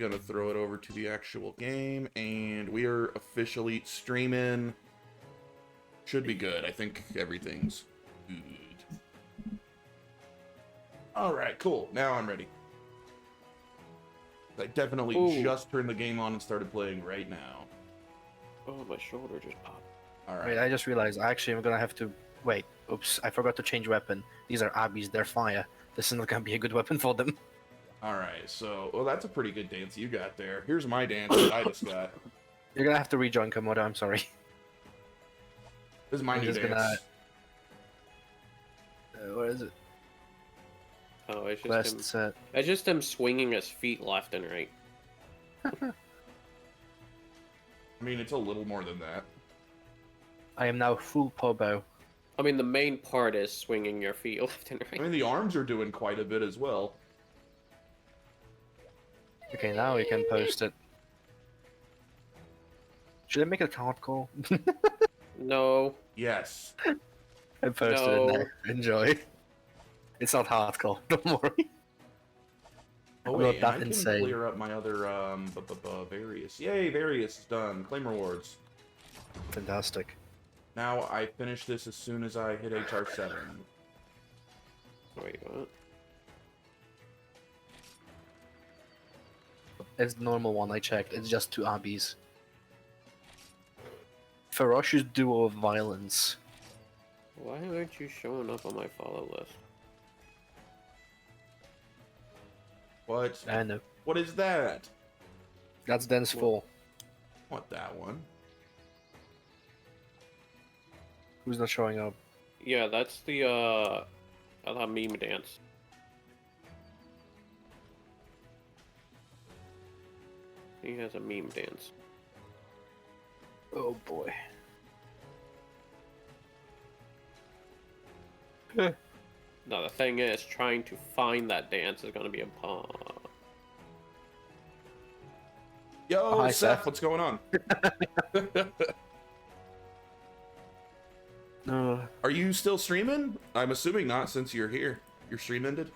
gonna throw it over to the actual game, and we are officially streaming. Should be good. I think everything's good. Alright, cool. Now I'm ready. I definitely just turned the game on and started playing right now. Oh, my shoulder just popped. Alright. Wait, I just realized actually I'm gonna have to wait. Oops, I forgot to change weapon. These are Abby's, they're fire. This is not gonna be a good weapon for them. Alright, so, well, that's a pretty good dance you got there. Here's my dance that I just got. You're gonna have to rejoin Komodo, I'm sorry. This is my I'm new just dance. Where is it? Oh, it's just Quest him. set. It's just him swinging his feet left and right. I mean, it's a little more than that. I am now full Pobo. I mean, the main part is swinging your feet left and I right. mean, the arms are doing quite a bit as well. Okay, now we can post it. Should I make it hardcore? No. Yes. I posted No. it now. Enjoy. It's not hardcore, don't worry. Oh I'm wait, not and I that can insane. clear up my other Various. Yay, Various is done. Claim rewards. Fantastic. Now I finish this as soon as I hit HR7. Wait, what? It's the normal one I checked. It's just 2 Abbies. Ferocious duo of violence. Why aren't you showing up on my follow list? What? I know. What is that? That's Den's full. What, that one? Who's not showing up? Yeah, that's the that meme dance. He has a meme dance. Oh boy. No, the thing is, trying to find that dance is gonna be a paw. Yo, Oh, hi, Seth, Seth. what's going on? Are you still streaming? I'm assuming not, since you're here. Your stream ended?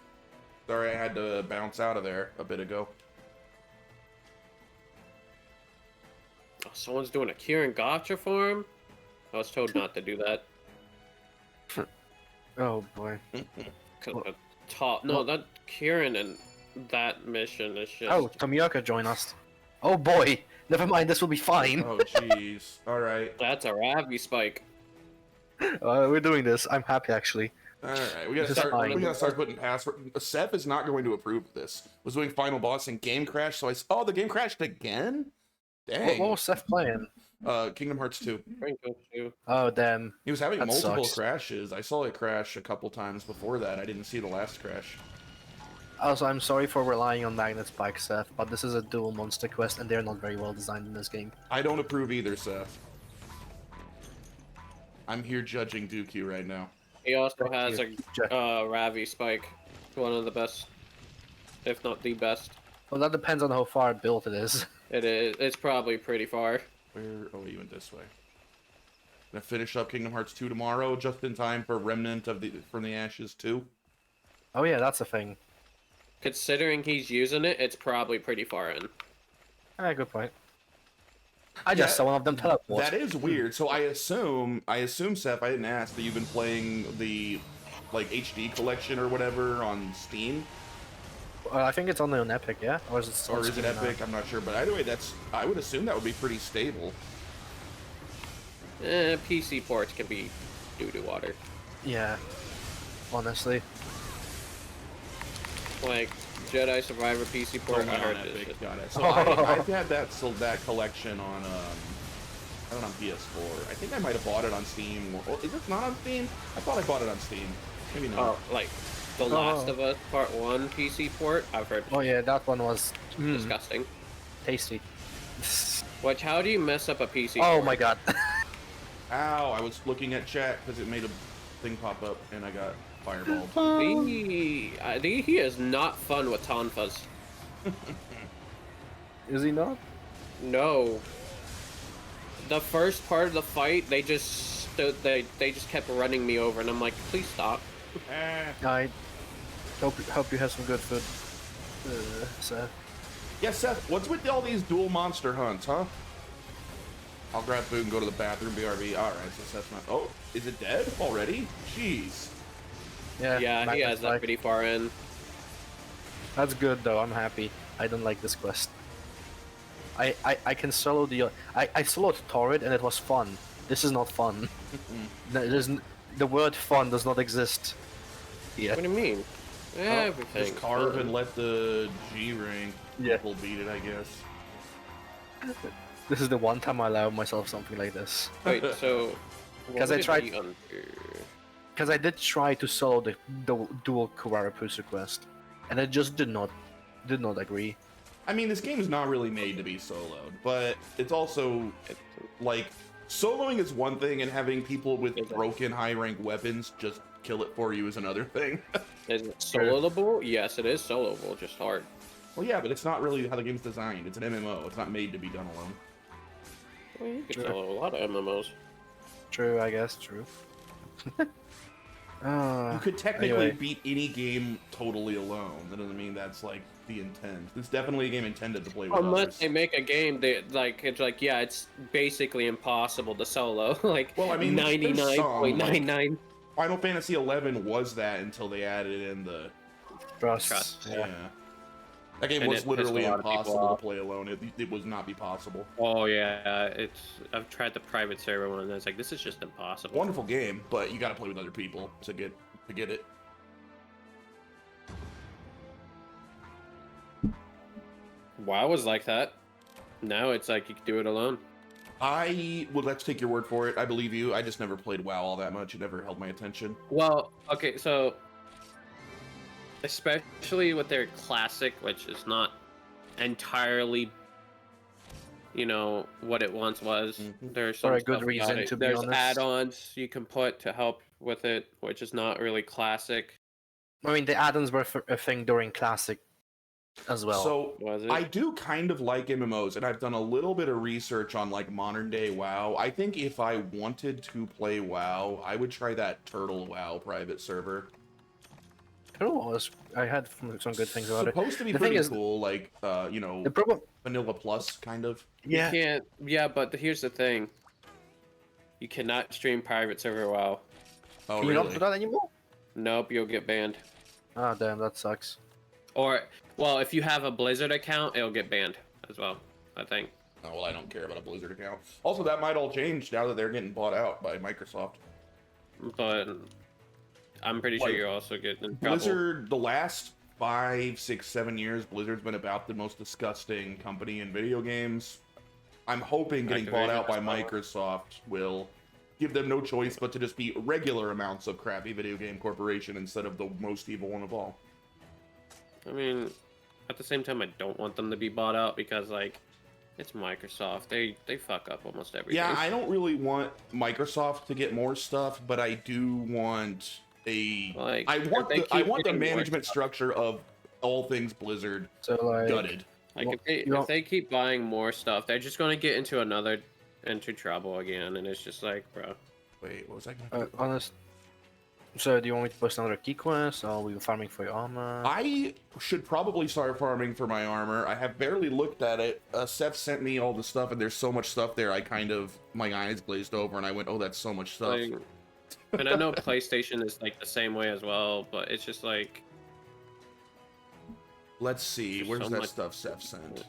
Sorry, I had to bounce out of there a bit ago. Oh, someone's doing a Kieran Gotcha farm? I was told not to do that. Oh boy. No, that Kieran and that mission is just... Oh, Tomioka join us. Oh boy. Never mind, this will be fine. Oh, jeez. Alright. That's a Ravi spike. We're doing this. I'm happy actually. Alright, we This is fine. gotta start putting password. Seth is not going to approve of this. Was doing final boss and game crash, so oh, the game crashed again? Dang. What was Seth playing? Kingdom Hearts 2. Franco too. Oh damn. He was having That multiple sucks. crashes. I saw it crash a couple times before that. I didn't see the last crash. Also, I'm sorry for relying on Magnet Spike, Seth, but this is a dual monster quest and they're not very well designed in this game. I don't approve either, Seth. I'm here judging Dooku right now. He also Thank has you. a Ravi spike. One of the best, if not the best. Well, that depends on how far built it is. It is. It's probably pretty far. Where? Oh, you went this way. Gonna finish up Kingdom Hearts 2 tomorrow, just in time for Remnant of the from the Ashes 2. Oh yeah, that's a thing. Considering he's using it, it's probably pretty far in. Ah, good point. I just saw one of them teleport. That is weird. So I assume, Seth, I didn't ask that you've been playing the like HD collection or whatever on Steam, I think it's only on Epic, yeah? Or is it? or on is it Steam now? Epic? I'm not sure, but either way, I would assume that would be pretty stable. PC ports can be doo-doo water. Yeah. Honestly. Like Jedi Survivor PC port. Only I on heard Epic, this shit. got it. So I've had that collection on I don't know, on PS4. I think I might have bought it on Steam. Is it not on Steam? I thought I bought it on Steam. Maybe not. Oh, like The Last of Us Part 1 PC port. I've heard Oh yeah, that one was disgusting. tasty. Which, how do you mess up a PC Oh port? my god. Ow, I was looking at chat because it made a thing pop up and I got fireballed. He is not fun with Tonfas. Is he not? No. The first part of the fight, they just stood. They just kept running me over, and I'm like, please stop. Ah, I hope you have some good food. So Yeah, Seth, what's with all these dual monster hunts, huh? I'll grab food and go to the bathroom, BRB. All right, so Seth's not. Oh, is it dead already? Jeez. Yeah, he Magnus has that like- pretty far in. That's good though. I'm happy. I don't like this quest. I can solo the I soloed Torrid and it was fun. This is not fun. The word fun does not exist. Yeah. What do you mean? Everything. Just carve and let the G rank Yeah. people beat it, I guess. This is the one time I allow myself something like this. Wait, so. 'Cause what I would it tried- be under? Because I did try to solo the dual Kuwarapusu quest, and I just did not agree. I mean, this game is not really made to be soloed, but it's also like soloing is one thing, and having people with Is it? broken high rank weapons just kill it for you is another thing. Is it soloable? Yes, it is soloable, just hard. Well, yeah, but it's not really how the game's designed. It's an MMO. It's not made to be done alone. Well, you could Sure. solo a lot of MMOs. True, I guess. True. You could technically Anyway. beat any game totally alone. That doesn't mean that's like the intent. It's definitely a game intended to play with Unless others. they make a game that, like, it's like, yeah, it's basically impossible to solo. Like, Well, I mean, there's some, 99.99. Final Fantasy XI was that until they added in the Trust. Yeah. That game And was it pissed literally a lot of people impossible off. to play alone. It would not be possible. Oh, yeah, I've tried the private server one, and it's like, this is just impossible. Wonderful game, but you got to play with other people to get it. WoW was like that. Now it's like you can do it alone. Let's take your word for it. I believe you. I just never played WoW all that much. It never held my attention. Well, okay, so especially with their classic, which is not entirely, you know, what it once was. Mhm. There's some For a good stuff reason, about it. to be There's honest. add-ons you can put to help with it, which is not really classic. I mean, the add-ons were a thing during Classic as well. So Was it? I do kind of like MMOs, and I've done a little bit of research on like modern day WoW. I think if I wanted to play WoW, I would try that Turtle WoW private server. I had some good things about it. Supposed to be The thing pretty is- cool, like you know, The problem, Vanilla Plus kind of. yeah, You can't. Yeah, but here's the thing. You cannot stream private server WoW. Oh can you not really? do that anymore? Nope, you'll get banned. Ah, damn, that sucks. Or, well, if you have a Blizzard account, it'll get banned as well, I think. Oh well, I don't care about a Blizzard account. Also, that might all change now that they're getting bought out by Microsoft. But I'm pretty sure Like, you're also getting in trouble. Blizzard, the last 5, 6, 7 years, Blizzard's been about the most disgusting company in video games. I'm hoping getting bought Activision out by as well. Microsoft will give them no choice but to just be regular amounts of crappy video game corporation instead of the most evil one of all. I mean, at the same time, I don't want them to be bought out because, like, it's Microsoft. They fuck up almost everything. Yeah, I don't really want Microsoft to get more stuff, but I do want a. Like, I if want they the I keep want the getting more management stuff- structure of all things Blizzard So like, gutted. Like, Well, if you know- they keep buying more stuff, they're just gonna get into trouble again, and it's just like, bro. Wait, what was I gonna do? honest. So do you want me to post another key quest, or are we farming for your armor? I should probably start farming for my armor. I have barely looked at it. Seth sent me all the stuff, and there's so much stuff there. I kind of my eyes glazed over, and I went, "Oh, that's so much stuff." Like, and I know PlayStation is like the same way as well, but it's just like, Let's see, There's where's so that much- stuff Seth sent?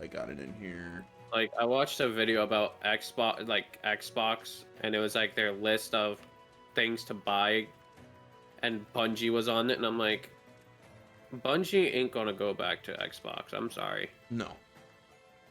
I got it in here. like I watched a video about Xbox, and it was like their list of things to buy, and Bungie was on it, and I'm like, Bungie ain't gonna go back to Xbox. I'm sorry. No.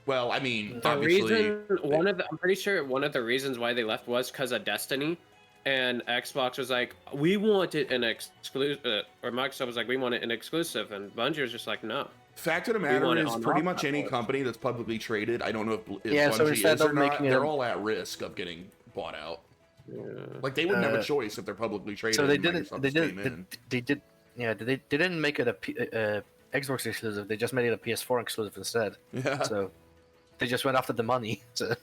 Well, I mean, The obviously, reason, I'm pretty sure one of the reasons why they left was because of Destiny, and Xbox was like, we want it an exclusive, or Microsoft was like, we want it an exclusive, and Bungie was just like, no. fact of the want matter it is, on pretty our much any platform. company that's publicly traded, I don't know if Yeah, so Bungie instead is or of not, making they're a- all at risk of getting bought out. Yeah. Like they wouldn't have a Uh, choice if they're publicly traded. So they and didn't. Microsoft They just came did. in. They did. Yeah, they didn't make it a Xbox exclusive. They just made it a PS4 exclusive instead. Yeah. So they just went after the money. So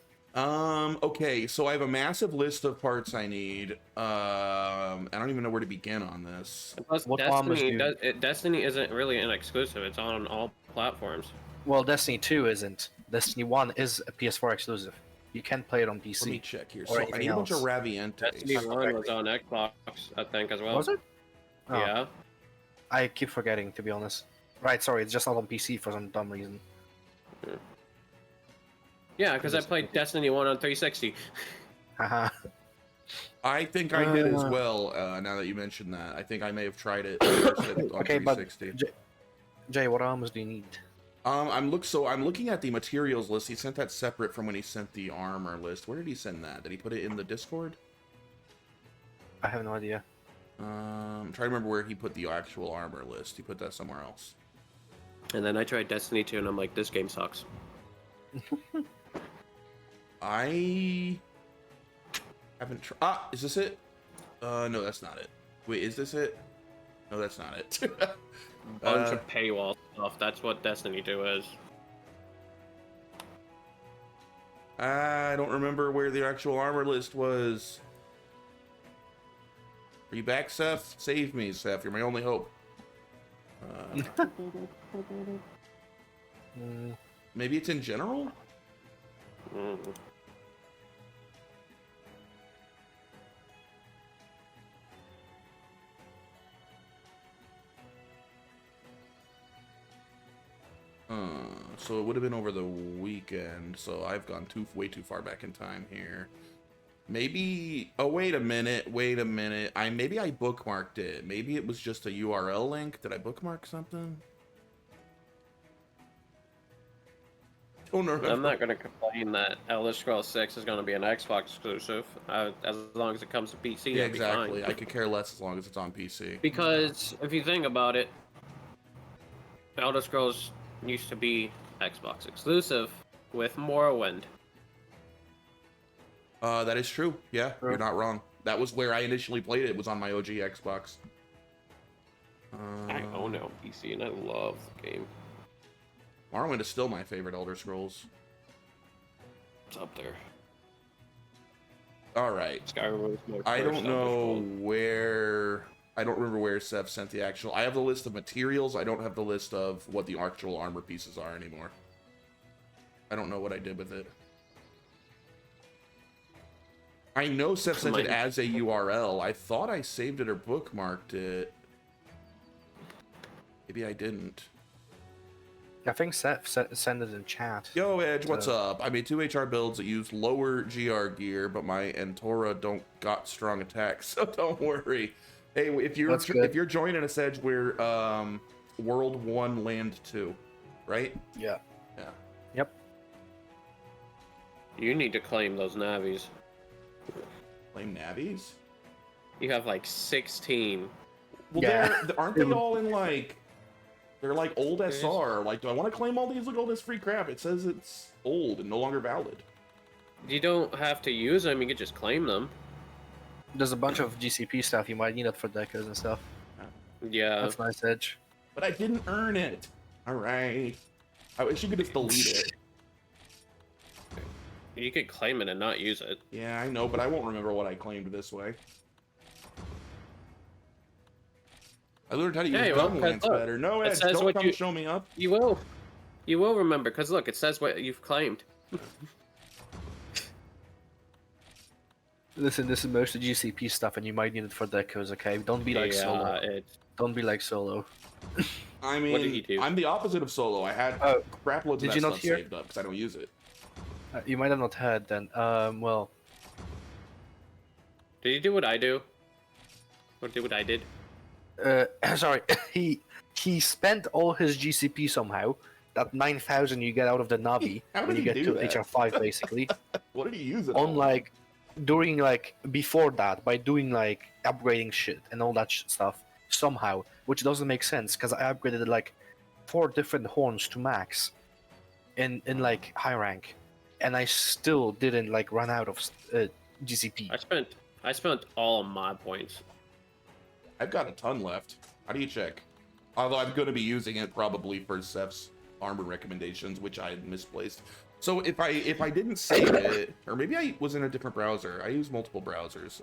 Okay, so I have a massive list of parts I need. I don't even know where to begin on this. Plus, What armors Destiny, do you- Destiny isn't really an exclusive. It's on all platforms. Well, Destiny 2 isn't. Destiny 1 is a PS4 exclusive. You can't play it on Let me PC. check here. Or So I anything need a bunch of else. Ravientes. Destiny 1 was on Xbox, I think, as well. Was it? Oh, Yeah. I keep forgetting, to be honest. Right, sorry, it's just not on PC for some dumb reason. Yeah, because I played Destiny 1 on 360. Haha. I think I did as Uh. well. Now that you mentioned that, I think I may have tried it first on Okay, but 360. Jay, what armors do you need? I'm looking at the materials list. He sent that separate from when he sent the armor list. Where did he send that? Did he put it in the Discord? I have no idea. I'm trying to remember where he put the actual armor list. He put that somewhere else. And then I tried Destiny 2, and I'm like, this game sucks. I haven't tried. Ah, is this it? No, that's not it. Wait, is this it? No, that's not it. Bunch of paywall stuff. That's what Destiny 2 is. I don't remember where the actual armor list was. Are you back, Seth? Save me, Seth. You're my only hope. Maybe it's in general? Mm. So it would have been over the weekend, so I've gone way too far back in time here. Maybe, oh, wait a minute, maybe I bookmarked it. Maybe it was just a URL link. Did I bookmark something? Don't remember. I'm not going to complain that Elder Scrolls 6 is going to be an Xbox exclusive, as long as it comes to PC. Yeah, it'll be fine. exactly. I could care less as long as it's on PC. Because if you think about it, Elder Scrolls used to be Xbox exclusive with Morrowind. That is true. Yeah, Sure. you're not wrong. That was where I initially played it. It was on my OG Xbox. I own it on PC and I love the game. Morrowind is still my favorite Elder Scrolls. It's up there. All right. Skyrim was my I first don't Elder know Scrolls. where. I don't remember where Seth sent the actual. I have the list of materials. I don't have the list of what the actual armor pieces are anymore. I don't know what I did with it. I know Seth sent it as a URL. I thought I saved it or bookmarked it. Maybe I didn't. I think Seth sent it in chat. Yo, Edge, what's up? I made 2 HR builds that use lower GR gear, but my Entora don't got strong attacks, so don't worry. Hey, if you're joining us, Edge, we're World 1, Land 2, right? Yeah. Yeah. Yep. You need to claim those Navis. Claim Navis? You have like 16. Well, Yeah. aren't they all in like... They're like old SR. Like, do I want to claim all these? Look at all this free crap. It says it's old and no longer valid. You don't have to use them, you can just claim them. There's a bunch of GCP stuff you might need it for decos and stuff. Yeah. That's nice, Edge. But I didn't earn it. All right. I wish you could just delete it. You could claim it and not use it. Yeah, I know, but I won't remember what I claimed this way. I learned how to use gun lance better. No, Ed, don't come show me up. You will. You will remember, because look, it says what you've claimed. Listen, this is mostly GCP stuff, and you might need it for decos. Okay, don't be like Solo. Don't be like Solo. I mean, what did he do? I'm the opposite of Solo. I had crap loads of that stuff saved up because I don't use it. You might have not heard then. Well. Did you do what I do? Or do what I did? Sorry. he spent all his GCP somehow. That 9,000 you get out of the Navi when you get to HR5, basically. What did he use it on? Like, during, like, before that, by doing, like, upgrading shit and all that stuff, somehow, which doesn't make sense, because I upgraded, like, 4 different horns to max in like, high rank, and I still didn't, like, run out of GCP. I spent all of my points. I've got a ton left. How do you check? Although I'm going to be using it probably for Seth's armor recommendations, which I had misplaced. So if I didn't save it, or maybe I was in a different browser. I use multiple browsers.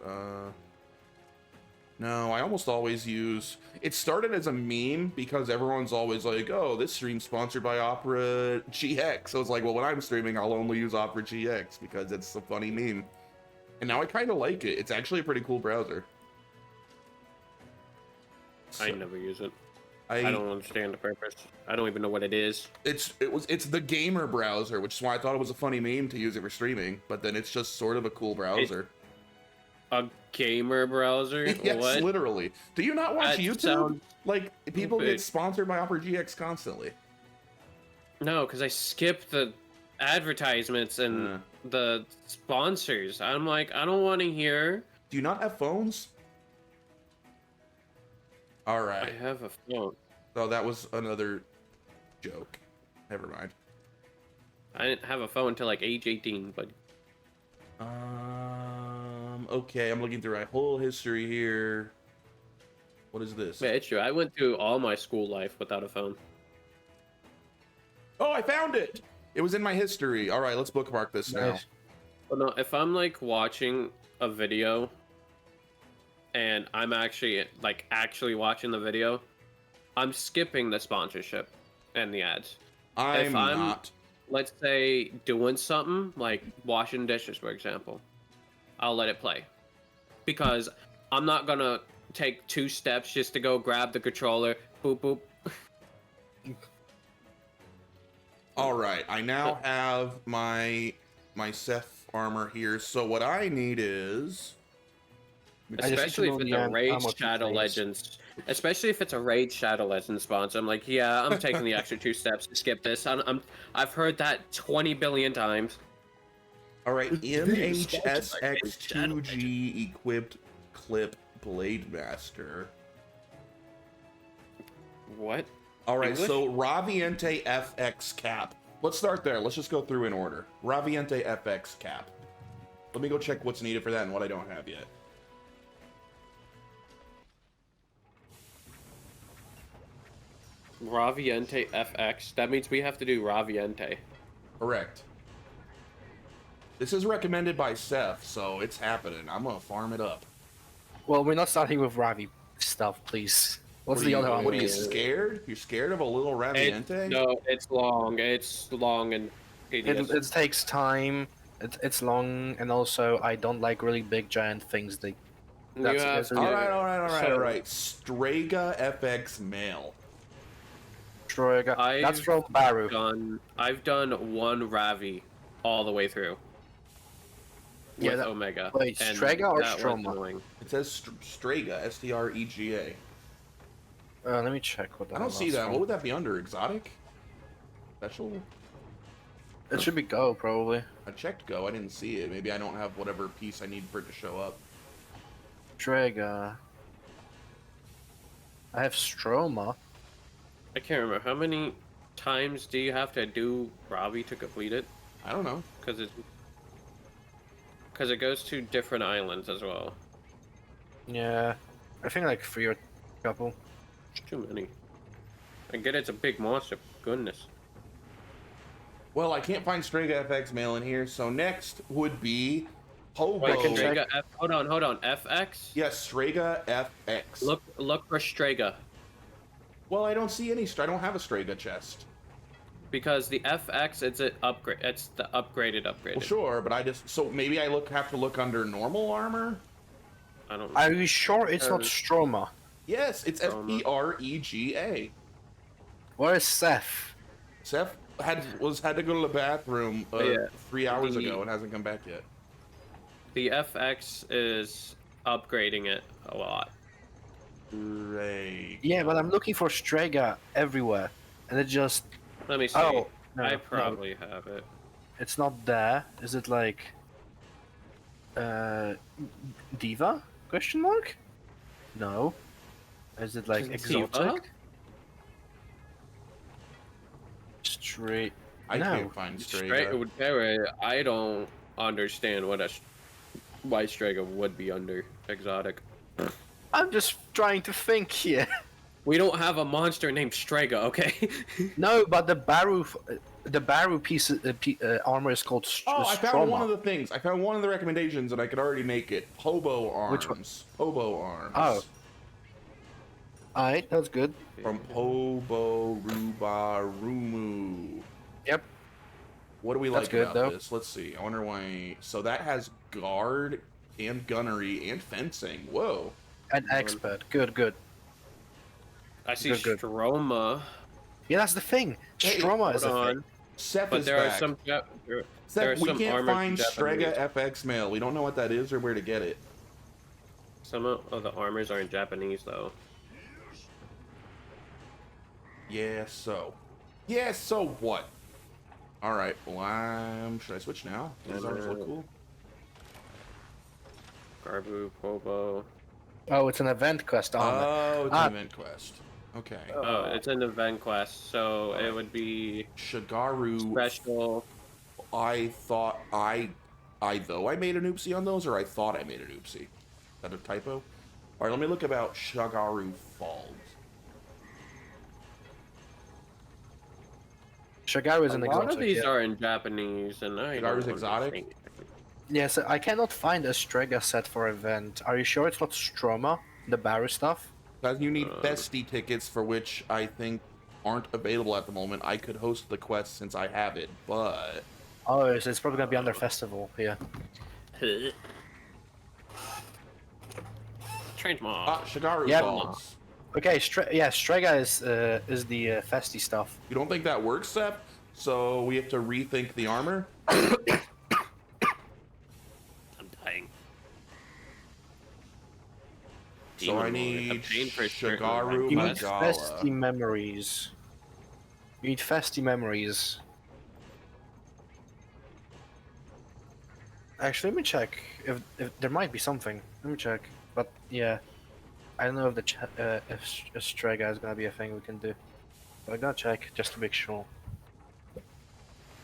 No, I almost always use. It started as a meme because everyone's always like, "Oh, this stream's sponsored by Opera GX." So it's like, well, when I'm streaming, I'll only use Opera GX because it's a funny meme. And now I kind of like it. It's actually a pretty cool browser. I So, never use it. I don't understand the purpose. I don't even know what it is. It's the gamer browser, which is why I thought it was a funny meme to use it for streaming. But then it's just sort of a cool browser. A gamer browser? Yes, What? literally. Do you not watch That YouTube? sounds Like people stupid. get sponsored by Opera GX constantly. No, because I skip the advertisements and Uh. the sponsors. I'm like, I don't want to hear. Do you not have phones? All I right. have a phone. Oh, that was another joke. Never mind. I didn't have a phone until like age 18, but Okay, I'm looking through my whole history here. What is this? yeah, it's true. I went through all my school life without a phone. Oh, I found it! It was in my history. All right, let's bookmark this now. Nice. But no, if I'm like watching a video and I'm actually watching the video, I'm skipping the sponsorship and the ads. I'm If I'm- not. Let's say doing something like washing dishes, for example, I'll let it play because I'm not gonna take 2 steps just to go grab the controller. Boop boop. All right, I now have my Seth armor here. So what I need is I just need to Especially know if it's the a ammo Raid to Shadow things. Legends. Especially if it's a Raid Shadow Legends sponsor. I'm like, yeah, I'm taking the extra 2 steps to skip this. I've heard that 20 billion times. all right. Video sponsored by Raid Shadow MHSX2G equipped clip Blade Master. What? All right, English? so Raviente FX cap. Let's start there. Let's just go through in order. Raviente FX cap. Let me go check what's needed for that and what I don't have yet. Raviente FX. That means we have to do Raviente. Correct. This is recommended by Seth, so it's happening. I'm gonna farm it up. Well, we're not starting with Ravi stuff, please. What's What the are other you, one? What are you Yeah. scared? You're scared of a little Raviente? No, it's long. It's long and tedious. It takes time. It's long, and also I don't like really big giant things. You that's- have that's to- All right. So- All right. Strega FX male. Strega. That's I've from Baru. I've done 1 Ravi all the way through. Yeah, With that- Omega. wait, and Strega or that was Stroma? annoying. It says Strega, Strega. Let me check what that I don't see was that. from. What would that be under? Exotic? Special? It should be Go, probably. I checked Go. I didn't see it. Maybe I don't have whatever piece I need for it to show up. Strega. I have Stroma. I can't remember. How many times do you have to do Ravi to complete it? I don't know. Because it goes to different islands as well. Yeah. I think like 3 or a couple. It's too many. I get it's a big monster. Goodness. Well, I can't find Strega FX male in here, so next would be Hobo. Wait, can Strega hold on. FX? Yes, Strega FX. Look for Strega. Well, I don't see any. I don't have a Strega chest. Because the FX, it's an upgrade. It's the upgraded. Well, sure, but I just so maybe I have to look under normal armor. I don't know. Are you sure it's not Uh, Stroma? Yes, it's Stroma. Sprega. Where is Seth? Seth had to go to the bathroom Yeah. 3 hours The- ago and hasn't come back yet. The FX is upgrading it a lot. Great. Yeah, but I'm looking for Strega everywhere, and it just Let me see. oh no, I no, probably have it. it's not there. Is it like Diva? Question mark? No. Is it like Diva? exotic? Straight. I No. can't find Strega. I don't understand why Strega would be under exotic. I'm just trying to think here. We don't have a monster named Strega, okay? No, but the Baru, the Baru piece armor is called Oh, I found one Stroma. of the things. I found one of the recommendations, and I could already make it. Hobo Which one? arms. Hobo arms. Oh. Alright, that's good. From Hobo Ruba Rumu. Yep. What do we That's like good, about though. this? Let's see. I wonder why. So that has guard and gunnery and fencing. Whoa. An expert. Good. I see Good. Stroma. Yeah, that's the thing. Hey, Stroma is Hold the on. thing. Seth But is there back. are some. There are Seth, we some can't armored find Japanese. Strega FX mail. We don't know what that is or where to get it. Some of the armors are in Japanese though. Yeah, so. Yeah, so what? Alright, well, should I switch now? These arms look cool. Garbu, Pobo. Oh, it's an event quest armor. Oh, it's Ah. an event quest. Okay. Oh, it's an event quest, so it would be Shigaru. special. I thought I made an oopsie on those, or I thought I made an oopsie. Is that a typo? Alright, let me look about Shagaru Falls. Shagaru is A an lot exotic. of these yeah. are in Japanese, and I Shagaru's don't exotic? understand. Yes, I cannot find a Strega set for event. Are you sure it's not Stroma, the Baru stuff? Because you need Festi tickets, for which I think aren't available at the moment. I could host the quest since I have it, but Oh, so it's probably gonna be under festival. Yeah. Change mod. Shagaru Yeah. Falls. Okay. Strega is the Festi stuff. You don't think that works, Seth? So we have to rethink the armor? I'm dying. So I Demon Lord, need a pain for certain Shagaru You requests. need Magala. Festi memories. You need Festi memories. Actually, let me check if there might be something. Let me check. But yeah, I don't know if if Strega is gonna be a thing we can do. But I gotta check just to make sure.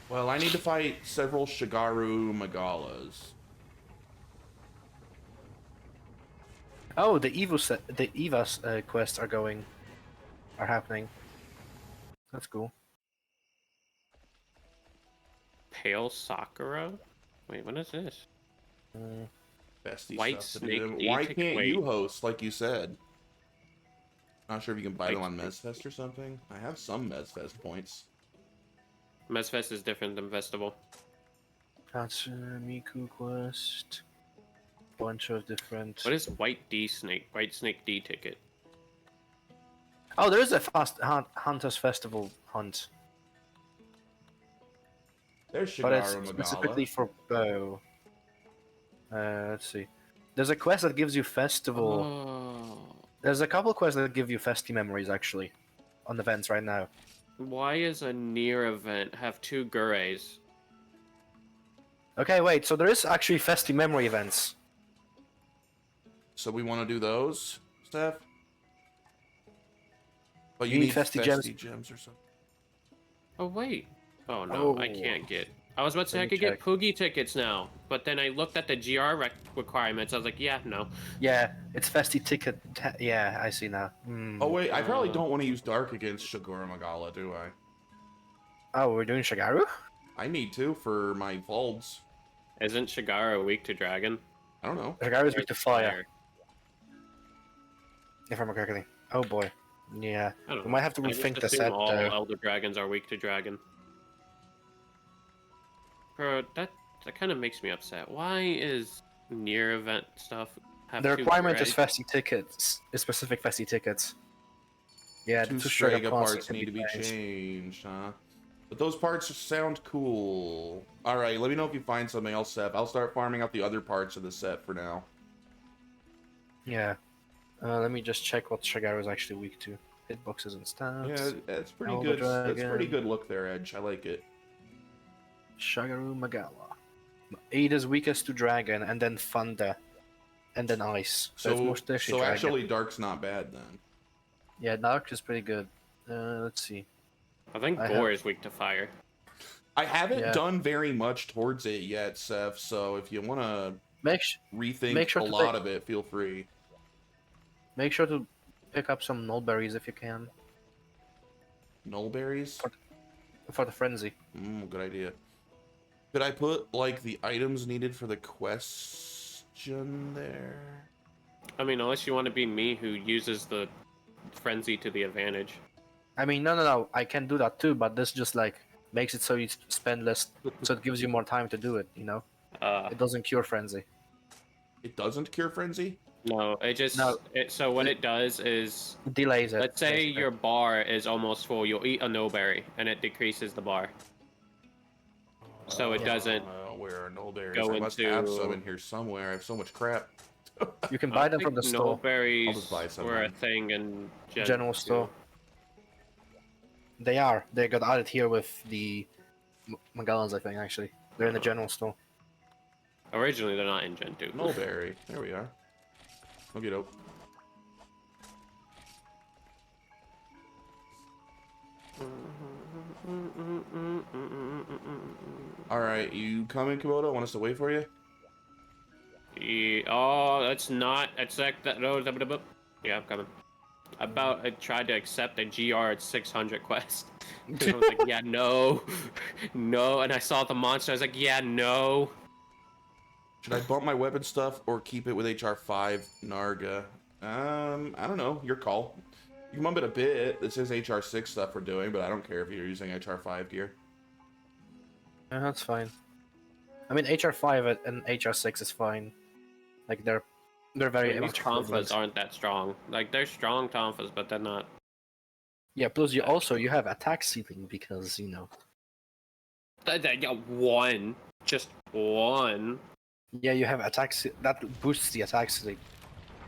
Well, I need to fight several Shigaru Magalas. Oh, the Eva's quests are happening. That's cool. Pale Sakura? Wait, what is this? Bestie White stuff to do Snake them. D Why tick- can't wait. you host like you said? Not sure if you can buy White them on Snake. MezFest or something. I have some MezFest points. Mezfest is different than Festival. That's Miku quest. Bunch of different. What is White D Snake? White Snake D ticket. Oh, there is a fast Hunters Festival hunt, There's but it's Shigaru specifically Magala. for bow. Let's see. There's a quest that gives you festival. Oh. There's a couple quests that give you Festi memories actually, on events right now. Why is a near event have 2 Gures? Okay, wait. So there is actually Festi memory events. So we want to do those, Steph? But You you need need Festi Festi gems. gems or something. Oh wait. Oh no, I Oh. can't get. I was about to say Let I me could check. get Poogie tickets now, but then I looked at the GR requirements. I was like, yeah, no. Yeah, it's Festi ticket. Yeah, I see now. Oh wait, I probably don't want to use Dark against Shigaru Magala, do I? Oh, we're doing Shigaru? I need to for my folds. Isn't Shigara weak to dragon? I don't know. Shigaru is Or weak to fire, if I'm correctly. Oh boy. Yeah. I don't We know. might have to I just rethink the assume set all though. elder dragons are weak to dragon. Bro, that kind of makes me upset. Why is near event stuff have The 2 requirement is Gures? Festi tickets. Is specific Festi tickets. Yeah, Two the two Strega Strega parts need to be changed, huh? But those parts sound cool. Alright, let me know if you find something else, Seth. I'll start farming out the other parts of the set for now. Yeah. Let me just check what Shigaru is actually weak to. Hitboxes and stats. Yeah, that's pretty Elder good. That's pretty Dragon. good look there, Edge. I like it. Shigaru Magala. 8 is weakest to dragon, and then thunder, and then ice. So, it's So, mostly so dragon. actually, Dark's not bad then. Yeah, Dark is pretty good. Let's see. I think I Gore have- is weak to fire. I haven't Yeah. done very much towards it yet, Seth. So if you want to Make rethink sure a to lot take- of it, feel free. make sure to pick up some nullberries if you can. Nullberries? for the frenzy. Good idea. Could I put like the items needed for the question there? I mean, unless you want to be me, who uses the frenzy to the advantage. I mean, no. I can do that too, but this just like makes it so you spend less, so it gives you more time to do it. You know, it doesn't cure frenzy. It doesn't cure frenzy? No, it just No. so what it does is, It delays it. let's say basically. your bar is almost full, you'll eat a no berry and it decreases the bar. So it doesn't Where are no berries? go I must have into- some in here somewhere. I have so much crap. You can I buy don't them from the think store. no berries I'll just buy some were a then. thing in General store. They are. They got added here with the Magallans, I think. Actually, they're in the general store. Originally, they're not in Gen 2. No berry. There we are. Look it up. Alright, you coming, Komodo? Want us to wait for you? Oh, that's not. It's like that. No, yeah, I'm coming. I tried to accept a GR at 600 quest. I was like, yeah, no, no. And I saw the monster. I was like, yeah, no. Should I bump my weapon stuff or keep it with HR5 Narga? I don't know. Your call. You can bump it a bit. This is HR6 stuff we're doing, but I don't care if you're using HR5 gear. Yeah, that's fine. I mean, HR5 and HR6 is fine. Like they're very These much equivalent. tonfas aren't that strong. Like they're strong tonfas, but they're not. Yeah. Plus, you have attack ceiling because you know. Yeah, one, just one. Yeah, you have attack that boosts the attack ceiling.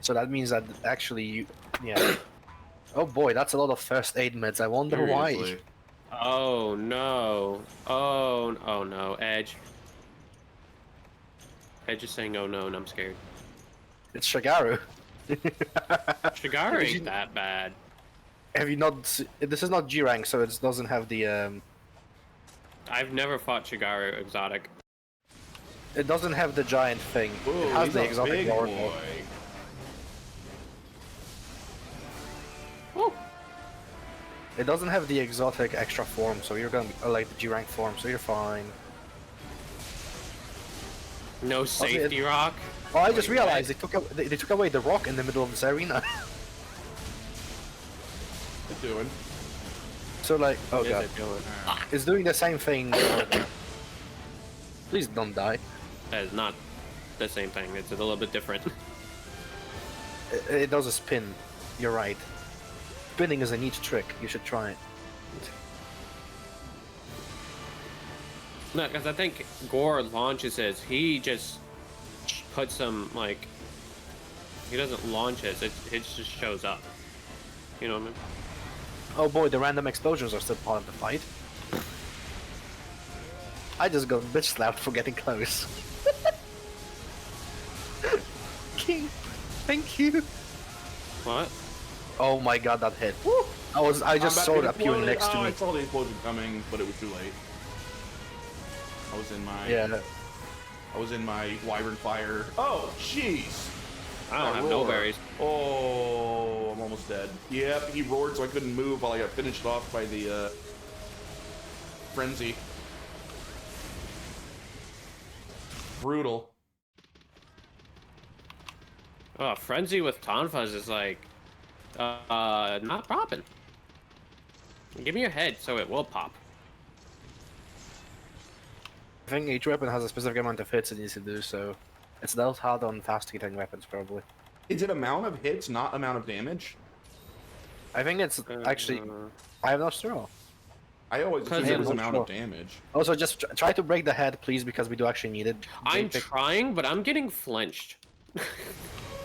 So that means that actually you, yeah. Oh boy, that's a lot of first aid meds. I wonder why. Seriously. Oh no! Oh no! Edge. Edge is saying, "Oh no," and I'm scared. It's Shagaru. Shigaru ain't that bad. Have you not? This is not G rank, so it doesn't have the. I've never fought Shigaru exotic. It doesn't have the giant thing. Ooh, it has he's the a exotic big lord. boy. Woo! It doesn't have the exotic extra form, so you're gonna be like the G rank form, so you're fine. No safety rock. Oh, I just Wait, realized they took away the rock in the middle of this arena. What you doing? So like, oh What is god, it doing? it's doing the same thing. Please don't die. That is not the same thing. It's a little bit different. It does a spin. You're right. Spinning is a neat trick. You should try it. No, because I think Gore launches his. He just puts some like. He doesn't launch his. It just shows up. You know what I mean? Oh boy, the random explosions are still part of the fight. I just got bitch slapped for getting close. King, thank you. What? Oh my god, that hit. I just saw it appearing next to I me. saw the explosion coming, but it was too late. I was in my I was in my wyvern fire. Oh, jeez. I don't have no roar. berries. Oh, I'm almost dead. Yep, he roared so I couldn't move while I got finished off by the frenzy. Brutal. Oh, frenzy with tonfas is like, not popping. Give me your head so it will pop. I think each weapon has a specific amount of hits it needs to do, so it's dealt hard on fast-hitting weapons, probably. Is it amount of hits, not amount of damage? I think it's actually... I have no straw. I always assumed Yeah, it was not amount of sure. damage. Also, just try to break the head, please, because we do actually need it. I'm Pick- trying, but I'm getting flinched.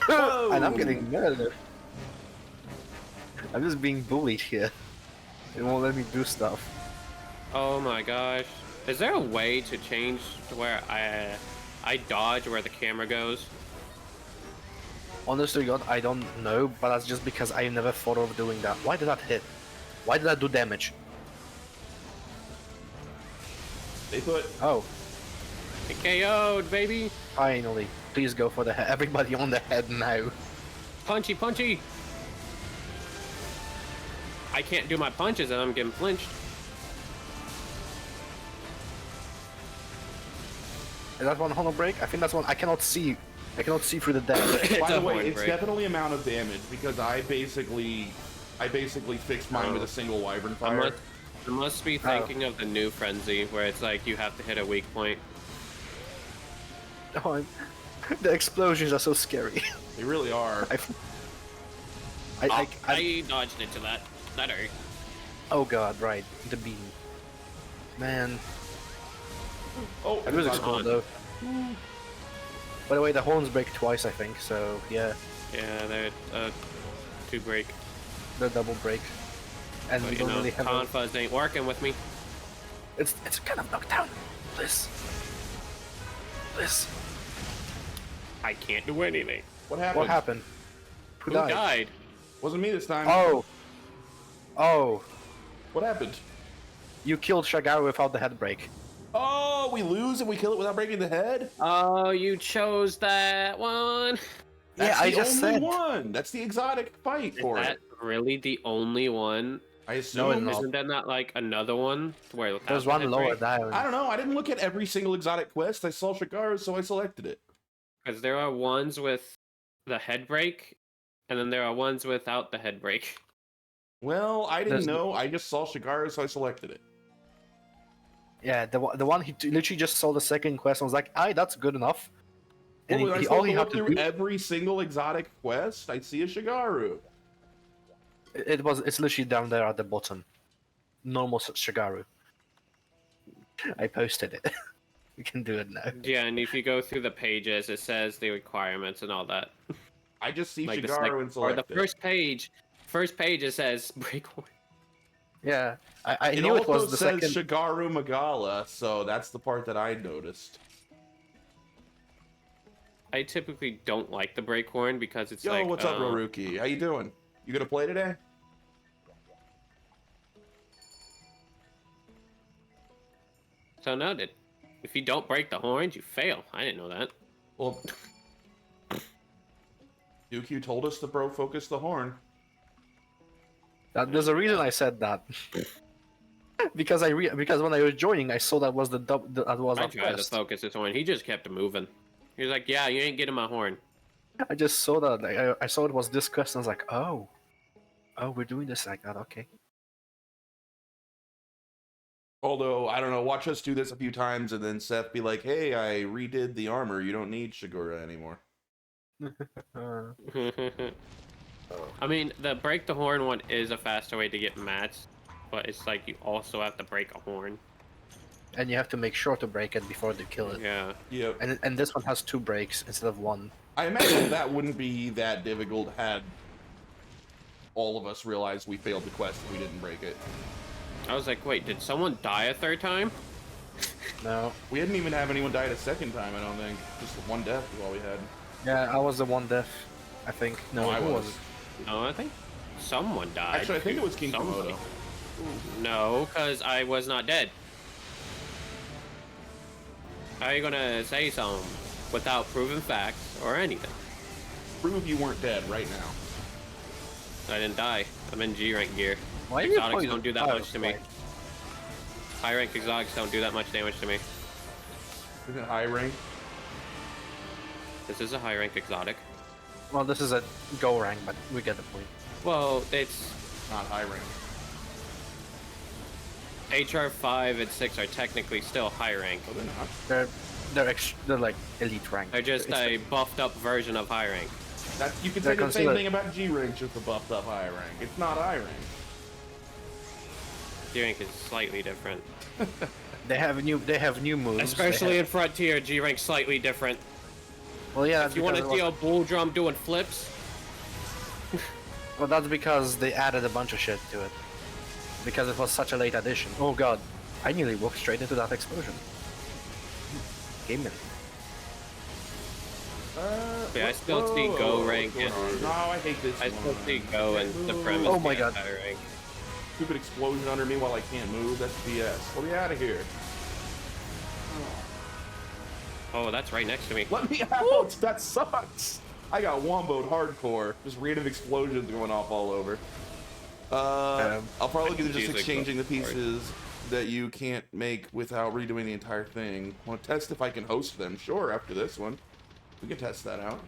And I'm getting murdered. I'm just being bullied here. It won't let me do stuff. Oh my gosh. Is there a way to change to where I dodge where the camera goes? Honestly, God, I don't know, but that's just because I never thought of doing that. Why did that hit? Why did that do damage? They put Oh, It KO'd, baby! finally. Please go for the head. Everybody on the head now. Punchy, punchy! I can't do my punches and I'm getting flinched. Is that one Horn Break? I think that's one. I cannot see. I cannot see through the deck. It's By a the way, horn it's break. definitely amount of damage because I basically fixed mine with a single Wyvern Fire. I must be thinking of the new Frenzy, where it's like you have to hit a weak point. Oh, the explosions are so scary. They really are. I dodged into that. That hurt. Oh god, right. The beam. Man. Oh, That music's it's cool on. though. By the way, the horns break twice, I think, so yeah, Yeah, they're 2 break. the double break. And But we you don't know, really have Confuzz ain't working with me. It's kind of knocked down. Bliss. Bliss. I can't do anything. What happened? What happened? Who Who died? died? Wasn't me this time. Oh. Oh. What happened? You killed Shagaru without the head break. Oh, we lose and we kill it without breaking the head? Oh, you chose that one. That's Yeah, I the just only said. one. That's the exotic fight Is for that it. really the only one? I No, it's assume. not. Isn't there not like another one where without There's the one head lower break? down. I don't know. I didn't look at every single exotic quest. I saw Shagaru, so I selected it. Because there are ones with the head break, and then there are ones without the head break. Well, I didn't There's- know. I just saw Shagaru, so I selected it. Yeah, the one he literally just saw the second quest and was like, "Aye, that's good enough." And Well, I he supposed all to he look had to through do every single exotic quest. I see a Shagaru. it's literally down there at the bottom. Normal Shagaru. I posted it. You can do it now. Yeah, and if you go through the pages, it says the requirements and all that. I just see Like the, Shagaru and or select the it. first page it says break horn. Yeah, I It knew it also was the says second. Shagaru Magala, so that's the part that I noticed. I typically don't like the break horn because it's Yo, like what's up, Roruki? How you doing? You gonna play today? So noted. If you don't break the horns, you fail. I didn't know that. Well, Dooku told us to bro focus the horn. There's a reason I said that. because because when I was joining, I saw that was that was I our tried to quest. focus his horn. He just kept moving. He was like, "Yeah, you ain't getting my horn." I just saw that. Like, I saw it was this quest, and I was like, oh, we're doing this like that. Okay. Although, I don't know, watch us do this a few times and then Seth be like, hey, I redid the armor. You don't need Shigura anymore. I mean, the break the horn one is a faster way to get mats, but it's like you also have to break a horn. And you have to make sure to break it before they kill it. Yeah. Yep. And this one has 2 breaks instead of 1. I imagine that wouldn't be that difficult had all of us realized we failed the quest and we didn't break it. I was like, wait, did someone die a third time? No. We didn't even have anyone die a second time, I don't think. Just one death is all we had. Yeah, I was the one death, I think. No, I who was. it? No, I think someone died. Actually, I think it was King Somebody. Komodo. No, because I was not dead. How are you gonna say something without proving facts or anything? Prove you weren't dead right now. I didn't die. I'm in G rank gear. Why are you Exotics poison- don't do that oh, much to me. right. High rank exotics don't do that much damage to me. Isn't it high rank? This is a high rank exotic. Well, this is a go rank, but we get the point. Well, it's Not high rank. HR 5 and 6 are technically still high rank. Oh, they're not. They're like elite rank. They're just It's- a buffed up version of high rank. That, you can They're say the same considered- thing about G rank, just a buffed up high rank. It's not high rank. G rank is slightly different. They have new moves. Especially They in Frontier, G rank's slightly different. well, yeah. If you want to because see it a bull drum doing flips, well, that's because they added a bunch of shit to it. Because it was such a late addition. Oh god, I nearly walked straight into that explosion. Game minute. Yeah, I still see Go rank what's going and- on? No, I hate this I still one. see Go and Supremacy Oh my as God. high rank. Stupid explosion under me while I can't move. That's BS. Let me out of here. Oh, that's right next to me. Let me out! That sucks! I got womboed hardcore. Just random explosions going off all over. I'll probably be just Usually exchanging the go for it. pieces that you can't make without redoing the entire thing. Want to test if I can host them? Sure, after this one. We can test that out.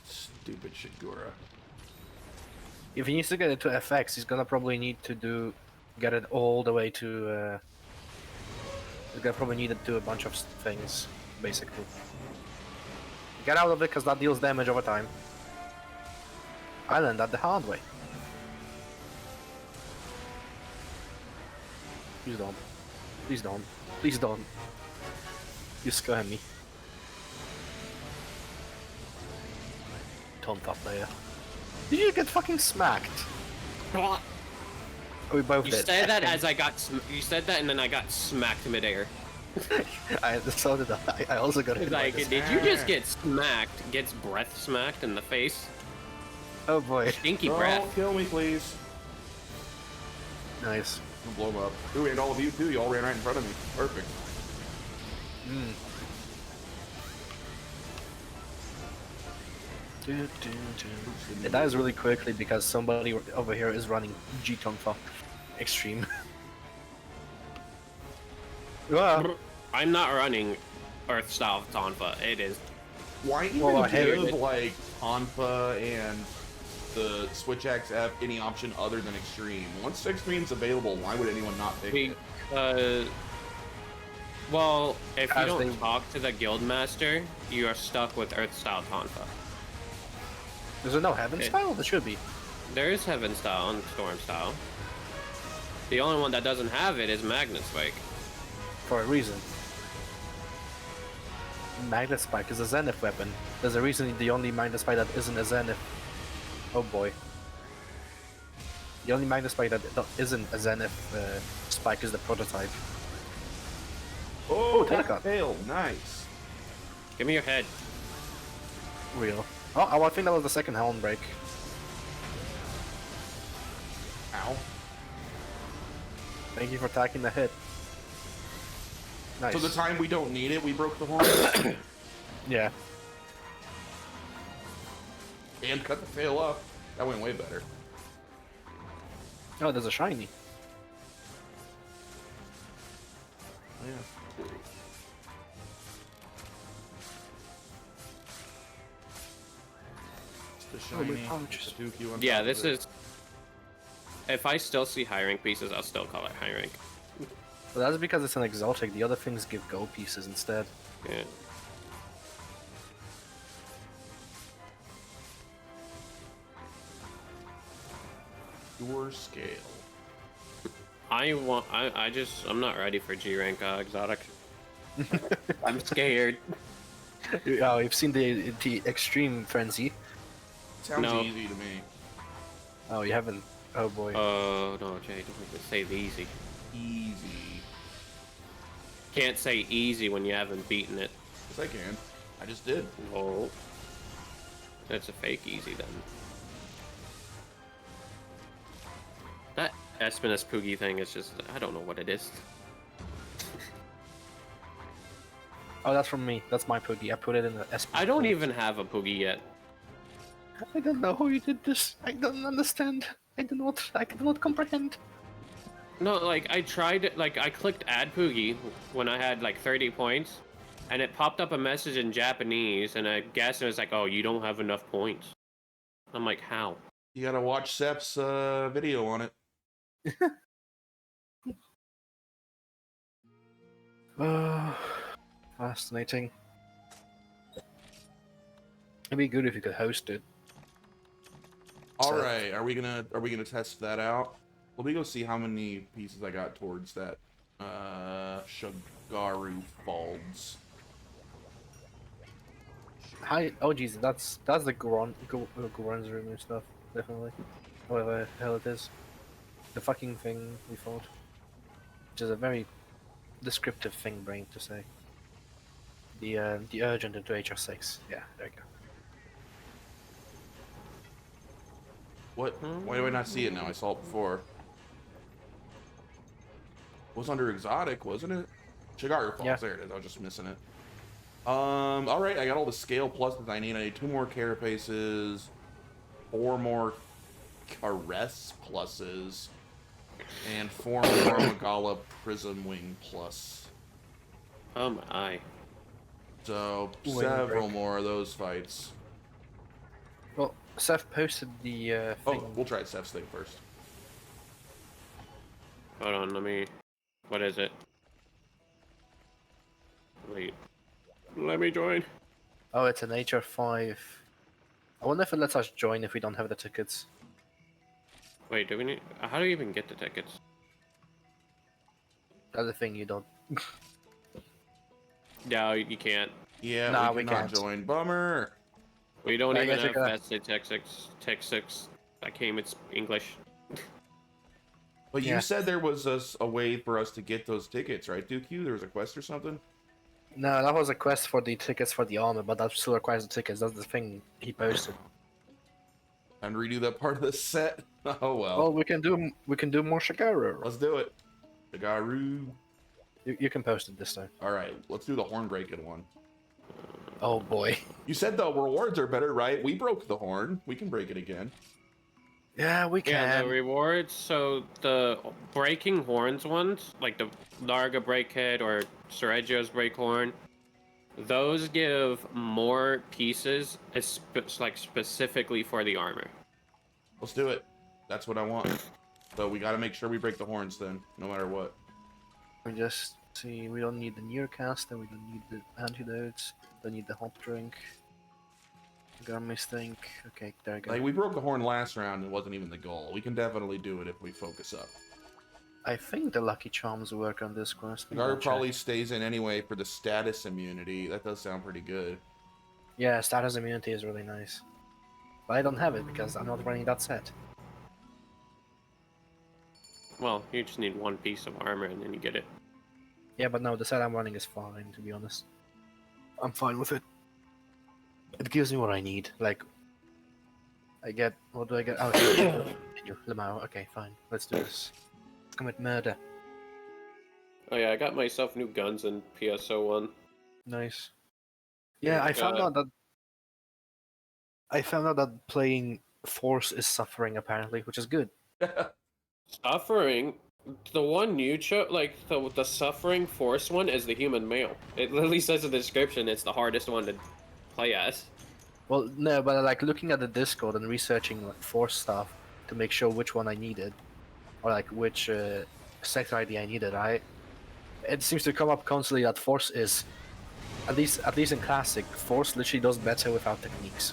Stupid Shigura. If he needs to get it to FX, he's gonna probably need to get it all the way to. He's gonna probably need to do a bunch of things, basically. Get out of it, because that deals damage over time. I learned that the hard way. Please don't. Please don't. Please don't. You scare me. Tonfa player. Did you get fucking smacked? We both You did. said that as I got. You said that, and then I got smacked midair. So did I. I also got hit by Like, this. did you just get smacked? Gets breath smacked in the face. Oh boy. Stinky Don't breath. kill me, please. Nice. I'll blow him up. Ooh, and all of you too. You all ran right in front of me. Perfect. Mm. It dies really quickly because somebody over here is running G-Tonfa Extreme. Ah. I'm not running Earth Style Tonfa. It is. Why even Well, I hate give it. like Tonfa and the Switch Axe F any option other than Extreme? Once Extreme's available, why would anyone not pick it? Well, if you As don't they- talk to the Guildmaster, you are stuck with Earth Style Tonfa. Is there no Heaven Okay. Style? There should be. There is Heaven Style and Storm Style. The only one that doesn't have it is Magnet Spike. For a reason. Magnet Spike is a Zenith weapon. There's a reason the only Magnet Spike that isn't a Zenith. Oh boy. The only Magnet Spike that isn't a Zenith spike is the prototype. Oh, telecom. Tail, nice. Give me your head. Real. Oh, I think that was the second Helm break. Ow. Thank you for attacking the hit. Nice. So the time we don't need it, we broke the horn Yeah. and cut the tail up. That went way better. Oh, there's a shiny. Oh, yeah. It's the Oh, my shiny. pouch. the Dookie on Yeah, top this of it. is. If I still see high rank pieces, I'll still call it high rank. But that's because it's an exotic. The other things give gold pieces instead. Yeah. Your scale. I'm not ready for G rank exotic. I'm scared. Oh, you've seen the extreme frenzy. Sounds No. easy to me. Oh, you haven't. Oh boy. Oh no, Jay, don't make me say easy. Easy. Can't say easy when you haven't beaten it. Yes, I can. I just did. Oh. That's a fake easy then. That Espinus Poogie thing is just, I don't know what it is. Oh, that's from me. That's my Poogie. I put it in the SP. I don't even have a Poogie yet. I don't know how you did this. I don't understand. I do not comprehend. No, like, I tried, like, I clicked add Poogie when I had, like, 30 points, and it popped up a message in Japanese, and I guessed it was like, oh, you don't have enough points. I'm like, how? You gotta watch Sep's video on it. Fascinating. It'd be good if you could host it. All So- right, are we gonna test that out? Let me go see how many pieces I got towards that Shagaru Falls. Hi. Oh jeez, that's the Goron's room and stuff. Definitely. Whatever the hell it is. The fucking thing we fought. Which is a very descriptive thing, brain to say. The urgent into HR6. Yeah, there you go. What? Why do I not see it now? I saw it before. It was under exotic, wasn't it? Shagaru Falls. Yeah. There it is. I was just missing it. All right. I got all the scale pluses I need. I need 2 more carapaces, 4 more Caress pluses, and 4 more Magala Prism Wing plus. Oh my. So Wing several break. more of those fights. Well, Seth posted the thing. Oh, we'll try Seth's thing first. Hold on, let me. What is it? Wait. Let me join. Oh, it's an HR5. I wonder if it lets us join if we don't have the tickets. Wait, do we need. How do you even get the tickets? That's the thing you don't. No, you can't. Yeah, Nah, we we cannot can't. join. Bummer. We don't I even guess you have gotta- vested Tech 6. I came, it's English. But Yeah. you said there was a way for us to get those tickets, right, Dooku? There was a quest or something? No, that was a quest for the tickets for the armor, but that still requires the tickets. That's the thing he posted. Time to redo that part of the set. Oh well. Well, we can do more Shigaro. Let's do it. Shigaru. You can post it this time. Alright, let's do the horn breaking one. Oh boy. You said the rewards are better, right? We broke the horn. We can break it again. Yeah, we can. Yeah, the rewards. So the breaking horns ones, like the Larga breakhead or Sergio's break horn, those give more pieces, like specifically for the armor. Let's do it. That's what I want. So we gotta make sure we break the horns then, no matter what. We just see. We don't need the Nearcaster. We don't need the antidotes. Don't need the hot drink. Gummies think. Okay, there we go. Like, we broke the horn last round and it wasn't even the goal. We can definitely do it if we focus up. I think the Lucky Charms work on this quest. Maybe I'll Shigaru check. probably stays in anyway for the status immunity. That does sound pretty good. Yeah, status immunity is really nice. But I don't have it because I'm not running that set. Well, you just need one piece of armor and then you get it. Yeah, but no, the set I'm running is fine, to be honest. I'm fine with it. It gives me what I need. Like, I get. What do I get? Oh, menu. Lamau. Okay, fine. Let's do this. Let's commit murder. Oh yeah, I got myself new guns in PSO1. Nice. Yeah, I found out that. I found out that playing Force is suffering apparently, which is good. Suffering. The one you chose, like the Suffering Force one, is the human male. It literally says in the description it's the hardest one to play as. Well, no, but like looking at the Discord and researching like Force stuff to make sure which one I needed, or like which sector ID I needed, it seems to come up constantly that Force is, at least in Classic, Force literally does better without techniques,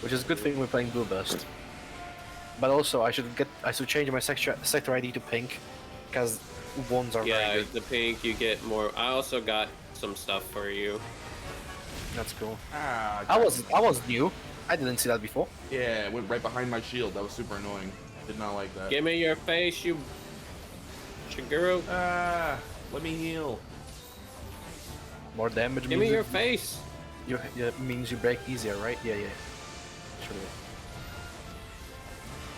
which is a good thing we're playing Blue Burst. But also, I should change my sector ID to pink, because ones are very Yeah, good. the pink you get more. I also got some stuff for you. That's cool. Ah, I was new. I didn't see that before. Yeah, it went right behind my shield. That was super annoying. Did not like that. Give me your face, you Shiguro. Ah, let me heal. More damage. Give me your face. means you break easier, right? Yeah. Sure.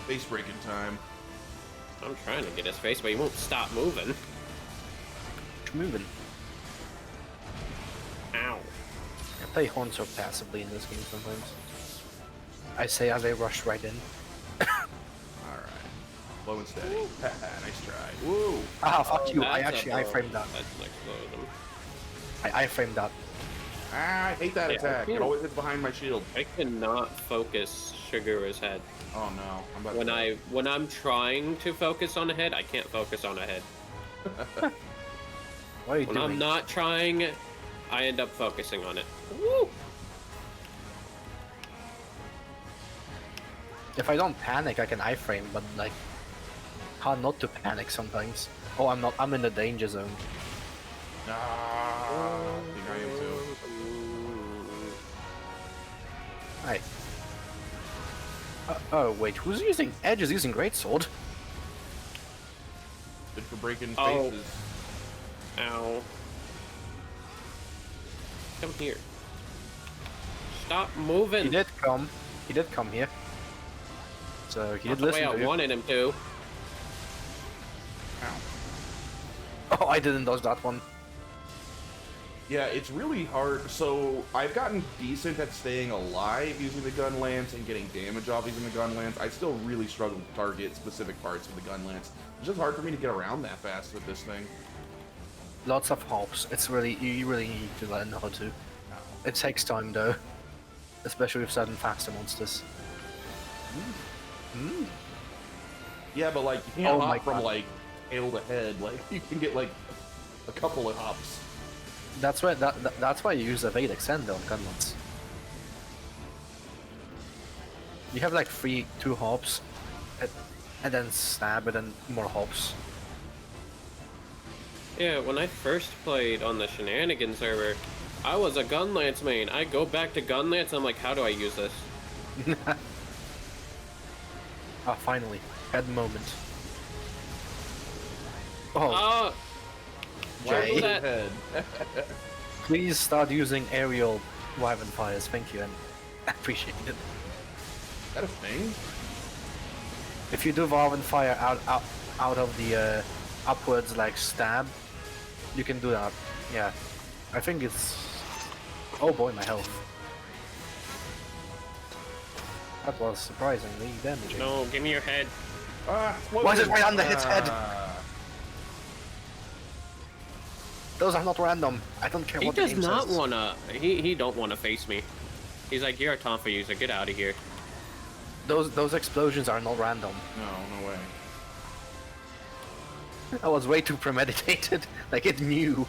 Face breaking time. I'm trying to get his face, but he won't stop moving. Moving. Ow. I play Horn so passively in this game sometimes. I say as I rush right in. Alright. Low and steady. Nice try. Woo! Ah, fuck you. I That's actually a iframed that. That's an explosion. I iframed that. Ah, I hate that Yeah, attack. I It feel- always hits behind my shield. I cannot focus Shiguro's head. Oh no. I'm about When I'm trying to focus on a head, I can't focus on a head. What are you When doing? I'm not trying, I end up focusing on it. Woo! If I don't panic, I can iframe, but like, hard not to panic sometimes. Oh, I'm not. I'm in the danger zone. Ah, I think I am too. Right. Oh wait, who's using Edge? Is using Greatsword. Good for breaking Oh. faces. Ow. Come here. Stop moving. He did come. He did come here. So he Not did the way listen I to you. wanted him to. Ow. Oh, I didn't dodge that one. Yeah, it's really hard. So I've gotten decent at staying alive using the gun lance and getting damage off using the gun lance. I still really struggle to target specific parts with the gun lance. It's just hard for me to get around that fast with this thing. Lots of hops. It's really you really need to learn how to. It takes time though, especially with certain faster monsters. Yeah, but like you can't Oh my hop from God. like tail to head. Like you can get like a couple of hops. That's why that's why you use Evade Extend on gunlance. You have like two hops, and then stab, and then more hops. Yeah, when I first played on the Shenanigans server, I was a Gunlance main. I go back to Gunlance, I'm like, how do I use this? Ah, finally, had the moment. Oh, Ah, Jay, Why that- Head. please start using aerial Wyvern fires. Thank you, and I appreciate it. Is that a thing? If you do Wyvern fire out of the upwards like stab, you can do that. Yeah, I think it's. Oh boy, my health. That was surprisingly damaging. no, give me your head. Ah, Why is it right under his head? Those are not random. I don't care He what the does game not says. wanna, he don't wanna face me. He's like, you're a Tonfa user, get out of here. Those explosions are not random. No, no way. I was way too premeditated. Like it knew.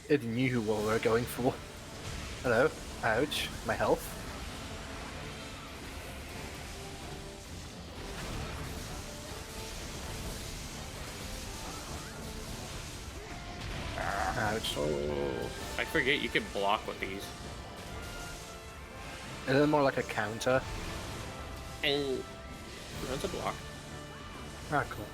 It knew what we were going for. Hello. Ouch. My health. Ouch. I forget you can block with these. Is it more like a counter? And that's a block. Ah, cool.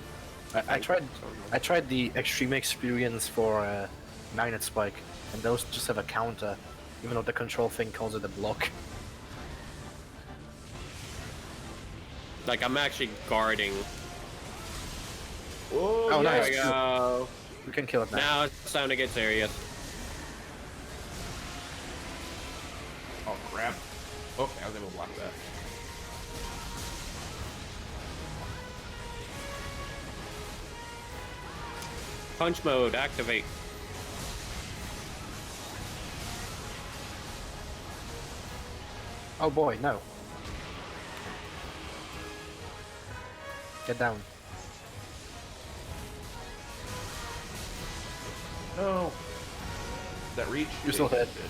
I tried the extreme experience for Magnet Spike, and those just have a counter, even though the control thing calls it a block. Like, I'm actually guarding. Oh, Oh, yeah. nice. There we go. We can kill it now. Now it's time to get serious. Oh crap. Okay, I was able to block that. Punch mode, activate. Oh boy, no. Get down. No. That reach? You're still Yeah, dead. it did.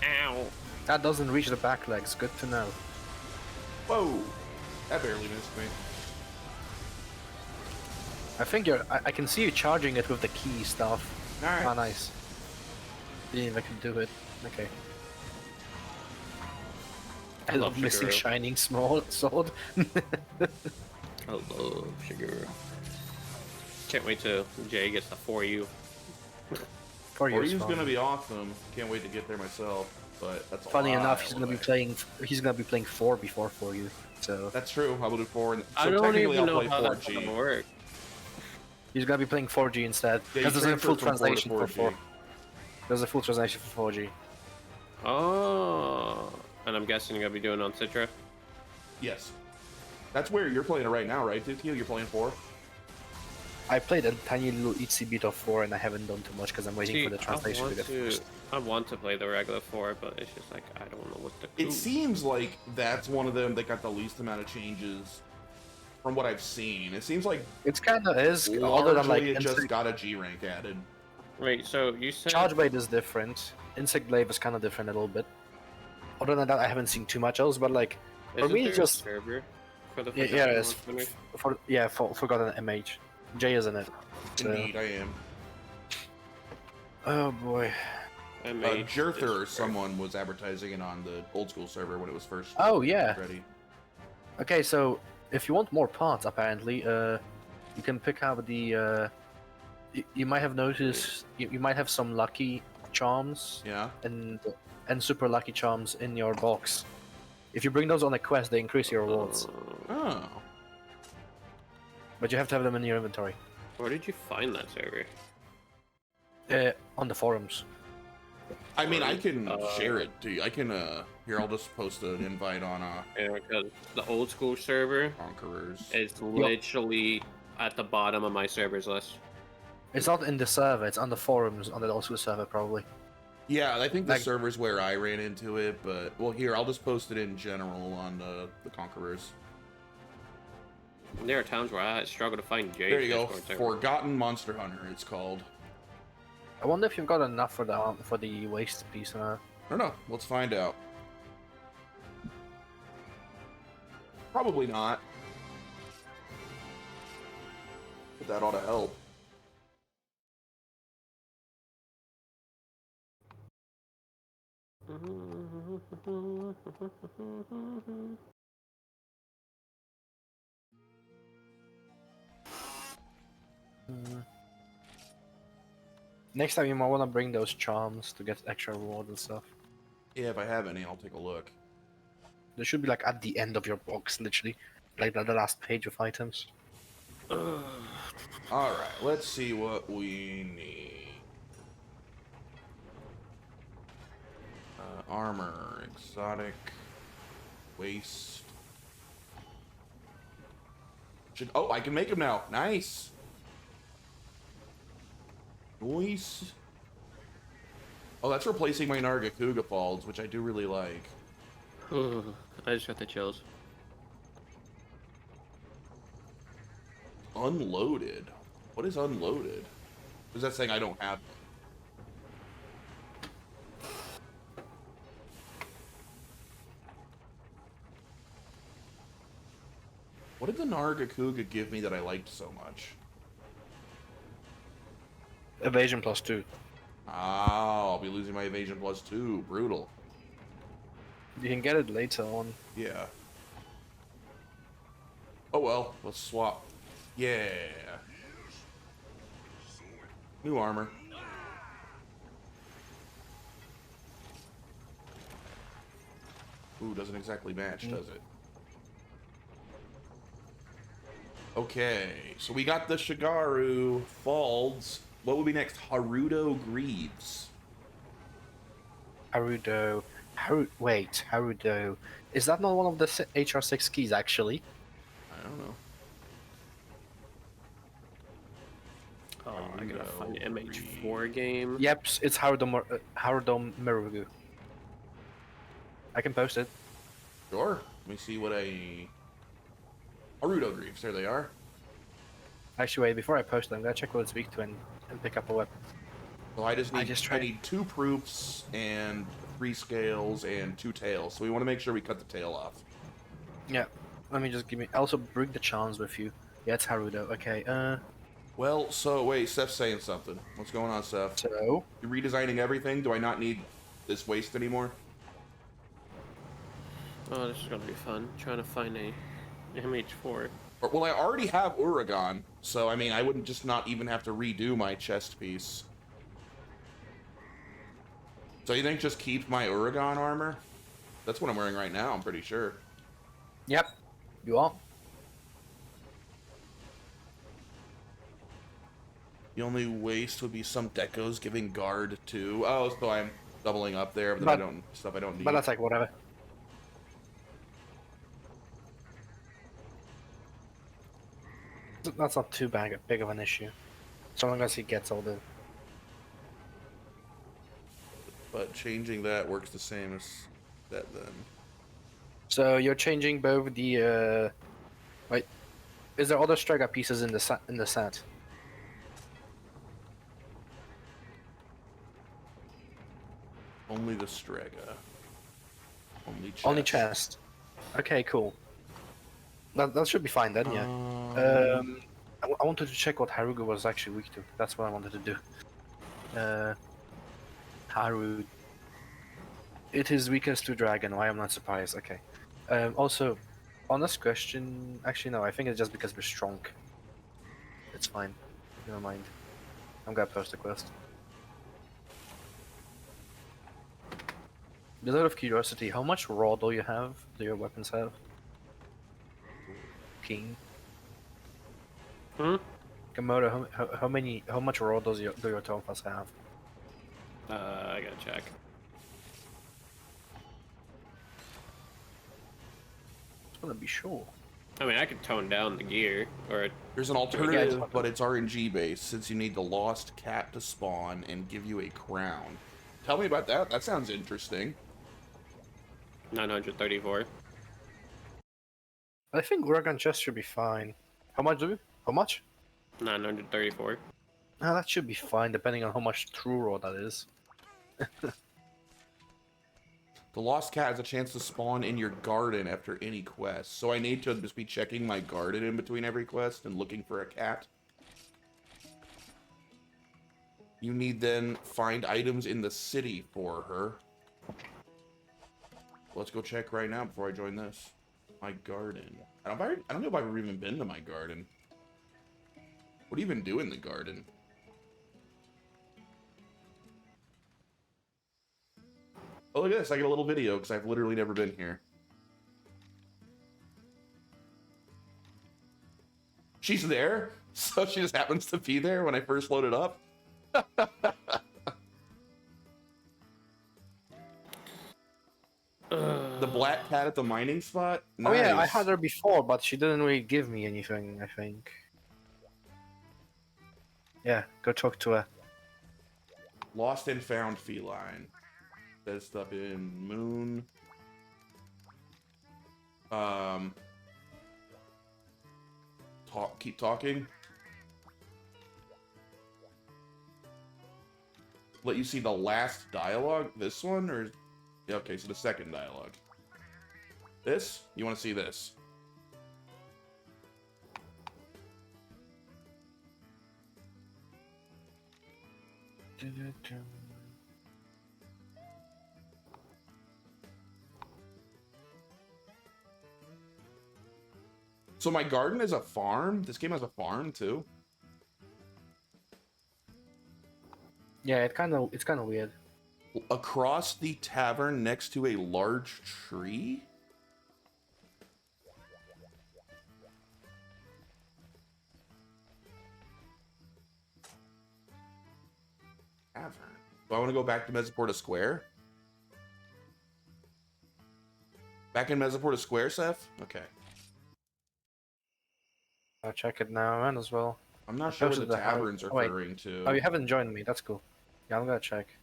Ow. That doesn't reach the back legs, good to know. Whoa! That barely missed me. I think I can see you charging it with the key stuff. Alright. Ah, nice. Didn't even can do it. Okay. I love missing Shigeru. shining small sword. I love Shigeru. Can't wait till Jay gets the 4U. For you, Oryu's gonna be awesome. Can't wait to get there myself. But that's a Funny lot enough, he's gonna be away. playing. He's gonna be playing 4 before for you. So That's true. I will do 4. And, so I don't technically even I'll know play how that's 4G. gonna work. he's gonna be playing 4G instead. Yeah, Because you there's a full transfer from 4 to translation for 4. 4G. There's a full translation for 4G. Oh. And I'm guessing you're gonna be doing on Citra. Yes. That's where you're playing it right now, right, Tokyo? You're playing 4? I played a tiny little itsy bit of 4 and I haven't done too much because I'm waiting See, for the translation to get first. I want to play the regular 4, but it's just like, I don't know what to do. It seems like that's one of them that got the least amount of changes from what I've seen. It seems like It's kind of is, other largely than like it just insect, got a G rank added. Wait, so you said... Charge Blade is different. Insect Glaive is kind of different a little bit. Other than that, I haven't seen too much else. But like for Isn't me, there it's a just server for the yeah, it's Forgotten Ones? for Forgotten MH. Jay is in it. So- Indeed, I am. Oh boy. MH Jerther or is- someone was advertising it on the old school server when it was first Oh yeah. ready. Okay, so if you want more parts, apparently, you can pick up the. You might have noticed you might have some lucky charms Yeah. and super lucky charms in your box. If you bring those on a quest, they increase your rewards, Oh. but you have to have them in your inventory. Where did you find that server? On the forums. I mean, I can Uh, share it to you. I can, here, I'll just post an invite on, Yeah, because the old school server Conquerors. is literally at the bottom of my servers list. It's not in the server; it's on the forums on the old school server, probably. Yeah, I think the Like- server's where I ran into it, but, well, here, I'll just post it in general on the Conquerors. There are times where I struggle to find Jay's There you go. Discord server. Forgotten Monster Hunter, it's called. I wonder if you've got enough for the waste piece. I don't know. Let's find out. Probably not. But that ought to help. Next time you might want to bring those charms to get extra rewards and stuff. Yeah, if I have any, I'll take a look. They should be like at the end of your box, literally, like the last page of items. Alright, let's see what we need. Armor, exotic, waste. Oh, I can make them now. Nice. Nice. Oh, that's replacing my Nargacuga Falls, which I do really like. I just got the chills. Unloaded. What is unloaded? Is that saying I don't have? What did the Nargacuga give me that I liked so much? Evasion +2. Ah, I'll be losing my evasion +2. Brutal. You can get it later on. Yeah. Oh well, let's swap. Yeah. New armor. Ooh, doesn't exactly match, does it? Okay, so we got the Shigaru Falls. What would be next? Haruto Greaves. Harudo. Harudo. Is that not one of the HR6 keys, actually? I don't know. Oh, I gotta find no, MH4 game. Yep, it's Harudo Mirugu. I can post it. Sure. Let me see what a Haruto Greaves. There they are. Actually, wait, before I post it, I'm gonna check what it's weak to and pick up a weapon. So I just need tried- I need 2 proofs and 3 scales and 2 tails. So we want to make sure we cut the tail off. Yeah, let me just also bring the charms with you. Yeah, it's Harudo. Okay, Well, so wait, Steph's saying something. What's going on, Steph? so... You redesigning everything? Do I not need this waste anymore? Oh, this is gonna be fun. Trying to find a MH4. Or, well, I already have Uragon, so I mean, I wouldn't just not even have to redo my chest piece. So you think just keep my Uragon armor? That's what I'm wearing right now, I'm pretty sure. Yep, you are. The only waste would be some decos giving guard to. Oh, so I'm doubling up there, but, But- I don't stuff I don't need. But that's like whatever. That's not too big of an issue. So long as he gets all the... But changing that works the same as that then. So you're changing both the... Wait, is there other Strega pieces in the set? Only the Strega. Only chest. Only chest. Okay, cool. That should be fine then, yeah. I wanted to check what Haruga was actually weak to. That's what I wanted to do. Haru. It is weakest to dragon. Why I'm not surprised. Okay. Also, Honest question. Actually, no. I think it's just because we're strong. It's fine. Never mind. I'm gonna post the quest. Just out of curiosity, how much raw do you have? Do your weapons have? King. Hmm? Komodo, how much raw do your Tonfas have? I gotta check. Just wanna be sure. I mean, I could tone down the gear, or There's an alternative, but it's RNG based since you need the lost cat to spawn and give you a crown. Tell me about that. That sounds interesting. 934. I think Dragon Chest should be fine. How much do we? How much? 934. Ah, that should be fine, depending on how much true raw that is. The lost cat has a chance to spawn in your garden after any quest. So I need to just be checking my garden in between every quest and looking for a cat. You need then find items in the city for her. Let's go check right now before I join this. My garden. I don't know if I've ever even been to my garden. What do you even do in the garden? Oh, look at this. I get a little video because I've literally never been here. She's there, so she just happens to be there when I first load it up. The black cat at the mining spot? Nice. Oh yeah, I had her before, but she didn't really give me anything, I think. Yeah, go talk to her. Lost and found feline. That stuff in Moon. Keep talking. Let you see the last dialogue? This one? Or yeah, okay, so the second dialogue. This? You want to see this? So my garden is a farm? This game has a farm too? Yeah, it's kind of weird. Across the tavern next to a large tree? Tavern. Do I want to go back to Mesoporta Square? Back in Mesoporta Square, Seth? Okay. I'll check it now and as well. I'm not sure what the posted the house- tavern's oh, wait. referring to. Oh, you haven't joined me. That's cool. Yeah, I'm gonna check.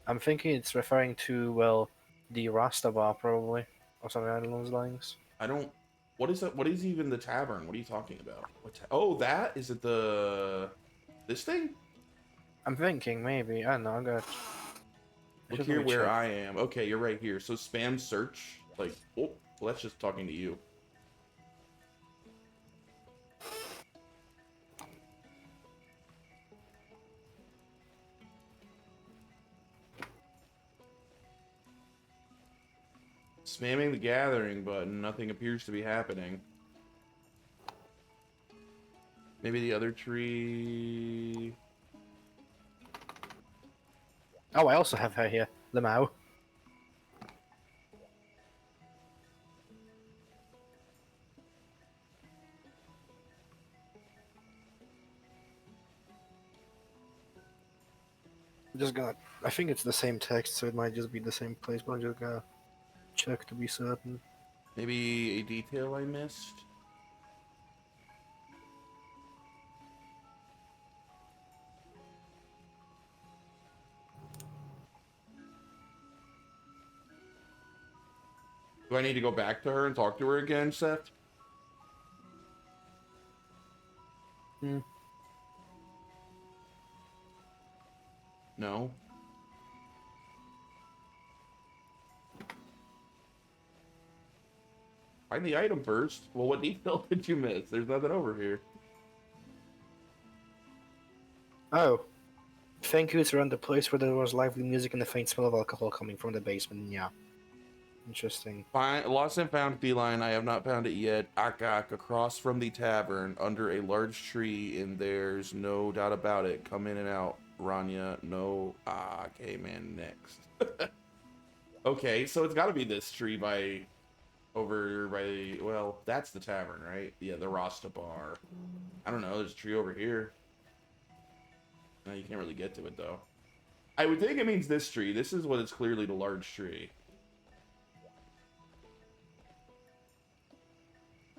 I'm thinking it's referring to, well, the Rasta bar probably, or something along those lines. I don't. What is that? What is even the tavern? What are you talking about? Oh, that is it. This thing? I'm thinking maybe. I don't know. I'm gonna. Look here where I am. Okay, you're right here. So spam search. Like, oh, well, that's just talking to you. Spamming the gathering button. Nothing appears to be happening. Maybe the other tree. Oh, I also have her here. Lemao. I'm just gonna. I think it's the same text, so it might just be the same place, but I'm just gonna check to be certain. Maybe a detail I missed. Do I need to go back to her and talk to her again, Seth? Hmm. No. Find the item first. Well, what detail did you miss? There's nothing over here. Oh. Thank you. It's around the place where there was lively music and the faint smell of alcohol coming from the basement. Yeah. Interesting. Lost and found feline. I have not found it yet. Akak, across from the tavern, under a large tree, and there's no doubt about it. Come in and out, Rania. No. Came in next. Okay, so it's got to be this tree by over by. Well, that's the tavern, right? Yeah, the Rasta Bar. I don't know. There's a tree over here. No, you can't really get to it though. I would think it means this tree. This is what is clearly the large tree.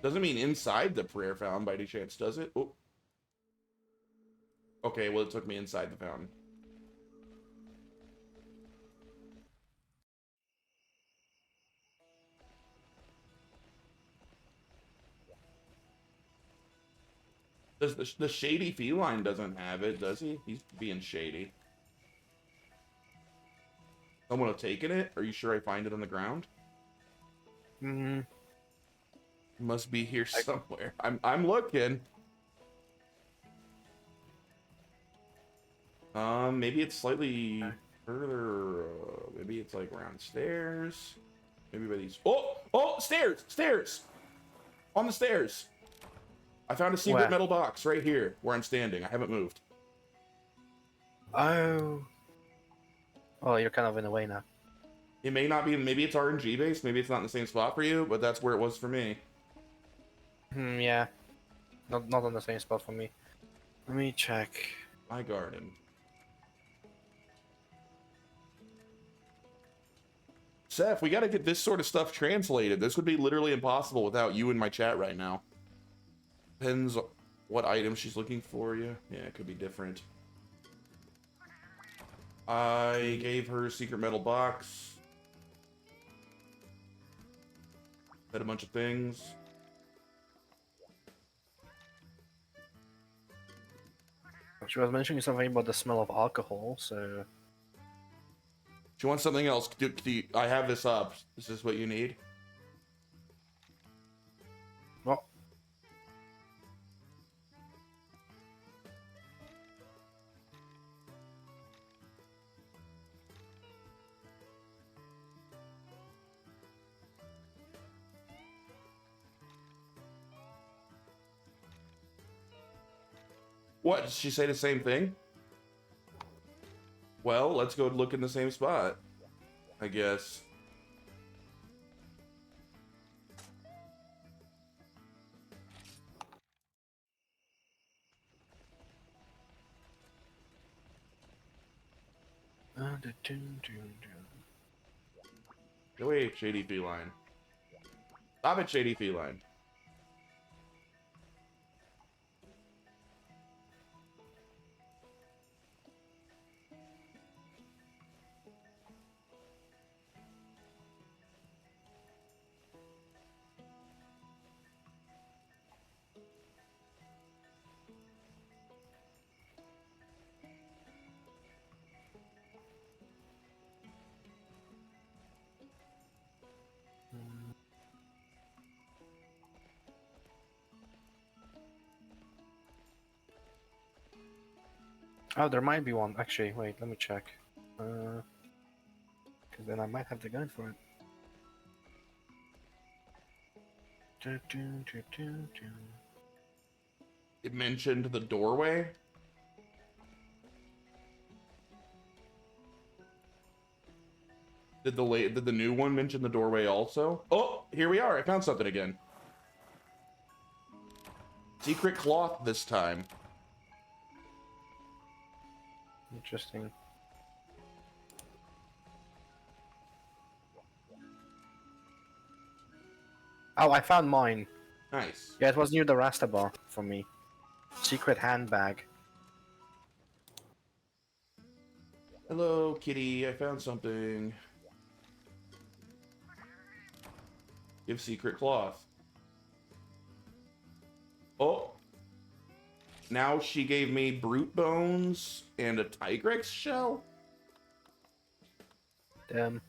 Doesn't mean inside the prayer fountain by any chance, does it? Oh. Okay, well, it took me inside the fountain. Does the shady feline doesn't have it, does he? He's being shady. Someone have taken it? Are you sure I find it on the ground? Hmm. Must be here somewhere. I'm looking. Maybe it's slightly further. Maybe it's like around stairs. Maybe by these. Oh, stairs, stairs. On the stairs. I found a secret Where? metal box right here where I'm standing. I haven't moved. Oh. Oh, you're kind of in a way now. It may not be. Maybe it's RNG based. Maybe it's not in the same spot for you, but that's where it was for me. Yeah. Not on the same spot for me. Let me check. My garden. Seth, we got to get this sort of stuff translated. This would be literally impossible without you in my chat right now. Depends what item she's looking for. Yeah, it could be different. I gave her a secret metal box. Had a bunch of things. She was mentioning something about the smell of alcohol, so... She wants something else. I have this up. Is this what you need? Well... What? Did she say the same thing? Well, let's go look in the same spot, I guess. Go away, shady feline. Stop it, shady feline. Oh, there might be one. Actually, wait, let me check. Because then I might have the gun for it. It mentioned the doorway. Did the new one mention the doorway also? Oh, here we are. I found something again. Secret cloth this time. Interesting. Oh, I found mine. Nice. Yeah, it was near the Rasta bar for me. Secret handbag. Hello, kitty. I found something. Give secret cloth. Oh. Now she gave me brute bones and a Tigrex shell? Damn.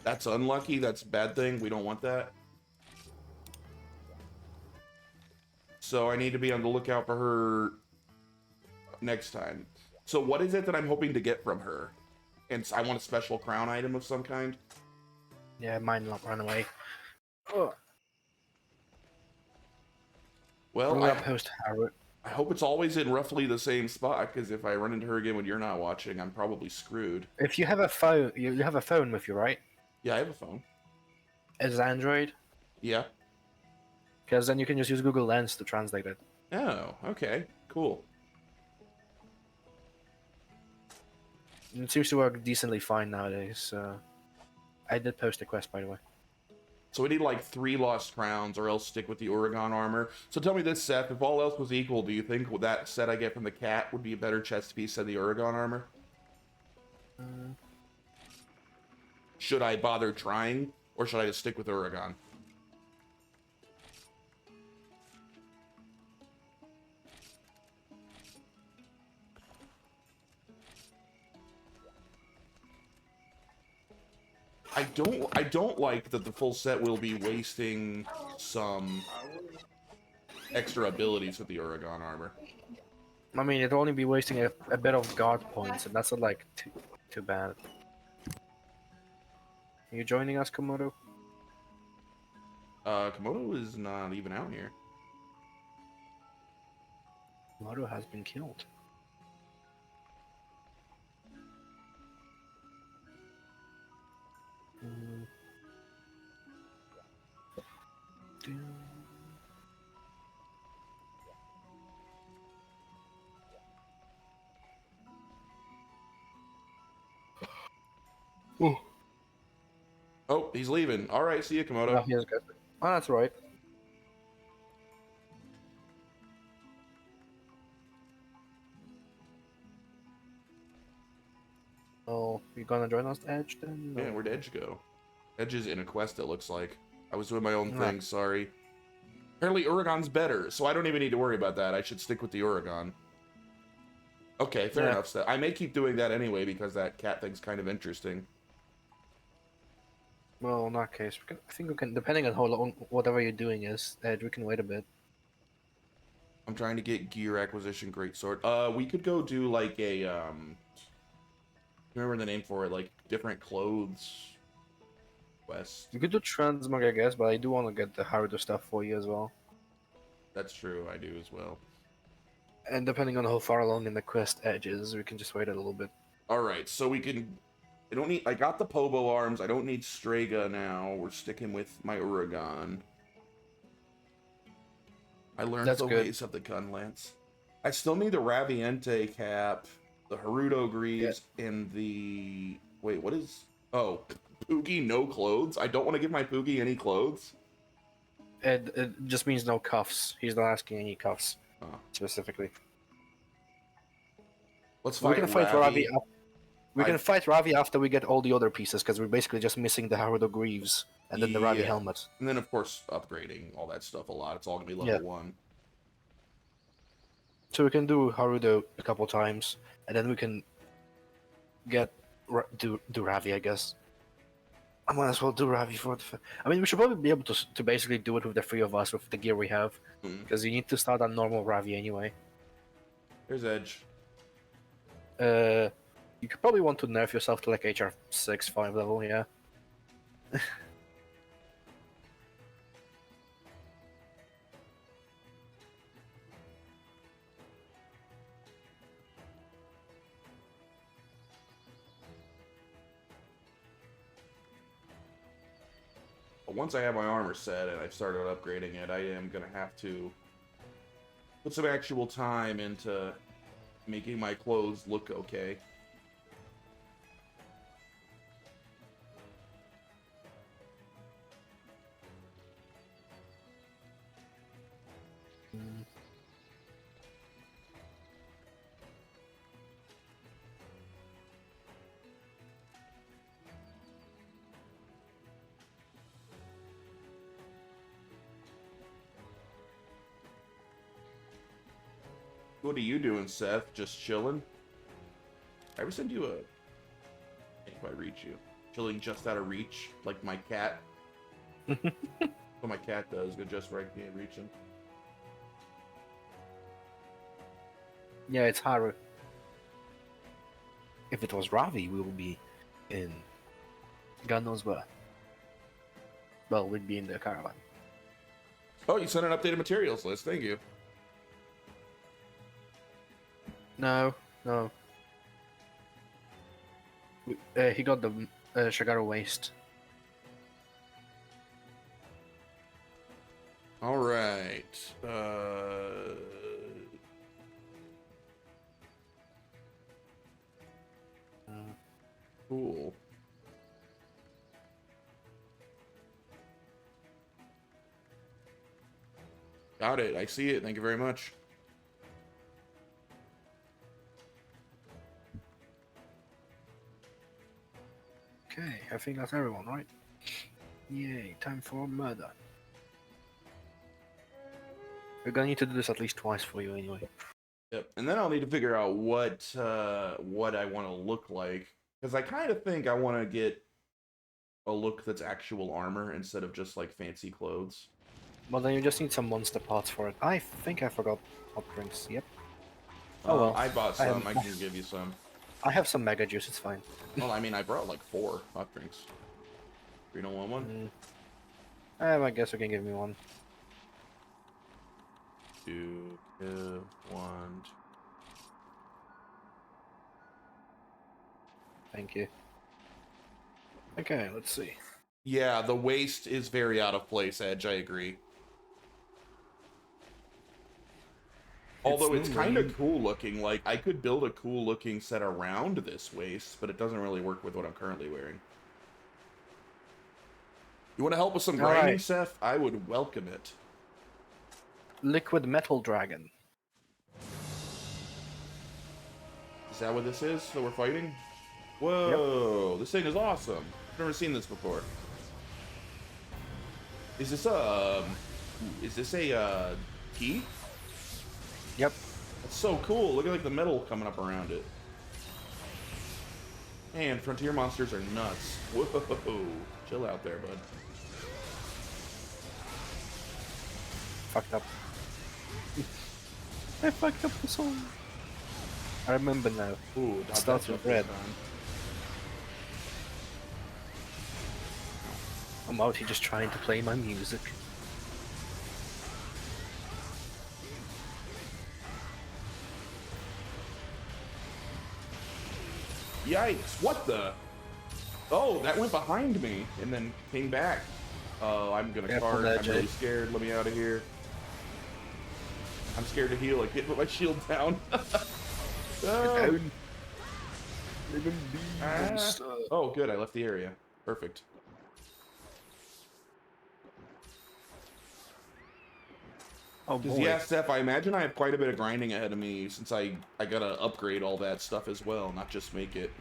That's unlucky. That's a bad thing. We don't want that. So I need to be on the lookout for her next time. So what is it that I'm hoping to get from her? and I want a special crown item of some kind. Yeah, mine not run away. Oh, Well, I'm gonna post Harrod. I hope it's always in roughly the same spot, because if I run into her again when you're not watching, I'm probably screwed. If you have a phone, you have a phone with you, right? Yeah, I have a phone. Is it Android? Yeah. Because then you can just use Google Lens to translate it. Oh, okay. Cool. It seems to work decently fine nowadays. I did post a quest, by the way. So we need like 3 lost crowns, or else stick with the Oregon armor. So tell me this, Seth, if all else was equal, do you think that set I get from the cat would be a better chest piece than the Oregon armor? Should I bother trying, or should I just stick with Oregon? I don't like that the full set will be wasting some extra abilities with the Oregon armor. I mean, it'll only be wasting a bit of guard points, and that's not like too bad. Are you joining us, Komodo? Komodo is not even out here. Komodo has been killed. Mm. Ooh. Oh, he's leaving. All right, see you, Komodo. Oh, he has got. Oh, that's right. Oh, you gonna join us, Edge, then? Yeah, where'd Edge go? Edge is in a quest, it looks like. I was doing my own Right. thing, sorry. Apparently Oregon's better, so I don't even need to worry about that. I should stick with the Oregon. Okay, fair Yeah. enough. I may keep doing that anyway, because that cat thing's kind of interesting. Well, in that case, I think we can, depending on how long whatever you're doing is, Edge, we can wait a bit. I'm trying to get gear acquisition greatsword. We could go do like a, remember the name for it, like different clothes quest. You could do transmog, I guess, but I do want to get the Haruto stuff for you as well. That's true, I do as well. And depending on how far along in the quest Edge is, we can just wait a little bit. Alright, so we can... I got the Pobo arms, I don't need Strega now. We're sticking with my Oregon. I learned That's the good. ways of the Gunlance. I still need the Raviente cap, the Haruto Greaves, and the... Wait, what is... Oh, Poogie no clothes? I don't want to give my Poogie any clothes? It just means no cuffs. He's not asking any cuffs, Oh. specifically. Let's We fight can fight Ravi. Ravi. We can fight Ravi after we get all the other pieces, because we're basically just missing the Haruto Greaves and then the Ravi Yeah. helmet. And then, of course, upgrading all that stuff a lot. It's all going to be level Yeah. 1. So we can do Haruto a couple times, and then we can get do Ravi, I guess. I might as well do Ravi for the. I mean, we should probably be able to basically do it with the 3 of us with the gear we have, Hmm. because you need to start on normal Ravi anyway. There's Edge. You could probably want to nerf yourself to like HR 6-5 level, yeah. But once I have my armor set and I've started upgrading it, I am going to have to put some actual time into making my clothes look okay. What are you doing, Seth? Just chilling? I ever send you a... If I reach you. Chilling just out of reach, like my cat. What my cat does, but just right can't reach him. Yeah, it's Haru. If it was Ravi, we would be in God knows where. Well, we'd be in the caravan. Oh, you sent an updated materials list. Thank you. No. He got the Shagaro waste. All right. Cool. Got it. I see it. Thank you very much. Okay, I think that's everyone, right? Yay, time for murder. We're gonna need to do this at least twice for you anyway. Yep. And then I'll need to figure out what I want to look like, because I kind of think I want to get a look that's actual armor instead of just like fancy clothes. Well, then you just need some monster parts for it. I think I forgot hot drinks. Yep. Oh well. I bought some. I have- can give you some. I have some mega juice. It's fine. Well, I mean, I brought like 4 hot drinks. You don't want one? I guess you can give me one. 2, 1. Thank you. Okay, let's see. Yeah, the waist is very out of place, Edge. I agree. Although it's kind of cool looking. Like, I could build a cool looking set around this waist, but it doesn't really work with what I'm currently wearing. You want to help with some grinding, Alright. Seth? I would welcome it. Liquid metal dragon. Is that what this is that we're fighting? Whoa, this thing is awesome. I've never seen this before. Is this a key? Yep. That's so cool. Look at like the metal coming up around it. Man, frontier monsters are nuts. Whoa, chill out there, bud. Fucked up. I fucked up the song. I remember now. Ooh, It starts with red. I'm out here just trying to play my music. Yikes! What the? Oh, that went behind me and then came back. Oh, I'm gonna Careful card. there, I'm really Jay. scared. Let me out of here. I'm scared to heal. I can't put my shield down. No. Ah. Oh, good. I left the area. Perfect. Oh Because boy. yeah, Steph, I imagine I have quite a bit of grinding ahead of me since I gotta upgrade all that stuff as well, not just make it.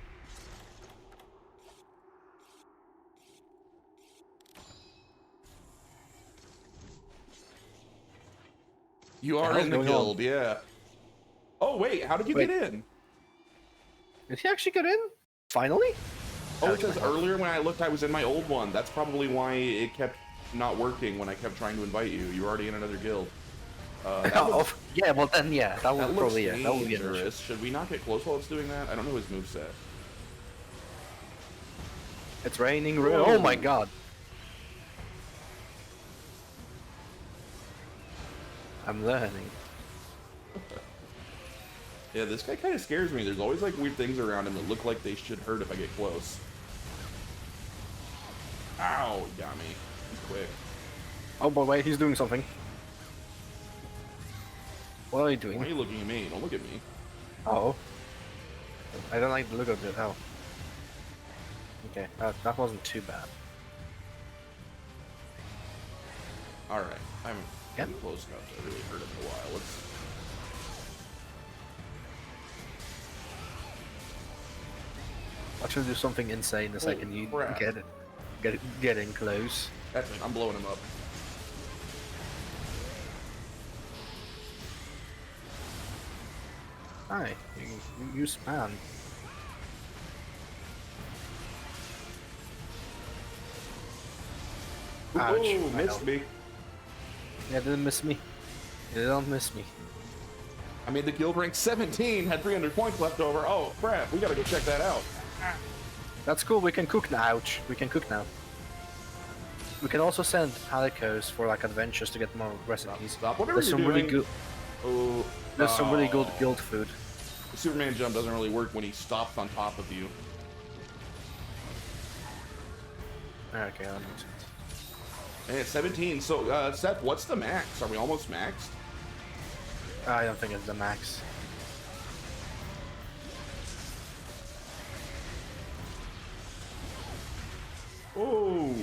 You are hell's in the going on? guild, yeah. Oh wait, how did you Wait. get in? Did he actually get in? Finally? Oh, it says earlier when I looked, I was in my old one. That's probably why it kept not working when I kept trying to invite you. You were already in another guild. That looks, Yeah, well then, yeah, that that would looks probably, that would be an issue. dangerous. Should we not get close while it's doing that? I don't know his moveset. It's raining. Whoa. Oh my god. I'm learning. Yeah, this guy kind of scares me. There's always like weird things around him that look like they should hurt if I get close. Ow, he got me. He's quick. Oh boy, wait, he's doing something. What are you Why doing? are you looking at me? Don't look at me. Oh. I don't like the look of it. Oh. Okay, that wasn't too bad. All right, I'm Yep. close enough to really hurt him in a while. Let's. I should do something insane the second you crap. get in close. That's it. I'm blowing him up. Hi, you spam. Ouch, Ooh, I missed know. me. Yeah, didn't miss me. You don't miss me. I made the guild rank 17, had 300 points left over. Oh, crap, we gotta go check that out. That's cool. We can cook now. Ouch. We can cook now. We can also send Halicos for like adventures to get more recipes. Stop whatever There's you're some really doing. good. Oh, There's some really good oh. guild food. The Superman jump doesn't really work when he stops on top of you. Okay, that makes sense. And it's 17. So, Seth, what's the max? Are we almost maxed? I don't think it's the max. Oh.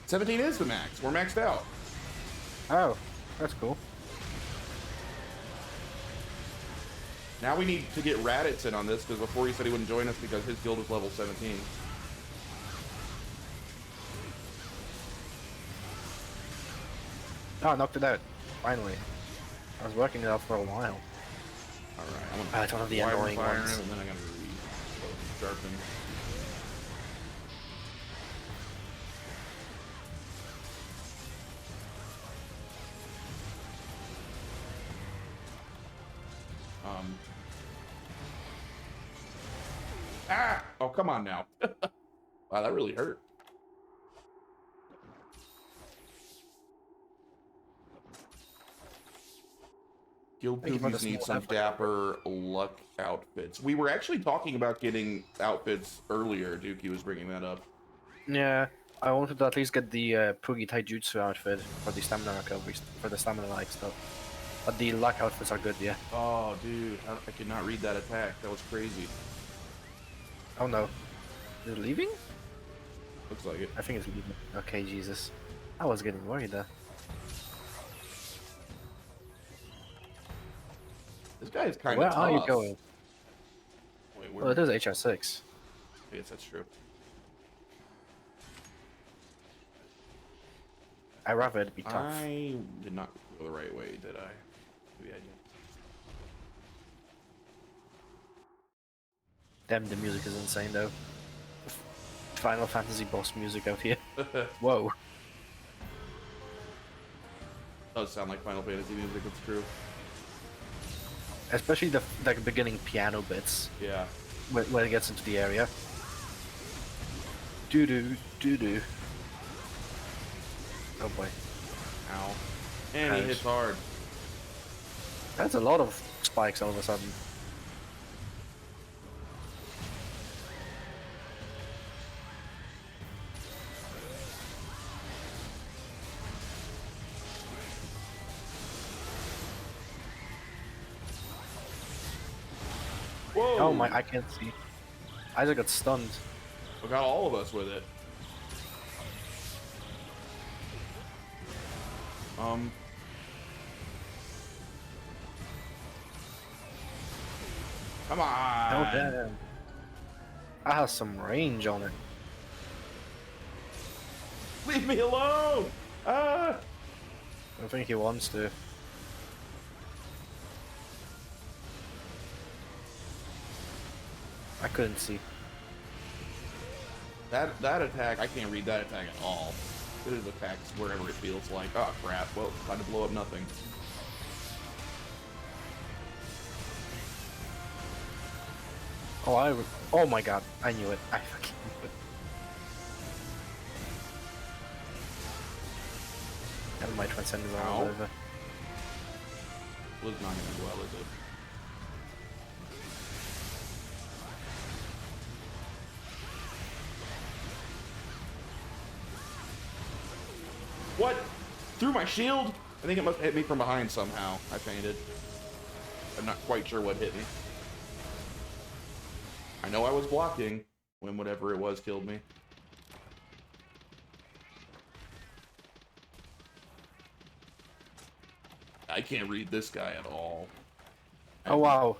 17 is the max. We're maxed out. Oh, that's cool. Now we need to get Raditz in on this, because before he said he wouldn't join us because his guild was level 17. Oh, I knocked it out. Finally. I was working it out for a while. Alright, I'm gonna That's one of the wire annoying fire ones. him, and then I gotta sharpen. Ah! Oh, come on now. Wow, that really hurt. Guild Thank you for Poopies the need small some effort. dapper luck outfits. We were actually talking about getting outfits earlier. Dookie was bringing that up. Yeah, I wanted to at least get the Pugi Taijutsu outfit for the stamina recovery, for the stamina like stuff. But the luck outfits are good, yeah. Oh, dude, I could not read that attack. That was crazy. Oh no. Is it leaving? Looks like it. I think it's leaving. Okay, Jesus. I was getting worried there. This guy is kind Where of tough. are you going? Wait, Well, it is HR6. I guess that's true. I'd rather it be tough. I did not go the right way, did I? Maybe I Damn, the music is insane though. Final Fantasy boss music out here. did. Whoa. Does sound like Final Fantasy music, it's true. Especially the like beginning piano bits Yeah. when it gets into the area. Doo doo doo doo. Oh boy. Ow. And he Ouch. hits hard. That's a lot of spikes all of a sudden. Whoa! Oh my, I can't see. Isaac got stunned. We got all of us with it. Come on! Oh damn. I have some range on it. Leave me alone! Ah! I think he wants to. I couldn't see. That attack, I can't read that attack at all. It is attacks wherever it feels like. Oh crap, well, time to blow up nothing. Oh my god, I knew it. I fucking knew it. Never mind, transcending Ow. all over. Was not gonna do well, is it? What? Through my shield? I think it must have hit me from behind somehow. I fainted. I'm not quite sure what hit me. I know I was blocking when whatever it was killed me. I can't read this guy at all. Oh wow.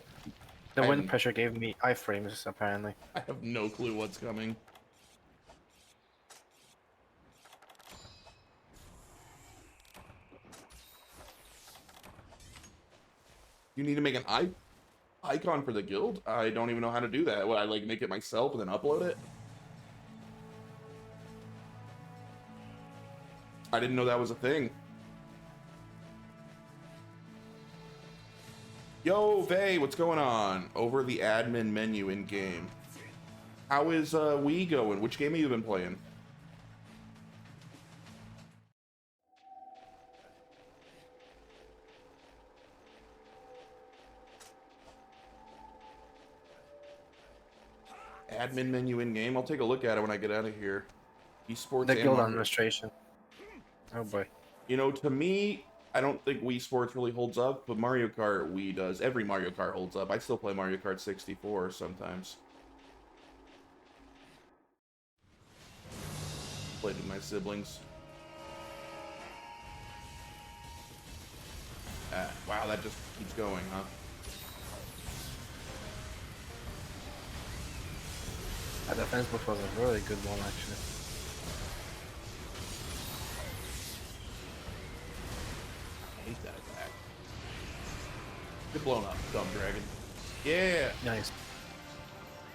The I'm- wind pressure gave me iframes apparently. I have no clue what's coming. You need to make an icon for the guild? I don't even know how to do that. What, I like make it myself and then upload it? I didn't know that was a thing. Yo, Vay, what's going on? Over the admin menu in game. How is Wii going? Which game have you been playing? Admin menu in game. I'll take a look at it when I get out of here. Esports. The and guild Mario. administration. Oh boy. You know, to me, I don't think Wii Sports really holds up, but Mario Kart Wii does. Every Mario Kart holds up. I still play Mario Kart 64 sometimes. Played with my siblings. Wow, that just keeps going, huh? That defense book was a really good one, actually. I hate that attack. Get blown up, dumb dragon. Yeah! Nice.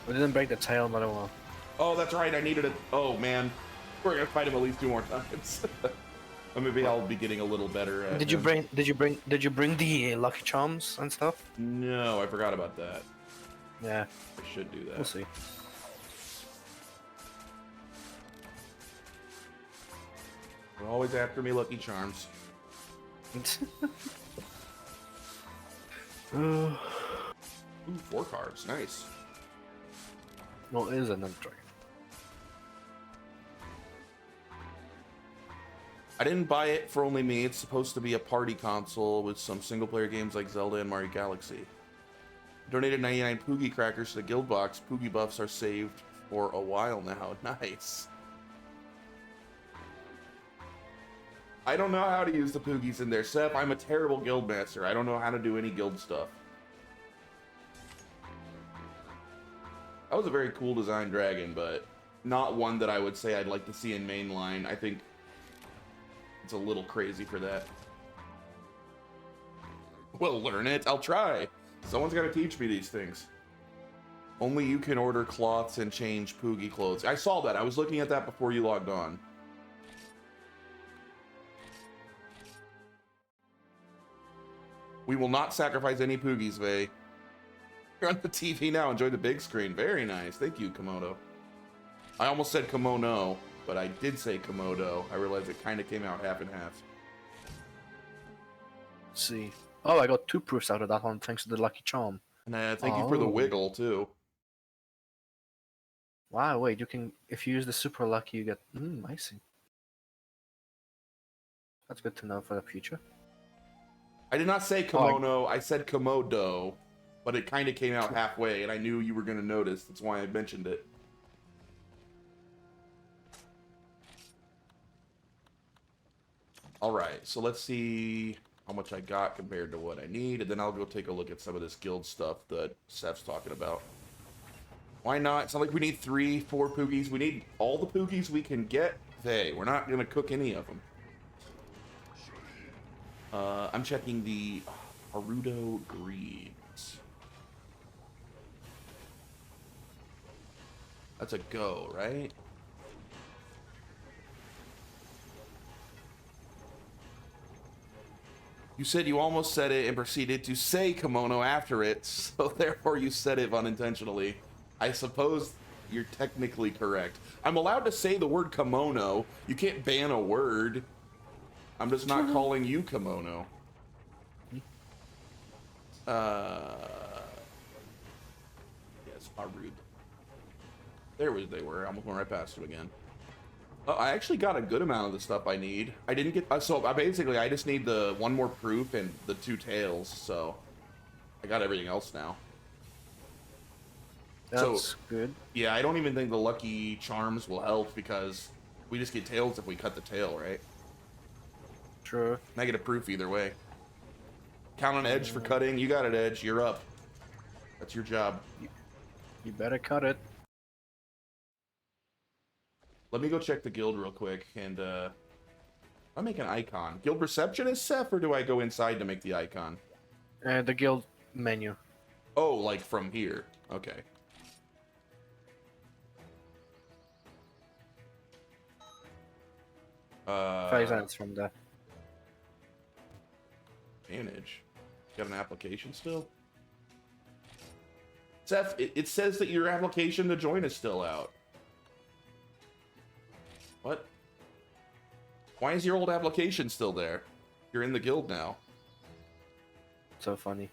We didn't break the tail, but oh well. Oh, that's right, I needed it. Oh, man. We're gonna fight him at least 2 more times. Or maybe I'll be getting a little better at Did you him. bring the Lucky Charms and stuff? No, I forgot about that. Yeah, I should do that. we'll see. They're always after me, Lucky Charms. Ooh, 4 cards, nice. Well, it is another dragon. I didn't buy it for only me. It's supposed to be a party console with some single-player games like Zelda and Mario Galaxy. Donated 99 Poogie crackers to the guild box. Poogie buffs are saved for a while now. Nice. I don't know how to use the Poogies in there, Seth. I'm a terrible guild master. I don't know how to do any guild stuff. That was a very cool design dragon, but not one that I would say I'd like to see in mainline. I think it's a little crazy for that. Well, learn it. I'll try. Someone's got to teach me these things. Only you can order cloths and change Poogie clothes. I saw that. I was looking at that before you logged on. We will not sacrifice any Poogies, Vay. You're on the TV now. Enjoy the big screen. Very nice. Thank you, Komodo. I almost said kimono, but I did say Komodo. I realized it kind of came out half and half. Let's see. Oh, I got 2 proofs out of that one thanks to the Lucky Charm. And thank you for the Oh. wiggle, too. Wow, wait, you can, if you use the Super Lucky, you get, I see. That's good to know for the future. I did not say kimono. I said Komodo, but it kind of came out halfway, and I knew you were going to notice. That's why I mentioned it. All right, so let's see how much I got compared to what I need, and then I'll go take a look at some of this guild stuff that Seth's talking about. Why not? It's not like we need 3, 4 Poogies. We need all the Poogies we can get. Hey, we're not going to cook any of them. I'm checking the Haruto Greaves. That's a go, right? You said you almost said it and proceeded to say kimono after it, so therefore you said it unintentionally. I suppose you're technically correct. I'm allowed to say the word kimono. You can't ban a word. I'm just not calling you kimono. Yes, Haruto. They were. I almost went right past them again. I actually got a good amount of the stuff I need. I didn't get... so basically, I just need the 1 more proof and the 2 tails, so... I got everything else now. That's good. Yeah, I don't even think the Lucky Charms will help, because we just get tails if we cut the tail, right? True. Negative proof either way. Count on Edge for cutting. You got it, Edge. You're up. That's your job. You better cut it. Let me go check the guild real quick, and I'll make an icon. Guild receptionist, Seth, or do I go inside to make the icon? The guild menu. Oh, like from here. Okay. Phase ends from there. Manage. Got an application still? Seth, it says that your application to join is still out. What? Why is your old application still there? You're in the guild now. So funny.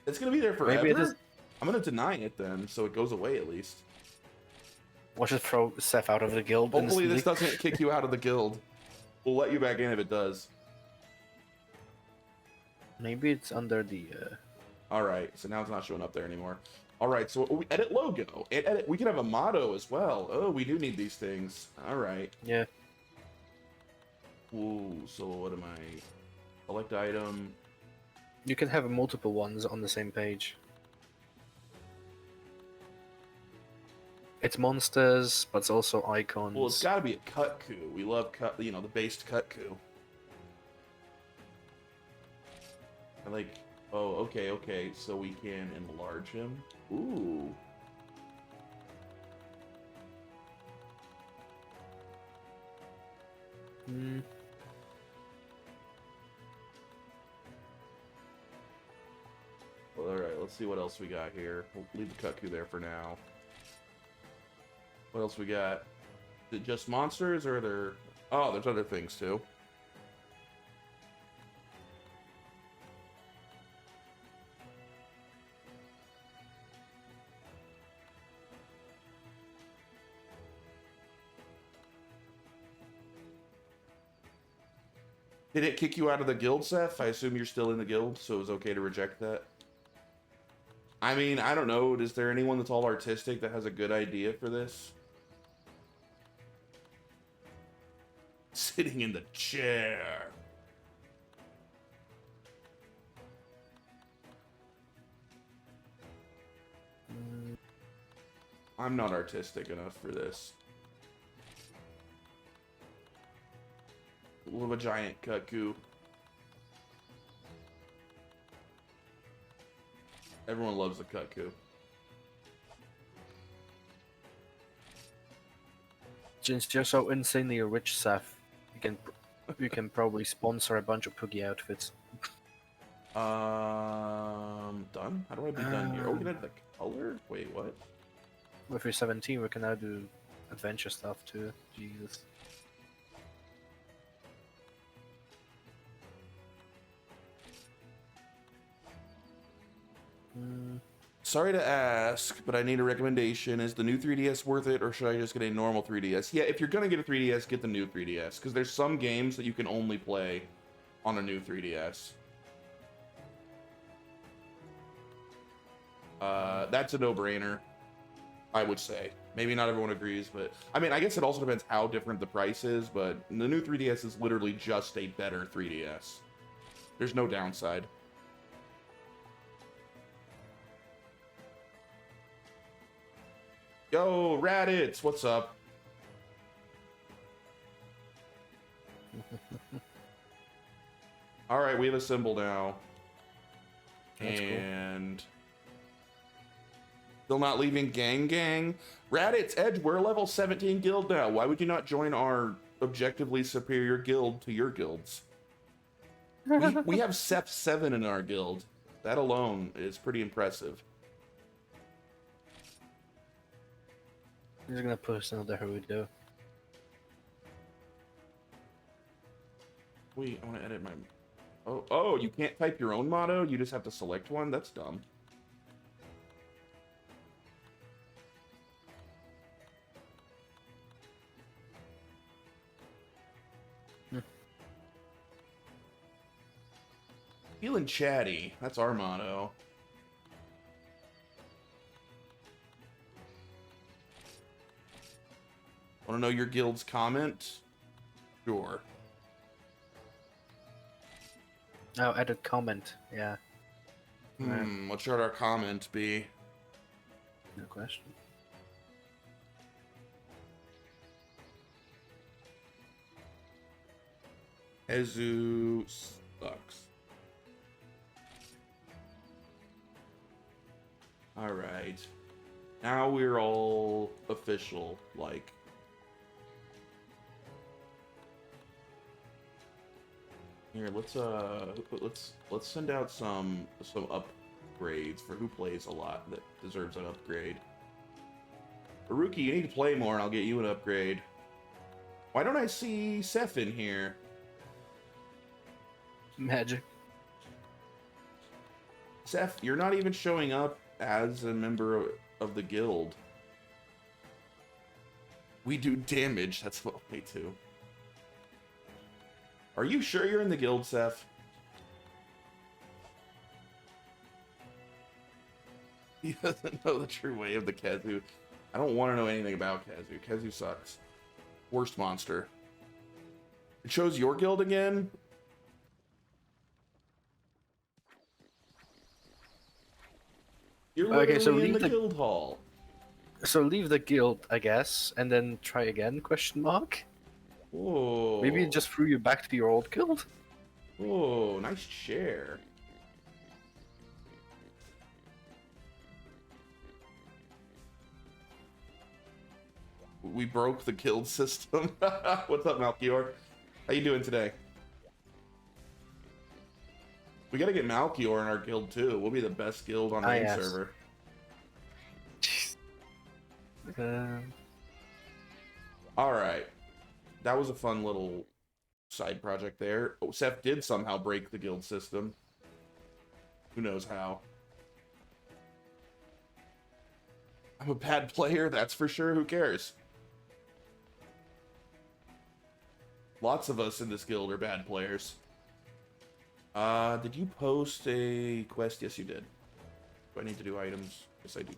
It's gonna be there forever? Maybe it is. I'm gonna deny it then, so it goes away at least. Watch it throw Seth out of the guild. Hopefully this instantly. doesn't kick you out of the guild. We'll let you back in if it does. Maybe it's under the. Alright, so now it's not showing up there anymore. Alright, so we edit logo. Edit, we can have a motto as well. Oh, we do need these things. Alright. Yeah. Ooh, so what am I? Select item. You can have multiple ones on the same page. It's monsters, but it's also icons. Well, it's got to be a cut coup. We love cut, you know, the based cut coup. I like. Oh, okay, okay. So we can enlarge him. Ooh. Hmm. Well, all right. Let's see what else we got here. We'll leave the cut coup there for now. What else we got? Is it just monsters, or are there? Oh, there's other things too. Did it kick you out of the guild, Seth? I assume you're still in the guild, so it was okay to reject that. I mean, I don't know. Is there anyone that's all artistic that has a good idea for this? Sitting in the chair. I'm not artistic enough for this. Love a giant cuckoo. Everyone loves a cuckoo. Since you're so insanely rich, Seth, you can probably sponsor a bunch of Poogie outfits. Done? How do I be done here? Oh, we can add the color? Wait, what? If you're 17, we can now do adventure stuff too. Jesus. Sorry to ask, but I need a recommendation. Is the new 3DS worth it, or should I just get a normal 3DS? Yeah, if you're gonna get a 3DS, get the new 3DS, because there's some games that you can only play on a new 3DS. That's a no-brainer, I would say. Maybe not everyone agrees, but I mean, I guess it also depends how different the price is, but the new 3DS is literally just a better 3DS. There's no downside. Yo, Raditz, what's up? All right, we have a symbol now. That's cool. And still not leaving Gang. Raditz, Edge, we're a level 17 guild now. Why would you not join our objectively superior guild to your guilds? We have Sep 7 in our guild. That alone is pretty impressive. He's gonna push another Haruto. Wait, I want to edit my... Oh, you can't type your own motto? You just have to select one? That's dumb. Feeling chatty. That's our motto. Want to know your guild's comment? Sure. Oh, edit comment. Yeah, What should our comment be? no question. Ezu sucks. Alright. Now we're all official, like. Here, let's send out some upgrades for who plays a lot that deserves an upgrade. Haruki, you need to play more and I'll get you an upgrade. Why don't I see Seth in here? Magic. Seth, you're not even showing up as a member of the guild. We do damage, that's what we do. Are you sure you're in the guild, Seth? He doesn't know the true way of the Kazu. I don't want to know anything about Kazu. Kazu sucks. Worst monster. It shows your guild again? You're literally Okay, so in leave the the- guild hall. So leave the guild, I guess, and then try again? Question mark. Whoa. Maybe it just threw you back to your old guild. Whoa, nice chair. We broke the guild system. What's up, Malchior? How you doing today? We gotta get Malchior in our guild too. We'll be the best guild on raid yes. server. Alright. That was a fun little side project there. Oh, Seth did somehow break the guild system. Who knows how. I'm a bad player, that's for sure. Who cares? Lots of us in this guild are bad players. Did you post a quest? Yes, you did. Do I need to do items? Yes, I do.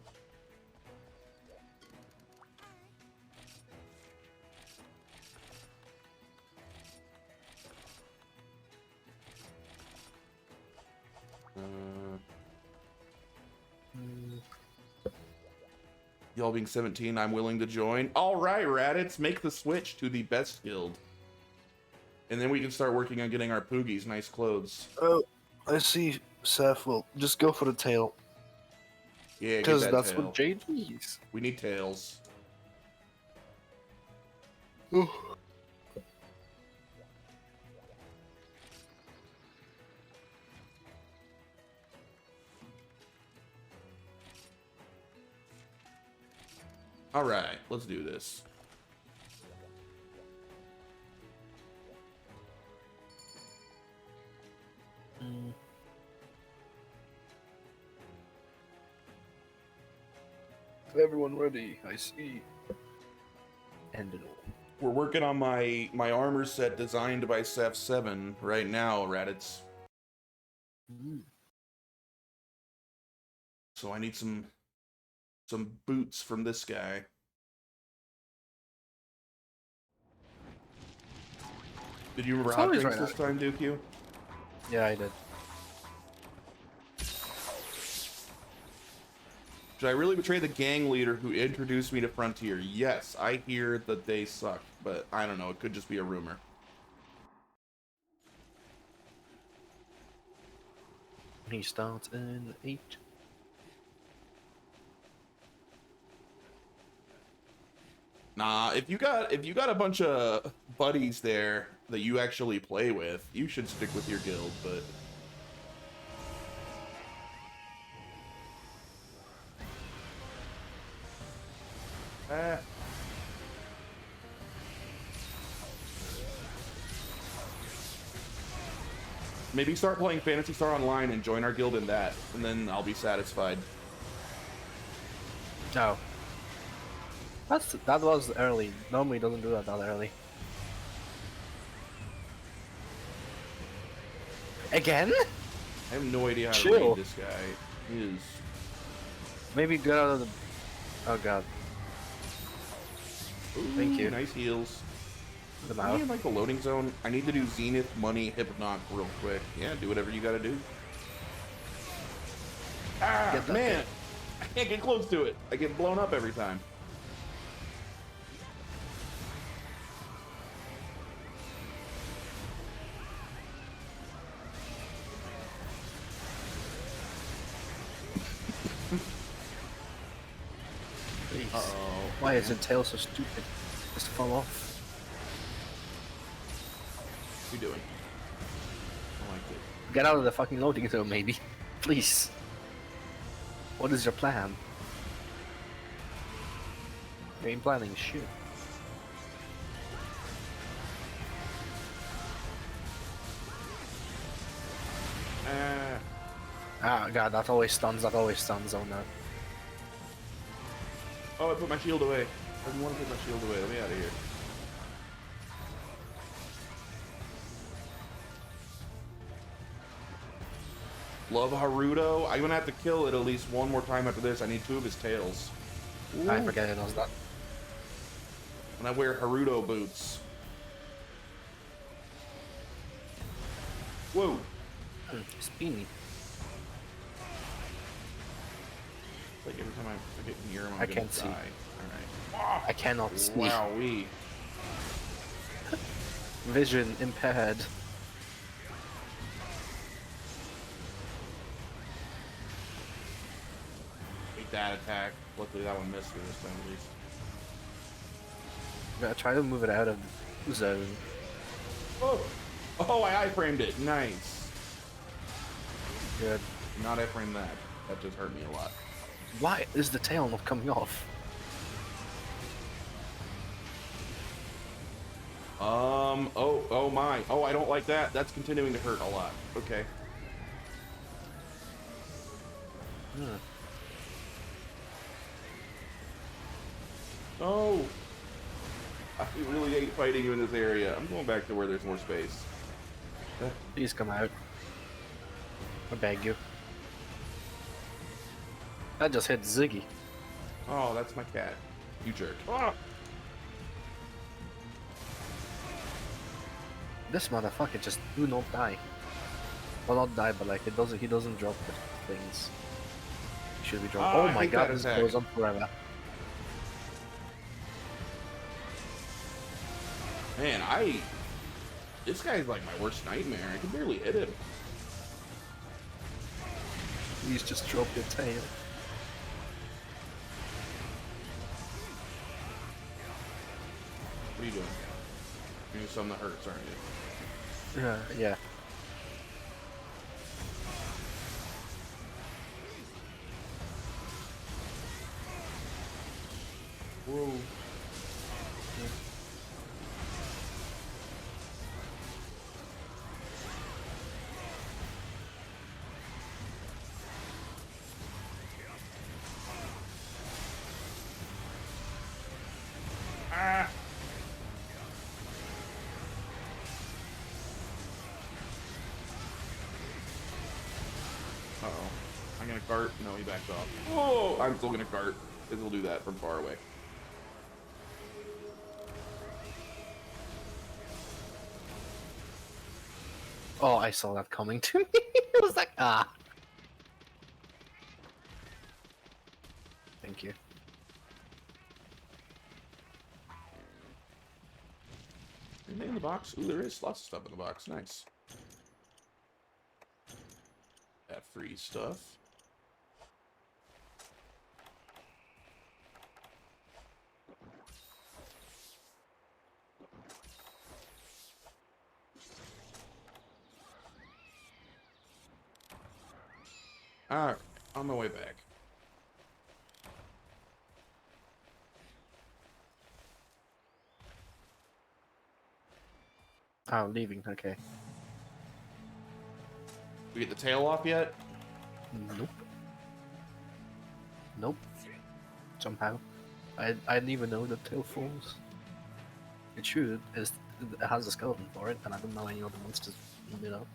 Y'all being 17, I'm willing to join. All right, Raditz, make the switch to the best guild. And then we can start working on getting our Poogies nice clothes. Oh, I see, Seth. Well, just go for the tail. Yeah, get Because that that's tail. what JD's. We need tails. Ooh. All right, let's do this. Everyone ready? I see. And it We're working on my armor set designed by Seth7 right now, Raditz. So I need some boots from this guy. Did you remember It's hot always drinks right this time, Dooku? Yeah, I did. Should I really betray the gang leader who introduced me to Frontier? Yes, I hear that they suck, but I don't know. It could just be a rumor. He starts in 8. Nah, if you got a bunch of buddies there that you actually play with, you should stick with your guild, but maybe start playing Phantasy Star Online and join our guild in that, and then I'll be satisfied. Oh. That was early. Normally doesn't do that early. Again? I have no idea how to Chill. read this guy. He is... Maybe get out of the... Oh god. Ooh, Thank you. Nice heals. The Are we in mouth. like the loading zone? I need to do Zenith, Money, Hypnoc real quick. Yeah, do whatever you gotta do. Ah, Get that man! I can't get close to it. I get blown up every time. Please. Uh-oh. Why is the tail so stupid? Just fall off. What you doing? like it. Get out of the fucking loading zone, maybe. Please. What is your plan? Game planning shit. Ah, god, that always stuns, oh no. Oh, I put my shield away. I didn't want to put my shield away. Let me out of here. Love Haruto. I'm gonna have to kill it at least one more time after this. I need 2 of his tails. I Ooh. forget it does that. And I wear Haruto boots. Whoa. Spiny. Like every time I get near him, I'm I gonna can't see. die. Alright. I cannot see. Wowee. Vision impaired. Hate that attack. Luckily that one missed me this time at least. Gotta try to move it out of the zone. Oh! Oh, I iframed it. Nice. Good. Not iframe that. That just hurt me a lot. Why is the tail not coming off? Oh my. Oh, I don't like that. That's continuing to hurt a lot. Okay. Oh! I really hate fighting you in this area. I'm going back to where there's more space. Please come out. I beg you. I just hit Ziggy. Oh, that's my cat. You jerk. Ah! This motherfucker just do not die. Well, not die, but like he doesn't drop the things. He should be dropped. Ah, Oh I my hate god, that this attack. goes on forever. Man, this guy's like my worst nightmare. I can barely hit him. Please just drop your tail. What are you doing? You're doing something that hurts, aren't you? Yeah. Whoa. Ah! Uh-oh. I'm gonna cart. No, he backed off. Oh! I'm still gonna cart. Because he'll do that from far away. Oh, I saw that coming to me. It was like, ah. Thank you. Anything in the box? Ooh, there is lots of stuff in the box. Nice. That free stuff. Alright, on my way back. Oh, leaving, okay. We get the tail off yet? Nope. Nope. Somehow. I didn't even know the tail falls. It should. It has a skeleton for it, and I don't know any other monsters, you know.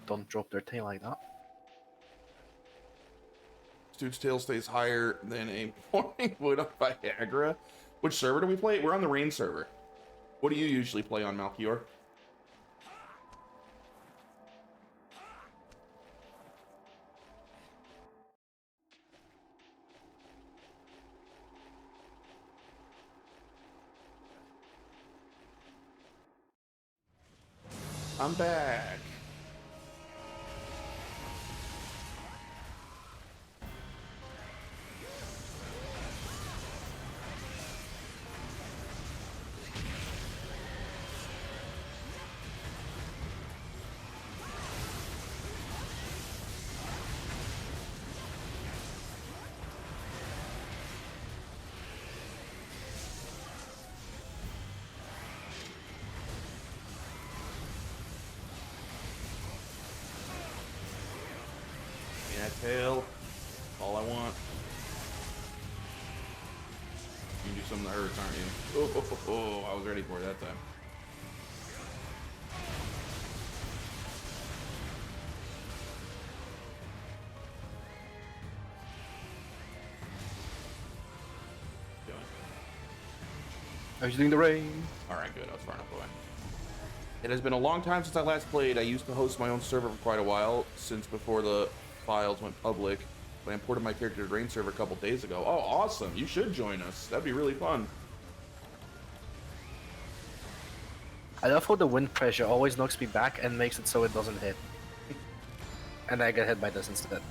Don't drop their tail like that. Dude's tail stays higher than a morning wood on Viagra. Which server do we play? We're on the rain server. What do you usually play on, Malchior? I'm back. tail. All I want. You can do something that hurts, aren't you? Oh, I was ready for it that time. Are you doing the rain? Alright, good. I was far enough away. It has been a long time since I last played. I used to host my own server for quite a while, since before the files went public. But I imported my character to the Rain server a couple days ago. Oh, awesome. You should join us. That'd be really fun. I love how the wind pressure always knocks me back and makes it so it doesn't hit. And I get hit by this instead.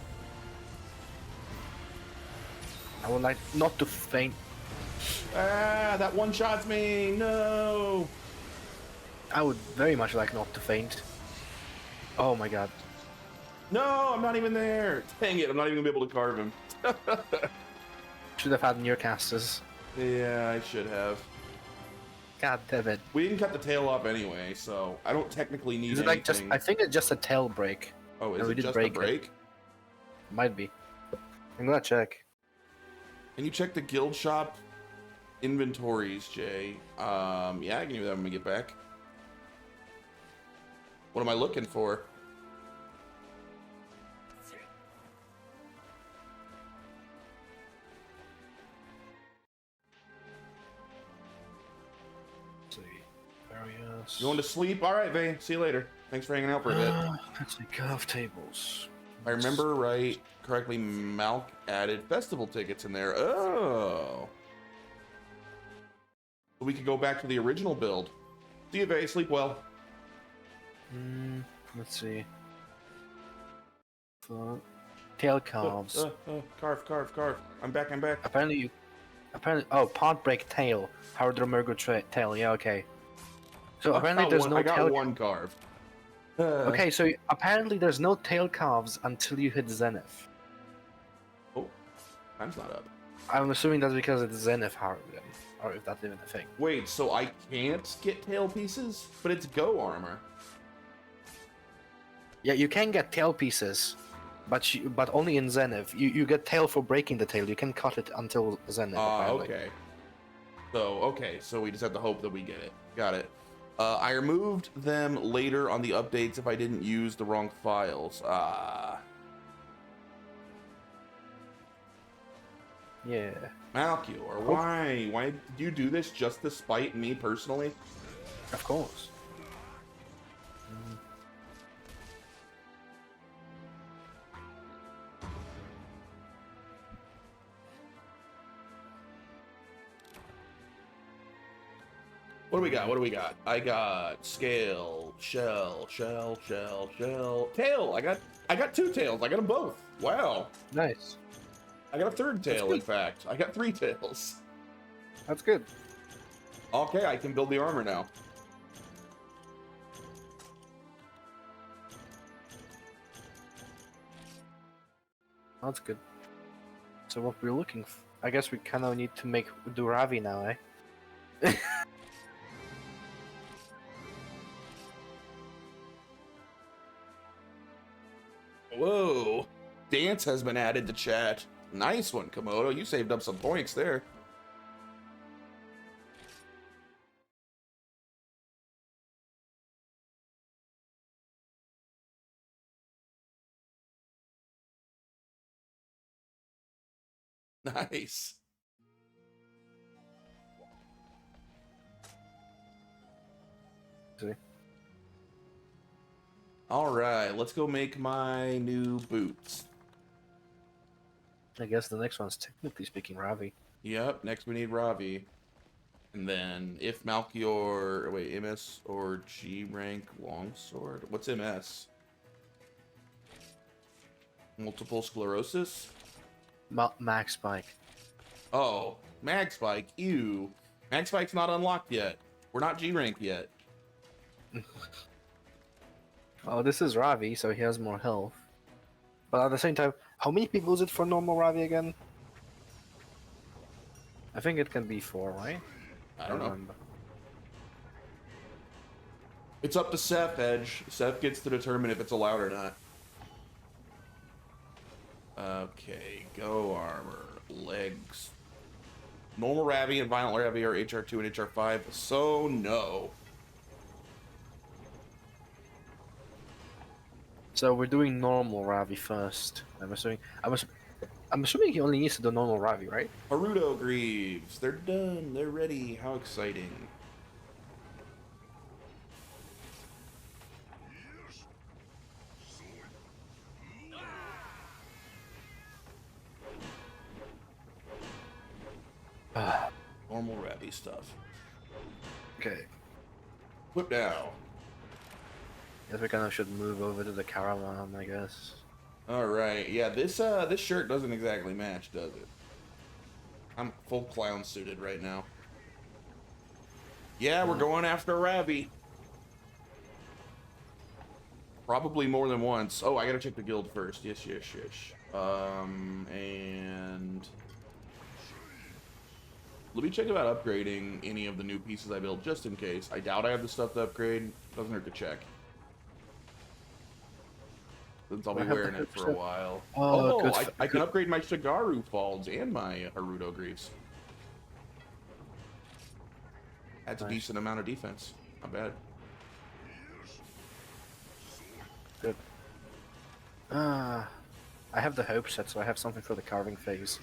I would like not to faint. Ah, that one-shots me. No. I would very much like not to faint. Oh my god. No, I'm not even there. Dang it, I'm not even gonna be able to carve him. Should have had near casters. Yeah, I should have. God damn it. We didn't cut the tail off anyway, so I don't technically need Is it anything. like just? I think it's just a tail break. Oh, is No, we it did just a break it. break? Might be. I'm gonna check. Can you check the guild shop inventories, Jay? Yeah, I can do that when we get back. What am I looking for? Let's see. Various. You going to sleep? All right, Vay. See you later. Thanks for hanging out for a bit. Let's see. Cutoff tables. If I remember correctly, Malk added festival tickets in there. Oh. So we could go back to the original build. See you, Vay. Sleep well. Let's see. Tail calves. Carve. I'm back. Apparently, oh, pod break tail. Howard Romergo tail. Yeah, okay. So apparently there's no I got tail. one carve. Okay, so apparently there's no tail calves until you hit Zenith. Oh, time's not up. I'm assuming that's because it's Zenith Howard, or if that's even a thing. Wait, so I can't get tail pieces? But it's Go armor. Yeah, you can get tail pieces, but only in Zenith. You get tail for breaking the tail. You can cut it until Zenith. apparently. Okay. So we just have to hope that we get it. Got it. I removed them later on the updates if I didn't use the wrong files. Yeah. Malchior, why? Why did you do this just to spite me personally? Of course. What do we got? I got scale, shell, tail. I got two tails. I got them both. Wow. Nice. I got a third tail, in good. fact. I got 3 tails. That's good. Okay, I can build the armor now. That's good. So what we're looking for, I guess we kind of need to do Ravi now, eh? Whoa. Dance has been added to chat. Nice one, Komodo. You saved up some points there. Nice. See? All right, let's go make my new boots. I guess the next one's technically speaking Ravi. Yep, next we need Ravi. And then if Malchior, wait, MS or G rank longsword? What's MS? Multiple sclerosis? Max Spike. Oh, Mag Spike, ew. Mag Spike's not unlocked yet. We're not G rank yet. Oh, this is Ravi, so he has more health. But at the same time, how many people is it for normal Ravi again? I think it can be 4, right? I don't know. remember. It's up to Seth, Edge. Seth gets to determine if it's allowed or not. Okay, go armor, legs. Normal Ravi and Violent Ravi are HR2 and HR5, so no. So we're doing normal Ravi first. I'm assuming he only needs to do normal Ravi, right? Haruto Greaves, they're done, they're ready. How exciting. Normal Ravi stuff. Okay. Whip down. Guess we kind of should move over to the caravan, I guess. All right, yeah, this shirt doesn't exactly match, does it? I'm full clown suited right now. Yeah, we're going after Ravi. Probably more than once. Oh, I gotta check the guild first. Yes. And let me check about upgrading any of the new pieces I built, just in case. I doubt I have the stuff to upgrade. Doesn't hurt to check. Since I'll be wearing it for a while. Oh, good. I can upgrade my Shigaru Falls and my Haruto Greaves. That's a decent amount of defense. Not bad. Good. I have the hope set, so I have something for the carving phase.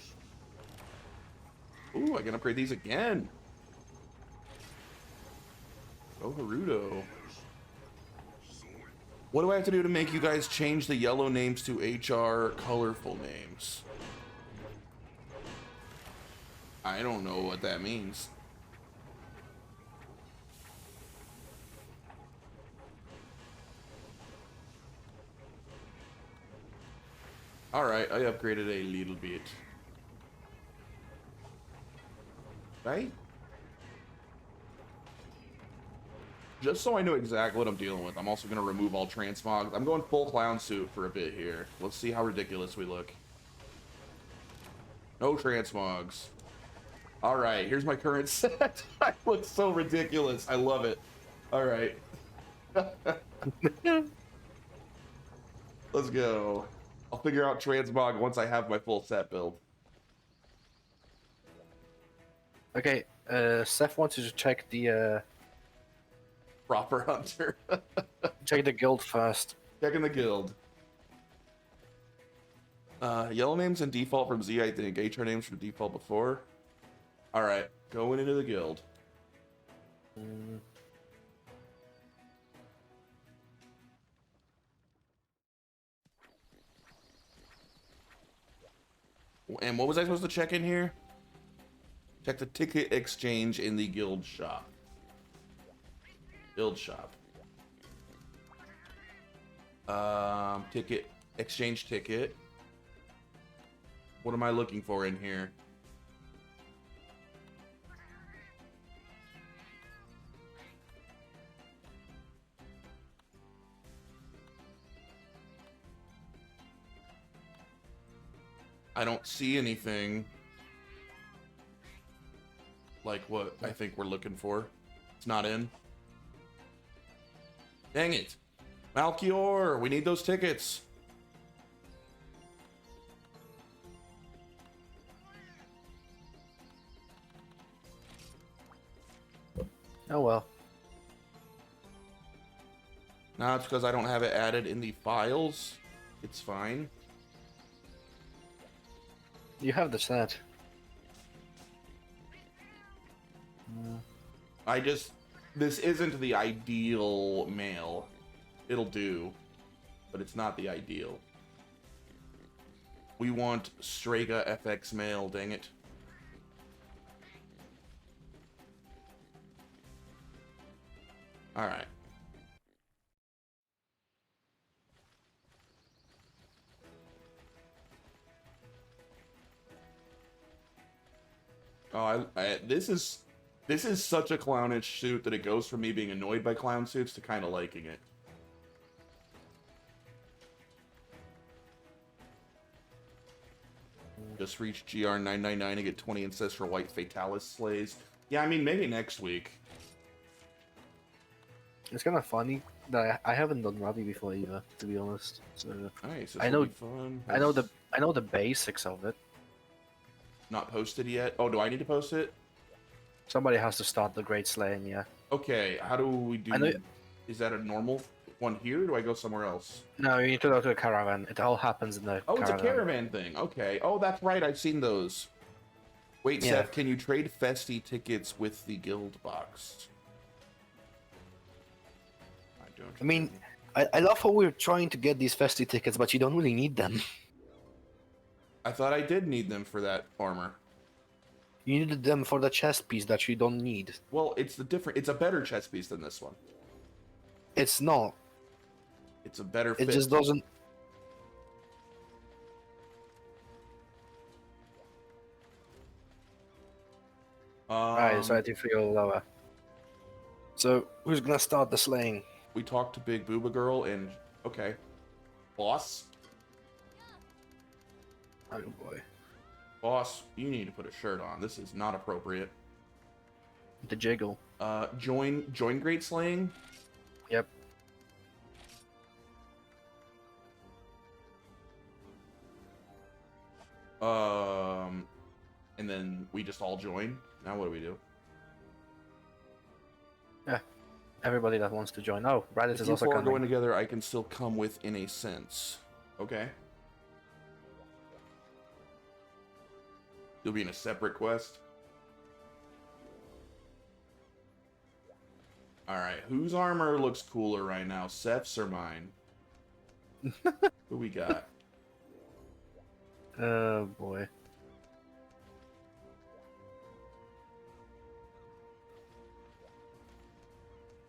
Ooh, I can upgrade these again. Go Haruto. What do I have to do to make you guys change the yellow names to HR colorful names? I don't know what that means. Alright, I upgraded a little bit. Right? Just so I know exactly what I'm dealing with, I'm also going to remove all transmogs. I'm going full clown suit for a bit here. Let's see how ridiculous we look. No transmogs. Alright, here's my current set. I look so ridiculous. I love it. Alright. Let's go. I'll figure out transmog once I have my full set build. Okay, Seth wants you to check the Proper hunter. check the guild first. Checking the guild. Yellow names in default from Z, I think. HR names from default before. Alright, going into the guild. And what was I supposed to check in here? Check the ticket exchange in the guild shop. Guild shop. Ticket, exchange ticket. What am I looking for in here? I don't see anything like what I think we're looking for. It's not in. Dang it. Malchior, we need those tickets. Oh well. No, it's because I don't have it added in the files. It's fine. You have the set. This isn't the ideal mail. It'll do, but it's not the ideal. We want Strega FX mail, dang it. Alright. Oh, this is such a clownish suit that it goes from me being annoyed by clown suits to kind of liking it. Just reach GR999 and get 20 Ancestral White Fatalis Slays. Yeah, I mean, maybe next week. It's kind of funny No, I haven't done Ravi before either, to be honest. So Nice. This I will know- be fun. I know the basics of it. Not posted yet. Oh, do I need to post it? Somebody has to start the Great Slaying, yeah. Okay. How do we do? I know- Is that a normal one here? Or do I go somewhere else? No, you need to go to a caravan. It all happens in the Oh, caravan. it's a caravan thing. Okay. Oh, that's right. I've seen those. Wait, Yeah. Seth, can you trade Festy tickets with the guild box? I don't. I mean, I love how we're trying to get these festy tickets, but you don't really need them. I thought I did need them for that armor. You needed them for the chest piece that you don't need. Well, it's It's a better chest piece than this one. It's not. It's a better It fit. just doesn't. Alright, so I do feel lower. So who's gonna start the slaying? We talked to Big Booba Girl and okay, boss, Oh boy. boss, you need to put a shirt on. This is not appropriate. The jiggle. Join Great Slaying. Yep. And then we just all join. Now what do we do? Everybody that wants to join. Oh, Raditz If is you also four are coming. going together, I can still come with in a sense. Okay. You'll be in a separate quest. Alright, whose armor looks cooler right now? Seth's or mine? Who we got? Oh boy.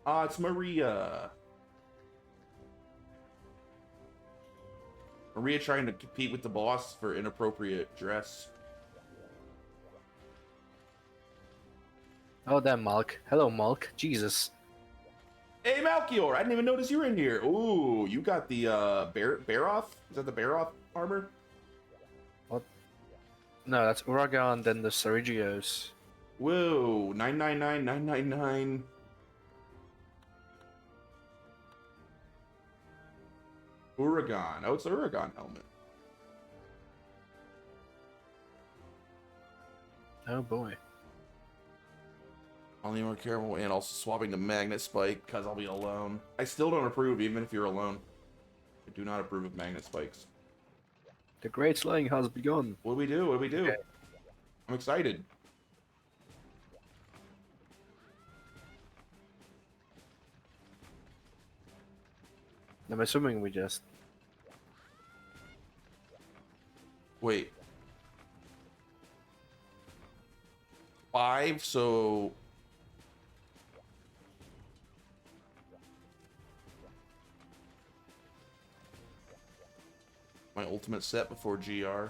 Ah, it's Maria. Maria trying to compete with the boss for inappropriate dress. Oh, damn, Malk. Hello, Malk. Jesus. Hey, Malchior! I didn't even notice you were in here. Ooh, you got the Baroth? Is that the Baroth armor? No, that's Uragan, then the Sarigios. Whoa, 999, 999. Uragan. Oh, it's the Uragan helmet. Oh boy. Only more careful and also swapping to Magnet Spike because I'll be alone. I still don't approve even if you're alone. I do not approve of Magnet Spikes. The Great Slaying has begun. What do we do? What do we do? Okay. I'm excited. I'm assuming we just... Wait. 5, so... My ultimate set before GR.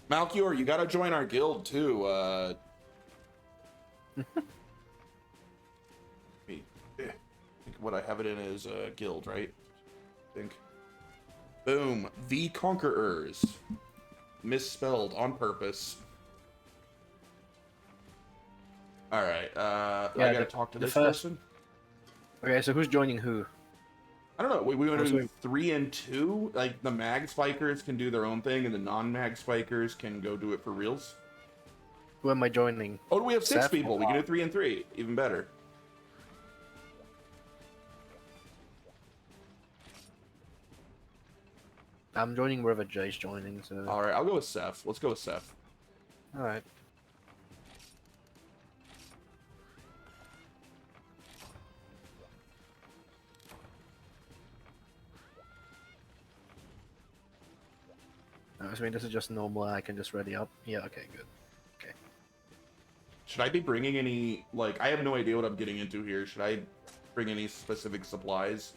Malchior, you gotta join our guild too. Wait, I think what I have it in is a guild, right? I think. Boom. The Conquerors. Misspelled on purpose. Alright, I Yeah, gotta the- talk to the this first- person. Okay, so who's joining who? I don't know. We want to Who's do who? 3 and 2. Like the mag spikers can do their own thing, and the non-mag spikers can go do it for reals. Who am I joining? Oh, we have 6 Seth? people. We can do 3 and 3. Even better. I'm joining wherever Jay's joining, so... All right, I'll go with Seth. Let's go with Seth. Alright. I mean, this is just normal, I can just ready up. Yeah, okay, good. Okay. Should I be bringing any? Like, I have no idea what I'm getting into here. Should I bring any specific supplies?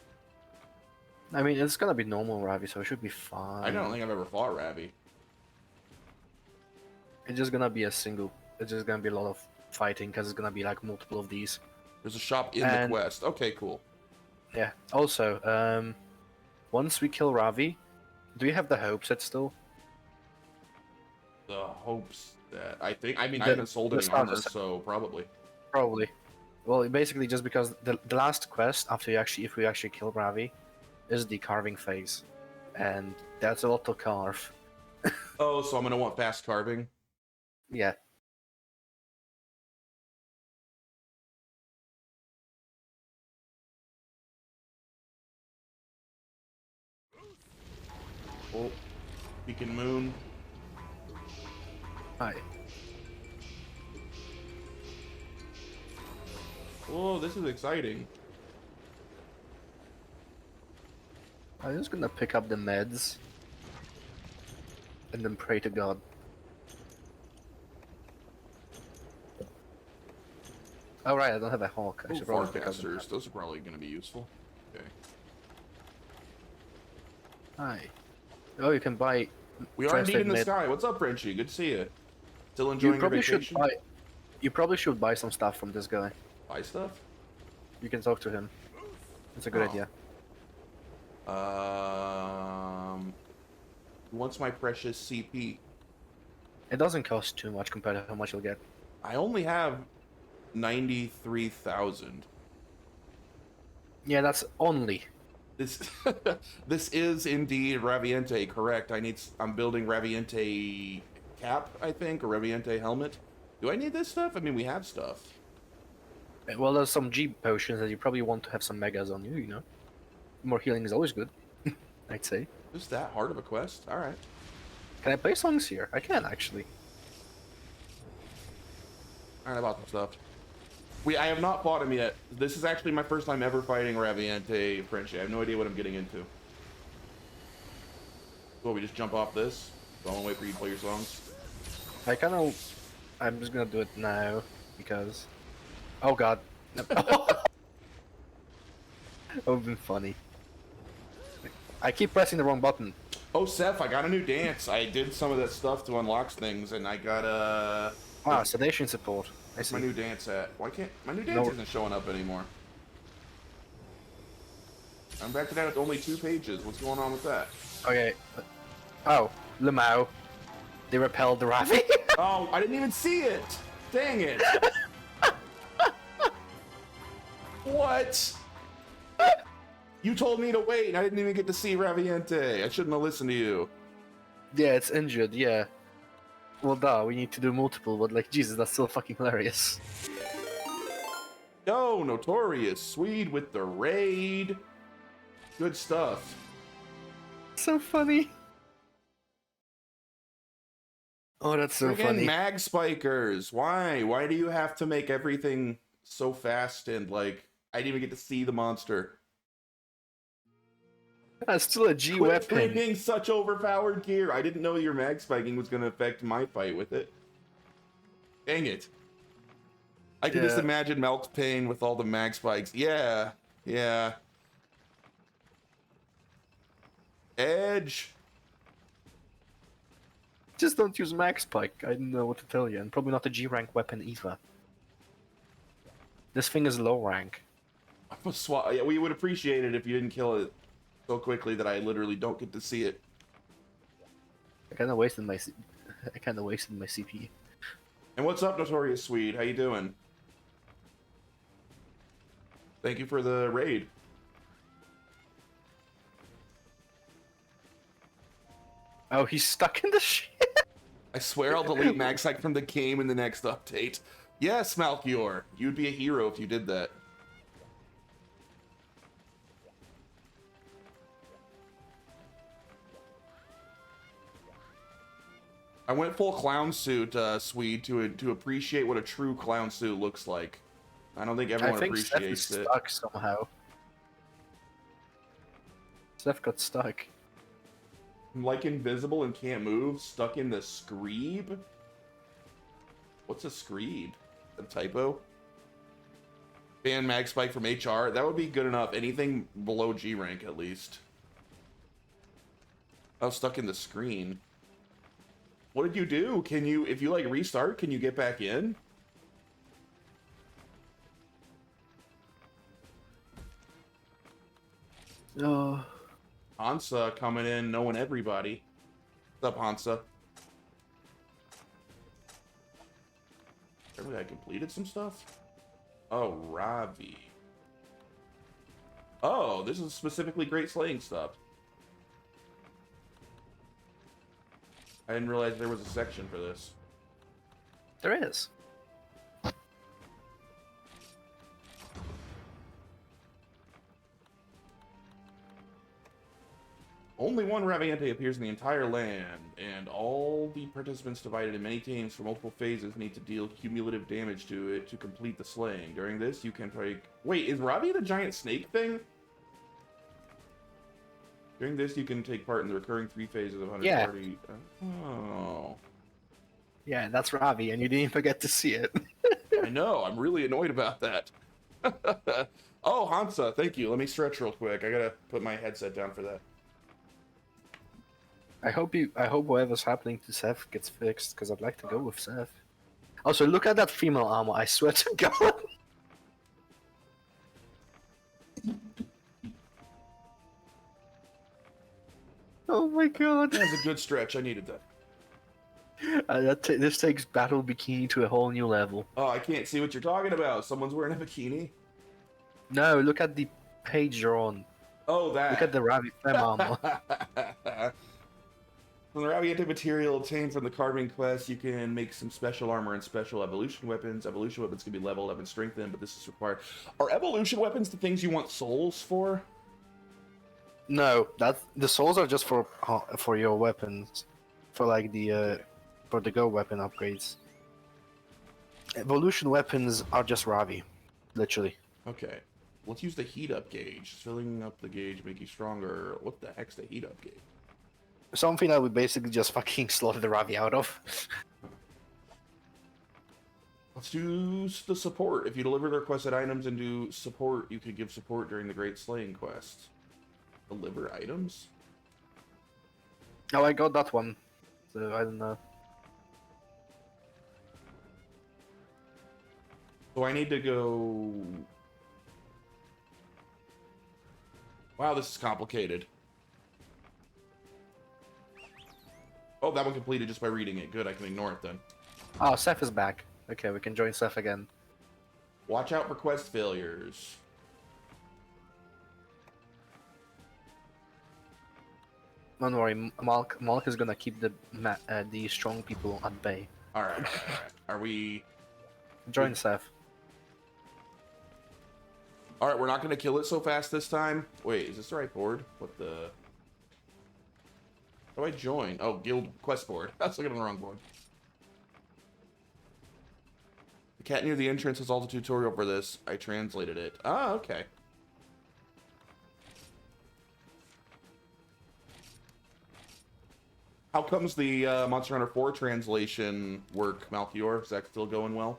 I mean, it's gonna be normal Ravi, so it should be fine. I don't think I've ever fought Ravi. It's just gonna be a single... It's just gonna be a lot of fighting, because it's gonna be like multiple of these. There's a shop in And- the quest. Okay, cool. Yeah. Also, once we kill Ravi, do we have the hope set still? The hopes that I think. I mean, I The- haven't sold the any starter armor, set. so probably. Probably. Well, basically just because the last quest after if we actually kill Ravi, is the carving phase, and that's a lot to carve. Oh, so I'm gonna want fast carving. Yeah. Oh, Beacon Moon. Hi. Oh, this is exciting. I'm just gonna pick up the meds and then pray to God. Oh right, I don't have a hawk. I Oh, should probably pick up the forecasters. Those are probably gonna be useful. Okay. Hi. Oh, you can buy. We are indeed Translate in the mid. sky. What's up, Frenchie? Good to see you. Still You enjoying your probably should vacation? buy. You probably should buy some stuff from this guy. Buy stuff? You can talk to him. It's a good Oh. idea. What's my precious CP? It doesn't cost too much compared to how much you'll get. I only have 93,000. Yeah, that's only. This this is indeed Raviente, correct? I'm building Raviente cap, I think, or Raviente helmet. Do I need this stuff? I mean, we have stuff. Well, there's some G potions that you probably want to have some megas on you. You know, more healing is always good. I'd say. Is that hard of a quest? All right. Can I play songs here? I can actually. All right, I bought some stuff. I have not fought him yet. This is actually my first time ever fighting Raviente Frenchie. I have no idea what I'm getting into. Well, we just jump off this? So I won't wait for you to play your songs. I'm just gonna do it now because. Oh God. That would have been funny. I keep pressing the wrong button. Oh, Seth, I got a new dance. I did some of that stuff to unlock things, and I got Ah, sedation support. I where's see. my new dance at? Why can't my new dance No. isn't showing up anymore? I'm back to that with only 2 pages. What's going on with that? Okay. Oh, Lamau. They repelled the Ravi. Oh, I didn't even see it. Dang it. What? You told me to wait, and I didn't even get to see Raviente. I shouldn't have listened to you. Yeah, it's injured. Yeah. Well, duh. We need to do multiple, but like, Jesus, that's still fucking hilarious. Yo, Notorious Swede with the raid. Good stuff. So funny. Oh, that's so Again, funny. mag spikers. Why? Why do you have to make everything so fast and like I didn't even get to see the monster? That's still a G Quit weapon. bringing such overpowered gear. I didn't know your mag spiking was going to affect my fight with it. Dang it. I can just Yeah. imagine Melk's pain with all the mag spikes. Yeah. Yeah. Edge. Just don't use Max Spike. I don't know what to tell you, and probably not a G rank weapon either. This thing is low rank. Yeah, we would appreciate it if you didn't kill it so quickly that I literally don't get to see it. I kind of wasted my CP. And what's up, Notorious Swede? How you doing? Thank you for the raid. Oh, he's stuck in the shit. I swear I'll delete Magspike from the game in the next update. Yes, Malchior, you'd be a hero if you did that. I went full clown suit, Swede, to appreciate what a true clown suit looks like. I don't think I everyone think Steph is appreciates it. stuck somehow. Steph got stuck. Like invisible and can't move, stuck in the Screeb? What's a Screeb? A typo? Ban Magspike from HR? That would be good enough. Anything below G rank, at least. Oh, stuck in the screen. What did you do? Can you, if you like restart, can you get back in? Oh. Hansa coming in, knowing everybody. What's up, Hansa? Apparently I completed some stuff. Oh, Ravi. Oh, this is specifically great slaying stuff. I didn't realize there was a section for this. There is. Only one Raviente appears in the entire land, and all the participants divided in many teams for multiple phases need to deal cumulative damage to it to complete the slaying. During this, you can take... Wait, is Ravi the giant snake thing? During this, you can take part in the recurring 3 phases of 140... Yeah. Oh. Yeah, that's Ravi, and you didn't even get to see it. I know, I'm really annoyed about that. Oh, Hansa, thank you. Let me stretch real quick. I gotta put my headset down for that. I hope whatever's happening to Seth gets fixed, because I'd like to go with Seth. Also, look at that female armor, I swear to God. Oh my God. That was a good stretch. I needed that. This takes Battle Bikini to a whole new level. Oh, I can't see what you're talking about. Someone's wearing a bikini? No, look at the page you're on. Oh, that. Look at the Ravi Fem armor. From the Raviente material obtained from the carving quest, you can make some special armor and special evolution weapons. Evolution weapons can be leveled up and strengthened, but this is required. Are evolution weapons the things you want souls for? No, the souls are just for your weapons, for like the go weapon upgrades. Evolution weapons are just Ravi, literally. Okay. Let's use the heat up gauge. Filling up the gauge, make you stronger. What the heck's the heat up gauge? Something that we basically just fucking slaughter the Ravi out of. Let's do the support. If you deliver the requested items and do support, you could give support during the Great Slaying Quest. Deliver items? Oh, I got that one. So I don't know. So I need to go... Wow, this is complicated. Oh, that one completed just by reading it. Good, I can ignore it then. Oh, Seth is back. Okay, we can join Seth again. Watch out for quest failures. Don't worry, Malk is gonna keep the strong people at bay. Alright. Are we... Join Seth. Alright, we're not gonna kill it so fast this time. Wait, is this the right board? What the... How do I join? Oh, guild quest board. I was looking at the wrong board. The cat near the entrance has all the tutorial for this. I translated it. Ah, okay. How comes the Monster Hunter 4 translation work, Malchior? Is that still going well?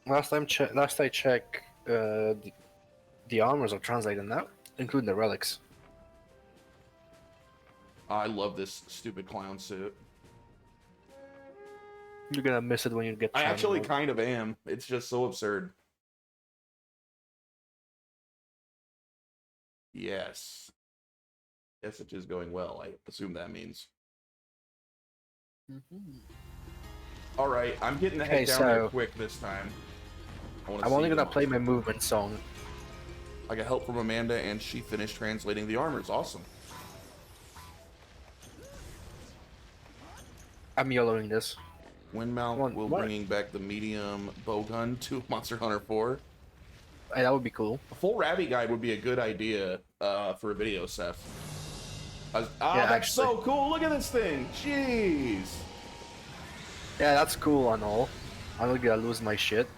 Last I checked, the armors are translated now, including the relics. I love this stupid clown suit. You're gonna miss it when you get. I actually mode. kind of am. It's just so absurd. Yes. Message is going well. I assume that means. All right, I'm getting the heck down there quick this time. I'm only gonna play my movement song. I got help from Amanda, and she finished translating the armors. Awesome. I'm yellowing this. Windmount will bringing back the medium bowgun to Monster Hunter 4. Hey, that would be cool. A full Ravi guide would be a good idea for a video, Seth. Yeah, that's actually so cool. Look at this thing. Jeez. Yeah, that's cool and all. I'm not gonna lose my shit.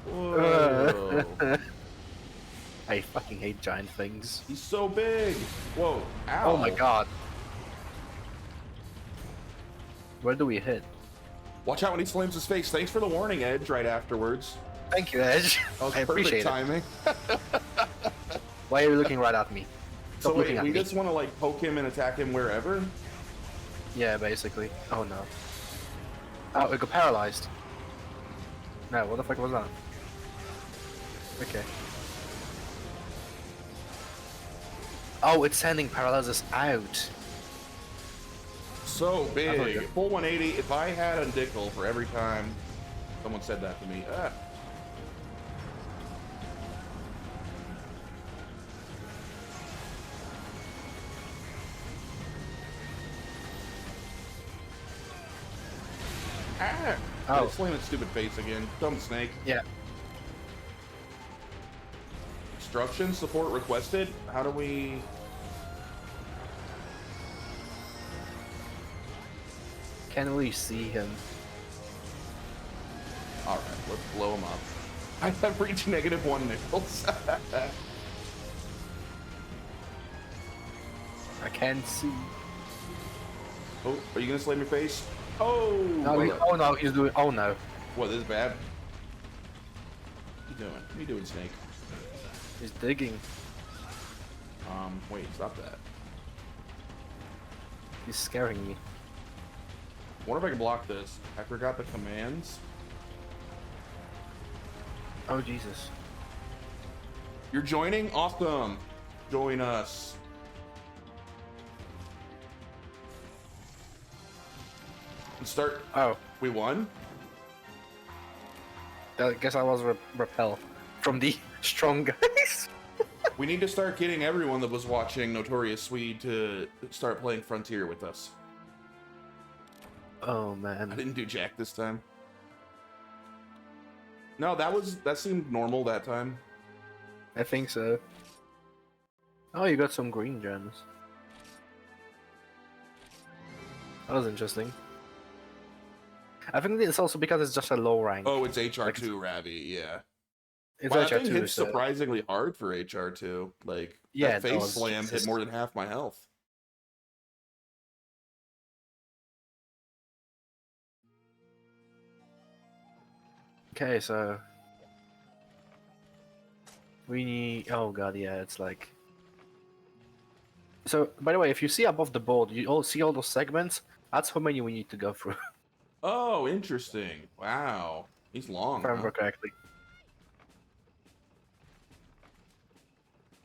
Whoa. I fucking hate giant things. He's so big. Whoa. Ow. Oh my god. Where do we hit? Watch out when he slams his face. Thanks for the warning, Edge, right afterwards. Thank you, Edge. That was I perfect appreciate timing. Why are you looking right at me? Stop So wait, looking at we me. just want to like poke him and attack him wherever? Yeah, basically. Oh no. Oh, we got paralyzed. No, what the fuck was that? Okay. Oh, it's sending paralysis out. So big. good. Full 180. If I had a nickel for every time someone said that to me. Oh, Slam its stupid face again. Dumb snake. yeah. Instruction support requested. How do we? Can't really see him. All right, let's blow him up. I have reached -1 nickels. I can't see. Oh, are you gonna slam your face? Oh! No, oh no, he's doing. Oh no, What, this is bad? What you doing? What are you doing, Snake? he's digging. Wait, stop that. He's scaring me. Wonder if I can block this. I forgot the commands. Oh Jesus. You're joining? Awesome. Join us. And start. Oh, We won? I guess I was repelled from the strong guys. We need to start getting everyone that was watching Notorious Swede to start playing Frontier with us. Oh I man. didn't do Jack this time. No, that seemed normal that time. I think so. Oh, you got some green gems. That was interesting. I think it's also because it's just a low rank. Oh, it's HR2 Ravi, yeah. It's Wow, like that thing a 2, hits so... surprisingly hard for HR2. Like, Yeah, that it face does. slam hit Jesus. more than half my health. Okay, so we need. Oh god, yeah, it's like. So, by the way, if you see above the board, you all see all those segments. That's how many we need to go through, Oh, interesting. Wow. He's long, if I remember huh? correctly.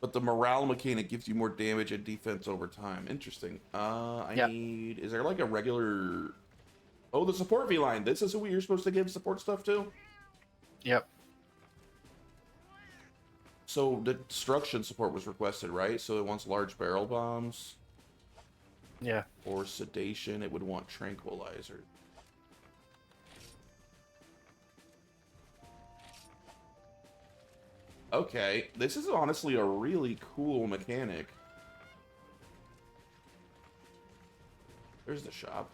But the morale mechanic gives you more damage and defense over time. Interesting. I Yeah. need... Is there like a regular... Oh, the support V-line. This is who you're supposed to give support stuff to? Yep. So the destruction support was requested, right? So it wants large barrel bombs. Yeah. Or sedation, it would want tranquilizer. Okay, this is honestly a really cool mechanic. There's the shop.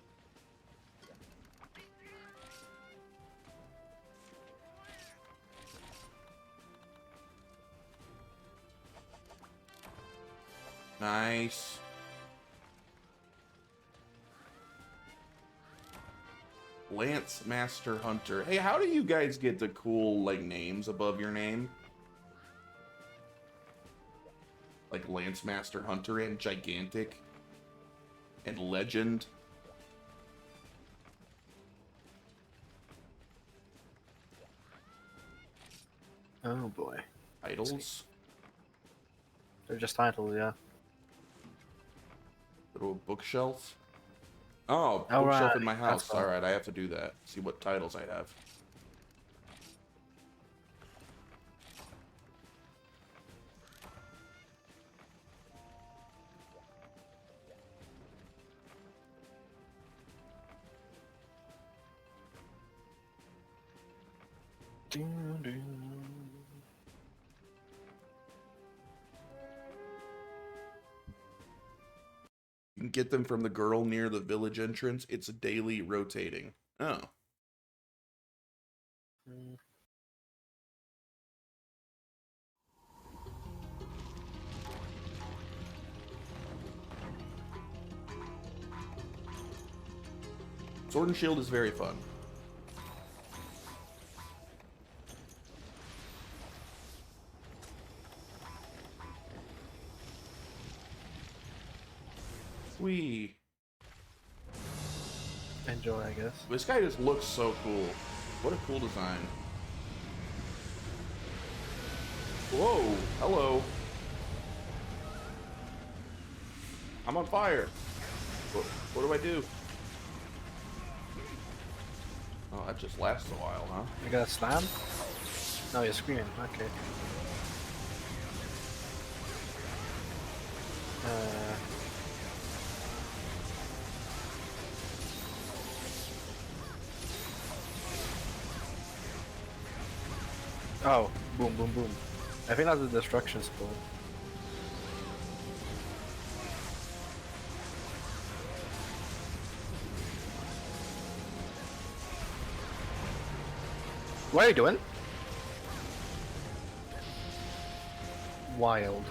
Nice. Lance Master Hunter. Hey, how do you guys get the cool, like, names above your name? Like Lance Master Hunter and Gigantic and Legend. Oh boy. Titles. They're just titles, yeah. Little bookshelf. Oh, All bookshelf right, in my that's house. fine. All right, I have to do that. See what titles I have. You can get them from the girl near the village entrance. It's daily rotating. Oh. Sword and Shield is very fun. Wee. Enjoy, I guess. This guy just looks so cool. What a cool design. Whoa, hello. I'm on fire. What do I do? Oh, that just lasts a while, huh? You got a slam? No, you're screaming. Okay. Oh, boom, boom, boom. I think that's the destruction spell. What are you doing? Wild.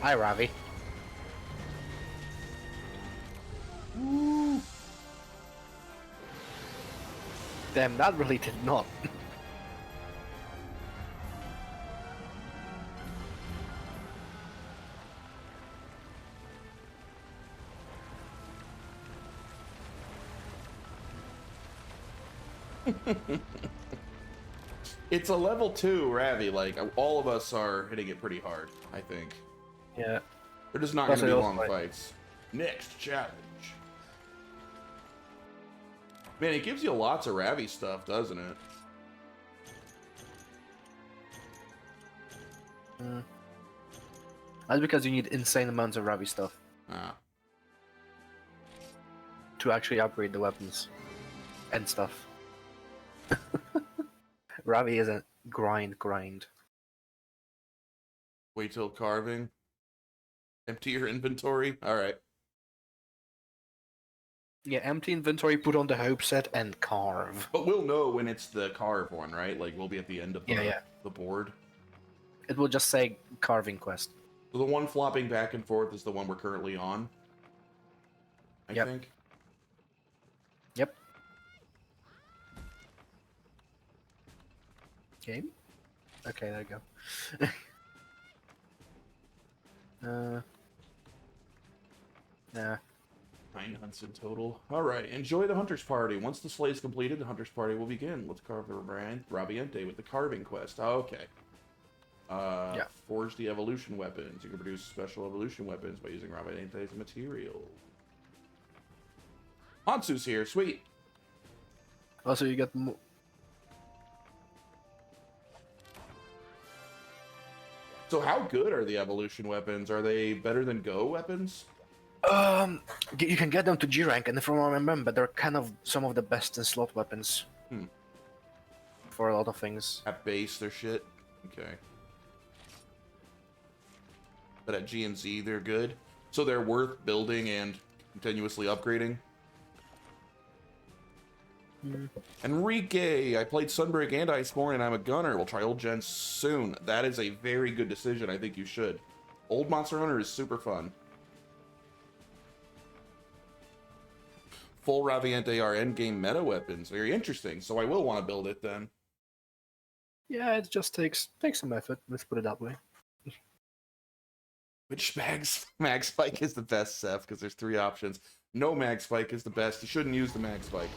Hi, Ravi. Damn, that really did not. It's a level 2 Ravi. Like all of us are hitting it pretty hard. I think Yeah. they're just not Plus going to I be also long like- fights. Next challenge. Man, it gives you lots of Ravi stuff, doesn't it? That's because you need insane amounts of Ravi stuff Ah. to actually upgrade the weapons and stuff. Ravi is a grind. Wait till carving. Empty your inventory. All right. Yeah, empty inventory, put on the hope set, and carve. But we'll know when it's the carve one, right? Like we'll be at the end of the board. It will just say carving quest. So the one flopping back and forth is the one we're currently on. I Yep. think. Yep. Game? Okay, there you go. Nah. 9 hunts in total. All right. Enjoy the hunter's party. Once the sleigh is completed, the hunter's party will begin. Let's carve the brand Rabiente with the carving quest. Okay. Yeah. Forge the evolution weapons. You can produce special evolution weapons by using Rabiente as a material. Hansu's here. Sweet. Also, you get So how good are the evolution weapons? Are they better than Go weapons? you can get them to G rank, and if I remember, they're kind of some of the best in slot weapons. For a lot of things. At base, they're shit. Okay. But at G and Z, they're good. So they're worth building and continuously upgrading. Enrique, I played Sunbreak and Iceborne, and I'm a gunner. We'll try Old Gen soon. That is a very good decision. I think you should. Old Monster Hunter is super fun. Full Raviente are endgame meta weapons. Very interesting. So I will want to build it then. Yeah, it just takes some effort. Let's put it that way. Which mag spike is the best, Seth? Because there's 3 options. No mag spike is the best. You shouldn't use the mag spike.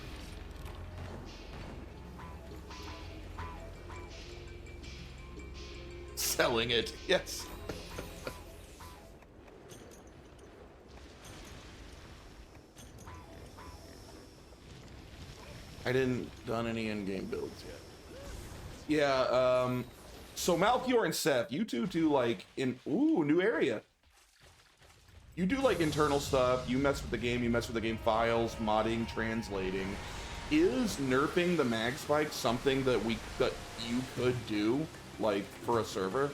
Selling it, yes. I didn't done any in-game builds yet. Yeah, so Malchior and Seth, you two do like new area. You do like internal stuff, you mess with the game files, modding, translating. Is nerfing the mag spike something that you could do, like, for a server?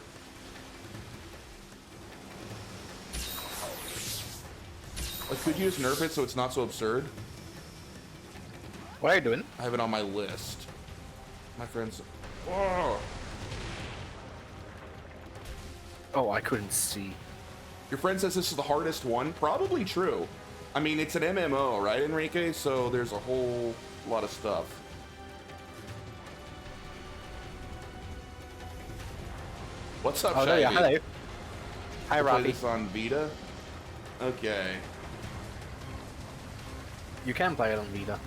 Like, could you just nerf it so it's not so absurd? What are you doing? I have it on my list. My friends. Oh, Oh, I couldn't see. your friend says this is the hardest one. Probably true. I mean, it's an MMO, right, Enrique? So there's a whole lot of stuff. What's up, Oh, Shaggy? there you are. Hello. Hi, You play Robbie. this on Vita? Okay. You can play it on Vita.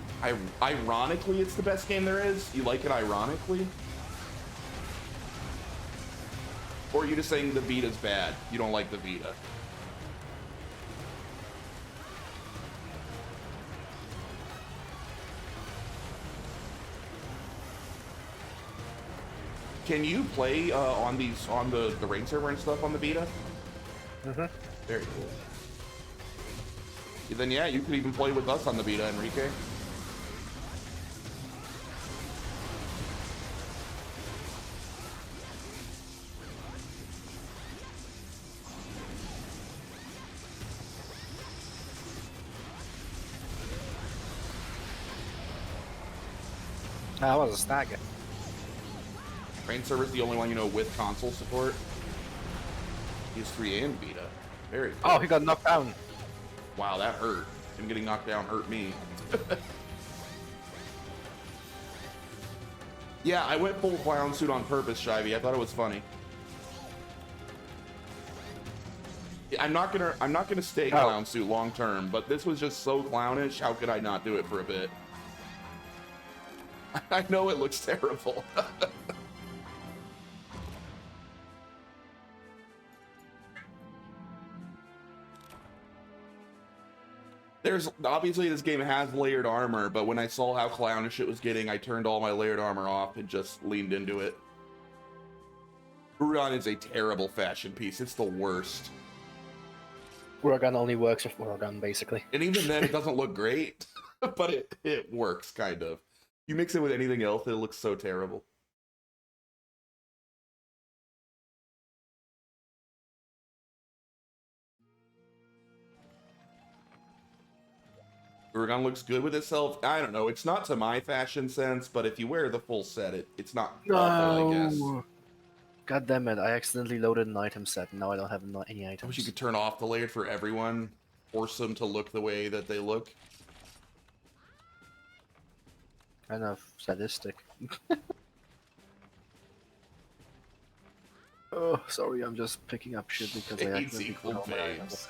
Ironically, it's the best game there is. You like it ironically? Or are you just saying the Vita's bad? You don't like the Vita? Can you play on the raid server and stuff on the Vita? Mm-hmm. Very cool. Then yeah, you could even play with us on the Vita, Enrique. That was a stagger. Train server's the only one you know with console support. PS3 and Vita. Very good. Oh, he got knocked down. Wow, that hurt. Him getting knocked down hurt me. Yeah, I went full clown suit on purpose, Shivey. I thought it was funny. I'm not gonna stay clown suit long term, but this was just so clownish. How could I not do it for a bit? I know it looks terrible. There's obviously this game has layered armor, but when I saw how clownish it was getting, I turned all my layered armor off and just leaned into it. Uragan is a terrible fashion piece. It's the worst. Uragan only works with Uragan, basically. And even then, it doesn't look great, but it works, kind of. You mix it with anything else, it looks so terrible. Uragan looks good with itself. I don't know. It's not to my fashion sense, but if you wear the full set, it's not awful, I guess. God damn it, I accidentally loaded an item set, and now I don't have any I items. wish you could turn off the layered for everyone. Force them to look the way that they look. Kind of sadistic. Oh, sorry, I'm just picking up shit because I AIDS accidentally equal put all my babes. items.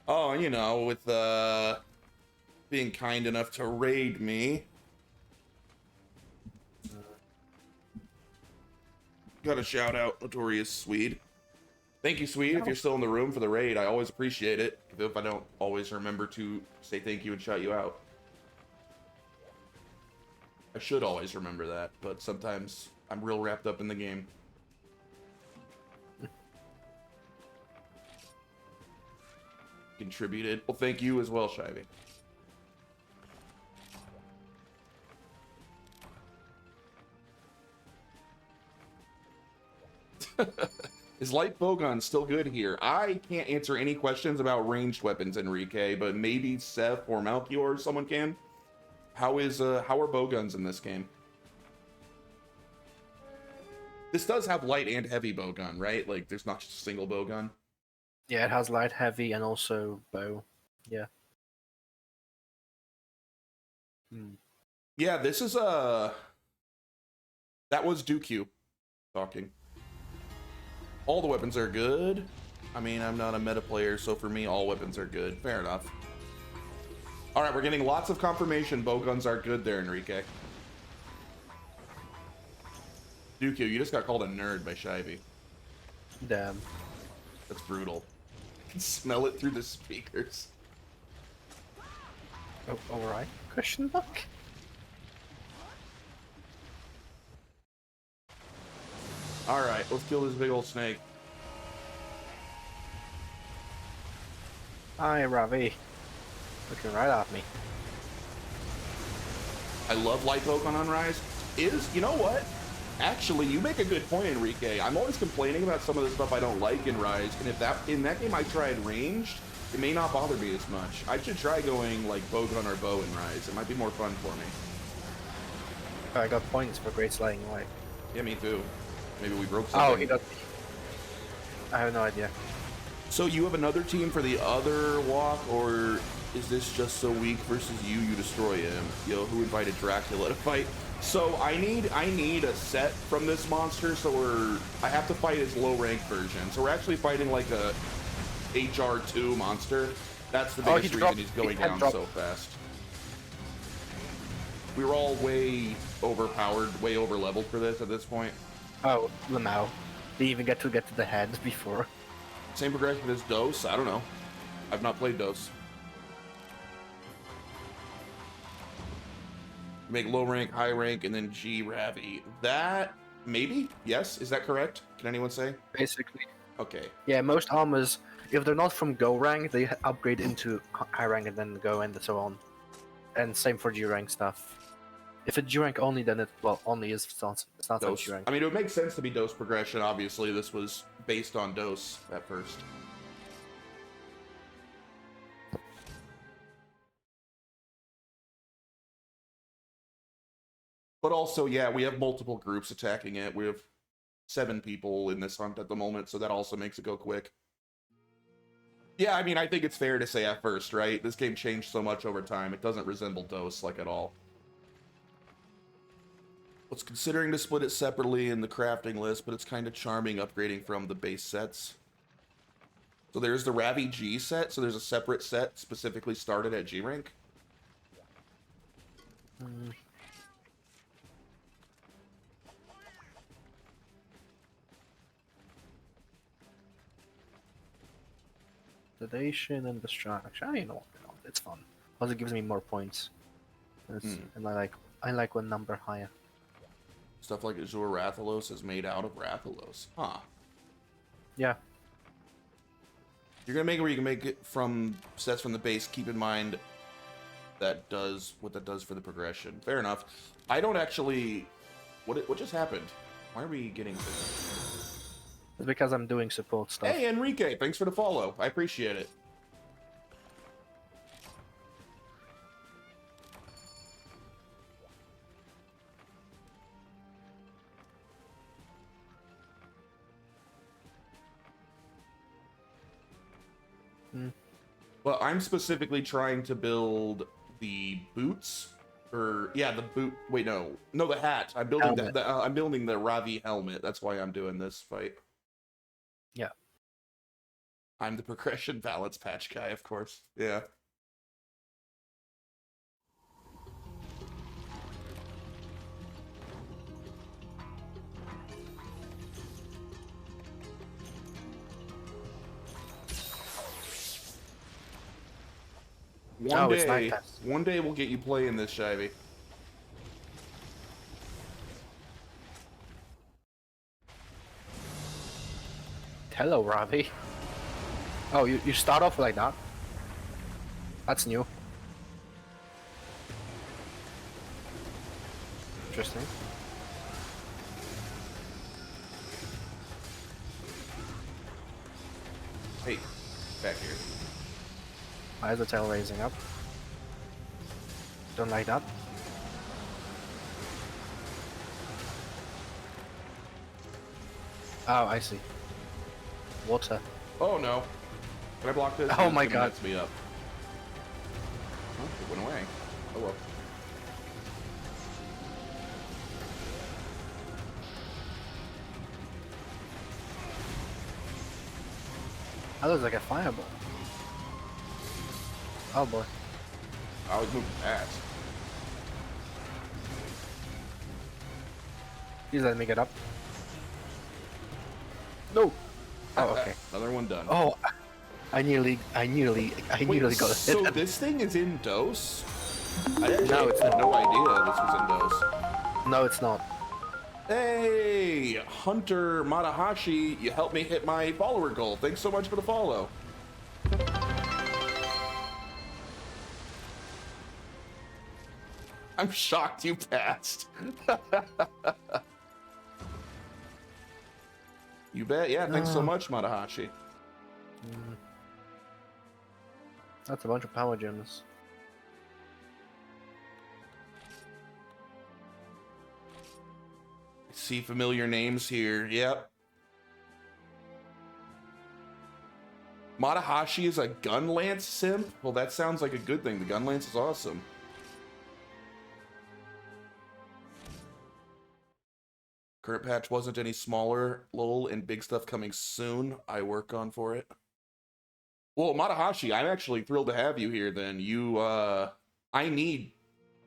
Oh, you know, with being kind enough to raid me. Got a shout out, Notorious Swede. Thank you, Swede, if you're still in the room for the raid. I always appreciate it, even if I don't always remember to say thank you and shout you out. I should always remember that, but sometimes I'm real wrapped up in the game. Contributed. Well, thank you as well, Shivey. Is light bowgun still good here? I can't answer any questions about ranged weapons, Enrique, but maybe Seth or Malchior or someone can. How are bowguns in this game? This does have light and heavy bowgun, right? Like, there's not just a single bowgun. Yeah, it has light, heavy, and also bow. Yeah. Yeah, this is that was Dooku talking. All the weapons are good. I mean, I'm not a meta player, so for me, all weapons are good. Fair enough. All right, we're getting lots of confirmation bowguns are good there, Enrique. Dooku, you just got called a nerd by Shivey. Damn. That's brutal. I can smell it through the speakers. Oh, alright. Question mark? All right, let's kill this big old snake. Hi, Ravi. Looking right at me. I love light bowgun on Rise. You know what? Actually, you make a good point, Enrique. I'm always complaining about some of the stuff I don't like in Rise, and if in that game I tried ranged, it may not bother me as much. I should try going like bowgun or bow in Rise. It might be more fun for me. I got points for Great Slaying Away. Yeah, me too. Maybe we broke something. Oh, he got... I have no idea. So you have another team for the other walk, or is this just so weak versus you destroy him? Yo, who invited Dracula to fight? So I need a set from this monster, so I have to fight his low rank version. So we're actually fighting like a HR2 monster. That's the biggest reason he's going down so fast. We were all way overpowered, way over leveled for this at this point. Oh, Lamau. They even get to the head before. Same progression as Dose? I don't know. I've not played Dose. Make low rank, high rank, and then G Ravi. That, maybe? Yes? Is that correct? Can anyone say? Basically. Okay. Yeah, most armors, if they're not from Go rank, they upgrade into high rank and then Go and so on. And same for G rank stuff. If it's G rank only, then only is it's not Dose. G rank. I mean, it would make sense to be Dose progression. Obviously, this was based on Dose at first. But also, yeah, we have multiple groups attacking it. We have 7 people in this hunt at the moment, so that also makes it go quick. Yeah, I mean, I think it's fair to say at first, right? This game changed so much over time, it doesn't resemble DOS, like, at all. Was considering to split it separately in the crafting list, but it's kind of charming upgrading from the base sets. So there's the Ravi G set, so there's a separate set specifically started at G rank. Sedation and distraction. You know, it's fun. Plus, it gives me more points. And I like one number higher. Stuff like Azure Rathalos is made out of Rathalos. Huh. Yeah. You're gonna make it where you can make it from sets from the base. Keep in mind that does what that does for the progression. Fair enough. I don't actually. What just happened? Why are we getting? It's because I'm doing support stuff. Hey Enrique, thanks for the follow. I appreciate it. Well, I'm specifically trying to build the boots, or yeah, the boot. Wait, no, the hat. I'm building I'm building the Ravi helmet. That's why I'm doing this fight. Yeah. I'm the progression balance patch guy, of course. Yeah. It's nighttime. One day we'll get you playing this, Shivy. Hello, Ravi. Oh, you start off like that? That's new. Interesting. Hey, back here. Why is the tail raising up? Don't like that. Oh, I see. Water. Oh no. Can I block this? Oh It's my gonna God. mess me up. Oh, it went away. Oh well. That looks like a fireball. Oh boy. I was moving fast. Please let me get up. No. Oh, okay. Another one done. Oh, I nearly Wait, got so hit. this thing is in DOS? I actually No, it's had not. no idea this was in DOS. No, it's not. Hey, Hunter Matahashi, you helped me hit my follower goal. Thanks so much for the follow. I'm shocked you passed. You bet. Yeah, thanks so much, Matahashi. That's a bunch of power gems. See familiar names here. Yep. Matahashi is a gun lance simp? Well, that sounds like a good thing. The gun lance is awesome. Current patch wasn't any smaller. Lol, and big stuff coming soon. I work on for it. Well, Matahashi, I'm actually thrilled to have you here then. I need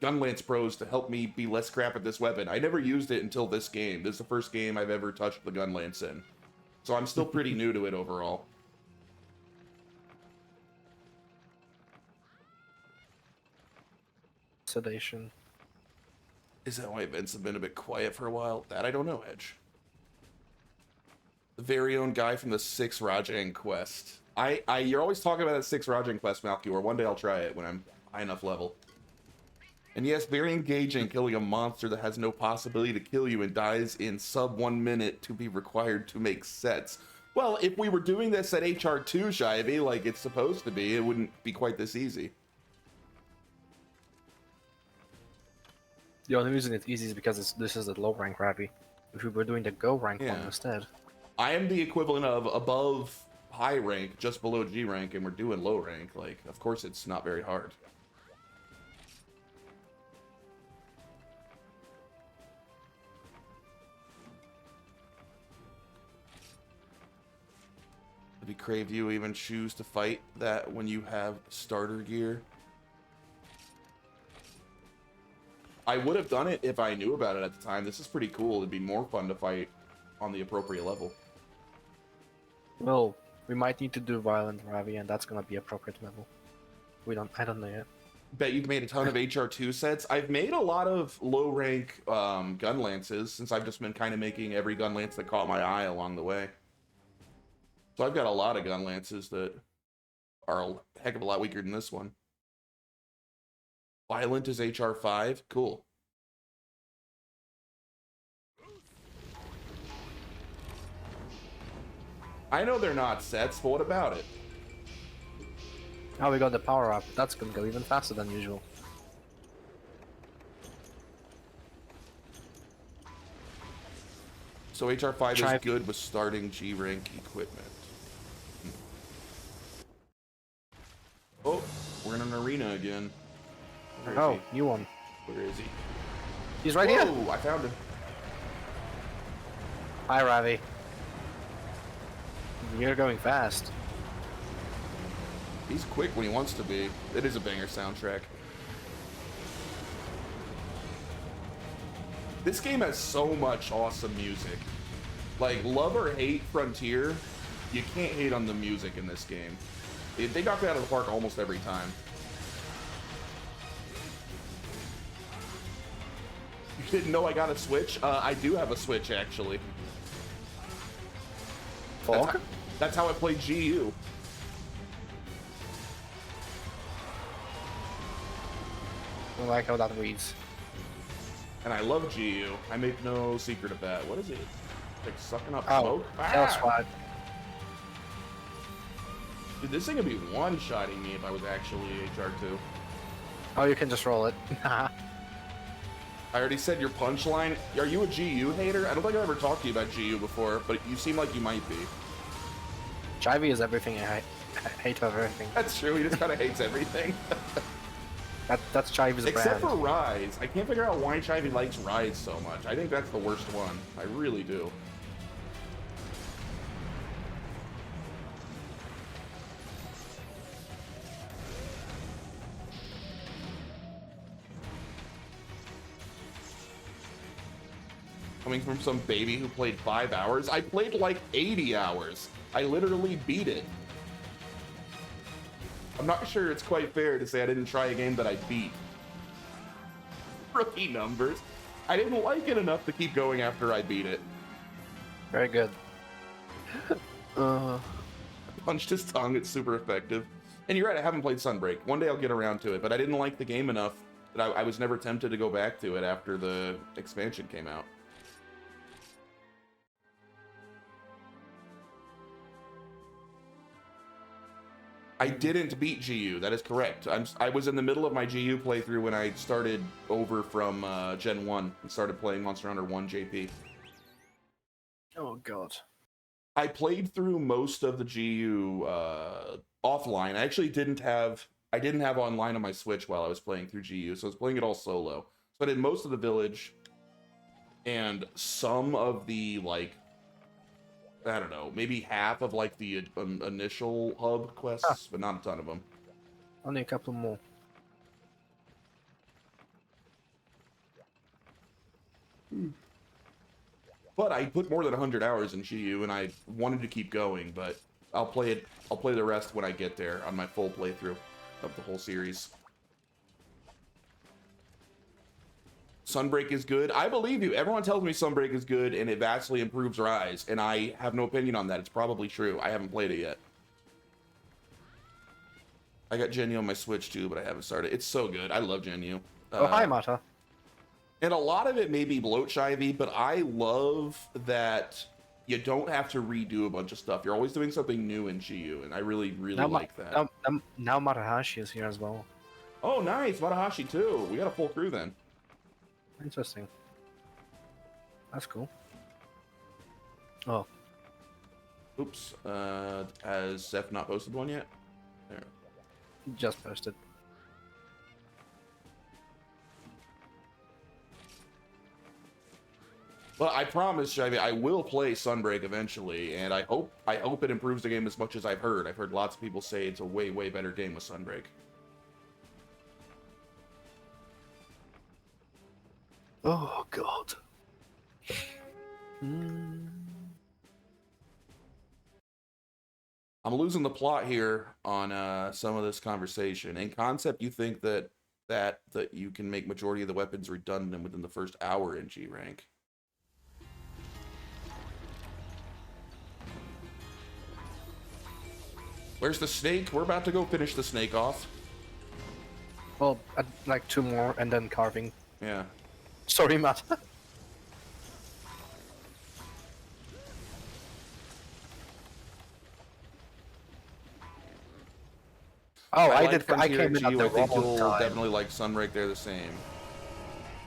Gunlance pros to help me be less crap at this weapon. I never used it until this game. This is the first game I've ever touched the Gunlance in. So I'm still pretty new to it overall. Sedation. Is that why events have been a bit quiet for a while? That I don't know, Edge. The very own guy from the 6 Rajang quest. You're always talking about that 6 Rajang quest, Malkior. One day I'll try it when I'm high enough level. And yes, very engaging killing a monster that has no possibility to kill you and dies in sub 1 minute to be required to make sets. Well, if we were doing this at HR2, Shivy, like it's supposed to be, it wouldn't be quite this easy. The only reason it's easy is because this is the low rank Ravi. If we were doing the go rank one Yeah. instead. I am the equivalent of above high rank, just below G rank, and we're doing low rank. Like, of course it's not very hard. Maybe Crave, do you even choose to fight that when you have starter gear? I would have done it if I knew about it at the time. This is pretty cool. It'd be more fun to fight on the appropriate level. Well, we might need to do Violent Ravi, and that's gonna be appropriate level. I don't know yet. Bet you've made a ton of HR2 sets. I've made a lot of low rank gun lances since I've just been kind of making every gun lance that caught my eye along the way. So I've got a lot of gun lances that are a heck of a lot weaker than this one. Violent is HR5. Cool. I know they're not sets, but what about it? Oh, we got the power up. That's gonna go even faster than usual. So HR5 Try- is good with starting G rank equipment. Oh, we're in an arena again. Where is Oh, he? new one. Where is he? He's right here. Whoa, I found him. Hi, Ravi. You're going fast. He's quick when he wants to be. It is a banger soundtrack. This game has so much awesome music. Like, love or hate Frontier, you can't hate on the music in this game. They knock it out of the park almost every time. You didn't know I got a Switch? I do have a Switch, actually. Fog? That's how I play GU. I like how that reads. And I love GU. I make no secret of that. What is it? Like sucking up Oh, smoke? Tail Swat. Dude, this thing would be one-shotting me if I was actually HR2. Oh, you can just roll it. I already said your punchline. Are you a GU hater? I don't think I've ever talked to you about GU before, but you seem like you might be. Chivy is everything I hate of everything. That's true. He just kind of hates everything. That's Chivy's Except brand. for Rise. I can't figure out why Chivy likes Rise so much. I think that's the worst one. I really do. Coming from some baby who played 5 hours. I played like 80 hours. I literally beat it. I'm not sure it's quite fair to say I didn't try a game that I beat. Rookie numbers. I didn't like it enough to keep going after I beat it. Very good. Punched his tongue. It's super effective. And you're right, I haven't played Sunbreak. One day I'll get around to it, but I didn't like the game enough that I was never tempted to go back to it after the expansion came out. I didn't beat GU. That is correct. I was in the middle of my GU playthrough when I started over from Gen 1 and started playing Monster Hunter 1 JP. Oh god. I played through most of the GU offline. I actually didn't have online on my Switch while I was playing through GU, so I was playing it all solo. So I did most of the village and some of the, like, I don't know, maybe half of like the initial hub quests, but not a ton of them. Only a couple more. But I put more than 100 hours in GU, and I wanted to keep going. But I'll play the rest when I get there on my full playthrough of the whole series. Sunbreak is good. I believe you. Everyone tells me Sunbreak is good and it vastly improves Rise, and I have no opinion on that. It's probably true. I haven't played it yet. I got Gen U on my Switch too, but I haven't started. It's so good. I love Gen U. Oh, hi, Mata. And a lot of it may be bloat chivy, but I love that you don't have to redo a bunch of stuff. You're always doing something new in GU, and I really, really like that. Now Matahashi is here as well. Oh, nice. Matahashi too. We got a full crew then. Interesting. That's cool. Oh, Oops. Has Zeph not posted one yet? There. just posted. But I promise, Shivy, I will play Sunbreak eventually, and I hope it improves the game as much as I've heard. I've heard lots of people say it's a way, way better game with Sunbreak. Oh god. I'm losing the plot here on some of this conversation. In concept, you think that you can make majority of the weapons redundant within the first hour in G rank. Where's the snake? We're about to go finish the snake off. Well, I'd like 2 more and then carving. Yeah. Sorry, Matt. Oh, I like did. I Frontier came in at XU. the I think wrong you'll time. definitely like Sunbreak. They're the same.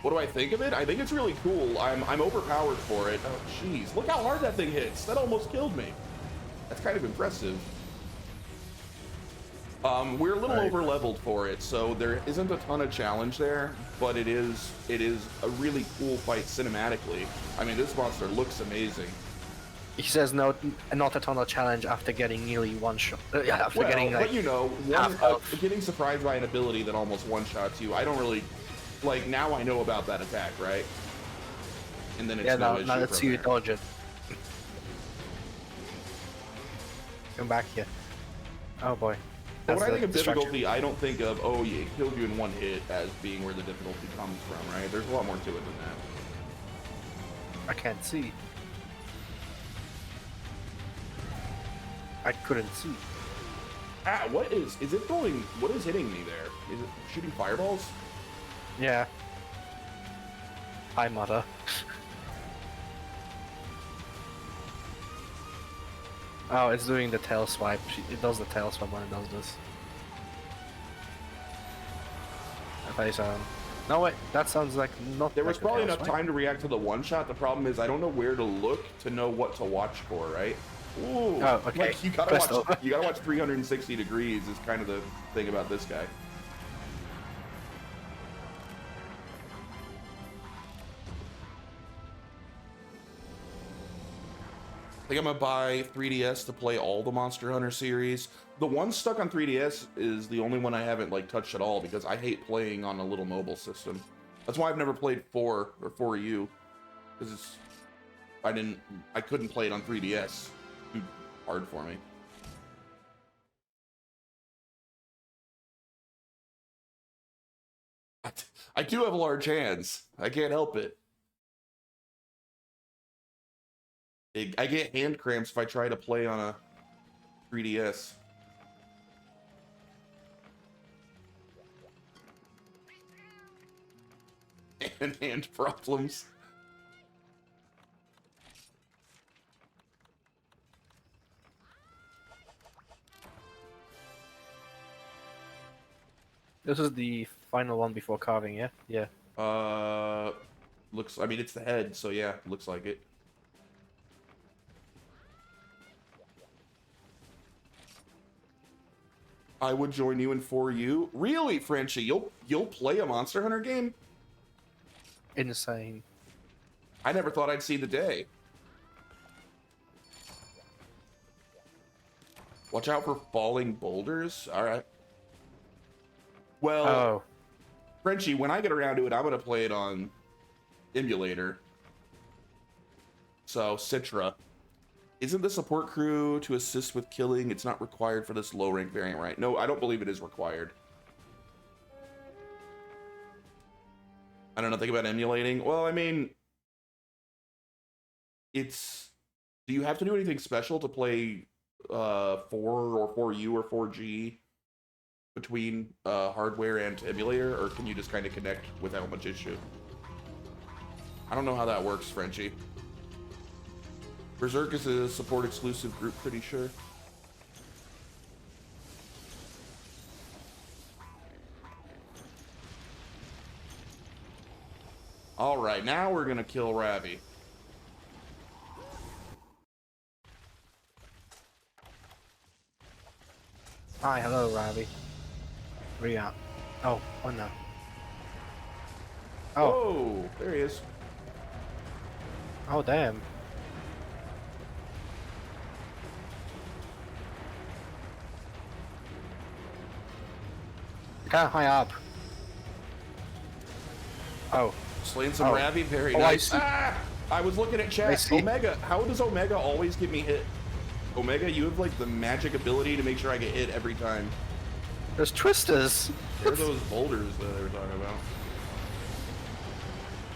What do I think of it? I think it's really cool. I'm overpowered for it. Oh, jeez. Look how hard that thing hits. That almost killed me. That's kind of impressive. We're a little Right. over leveled for it, so there isn't a ton of challenge there, but it is a really cool fight cinematically. I mean, this monster looks amazing. He says no, not a ton of challenge after getting nearly one shot. After Well, getting like but you know, half health. getting surprised by an ability that almost one-shots you, I don't really, like, now I know about that attack, right? And then it's yeah, no now issue let's from see you there. dodge it. Come back here. Oh boy. But when I the think of distraction. difficulty, I don't think of, oh, yeah, it killed you in one hit as being where the difficulty comes from, right? There's a lot more to it than that. I can't see. I couldn't see. Ah, what is it going, what is hitting me there? Is it shooting fireballs? Yeah. Hi, mother. Oh, it's doing the tail swipe. It does the tail swipe when it does this. If I sound. No wait, that sounds like not. There like was the probably tail enough swipe. time to react to the one shot. The problem is I don't know where to look to know what to watch for, right? Ooh, Oh, okay. like you gotta Press watch. over. You gotta watch 360 degrees. Is kind of the thing about this guy. I think I'm gonna buy 3DS to play all the Monster Hunter series. The one stuck on 3DS is the only one I haven't like touched at all because I hate playing on a little mobile system. That's why I've never played 4 or 4U because I couldn't play it on 3DS. Too hard for me. I do have large hands. I can't help it. I get hand cramps if I try to play on a 3DS. And hand problems. This is the final one before carving, yeah? Yeah. Looks, I mean, it's the head, so yeah, looks like it. I would join you in 4U. Really, Frenchie? You'll play a Monster Hunter game? Insane. I never thought I'd see the day. Watch out for falling boulders. All right. Well, Oh. Frenchie, when I get around to it, I'm gonna play it on emulator. So Citra. Isn't the support crew to assist with killing? It's not required for this low rank variant, right? No, I don't believe it is required. I don't know, think about emulating. Well, I mean, it's, do you have to do anything special to play 4 or 4U or 4G between hardware and emulator, or can you just kind of connect without much issue? I don't know how that works, Frenchie. Berserk is a support exclusive group, pretty sure. All right, now we're gonna kill Ravi. Hi, hello, Ravi. Ria. Oh no. Oh, Whoa, there he is. oh damn. Kinda high up. Oh, Slaying some Oh. Ravi, very Oh, I nice. see. Ah! I was looking at I chat. see. Omega, how does Omega always get me hit? Omega, you have like the magic ability to make sure I get hit every time. there's twisters. Where are those boulders that they were talking about?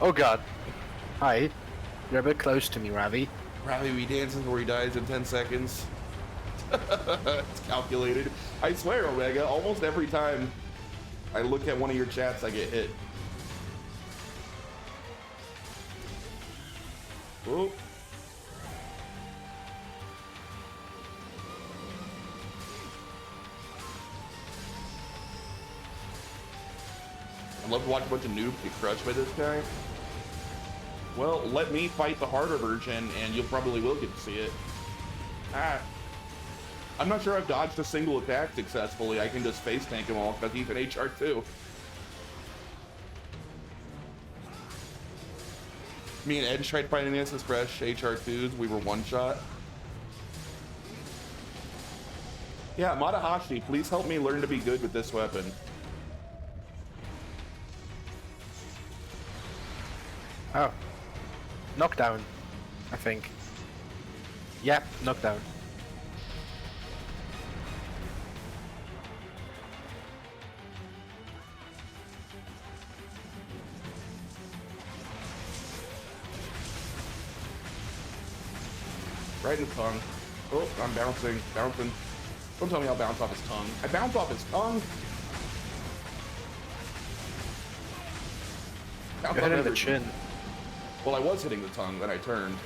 Oh god. Hi. You're a bit close to me, Ravi. Ravi, we dance until he dies in 10 seconds. It's calculated. I swear, Omega, almost every time I look at one of your chats, I get hit. Oh. I'd love to watch a bunch of noobs get crushed by this guy. Well, let me fight the harder version, and you'll probably will get to see it. Ah. I'm not sure I've dodged a single attack successfully. I can just face tank them all because he's an HR2. Me and Edge tried fighting against as fresh HR2s. We were one shot. Yeah, Matahashi, please help me learn to be good with this weapon. Oh. Knockdown, I think. Yep, knockdown. Right in the tongue. Oh, I'm bouncing. Bouncing. Don't tell me I'll bounce off his tongue. I bounce off his tongue. Bounce You're off hitting the everything. chin. Well, I was hitting the tongue, then I turned.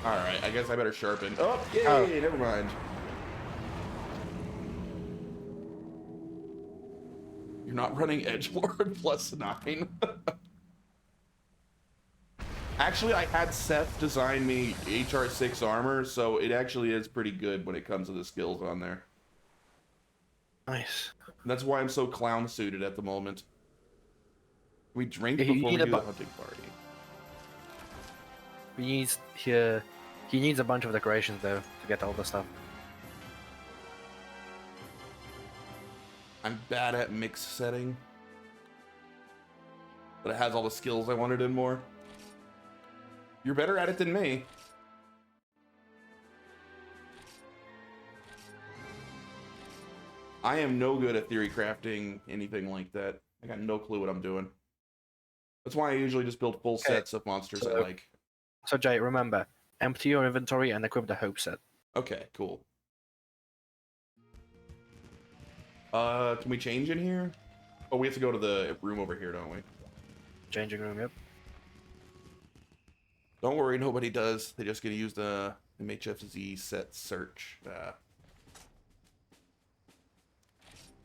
Alright, I guess I better sharpen. Oh, yay! Oh. Never mind. You're not running Edgelord +9. Actually, I had Seth design me HR6 armor, so it actually is pretty good when it comes to the skills on there. Nice. That's why I'm so clown suited at the moment. We drink Yeah, you before we need do a the bu- hunting party. He needs a bunch of decorations though to get all the stuff. I'm bad at mix setting. But it has all the skills I wanted in more. You're better at it than me. I am no good at theory crafting anything like that. I got no clue what I'm doing. That's why I usually just build full Okay, sets of monsters I so- like. So Jay, remember, empty your inventory and equip the Hope set. Okay, cool. Can we change in here? Oh, we have to go to the room over here, don't we? Changing room, yep. Don't worry, nobody does. They're just gonna use the MHFZ set search.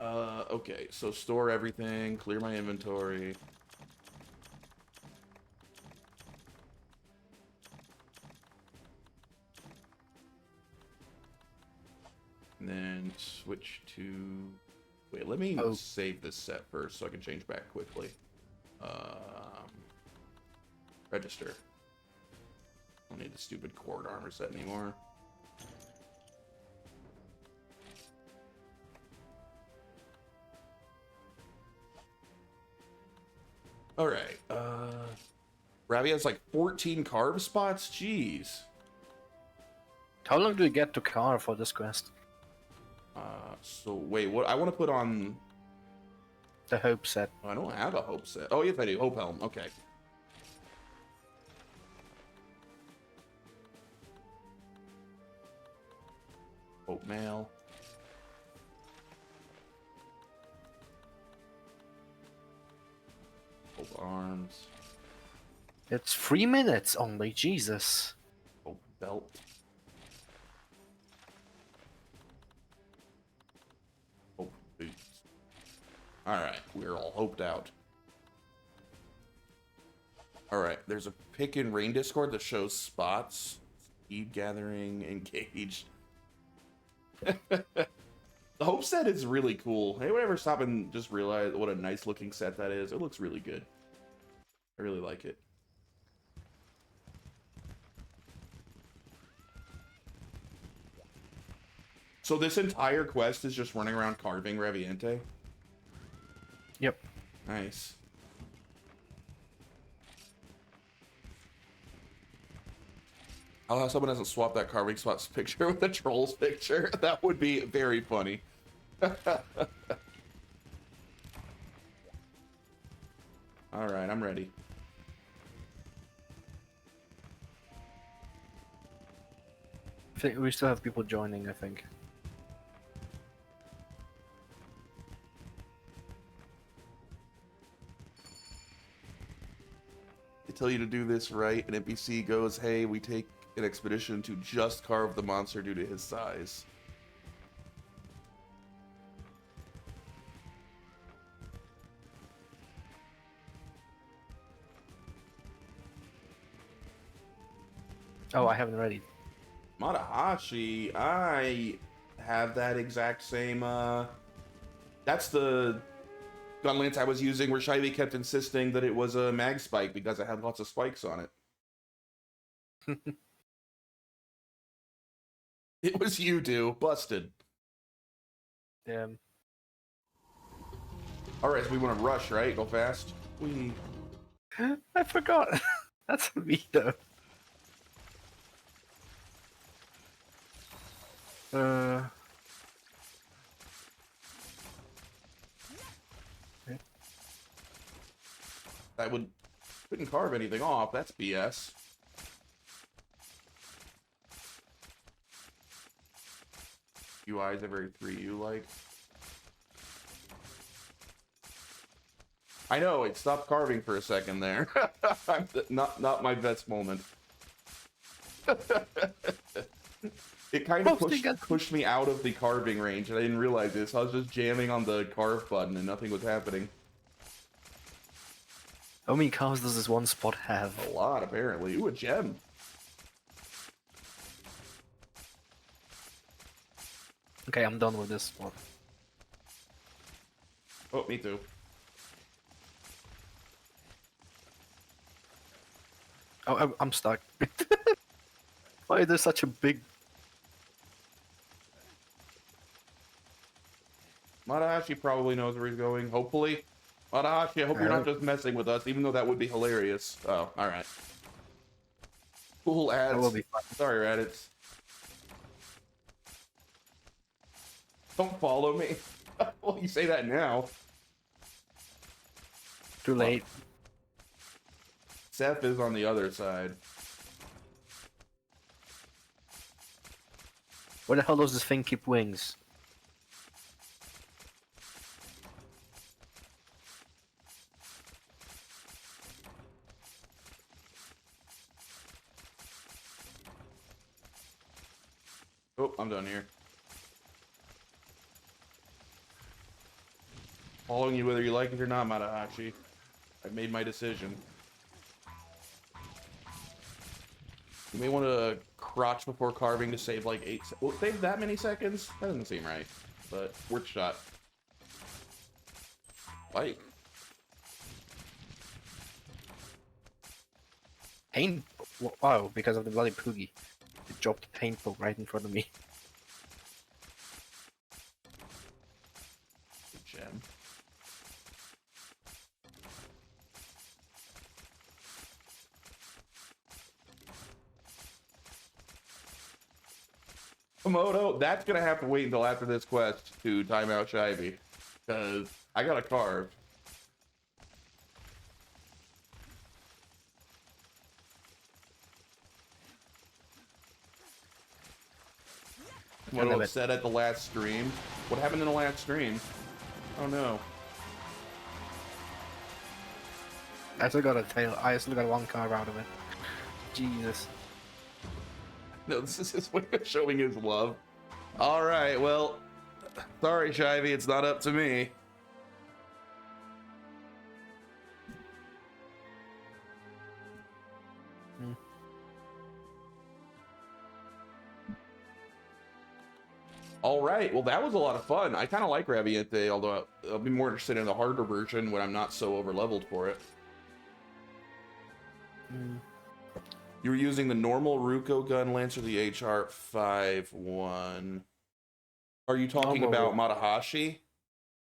Okay, so store everything, clear my inventory. And then switch to... Wait, let me Oh. save this set first so I can change back quickly. Register. Don't need the stupid cord armor set anymore. Alright, Ravi has like 14 carb spots? Jeez. How long do we get to car for this quest? So wait, what? I want to put on... The Hope set. Oh, I don't have a Hope set. Oh, yes, I do. Hope Helm. Okay. Hope Mail. Hope Arms. It's 3 minutes only, Jesus. Hope Belt. Hope Boots. Alright, we're all hoped out. All right, there's a pick in Rain Discord that shows spots. Speed gathering, engaged. The Hope set is really cool. Anyone ever stop and just realize what a nice looking set that is? It looks really good. I really like it. So this entire quest is just running around carving Reviente? Yep. Nice. I'll have someone doesn't swap that carving spot's picture with the troll's picture. That would be very funny. Alright, I'm ready. I think we still have people joining, I think. They tell you to do this right, and NPC goes, hey, we take an expedition to just carve the monster due to his size. Oh, I haven't ready. Matahashi, I have that exact same, that's the gun lance I was using where Shivey kept insisting that it was a mag spike because it had lots of spikes on it. It was you, dude. Busted. Damn. Alright, so we want to rush, right? Go fast. We... I forgot. That's me though. That couldn't carve anything off. That's BS. UIs every 3U like. I know, it stopped carving for a second there. not my best moment. It kind of pushed me out of the carving range, and I didn't realize this. I was just jamming on the carve button, and nothing was happening. How many carves does this one spot have? A lot, apparently. Ooh, a gem. Okay, I'm done with this spot. Oh, me too. Oh, I'm stuck. Why is there such a big... Matahashi probably knows where he's going, hopefully. Matahashi, I hope you're not just messing with us, even though that would be hilarious. Oh, alright. Cool ads. That will be fun. Sorry, Reddits. Don't follow me. Well, you say that now. Too late. Seth is on the other side. Where the hell does this thing keep wings? Oh, I'm done here. Following you whether you like it or not, Matahashi. I've made my decision. You may want to crotch before carving to save like 8 seconds. Will it save that many seconds? That doesn't seem right, but worth a shot. Like. Paint? Wow, because of the bloody Poogie. It dropped paintball right in front of me. Gem. Komodo, that's gonna have to wait until after this quest to time out Shivey. Because I got a carve. Komodo said at the last stream. What happened in the last stream? Oh no. I still got a tail. I still got one carve out of it. Jesus. No, this is his way of showing his love. Alright, well, sorry, Shivey, it's not up to me. All right, well, that was a lot of fun. I kind of like Raviente, although I'll be more interested in the harder version when I'm not so over-leveled for it. You were using the normal Ruko gun, Lance, or the HR-51? Are you talking Normal. about Matahashi?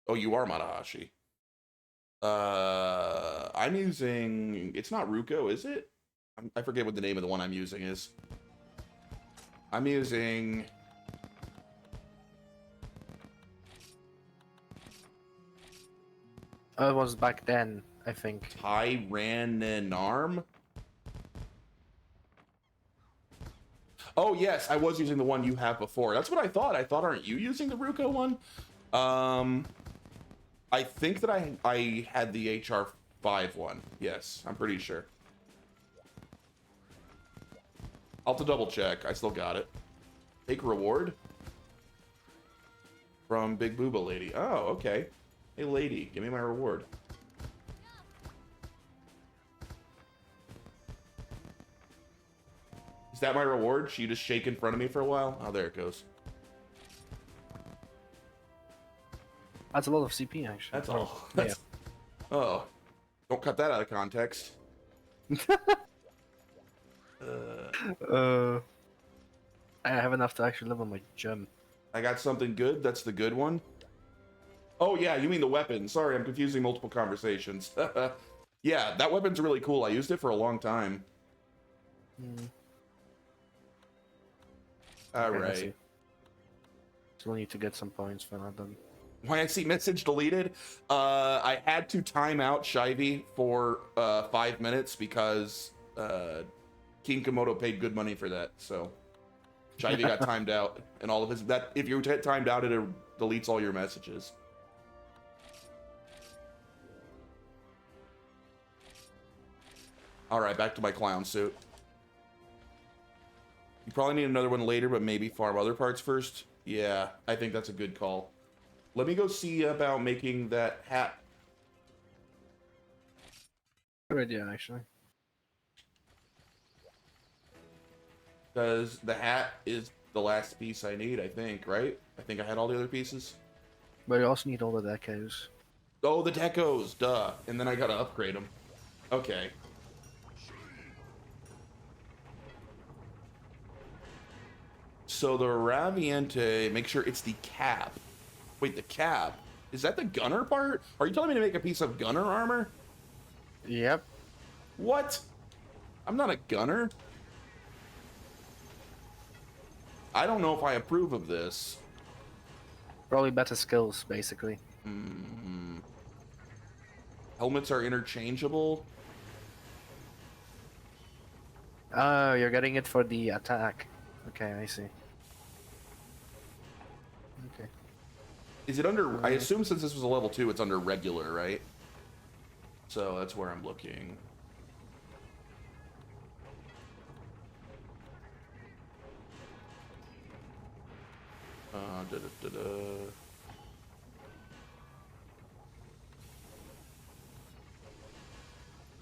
Oh, you are Matahashi. I'm using... It's not Ruko, is it? I forget what the name of the one I'm using is. I'm using... It was back then, I think. Tyranenarm? Oh, yes, I was using the one you have before. That's what I thought. I thought, aren't you using the Ruko one? I think that I had the HR-5 one. Yes, I'm pretty sure. I'll have to double check. I still got it. Take reward? From Big Booba Lady. Oh, okay. Hey, lady, give me my reward. Is that my reward? She just shake in front of me for a while? Oh, there it goes. That's a lot of CP, actually. That's all. That's, oh. Don't cut that out of context. I have enough to actually live on my gem. I got something good. That's the good one. Oh, yeah, you mean the weapon. Sorry, I'm confusing multiple conversations. Yeah, that weapon's really cool. I used it for a long time. All Okay, let's right. see. Still need to get some points for that then. Why I see message deleted? I had to time out Shivey for 5 minutes because King Komodo paid good money for that. So Shivey got timed out, and all of his if you get timed out, it deletes all your messages. All right, back to my clown suit. You probably need another one later, but maybe farm other parts first. Yeah, I think that's a good call. Let me go see about making that hat. Good idea, actually. Because the hat is the last piece I need, I think, right? I think I had all the other pieces. But you also need all the decos. Oh, the decos, duh. And then I gotta upgrade them. Okay. So the Raviente, make sure it's the cap. Wait, the cap? Is that the gunner part? Are you telling me to make a piece of gunner armor? Yep. What? I'm not a gunner. I don't know if I approve of this. Probably better skills, basically. Helmets are interchangeable. Oh, you're getting it for the attack. Okay, I see. Okay. Is it under... I assume since this was a level 2, it's under regular, right? So that's where I'm looking.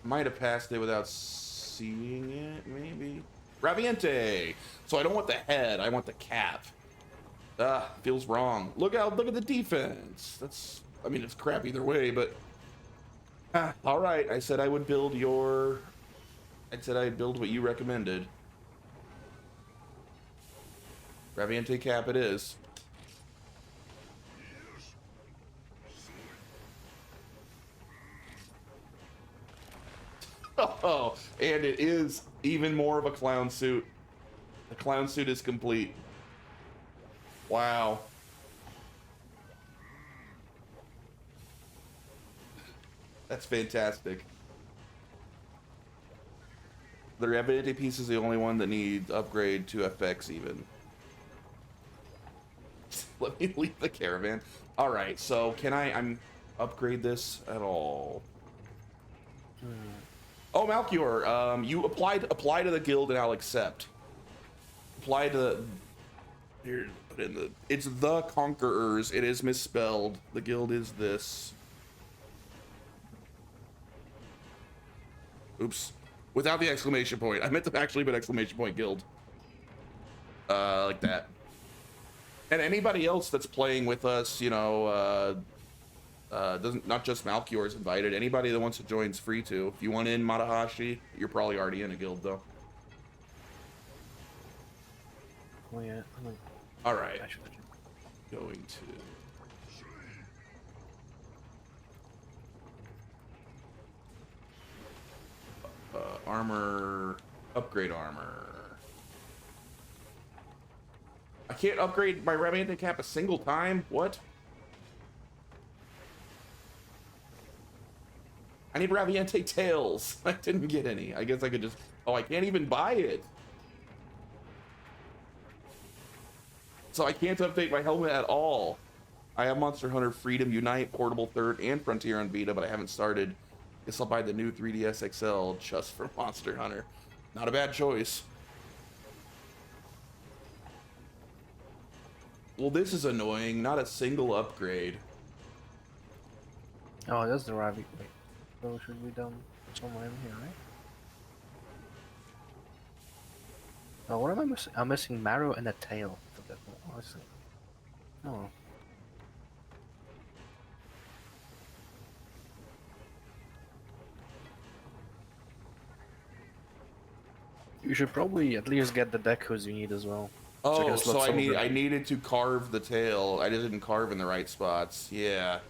Might have passed it without seeing it, maybe? Raviente! So I don't want the head, I want the cap. Feels wrong. Look out, look at the defense. That's... I mean, it's crap either way, but... Alright, I said I would build your... I said I'd build what you recommended. Raviente cap it is. Oh, and it is even more of a clown suit. The clown suit is complete. Wow. That's fantastic. The Raviente piece is the only one that needs upgrade to FX even. Let me leave the caravan. All right, so can I'm upgrade this at all? Oh, Malchior, you apply to the guild and I'll accept. Apply to here, put in the... It's the Conquerors. It is misspelled. The guild is this. Oops. Without the exclamation point. I meant to actually put exclamation point guild. Like that. And anybody else that's playing with us, you know, doesn't, not just Malkior is invited. Anybody that wants to join is free to. If you want in Matahashi, you're probably already in a guild though. Oh yeah. All right. I should. Going to. Armor, upgrade armor. I can't upgrade my Raviente cap a single time? What? I need Raviente tails. I didn't get any. I guess I could just... Oh, I can't even buy it. So I can't update my helmet at all. I have Monster Hunter Freedom Unite, Portable Third, and Frontier on Vita, but I haven't started. Guess I'll buy the new 3DS XL just for Monster Hunter. Not a bad choice. Well, this is annoying. Not a single upgrade. Oh, that's the Ravi. Wait, so should be done somewhere in here, right? Oh, what am I missing? I'm missing marrow and a tail. Oh, I see. Oh. You should probably at least get the decos you need as well. Oh, so so I needed to carve the tail. I just didn't carve in the right spots. Yeah.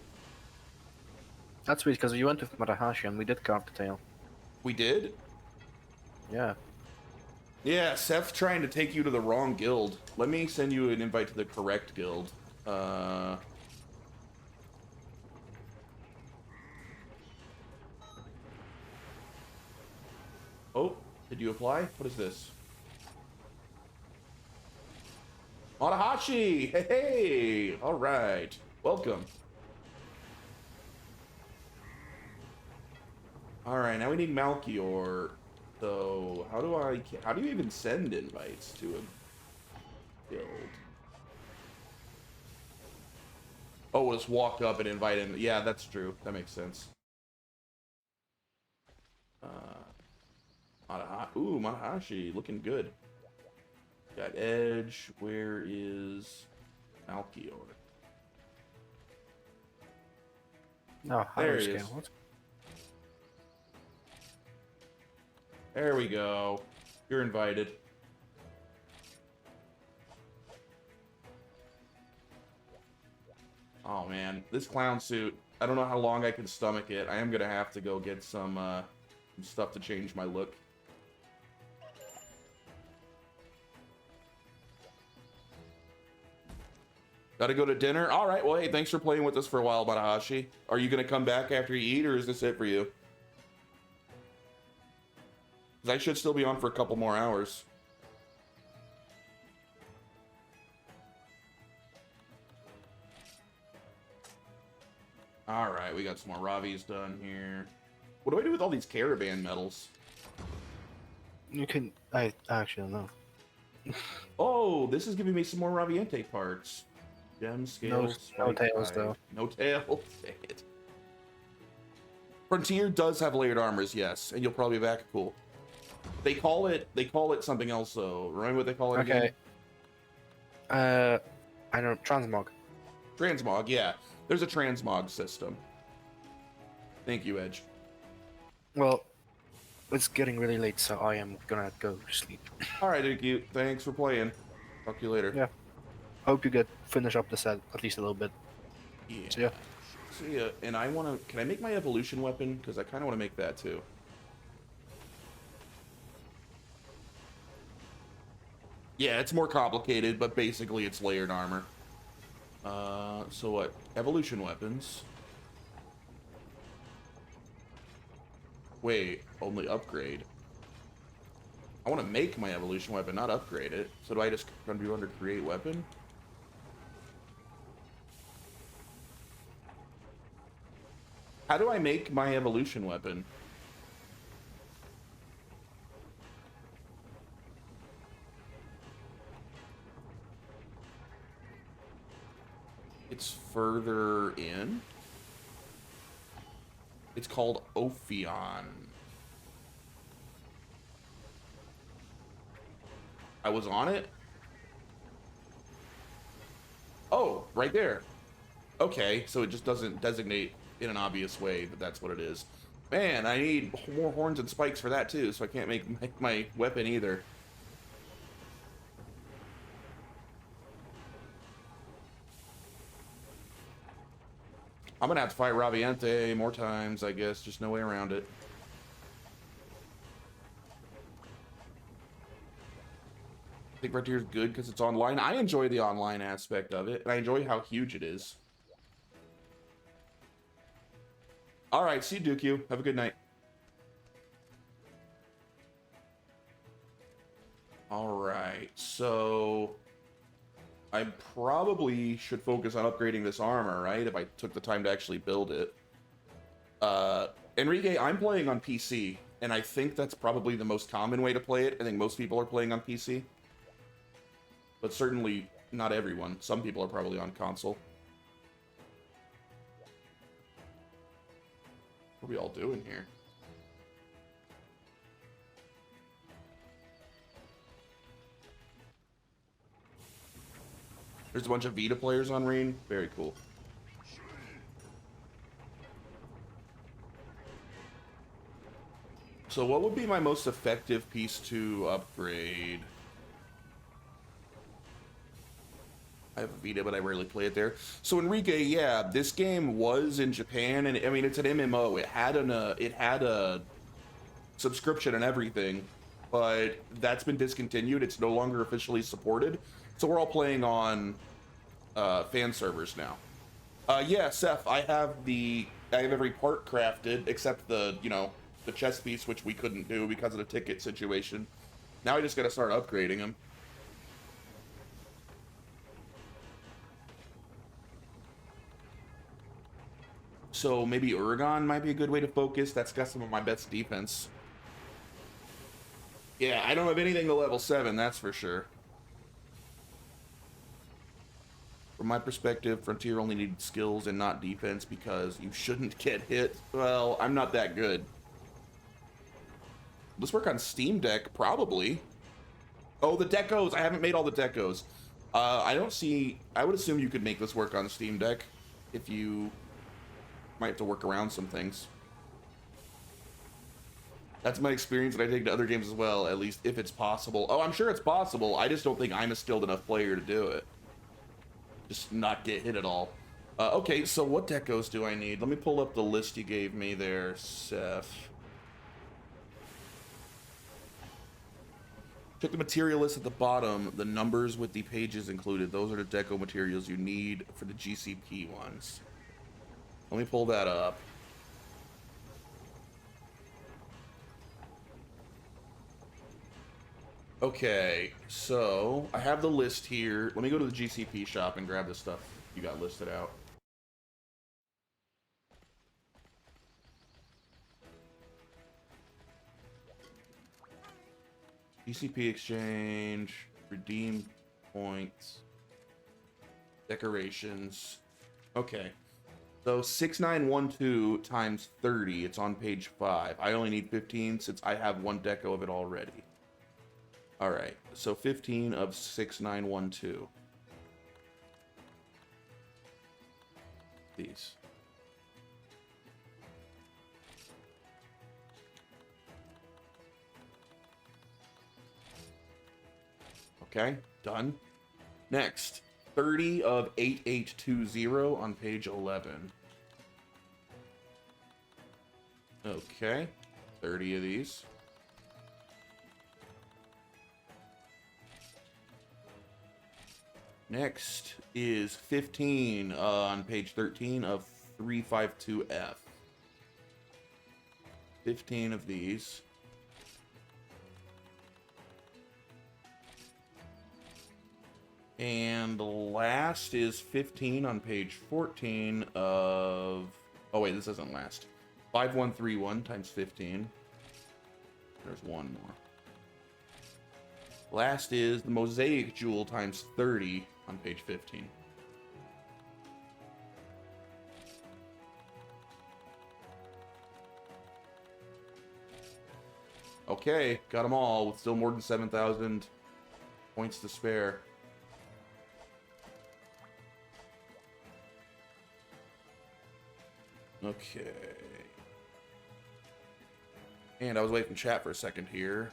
That's weird because you went with Matahashi and we did carve the tail. We did? Yeah. Yeah, Seth's trying to take you to the wrong guild. Let me send you an invite to the correct guild. Oh, did you apply? What is this? Matahashi! Hey, hey! Alright. Welcome. Alright, now we need Malkior. So, how do you even send invites to a guild? Oh, we'll just walk up and invite him. Yeah, that's true. That makes sense. Ooh, Matahashi, looking good. Got Edge. Where is Malkior? No, There higher he is. scale. What? There we go. You're invited. Oh man, this clown suit. I don't know how long I can stomach it. I am gonna have to go get some stuff to change my look. Gotta go to dinner? Alright, well hey, thanks for playing with us for a while, Matahashi. Are you gonna come back after you eat, or is this it for you? Because I should still be on for a couple more hours. Alright, we got some more Ravis done here. What do I do with all these caravan medals? You can. I actually don't know. Oh, this is giving me some more Raviente parts. Gem, scales, No tails, though. No tails. Dang it. Frontier does have layered armors, yes, and you'll probably be back. Cool. They call it something else though. Remember what they call it again? I don't. Transmog. Transmog, yeah. There's a transmog system. Thank you, Edge. Well, it's getting really late, so I am gonna go sleep. Alright, thank you. Thanks for playing. Talk to you later. Yeah. Hope you finish up the set at least a little bit. Yeah. See ya. See ya. And I wanna, can I make my evolution weapon? Because I kinda wanna make that too. Yeah, it's more complicated, but basically it's layered armor. So what? Evolution weapons. Wait, only upgrade. I want to make my evolution weapon, not upgrade it. So do I just do under create weapon? How do I make my evolution weapon? It's further in. It's called Ophion. I was on it? Oh, right there. Okay, so it just doesn't designate in an obvious way that that's what it is. Man, I need more horns and spikes for that too, so I can't make my weapon either. I'm gonna have to fight Raviente more times, I guess. Just no way around it. I think Frontier is good because it's online. I enjoy the online aspect of it, and I enjoy how huge it is. All right, see you, Dooku. Have a good night. All right, so I probably should focus on upgrading this armor, right? If I took the time to actually build it. Enrique, I'm playing on PC, and I think that's probably the most common way to play it. I think most people are playing on PC. But certainly not everyone. Some people are probably on console. What are we all doing here? There's a bunch of Vita players on Rain. Very cool. So what would be my most effective piece to upgrade? I have a Vita, but I rarely play it there. So Enrique, yeah, this game was in Japan, and I mean it's an MMO. It had a subscription and everything, but that's been discontinued. It's no longer officially supported. So we're all playing on fan servers now. Yeah, Seth, I have every part crafted except the chest piece, which we couldn't do because of the ticket situation. Now I just gotta start upgrading them. So maybe Uragon might be a good way to focus. That's got some of my best defense. Yeah, I don't have anything to level 7, that's for sure. From my perspective, Frontier only needs skills and not defense because you shouldn't get hit. Well, I'm not that good. Let's work on Steam Deck, probably. Oh, the decos! I haven't made all the decos. I would assume you could make this work on Steam Deck if you might have to work around some things. That's my experience that I take to other games as well, at least if it's possible. Oh, I'm sure it's possible. I just don't think I'm a skilled enough player to do it. Just not get hit at all. Okay, so what decos do I need? Let me pull up the list you gave me there, Seth. Check the material list at the bottom. The numbers with the pages included. Those are the deco materials you need for the GCP ones. Let me pull that up. Okay, so I have the list here. Let me go to the GCP shop and grab the stuff you got listed out. GCP exchange, redeem points, decorations. Okay. So 6912 times 30, it's on page 5. I only need 15 since I have one deco of it already. All right, so 15 of 6912. These. Okay, done. Next, 30 of 8820 on page 11. Okay, 30 of these. Next is 15 on page 13 of 352F. 15 of these. And the last is 15 on page 14 of... Oh wait, this isn't last. 5131 times 15. There's one more. Last is the Mosaic Jewel times 30 on page 15. Okay, got them all with still more than 7,000 points to spare. Okay. And I was waiting for chat for a second here.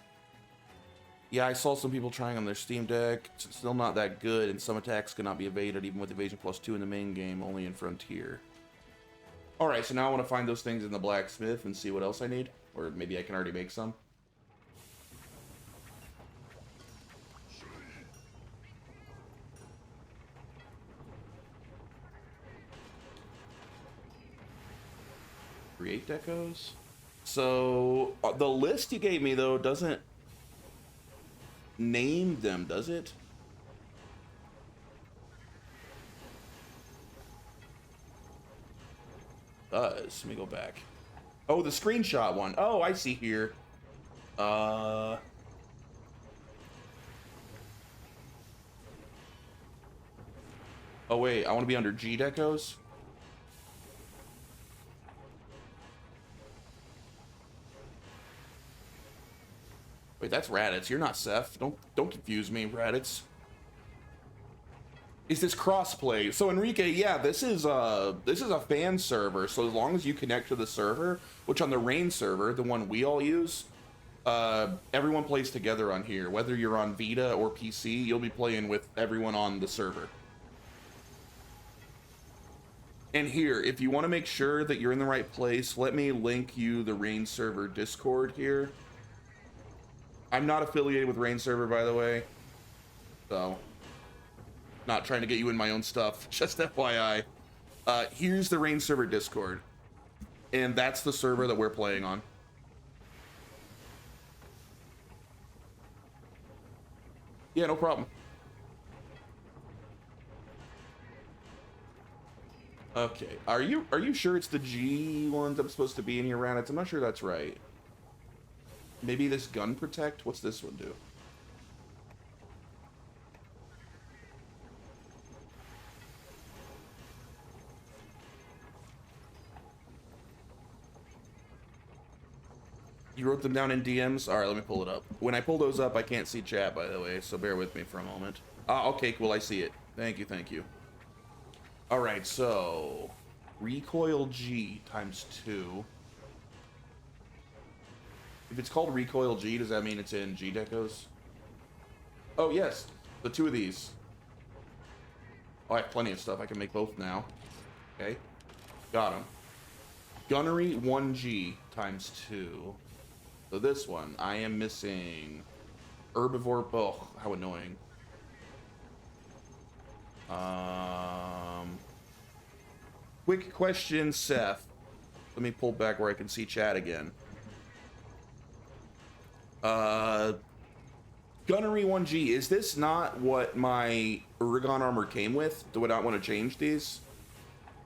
Yeah, I saw some people trying on their Steam Deck. It's still not that good, and some attacks cannot be evaded even with evasion +2 in the main game, only in Frontier. Alright, so now I want to find those things in the blacksmith and see what else I need. Or maybe I can already make some. Create decos. So the list you gave me though doesn't name them, does it? Does. Let me go back. Oh, the screenshot one. Oh, I see here. Oh wait, I want to be under G decos. Wait, that's Raditz. You're not Seth. Don't confuse me, Raditz. Is this crossplay? So Enrique, yeah, this is a fan server. So as long as you connect to the server, which on the Rain server, the one we all use, everyone plays together on here. Whether you're on Vita or PC, you'll be playing with everyone on the server. And here, if you want to make sure that you're in the right place, let me link you the Rain server Discord here. I'm not affiliated with Rain server, by the way, so not trying to get you in my own stuff, just FYI. Here's the Rain server Discord, and that's the server that we're playing on. Yeah, no problem. Okay, are you sure it's the G ones I'm supposed to be in here, Raditz? I'm not sure that's right. Maybe this gun protect? What's this one do? You wrote them down in DMs? Alright, let me pull it up. When I pull those up, I can't see chat, by the way, so bear with me for a moment. Ah, okay, cool, I see it. Thank you, thank you. Alright, so... Recoil G ×2. If it's called Recoil G, does that mean it's in G decos? Oh, yes. The two of these. Oh, I have plenty of stuff. I can make both now. Okay. Got them. Gunnery 1G ×2. So this one, I am missing Herbivore. Oh, how annoying. Quick question, Seth. Let me pull back where I can see chat again. Gunnery 1G, is this not what my Uragan armor came with? Do I not want to change these?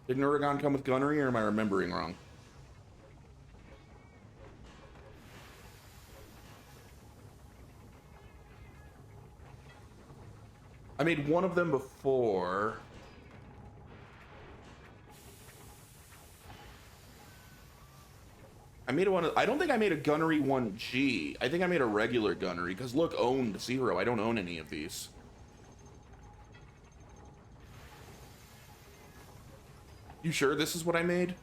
Didn't Uragan come with gunnery, or am I remembering wrong? I made one of them before. I made one. I don't think I made a gunnery 1G. I think I made a regular gunnery because look, owned 0. I don't own any of these. You sure this is what I made?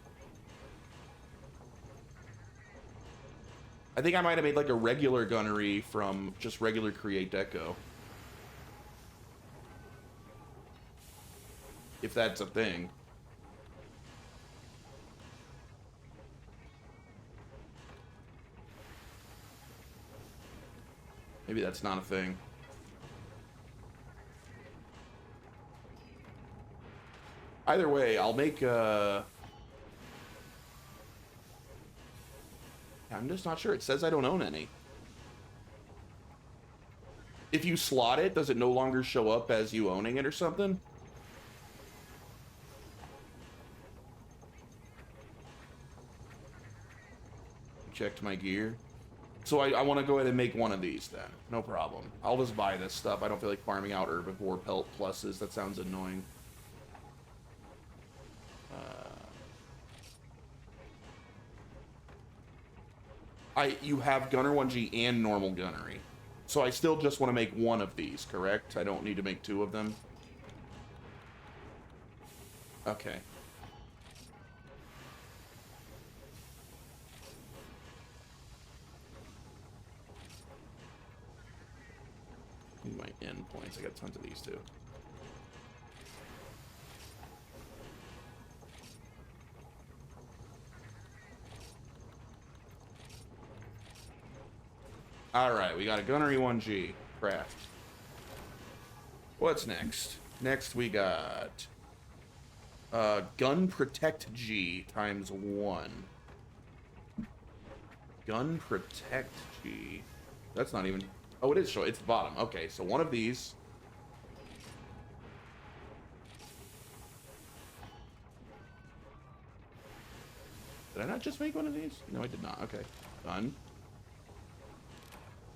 I think I might have made like a regular gunnery from just regular Create Deco. If that's a thing. Maybe that's not a thing. Either way, I'll make I'm just not sure. It says I don't own any. If you slot it, does it no longer show up as you owning it or something? Checked my gear. So I want to go ahead and make one of these then. No problem. I'll just buy this stuff. I don't feel like farming out Herbivore Pelt pluses. That sounds annoying. You have Gunner 1G and normal gunnery. So I still just want to make one of these, correct? I don't need to make two of them? Okay. Need my endpoints. I got tons of these too. Alright, we got a Gunnery 1G. Craft. What's next? Next we got... Gun Protect G times 1. Gun Protect G. That's not even... Oh, it is showing. It's the bottom. Okay, so one of these. Did I not just make one of these? No, I did not. Okay. Done.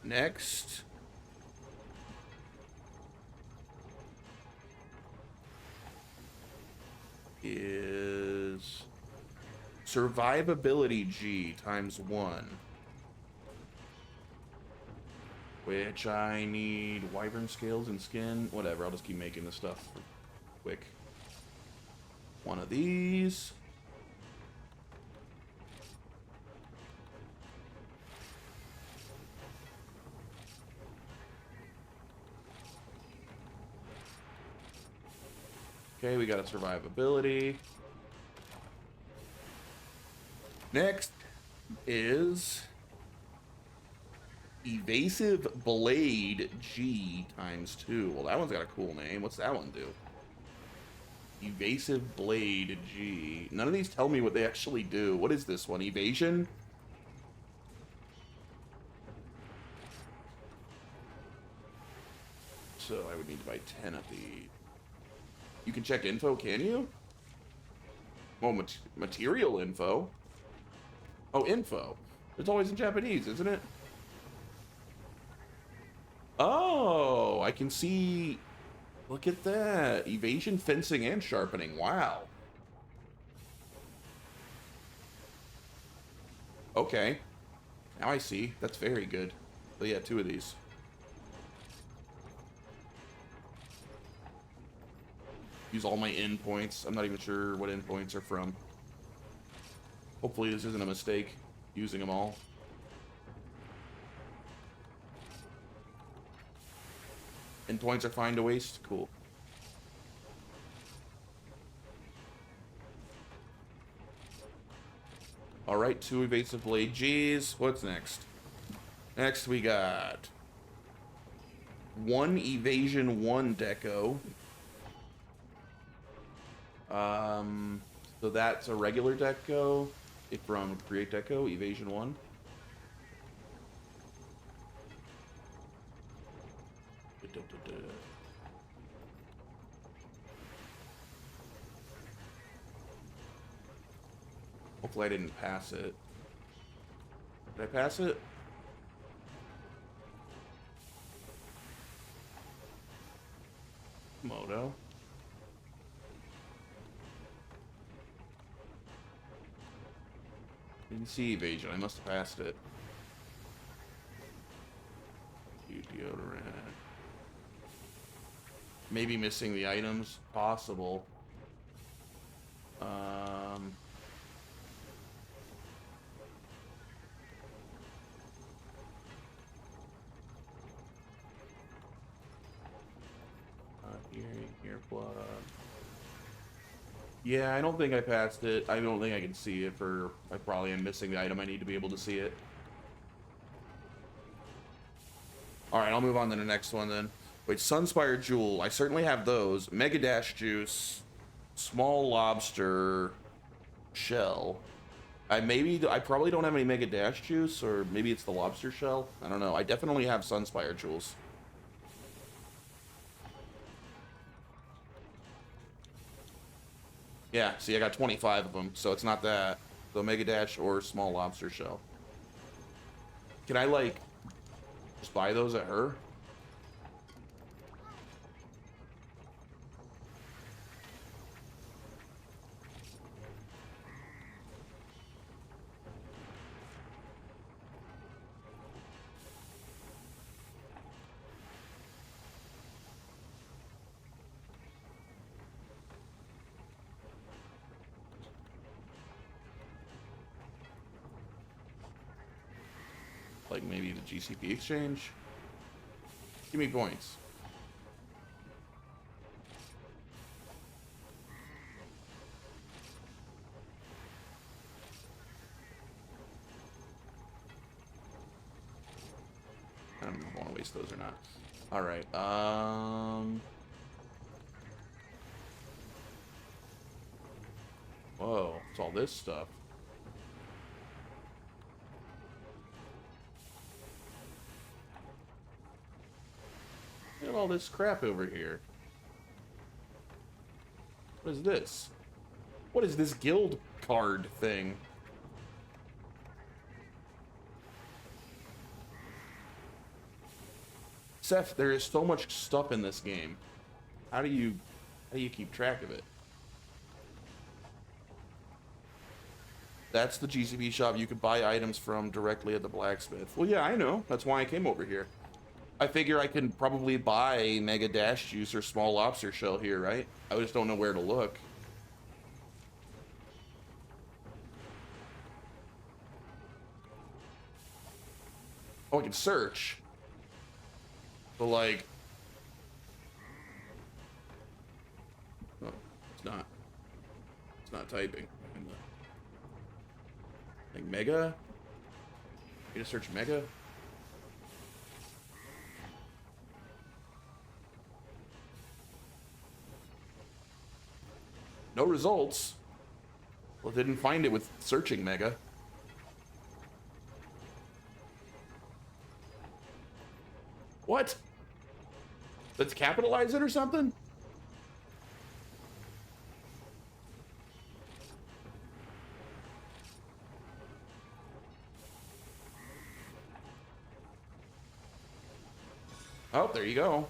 Next. Is Survivability G times 1. Which I need wyvern scales and skin. Whatever, I'll just keep making this stuff quick. One of these. Okay, we got a survivability. Next is Evasive Blade G times 2. Well, that one's got a cool name. What's that one do? Evasive Blade G. None of these tell me what they actually do. What is this one? Evasion? So I would need to buy 10 of these. You can check info, can you? Well, material info. Oh, info. It's always in Japanese, isn't it? Oh, I can see. Look at that. Evasion, fencing, and sharpening. Wow. Okay. Now I see. That's very good. So yeah, 2 of these. Use all my endpoints. I'm not even sure what endpoints are from. Hopefully this isn't a mistake, using them all. Endpoints are fine to waste? Cool. Alright, 2 evasive blade Gs. What's next? Next we got 1 evasion 1 deco. So that's a regular deco from Create Deco, Evasion 1. Hopefully I didn't pass it. Did I pass it? Moto. Didn't see evasion. I must have passed it. Deodorant. Maybe missing the items. Possible. Here, plug. Yeah, I don't think I passed it. I don't think I can see it for... I probably am missing the item. I need to be able to see it. Alright, I'll move on to the next one then. Wait, Sunspire Jewel. I certainly have those. Mega Dash Juice. Small Lobster. Shell. I probably don't have any Mega Dash Juice, or maybe it's the Lobster Shell. I don't know. I definitely have Sunspire Jewels. Yeah, see, I got 25 of them, so it's not that. So Mega Dash or Small Lobster Shell. Can I, like, just buy those at her? Like maybe the GCP exchange? Give me points. I don't know if I want to waste those or not. Alright, whoa, it's all this stuff. Look at all this crap over here. What is this? What is this guild card thing? Seth, there is so much stuff in this game. How do you keep track of it? That's the GCP shop you could buy items from directly at the blacksmith. Well, yeah, I know. That's why I came over here. I figure I can probably buy Mega Dash Juice or Small Lobster Shell here, right? I just don't know where to look. Oh, I can search. But like... Oh, it's not. It's not typing. Like Mega? You just search Mega? No results. Well, didn't find it with searching Mega. What? Let's capitalize it or something? Oh, there you go.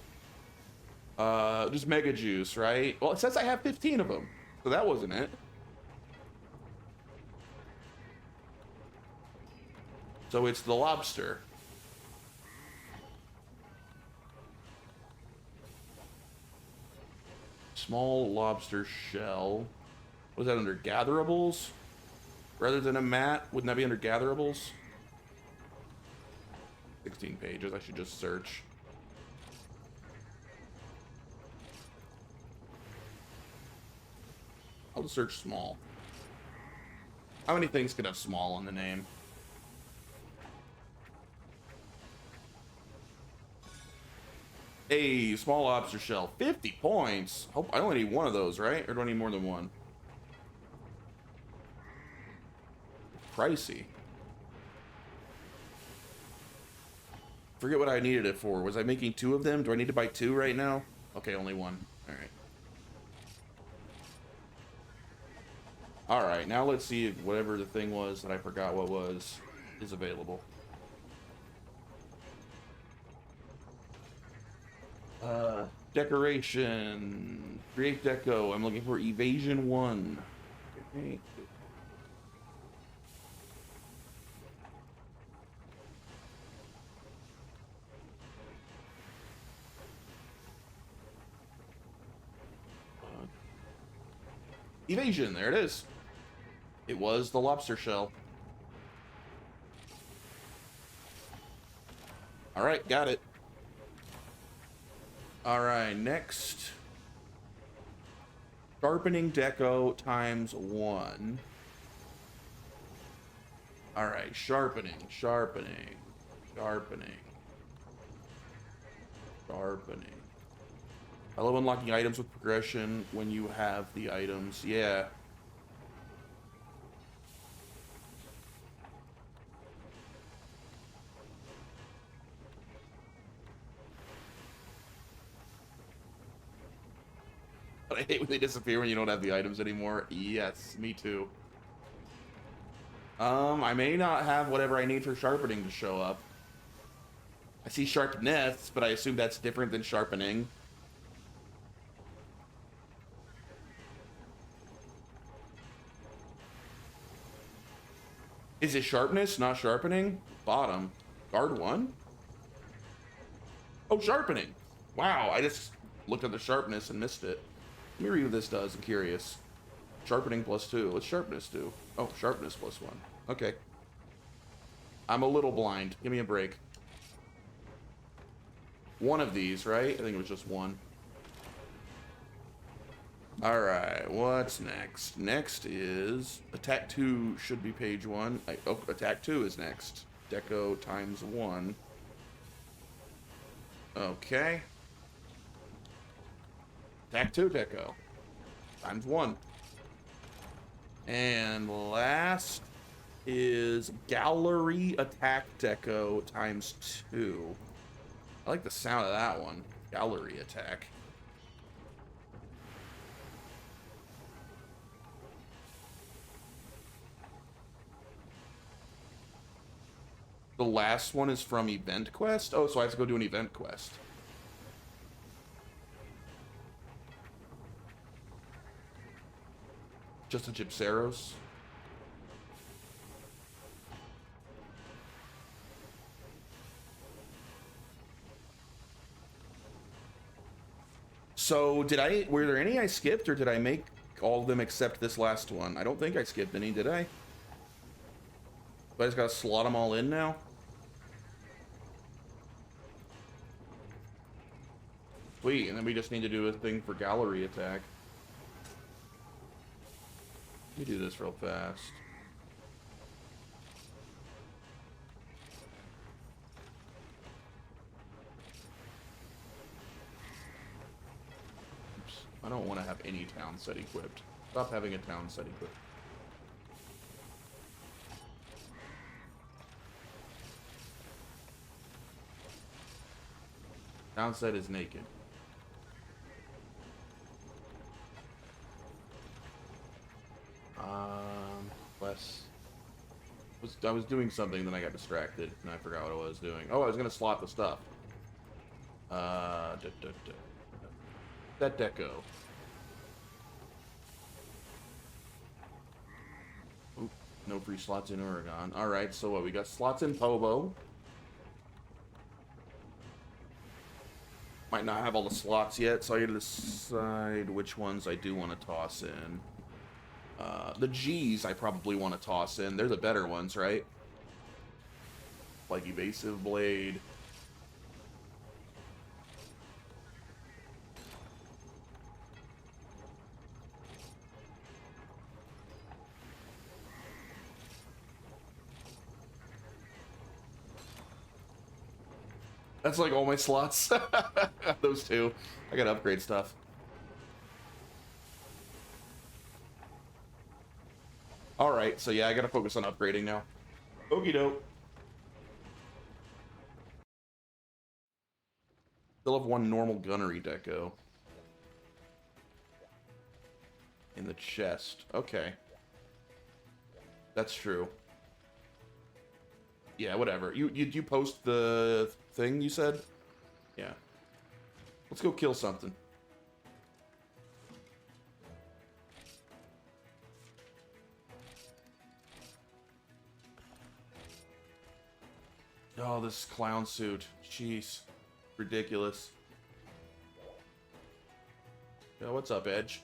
Just Mega Juice, right? Well, it says I have 15 of them, so that wasn't it. So it's the lobster. Small lobster shell. Was that under gatherables? Rather than a mat, wouldn't that be under gatherables? 16 pages, I should just search. I'll just search small. How many things could have small in the name? A small lobster shell, 50 points. Hope I only need one of those, right? Or do I need more than one? Pricey. Forget what I needed it for. Was I making 2 of them? Do I need to buy 2 right now? Okay, only 1. All right. All right, now let's see if whatever the thing was that I forgot what was is available. Decoration. Create deco. I'm looking for evasion 1. Okay. Evasion, there it is. It was the lobster shell. All right, got it. All right, next. Sharpening deco times 1. All right, sharpening. I love unlocking items with progression when you have the items. Yeah. But I hate when they disappear when you don't have the items anymore. Yes, me too. I may not have whatever I need for sharpening to show up. I see sharpness, but I assume that's different than sharpening. Is it sharpness, not sharpening? Bottom. Guard 1? Oh, sharpening. Wow, I just looked at the sharpness and missed it. Let me read what this does. I'm curious. Sharpening +2. What's sharpness do? Oh, sharpness +1. Okay. I'm a little blind. Give me a break. One of these, right? I think it was just one. Alright, what's next? Next is... Attack 2 should be page 1. Oh, Attack 2 is next. Deco times 1. Okay. Attack 2 Deco. Times 1. And last is Gallery Attack Deco times 2. I like the sound of that one. Gallery Attack. The last one is from Event Quest? Oh, so I have to go do an Event Quest. Just a Gypceros. So, were there any I skipped, or did I make all of them except this last one? I don't think I skipped any, did I? But I just gotta slot them all in now? Sweet, and then we just need to do a thing for Gallery Attack. Let me do this real fast. Oops. I don't want to have any town set equipped. Stop having a town set equipped. Town set is naked. Less. I was doing something, then I got distracted, and I forgot what I was doing. Oh, I was gonna slot the stuff. That deco. Oop, no free slots in Oregon. Alright, so what? We got slots in Pobo. Might not have all the slots yet, so I gotta decide which ones I do want to toss in. The G's I probably want to toss in. They're the better ones, right? Like Evasive Blade. That's like all my slots. Those two. I gotta upgrade stuff. Alright, so yeah, I gotta focus on upgrading now. Okie doke. Still have one normal gunnery deco. In the chest. Okay. That's true. Yeah, whatever. You post the thing you said? Yeah. Let's go kill something. Oh, this clown suit. Jeez. Ridiculous. Yo, what's up, Edge?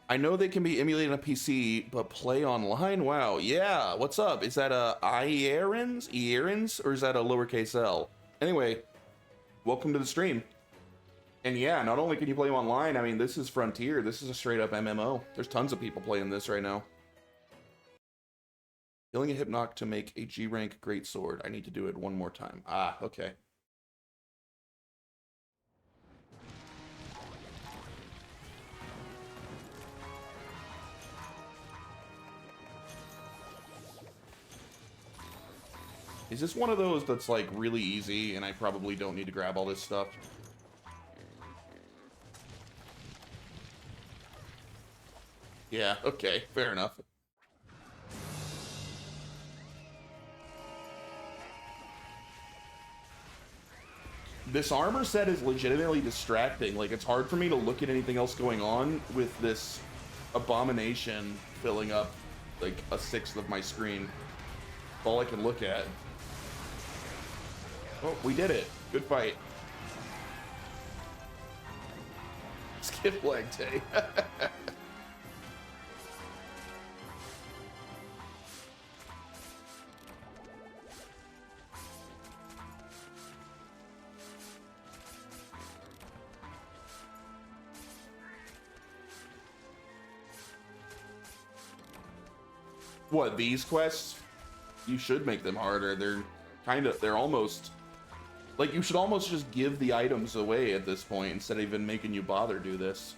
I know they can be emulated on PC, but play online? Wow, yeah, what's up? Is that a Ierans? Or is that a lowercase L? Anyway, welcome to the stream. And yeah, not only can you play online, I mean, this is Frontier. This is a straight-up MMO. There's tons of people playing this right now. Killing a Hypnoc to make a G-rank greatsword. I need to do it one more time. Ah, okay. Is this one of those that's like really easy and I probably don't need to grab all this stuff? Yeah, okay, fair enough. This armor set is legitimately distracting. Like, it's hard for me to look at anything else going on with this abomination filling up like a sixth of my screen. That's all I can look at. Oh, we did it. Good fight. Skip leg day. What, these quests? You should make them harder. They're almost like, you should almost just give the items away at this point instead of even making you bother do this.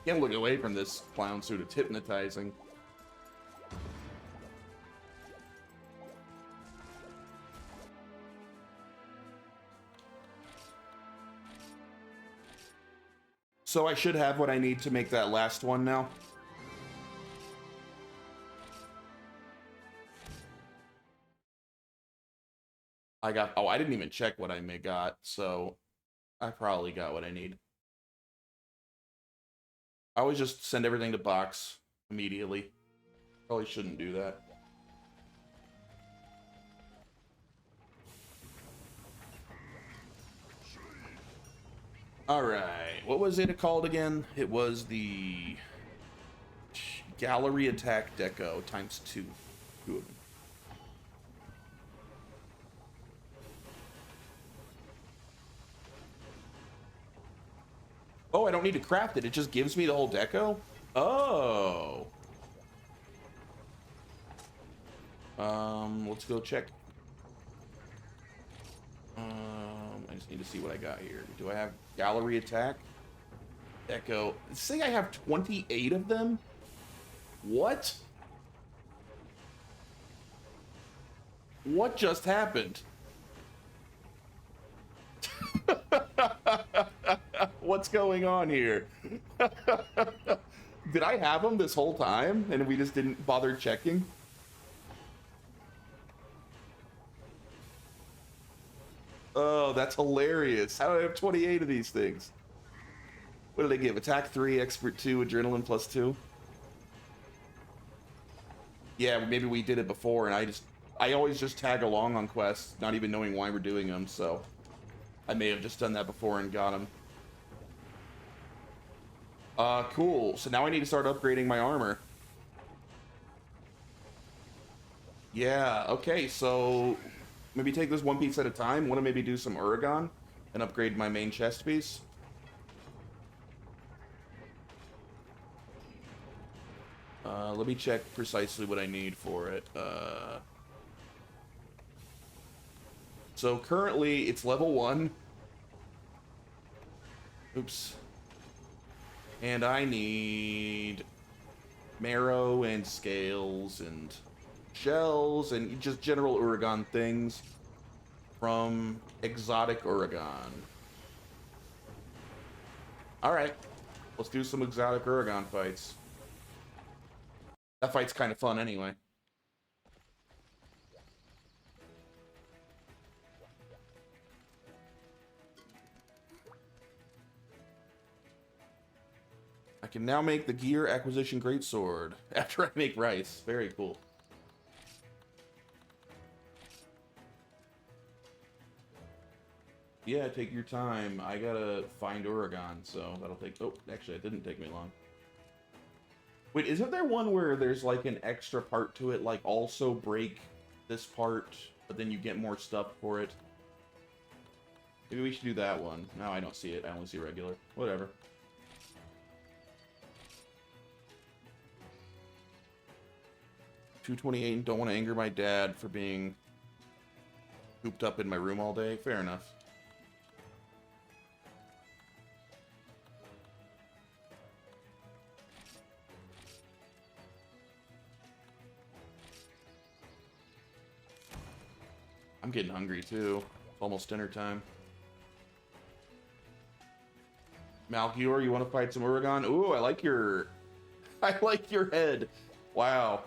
Can't look away from this clown suit. It's hypnotizing. So I should have what I need to make that last one now. Oh, I didn't even check what I got, so I probably got what I need. I always just send everything to box immediately. Probably shouldn't do that. Alright, what was it called again? It was the Gallery Attack Deco ×2. Two of them. Oh, I don't need to craft it. It just gives me the whole deco? Oh. Let's go check. I just need to see what I got here. Do I have Gallery Attack? Deco. Say I have 28 of them? What? What just happened? What's going on here? Did I have them this whole time and we just didn't bother checking? Oh, that's hilarious. How do I have 28 of these things? What did they give? Attack 3, Expert 2, Adrenaline +2? Yeah, maybe we did it before and I always just tag along on quests, not even knowing why we're doing them, so I may have just done that before and got them. Cool. So now I need to start upgrading my armor. Yeah, okay, so maybe take this one piece at a time. Want to maybe do some Uragaan and upgrade my main chest piece? Let me check precisely what I need for it. So currently it's level 1. Oops. And I need marrow and scales and shells and just general Uragaan things from Exotic Uragaan. Alright, let's do some Exotic Uragaan fights. That fight's kind of fun anyway. I can now make the Gear Acquisition Greatsword after I make rice. Very cool. Yeah, take your time. I gotta find Uragaan, so that'll take... Oh, actually, it didn't take me long. Wait, isn't there one where there's like an extra part to it, like also break this part, but then you get more stuff for it? Maybe we should do that one. No, I don't see it. I only see regular. Whatever. $228 and don't want to anger my dad for being cooped up in my room all day. Fair enough. I'm getting hungry too. It's almost dinner time. Malchior, you want to fight some Uragon? Ooh, I like your... I like your head. Wow.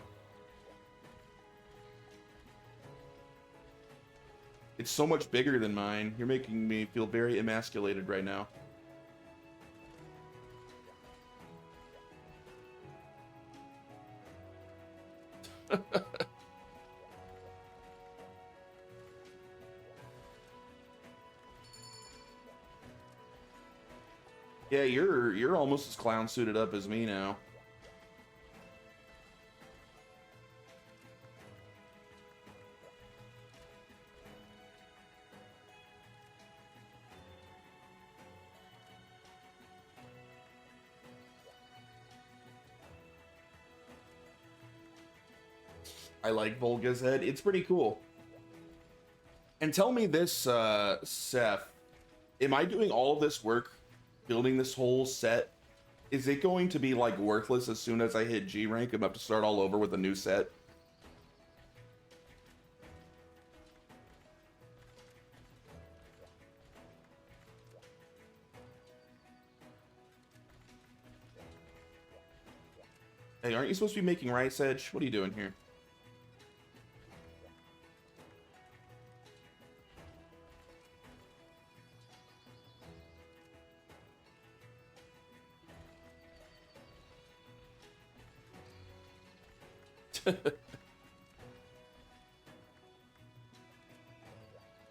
It's so much bigger than mine. You're making me feel very emasculated right now. Yeah, you're almost as clown suited up as me now. I like Volga's head. It's pretty cool. And tell me this, Seth. Am I doing all of this work building this whole set? Is it going to be, like, worthless as soon as I hit G rank? I'm about to start all over with a new set? Hey, aren't you supposed to be making Rice Edge? What are you doing here?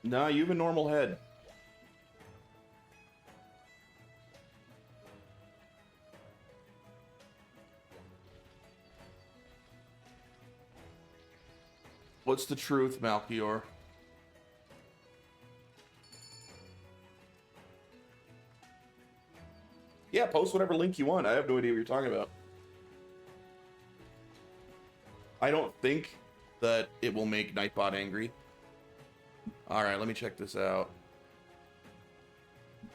Nah, you have a normal head. What's the truth, Malchior? Yeah, post whatever link you want. I have no idea what you're talking about. I don't think that it will make Nightbot angry. Alright, let me check this out.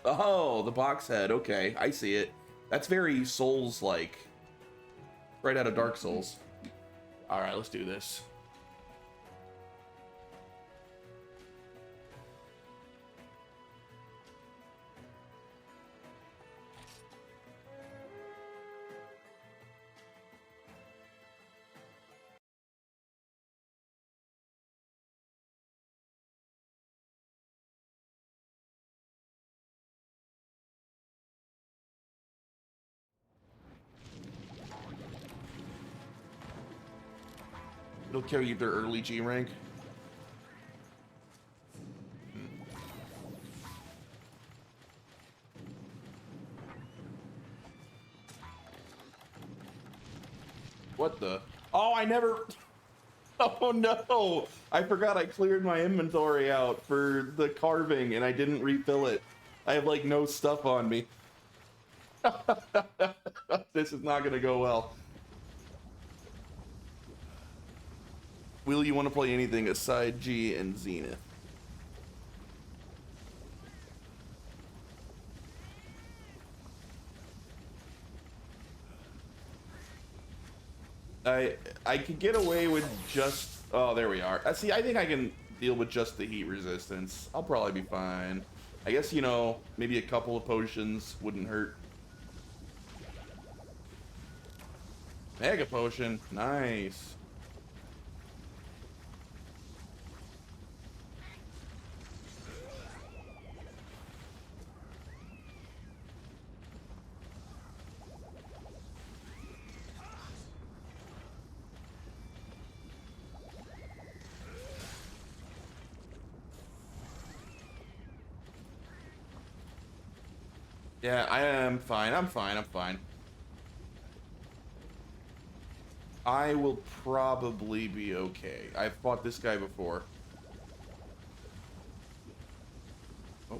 Oh, the box head. Okay, I see it. That's very Souls-like. Right out of Dark Souls. Alright, let's do this. It'll carry you their early G rank. What the? Oh, I never... Oh no! I forgot I cleared my inventory out for the carving and I didn't refill it. I have like no stuff on me. This is not gonna go well. Will you want to play anything aside G and Zenith? I could get away with just... Oh, there we are. See, I think I can deal with just the heat resistance. I'll probably be fine. I guess, you know, maybe a couple of potions wouldn't hurt. Mega potion. Nice. Yeah, I am fine. I'm fine. I'm fine. I will probably be okay. I've fought this guy before. Oh.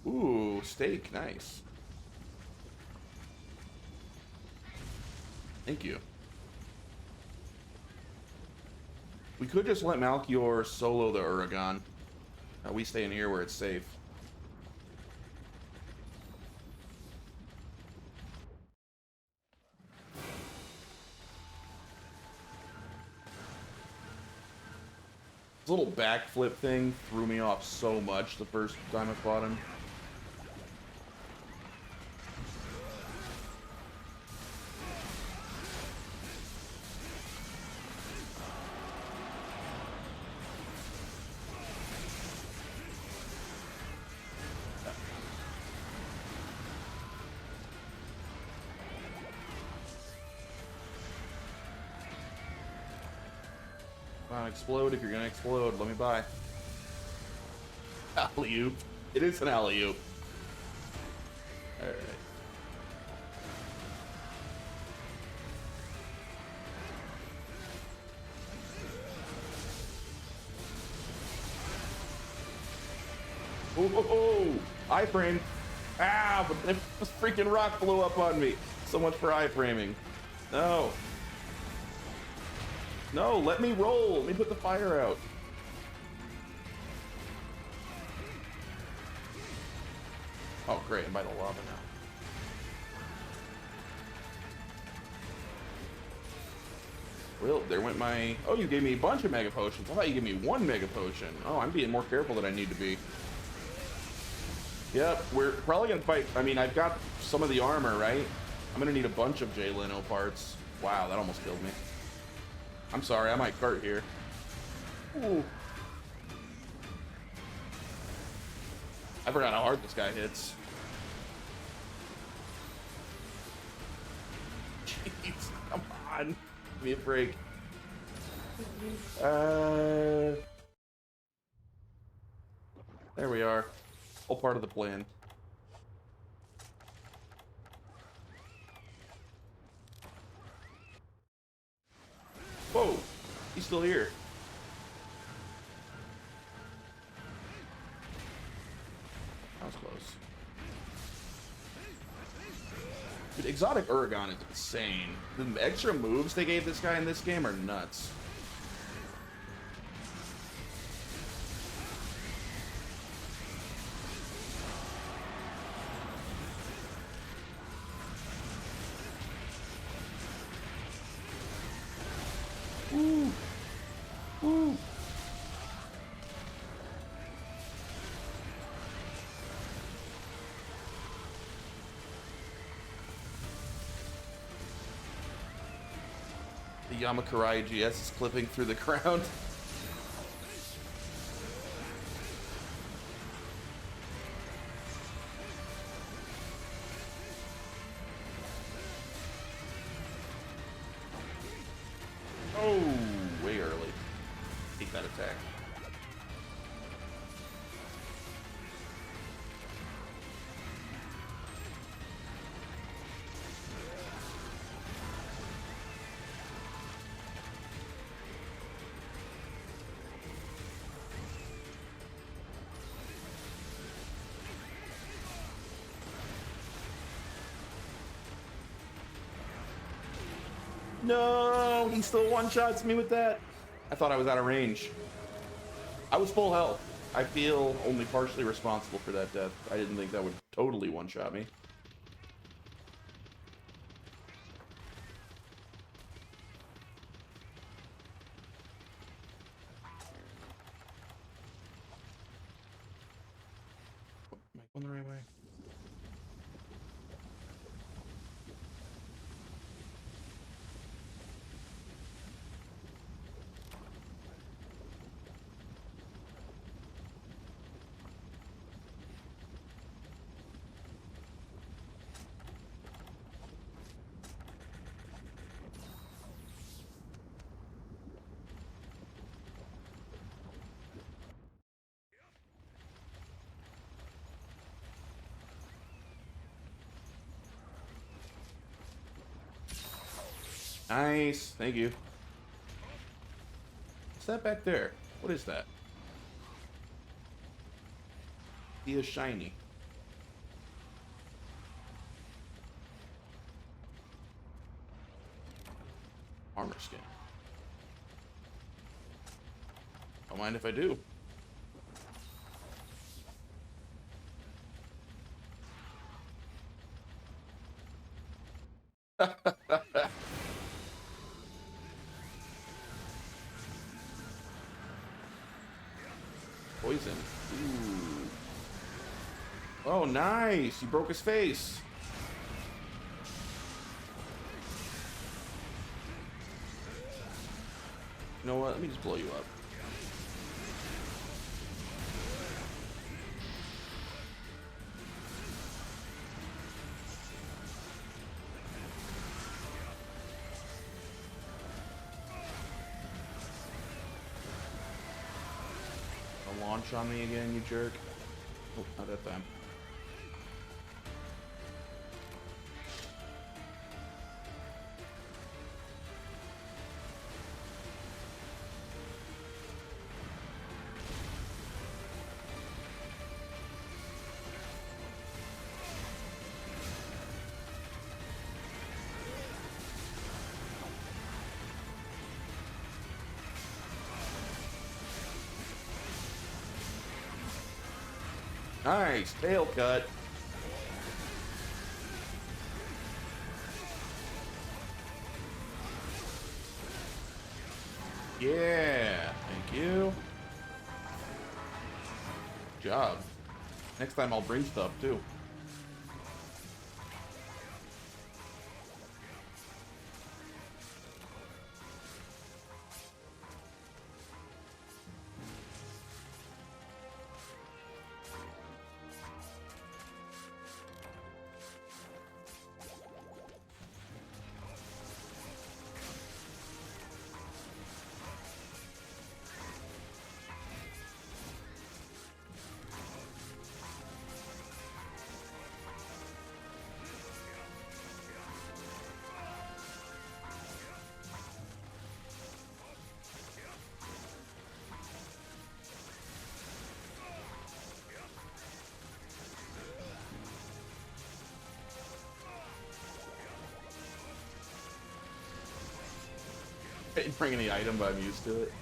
Ooh, steak. Nice. Thank you. We could just let Malchior solo the Uragon. We stay in here where it's safe. This little backflip thing threw me off so much the first time I fought him. Come on, explode if you're gonna explode. Let me by. Alley-oop. It is an alley-oop. Alright. Oh, oh, oh! Iframe! Ah, but this freaking rock blew up on me. So much for iframing. No. No, let me roll. Let me put the fire out. Oh, great. I'm by the lava now. Well, there went my... Oh, you gave me a bunch of Mega Potions. I thought you gave me one Mega Potion. Oh, I'm being more careful than I need to be. Yep, we're probably gonna fight... I mean, I've got some of the armor, right? I'm gonna need a bunch of Jay Leno parts. Wow, that almost killed me. I'm sorry, I might cart here. Ooh. I forgot how hard this guy hits. Jeez, come on. Give me a break. There we are. All part of the plan. Whoa! He's still here. That was close. Dude, Exotic Uragaan is insane. The extra moves they gave this guy in this game are nuts. Ooh. Ooh. The Yamakurai GS is clipping through the ground. Oh, way early. Take that attack. No, he still one-shots me with that. I thought I was out of range. I was full health. I feel only partially responsible for that death. I didn't think that would totally one-shot me. Am I going the right way? Nice, thank you. What's that back there? What is that? He is shiny. Armor skin. Don't mind if I do. Poison. Ooh. Oh, nice! You broke his face. You know what? Let me just blow you up. A launch on me again, you jerk. Oh, not that time. Nice, tail cut. Yeah, thank you. Good job. Next time I'll bring stuff too. I didn't bring any item, but I'm used to it.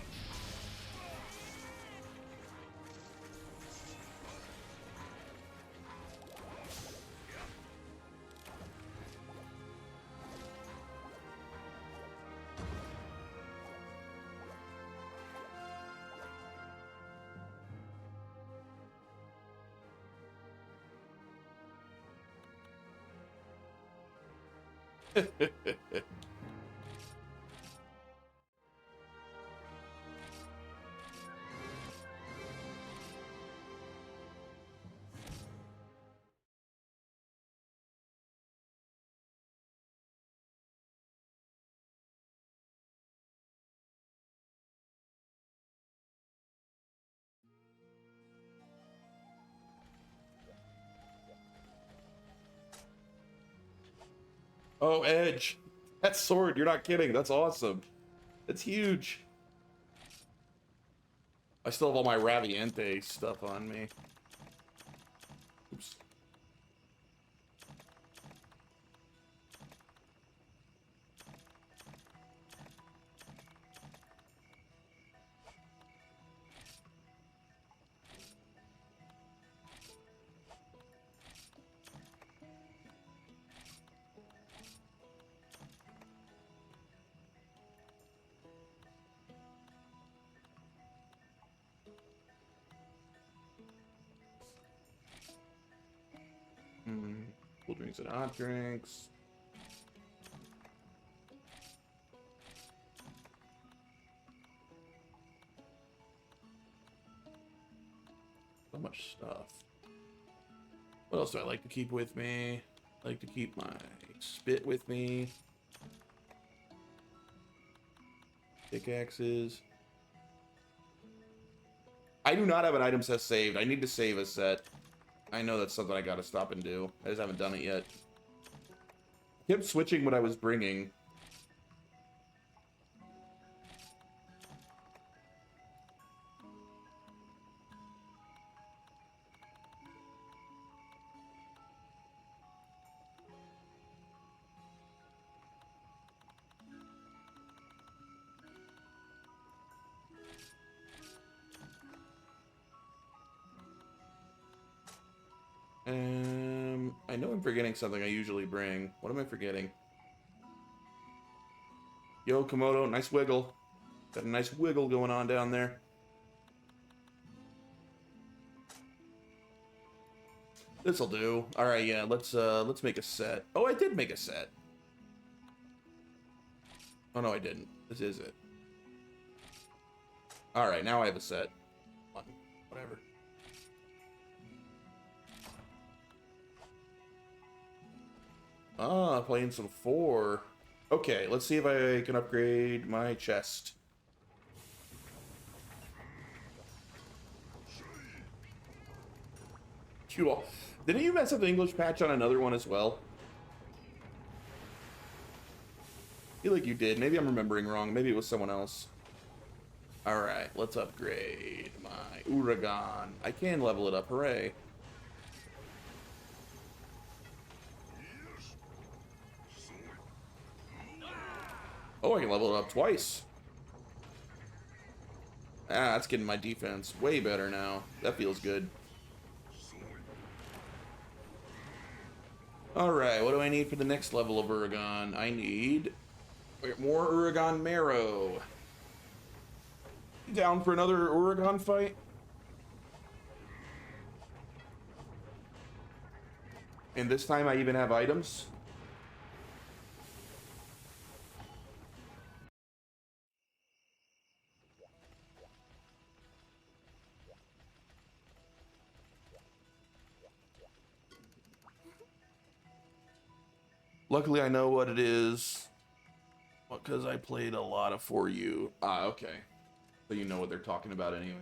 Oh, Edge. That sword, you're not kidding. That's awesome. It's huge. I still have all my Raviente stuff on me. Oops. Cool drinks and hot drinks. So much stuff. What else do I like to keep with me? I like to keep my spit with me. Pickaxes. I do not have an item set saved. I need to save a set. I know that's something I gotta stop and do. I just haven't done it yet. Kept switching what I was bringing. I know I'm forgetting something I usually bring. What am I forgetting? Yo, Komodo, nice wiggle. Got a nice wiggle going on down there. This'll do. All right, yeah. Let's make a set. Oh, I did make a set. Oh no, I didn't. This is it. All right, now I have a set. Whatever. Ah, playing some 4. Okay, let's see if I can upgrade my chest. Cool. Didn't you mess up the English patch on another one as well? I feel like you did. Maybe I'm remembering wrong. Maybe it was someone else. Alright, let's upgrade my Uragan. I can level it up. Hooray. Oh, I can level it up twice. Ah, that's getting my defense way better now. That feels good. Alright, what do I need for the next level of Uragan? I need more Uragan Marrow. Down for another Uragan fight? And this time I even have items? Luckily I know what it is. Because I played a lot of For You. Ah, okay. So you know what they're talking about anyway.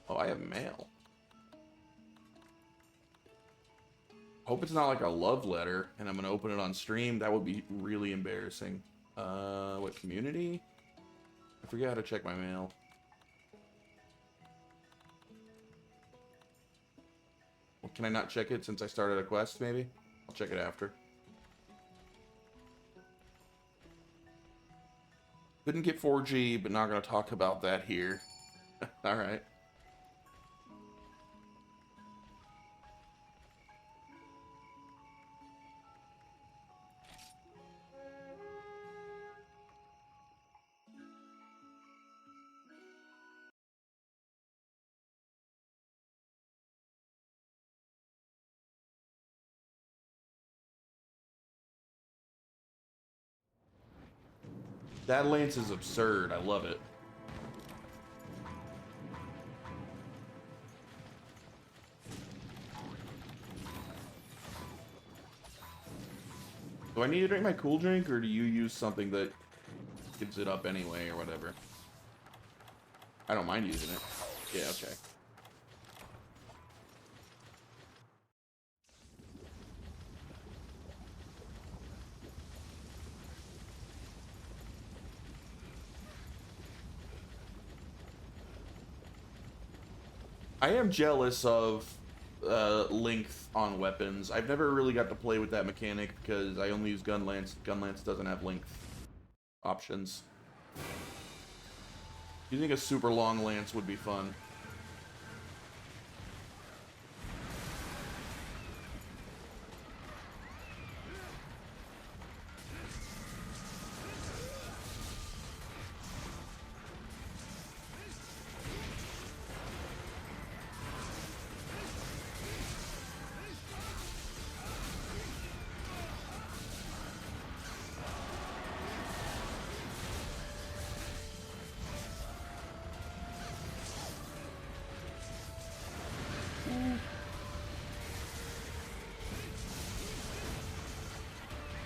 Oh, I have mail. Hope it's not like a love letter and I'm gonna open it on stream. That would be really embarrassing. What, community? I forget how to check my mail. Well, can I not check it since I started a quest, maybe? I'll check it after. Couldn't get 4G, but not gonna talk about that here. Alright. That lance is absurd. I love it. Do I need to drink my cool drink, or do you use something that gives it up anyway, or whatever? I don't mind using it. Yeah, okay. I am jealous of length on weapons. I've never really got to play with that mechanic because I only use gun lance. Gun lance doesn't have length options. Using a super long lance would be fun.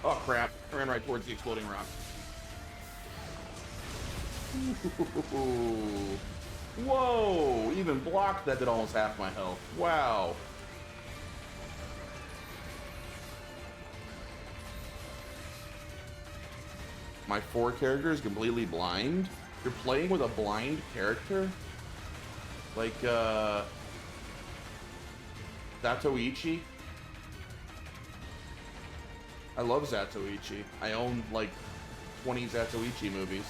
Oh crap, I ran right towards the exploding rock. Ooh. Whoa, even blocked that did almost half my health. Wow. My 4 character is completely blind? You're playing with a blind character? Like, Zatoichi? I love Zatoichi. I own, like, 20 Zatoichi movies.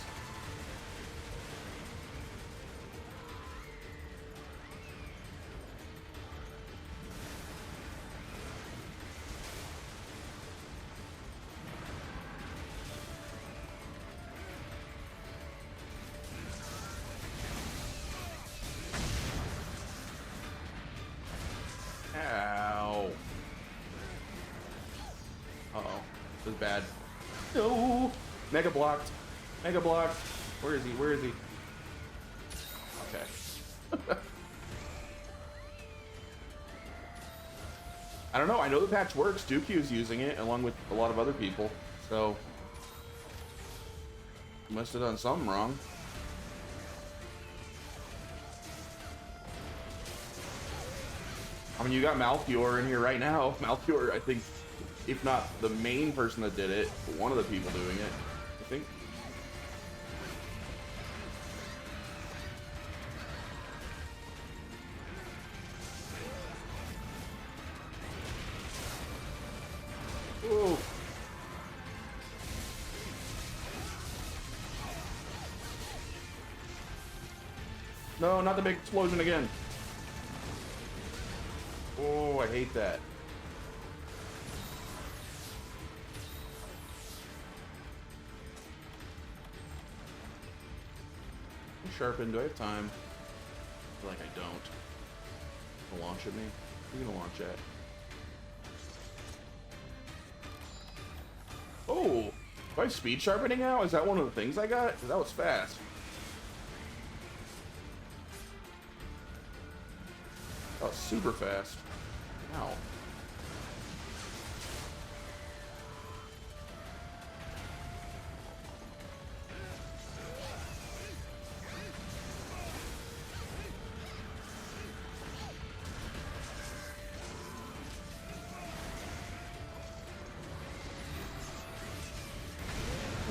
Ow. Uh-oh. This is bad. No! Mega blocked. Mega blocked. Where is he? Where is he? Okay. I don't know. I know the patch works. Dooku's using it along with a lot of other people. So, must have done something wrong. I mean, you got Malchior in here right now. Malchior, I think, if not the main person that did it, but one of the people doing it, I think. Whoa. No, not the big explosion again. Oh, I hate that. Sharpen, do I have time? I feel like I don't. Gonna launch at me? Who are you gonna launch at? Oh! Do I have speed sharpening now? Is that one of the things I got? 'Cause that was fast. That was super fast. Ow.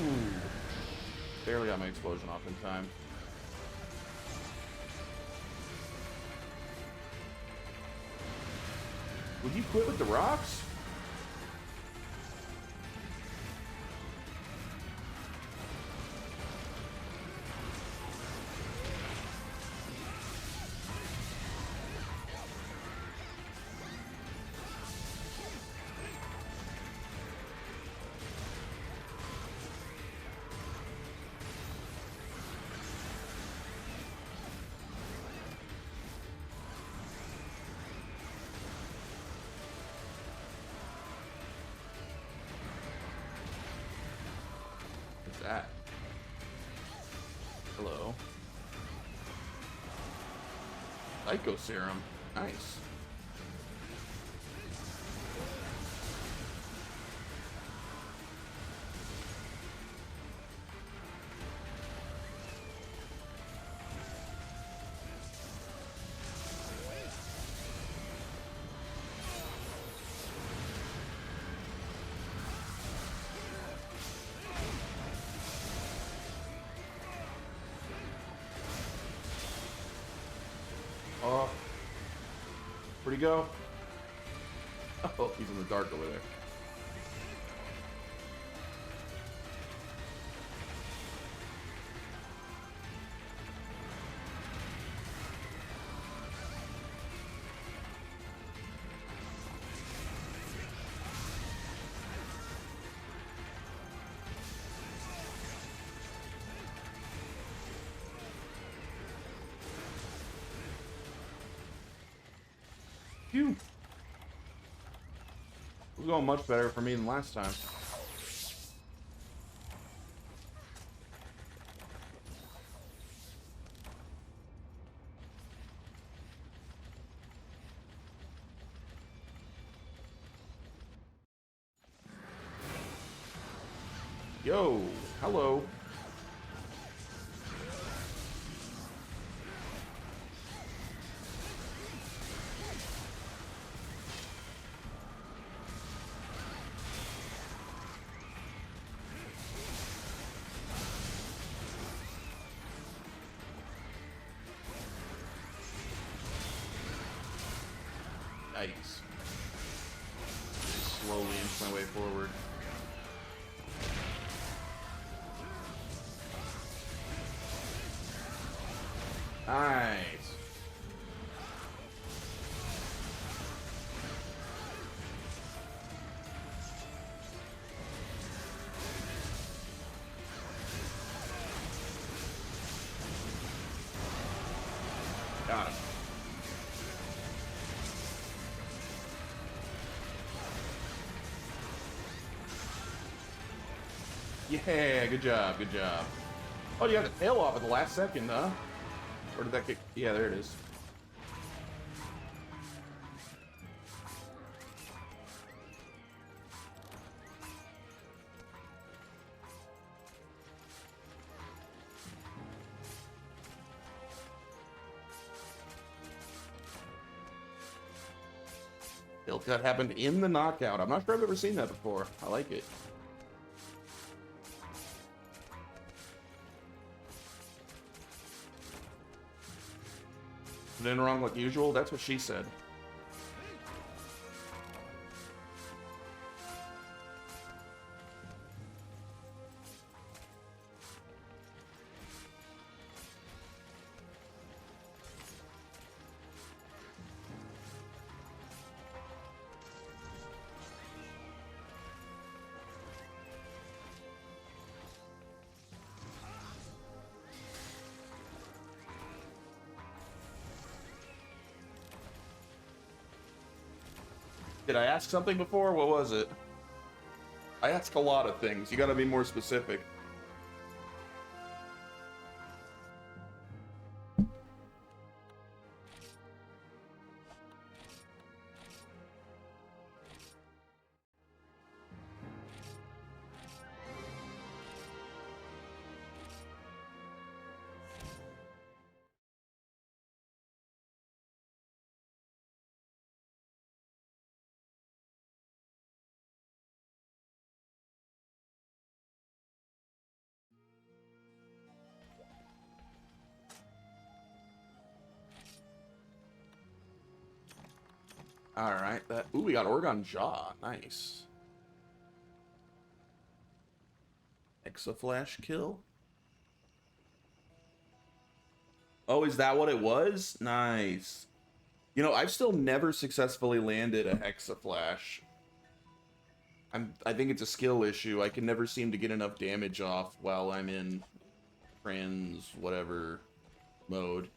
Ooh. Barely got my explosion off in time. Would you quit with the rocks? That. Hello. Psycho Serum. Nice. Oh. Where'd he go? Oh, he's in the dark over there. Phew. It was going much better for me than last time. Yo, hello. Yikes. Slowly inch my way forward. Nice. Got him. Yeah, good job, good job. Oh, you got the tail off at the last second, huh? Or did that kick? Yeah, there it is. Tail cut happened in the knockout. I'm not sure I've ever seen that before. I like it. Put in wrong like usual? That's what she said. Did I ask something before? What was it? I ask a lot of things. You gotta be more specific. All right, that. Ooh, we got Oregon Jaw. Nice. Exaflash kill. Oh, is that what it was? Nice. You know, I've still never successfully landed a Hexaflash. I think it's a skill issue. I can never seem to get enough damage off while I'm in trans whatever mode.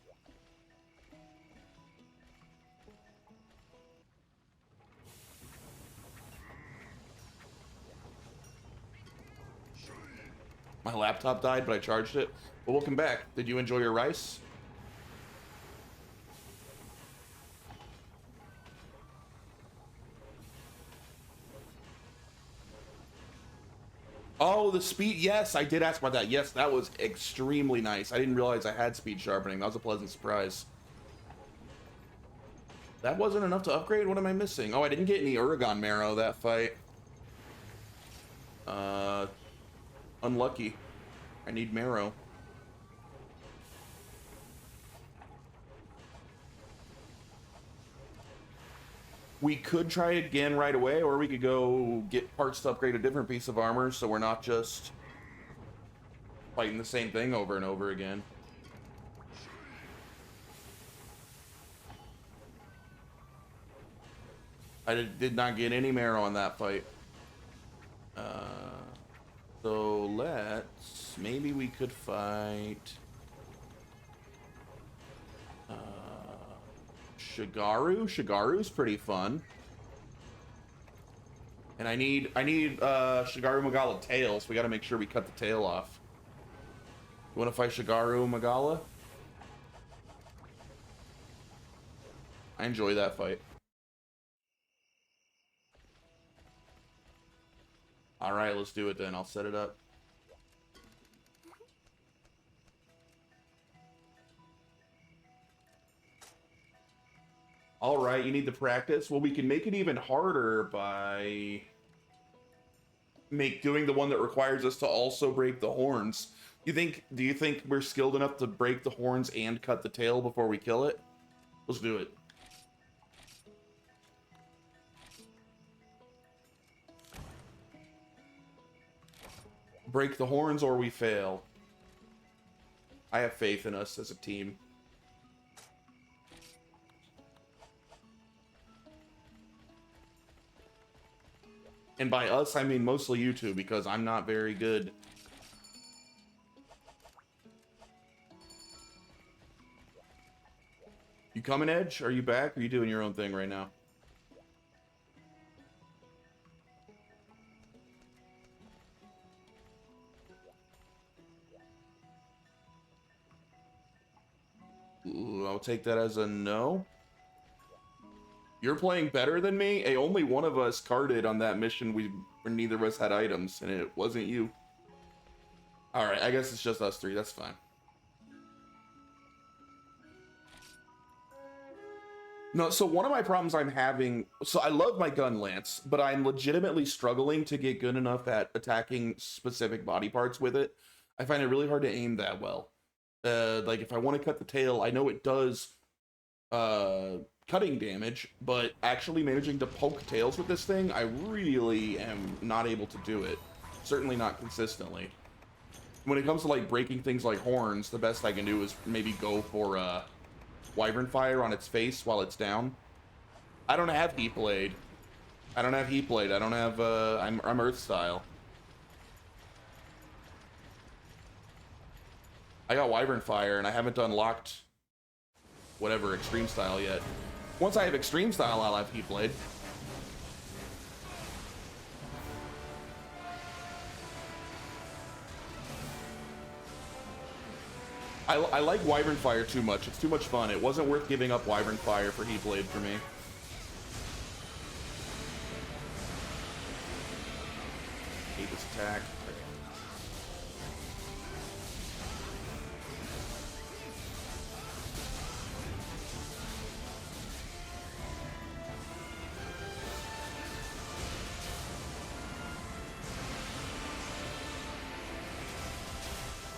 My laptop died, but I charged it. Well, welcome back. Did you enjoy your rice? Oh, the speed. Yes, I did ask about that. Yes, that was extremely nice. I didn't realize I had speed sharpening. That was a pleasant surprise. That wasn't enough to upgrade? What am I missing? Oh, I didn't get any Uragaan Marrow that fight. Unlucky. I need Marrow. We could try it again right away, or we could go get parts to upgrade a different piece of armor, so we're not just fighting the same thing over and over again. I did not get any Marrow on that fight. So let's... Maybe we could fight... Shigaru? Shigaru's pretty fun. And I need Shigaru Magala tail, so we gotta make sure we cut the tail off. You wanna fight Shigaru Magala? I enjoy that fight. Alright, let's do it then. I'll set it up. Alright, you need the practice. Well, we can make it even harder by doing the one that requires us to also break the horns. Do you think we're skilled enough to break the horns and cut the tail before we kill it? Let's do it. Break the horns or we fail. I have faith in us as a team. And by us, I mean mostly you two, because I'm not very good. You coming, Edge? Are you back? Or are you doing your own thing right now? Ooh, I'll take that as a no. You're playing better than me? Hey, only one of us carded on that mission where neither of us had items, and it wasn't you. Alright, I guess it's just us three. That's fine. No, so one of my problems I'm having... So I love my gun lance, but I'm legitimately struggling to get good enough at attacking specific body parts with it. I find it really hard to aim that well. Like, if I want to cut the tail, I know it does cutting damage, but actually managing to poke tails with this thing, I really am not able to do it. Certainly not consistently. When it comes to, like, breaking things like horns, the best I can do is maybe go for, Wyvern Fire on its face while it's down. I don't have Heat Blade. I don't have Heat Blade. I don't have, I'm Earth Style. I got Wyvern Fire, and I haven't unlocked whatever Extreme Style yet. Once I have Extreme Style, I'll have Heat Blade. I like Wyvern Fire too much. It's too much fun. It wasn't worth giving up Wyvern Fire for Heat Blade for me. Hate this attack.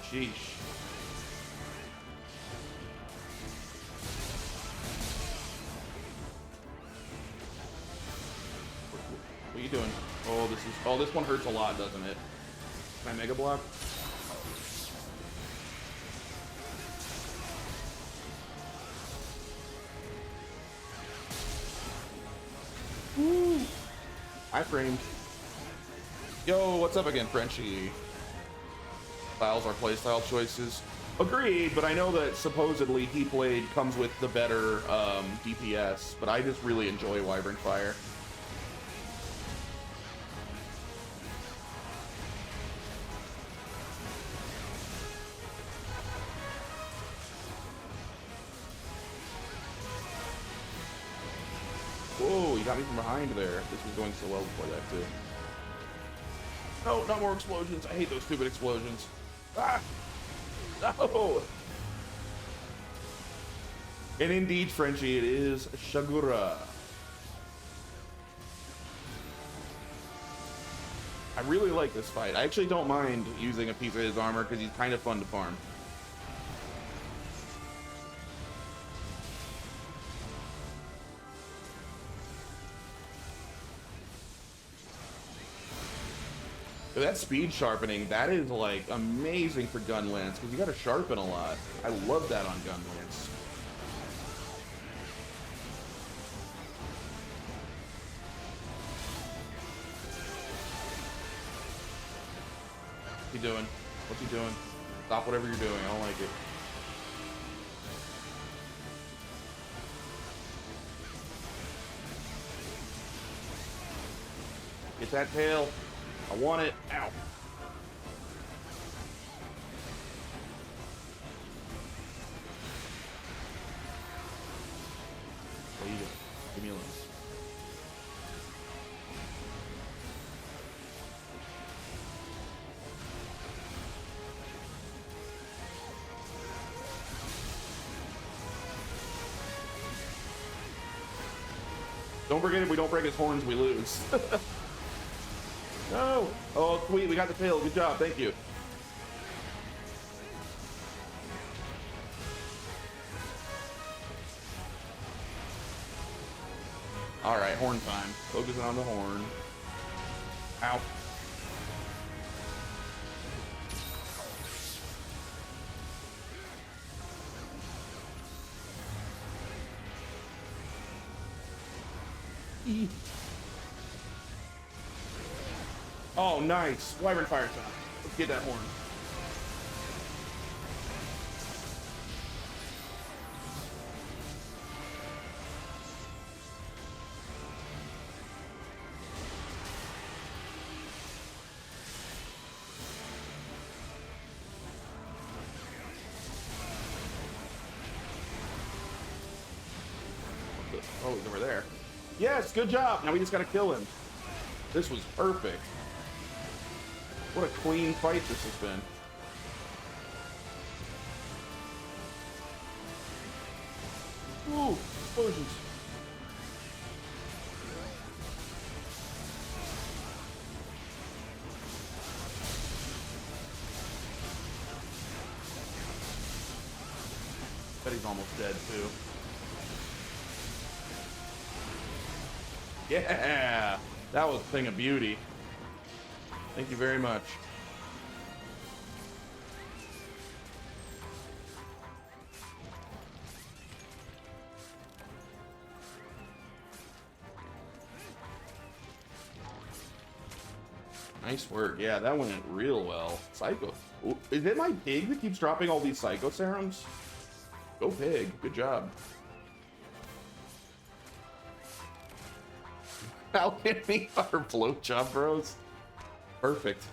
Sheesh. What are you doing? Oh, this one hurts a lot, doesn't it? Can I Mega Block? Woo! I framed. Yo, what's up again, Frenchie? Styles are playstyle choices. Agreed, but I know that supposedly Heat Blade comes with the better DPS, but I just really enjoy Wyvern Fire. Whoa, you got me from behind there. This was going so well before that, too. No, not more explosions. I hate those stupid explosions. Ah! No! And indeed, Frenchie, it is Shagura. I really like this fight. I actually don't mind using a piece of his armor because he's kind of fun to farm. That speed sharpening, that is like amazing for gun lance because you got to sharpen a lot. I love that on gun lance. What's he doing? What's he doing? Stop whatever you're doing. I don't like it. Get that tail. I want it. Ow. What are you doing? Leave me alone. Don't forget, if we don't break his horns, we lose. No! Oh, sweet, we got the tail. Good job, thank you. Alright, horn time. Focusing on the horn. Ow. Oh, nice. Wyvern Fire Shot. Let's get that horn. Oh, he's over there. Yes, good job. Now we just gotta kill him. This was perfect. What a clean fight this has been. Ooh, explosions. Bet he's almost dead too. Yeah, that was a thing of beauty. Thank you very much. Nice work. Yeah, that went real well. Psycho. Ooh, is it my pig that keeps dropping all these Psycho Serums? Go pig. Good job. Alchemy our float job, bros. Perfect.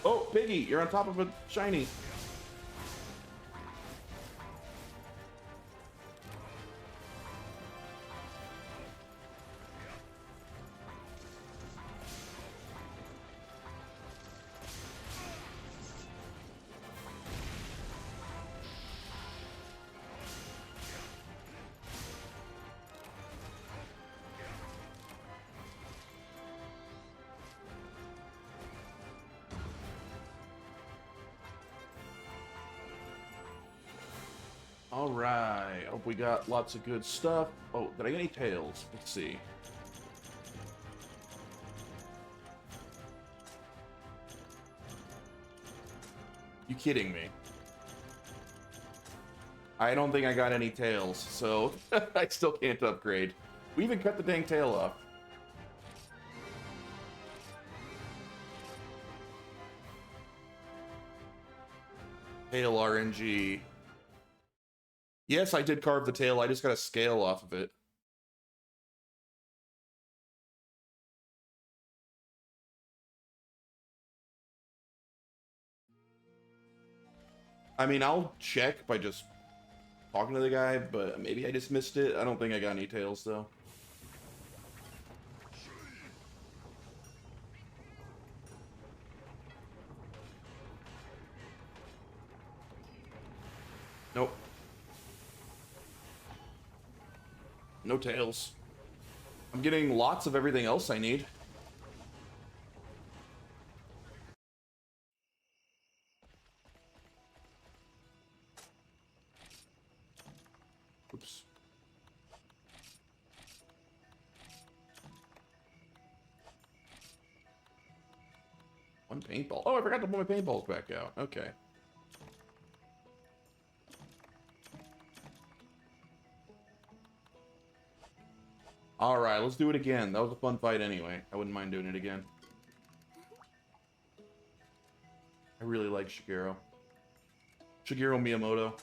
Oh, Piggy, you're on top of a shiny. All right. Hope we got lots of good stuff. Oh, did I get any tails? Let's see. You kidding me? I don't think I got any tails, so I still can't upgrade. We even cut the dang tail off. Tail RNG. Yes, I did carve the tail. I just got a scale off of it. I mean, I'll check by just talking to the guy, but maybe I just missed it. I don't think I got any tails, though. Nope. No tails. I'm getting lots of everything else I need. Oops. One paintball. Oh, I forgot to put my paintballs back out. Okay. All right, let's do it again. That was a fun fight anyway. I wouldn't mind doing it again. I really like Shigeru. Shigeru Miyamoto.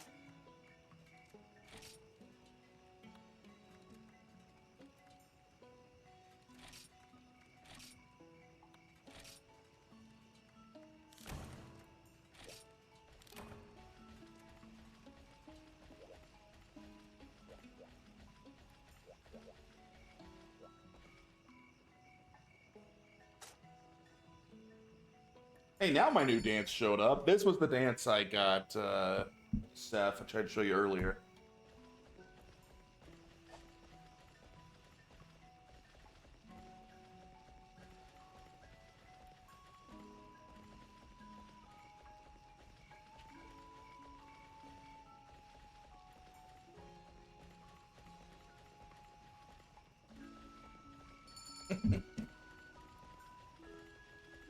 Hey, now my new dance showed up. This was the dance I got, Seth. I tried to show you earlier.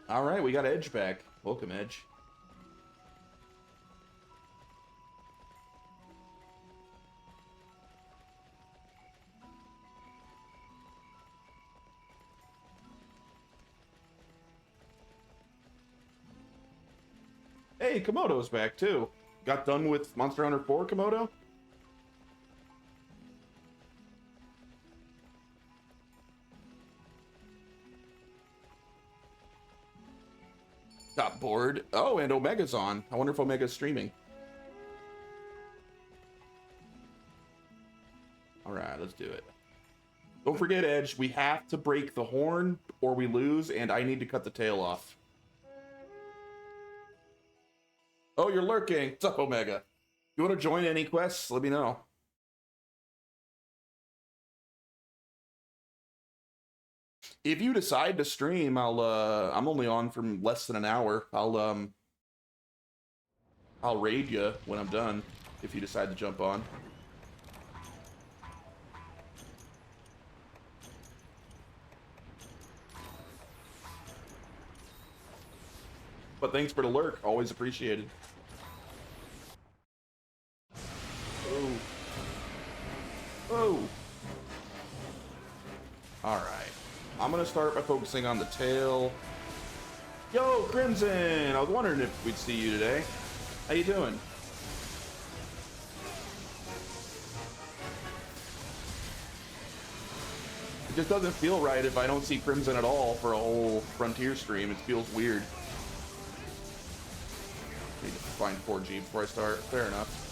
All right, we got Edge back. Welcome, Edge. Hey, Komodo's back too. Got done with Monster Hunter 4, Komodo? Got bored. Oh, and Omega's on. I wonder if Omega's streaming. Alright, let's do it. Don't forget, Edge, we have to break the horn or we lose, and I need to cut the tail off. Oh, you're lurking. What's up, Omega? You want to join any quests? Let me know. If you decide to stream, I'm only on for less than an hour. I'll raid you when I'm done if you decide to jump on. But thanks for the lurk. Always appreciated. Oh. Oh. Alright. I'm gonna start by focusing on the tail. Yo, Crimson! I was wondering if we'd see you today. How you doing? It just doesn't feel right if I don't see Crimson at all for a whole Frontier stream. It feels weird. Need to find 4G before I start. Fair enough.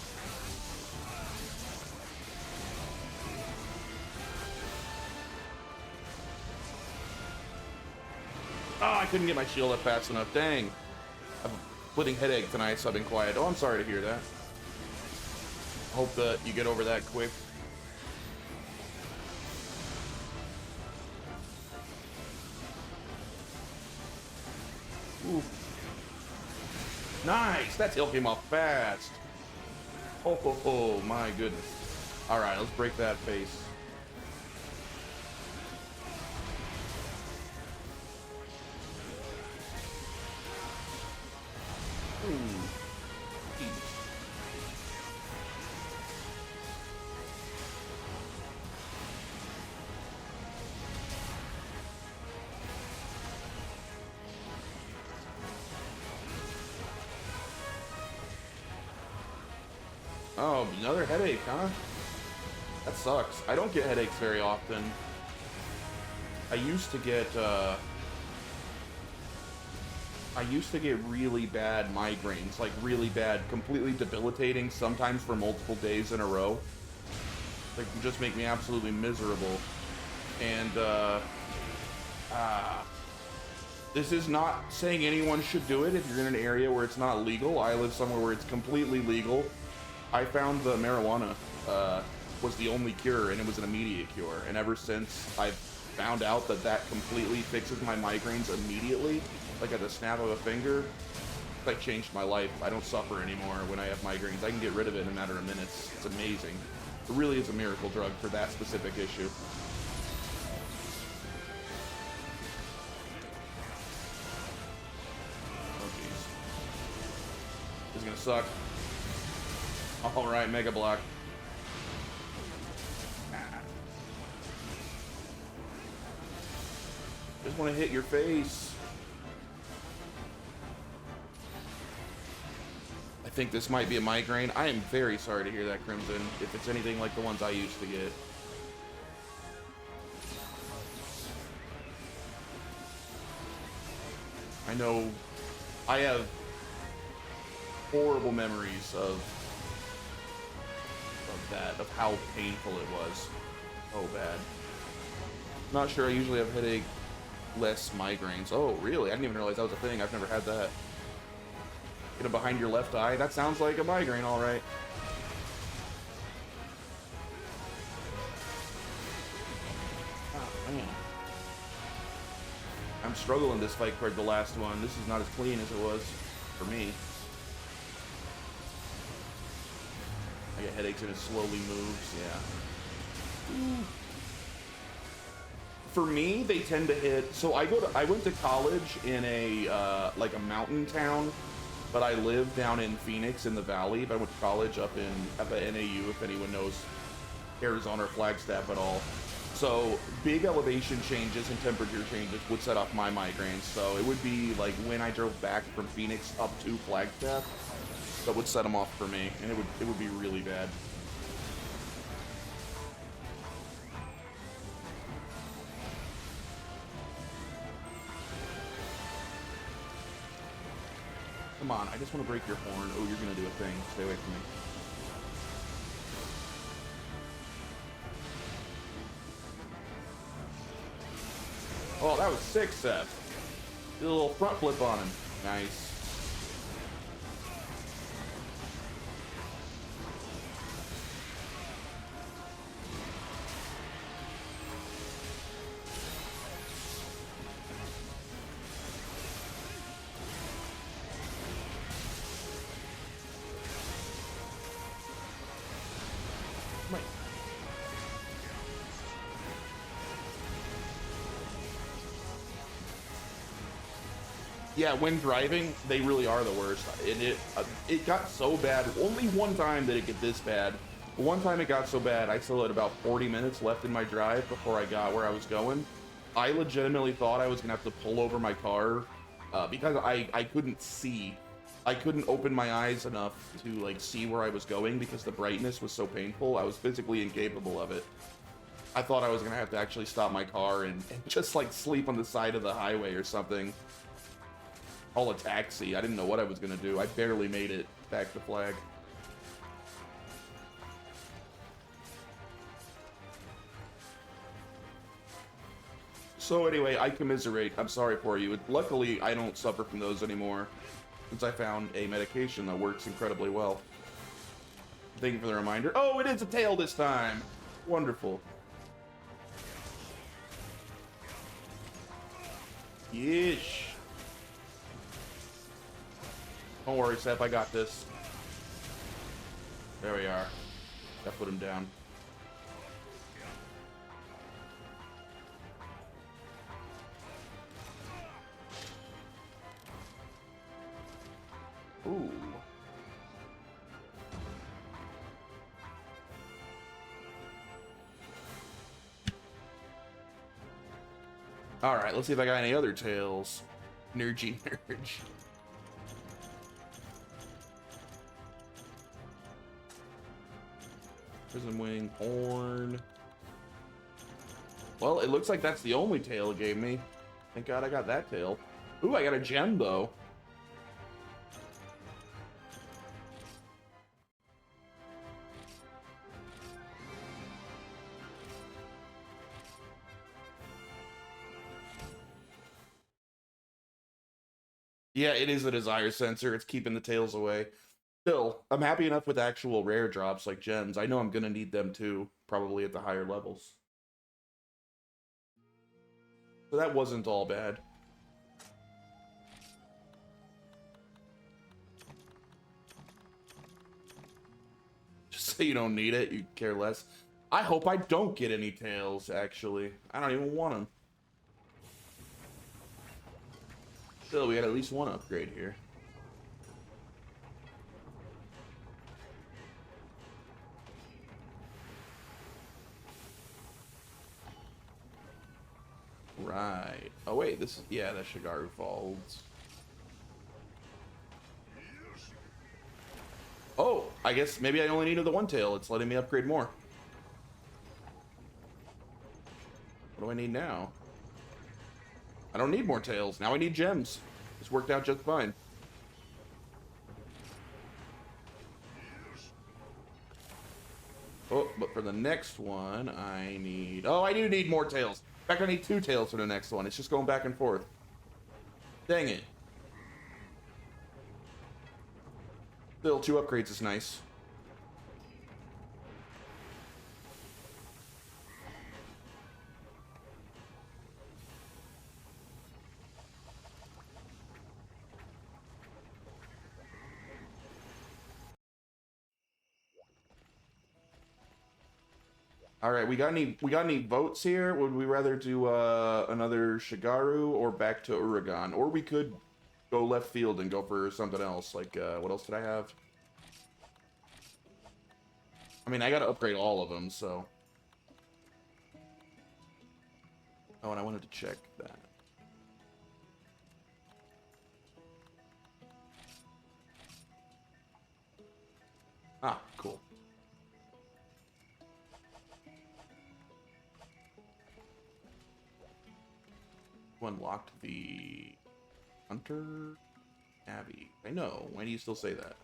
Oh, I couldn't get my shield up fast enough. Dang. I'm splitting headache tonight, so I've been quiet. Oh, I'm sorry to hear that. Hope that you get over that quick. Ooh. Nice! That tail came off fast. Oh, my goodness. Alright, let's break that face. Oh, another headache, huh? That sucks. I don't get headaches very often. I used to get really bad migraines, like really bad, completely debilitating, sometimes for multiple days in a row. Like, just make me absolutely miserable. And, this is not saying anyone should do it if you're in an area where it's not legal. I live somewhere where it's completely legal. I found the marijuana was the only cure, and it was an immediate cure. And ever since I've found out that that completely fixes my migraines immediately, like at the snap of a finger, it's like changed my life. I don't suffer anymore when I have migraines. I can get rid of it in a matter of minutes. It's amazing. It really is a miracle drug for that specific issue. Oh jeez. This is gonna suck. Alright, Mega Block. Just want to hit your face. I think this might be a migraine. I am very sorry to hear that, Crimson, if it's anything like the ones I used to get. I know I have horrible memories of that, of how painful it was. Oh, bad. Not sure, I usually have headache, less migraines. Oh, really? I didn't even realize that was a thing. I've never had that. Get it behind your left eye? That sounds like a migraine, alright. Oh, man. I'm struggling this fight compared to the last one. This is not as clean as it was for me. I get headaches and it slowly moves, yeah. Ooh. For me, they tend to hit. So I went to college in a like a mountain town, but I live down in Phoenix in the valley. But I went to college up at NAU, if anyone knows Arizona or Flagstaff at all. So big elevation changes and temperature changes would set off my migraines. So it would be like when I drove back from Phoenix up to Flagstaff, that would set them off for me, and it would be really bad. Come on, I just want to break your horn. Oh, you're gonna do a thing. Stay away from me. Oh, that was sick, Seth. Did a little front flip on him. Nice. Wait. Yeah, when driving, they really are the worst. It got so bad. Only one time did it get this bad. One time it got so bad, I still had about 40 minutes left in my drive before I got where I was going. I legitimately thought I was gonna have to pull over my car because I couldn't see. I couldn't open my eyes enough to like see where I was going because the brightness was so painful. I was physically incapable of it. I thought I was gonna have to actually stop my car and just like sleep on the side of the highway or something. Call a taxi. I didn't know what I was gonna do. I barely made it back to Flag. So anyway, I commiserate. I'm sorry for you. Luckily, I don't suffer from those anymore, since I found a medication that works incredibly well. Thank you for the reminder. Oh, it is a tail this time! Wonderful. Yeesh. Don't worry, Seth, I got this. There we are. That put him down. Ooh. Alright, let's see if I got any other tails. Nergy Nerge. Prism Wing, Horn. Well, it looks like that's the only tail it gave me. Thank God I got that tail. Ooh, I got a gem, though. Yeah, it is a desire sensor. It's keeping the tails away. Still, I'm happy enough with actual rare drops like gems. I know I'm going to need them too, probably at the higher levels. So that wasn't all bad. Just so you don't need it, you care less. I hope I don't get any tails, actually. I don't even want them. Still, we got at least one upgrade here. Right. Oh wait, this is, yeah, that's Shigaru Falls. Oh, I guess maybe I only needed the one tail. It's letting me upgrade more. What do I need now? I don't need more tails. Now I need gems. This worked out just fine. Oh, but for the next one, I need... Oh, I do need more tails. In fact, I need 2 tails for the next one. It's just going back and forth. Dang it. Still, 2 upgrades is nice. All right, we got any votes here? Would we rather do another Shigaru or back to Uragaan? Or we could go left field and go for something else. Like what else did I have? I mean, I got to upgrade all of them, so Oh, and I wanted to check that. Ah, cool. Unlocked the Hunter Abbey. I know. Why do you still say that?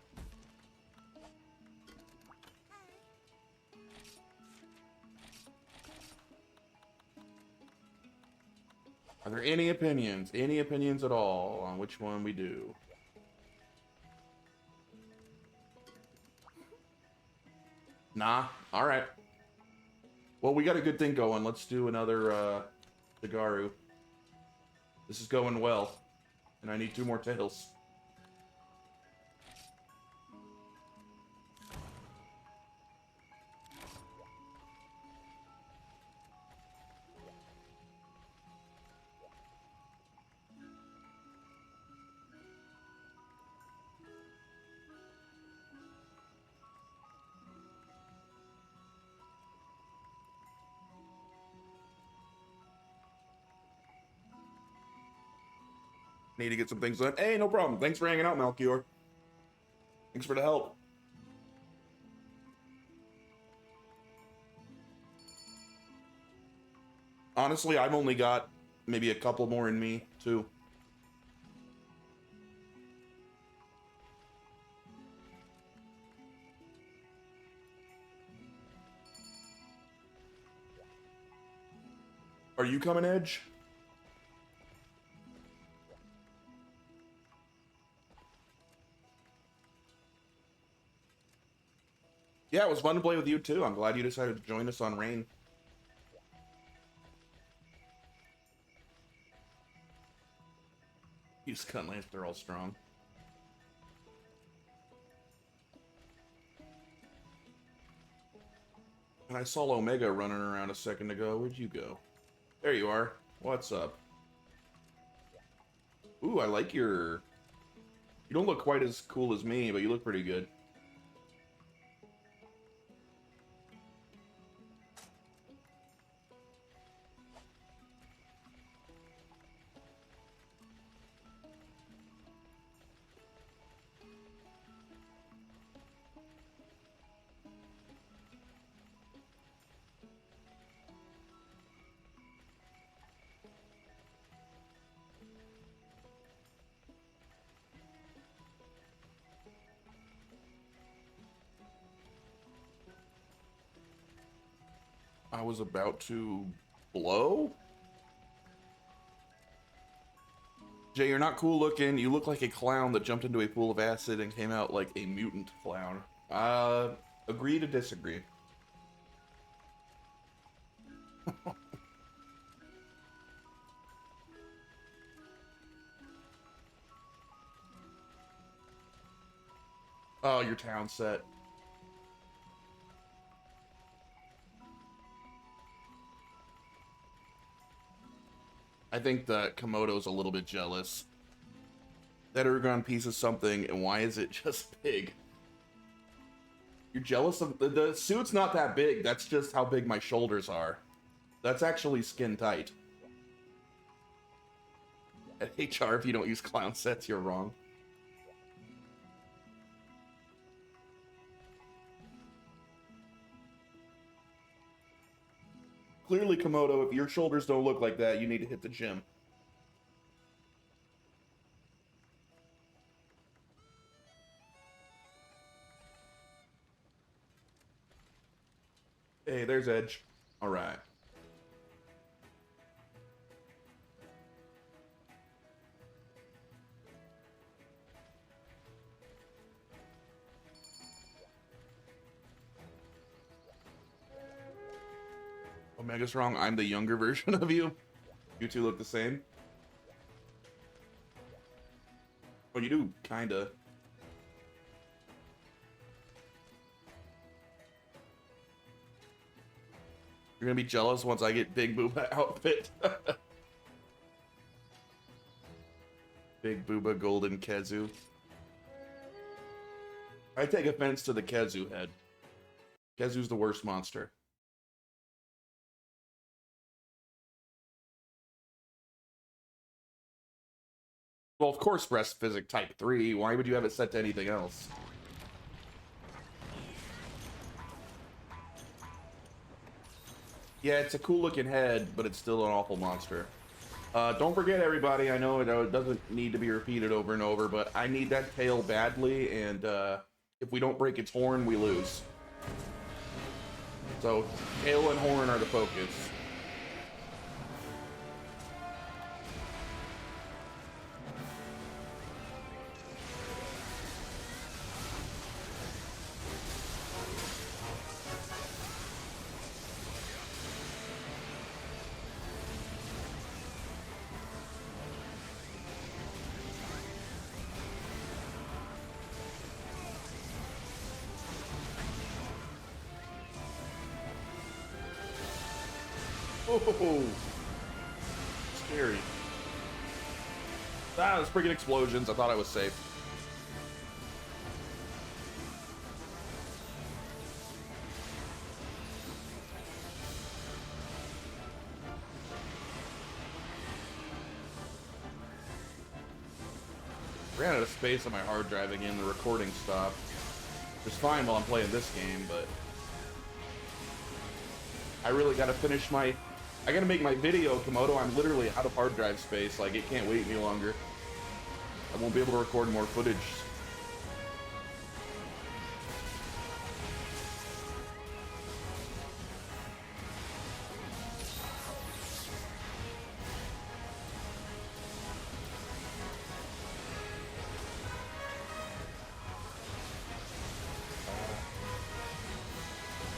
Are there any opinions? Any opinions at all on which one we do? Nah. All right. Well, we got a good thing going. Let's do another Shigaru. This is going well. And I need 2 more tails. Need to get some things done. Hey, no problem. Thanks for hanging out, Malchior. Thanks for the help. Honestly, I've only got maybe a couple more in me, too. Are you coming, Edge? Yeah, it was fun to play with you, too. I'm glad you decided to join us on Rain. Use Cutlass, they're all strong. And I saw Omega running around a second ago. Where'd you go? There you are. What's up? Ooh, I like your... You don't look quite as cool as me, but you look pretty good. I was about to blow? Jay, you're not cool looking. You look like a clown that jumped into a pool of acid and came out like a mutant clown. Agree to disagree. Oh, your town set. I think that Komodo's a little bit jealous. That Ergon piece is something, and why is it just big? You're jealous of... The suit's not that big, that's just how big my shoulders are. That's actually skin tight. At HR, if you don't use clown sets, you're wrong. Clearly, Komodo, if your shoulders don't look like that, you need to hit the gym. Hey, there's Edge. Alright. Omega's wrong. I'm the younger version of you. You two look the same. Oh, you do, kinda. You're gonna be jealous once I get Big Booba outfit. Big Booba Golden Kezu. I take offense to the Kezu head. Kezu's the worst monster. Well, of course, breast physic type 3. Why would you have it set to anything else? Yeah, it's a cool looking head, but it's still an awful monster. Don't forget, everybody, I know it doesn't need to be repeated over and over, but I need that tail badly, and if we don't break its horn, we lose. So, tail and horn are the focus. Oh, scary. Ah, those freaking explosions. I thought I was safe. Ran out of space on my hard drive again. The recording stopped. It's fine while I'm playing this game, but I really gotta finish my... I gotta make my video, Komodo. I'm literally out of hard drive space. Like, it can't wait any longer. I won't be able to record more footage.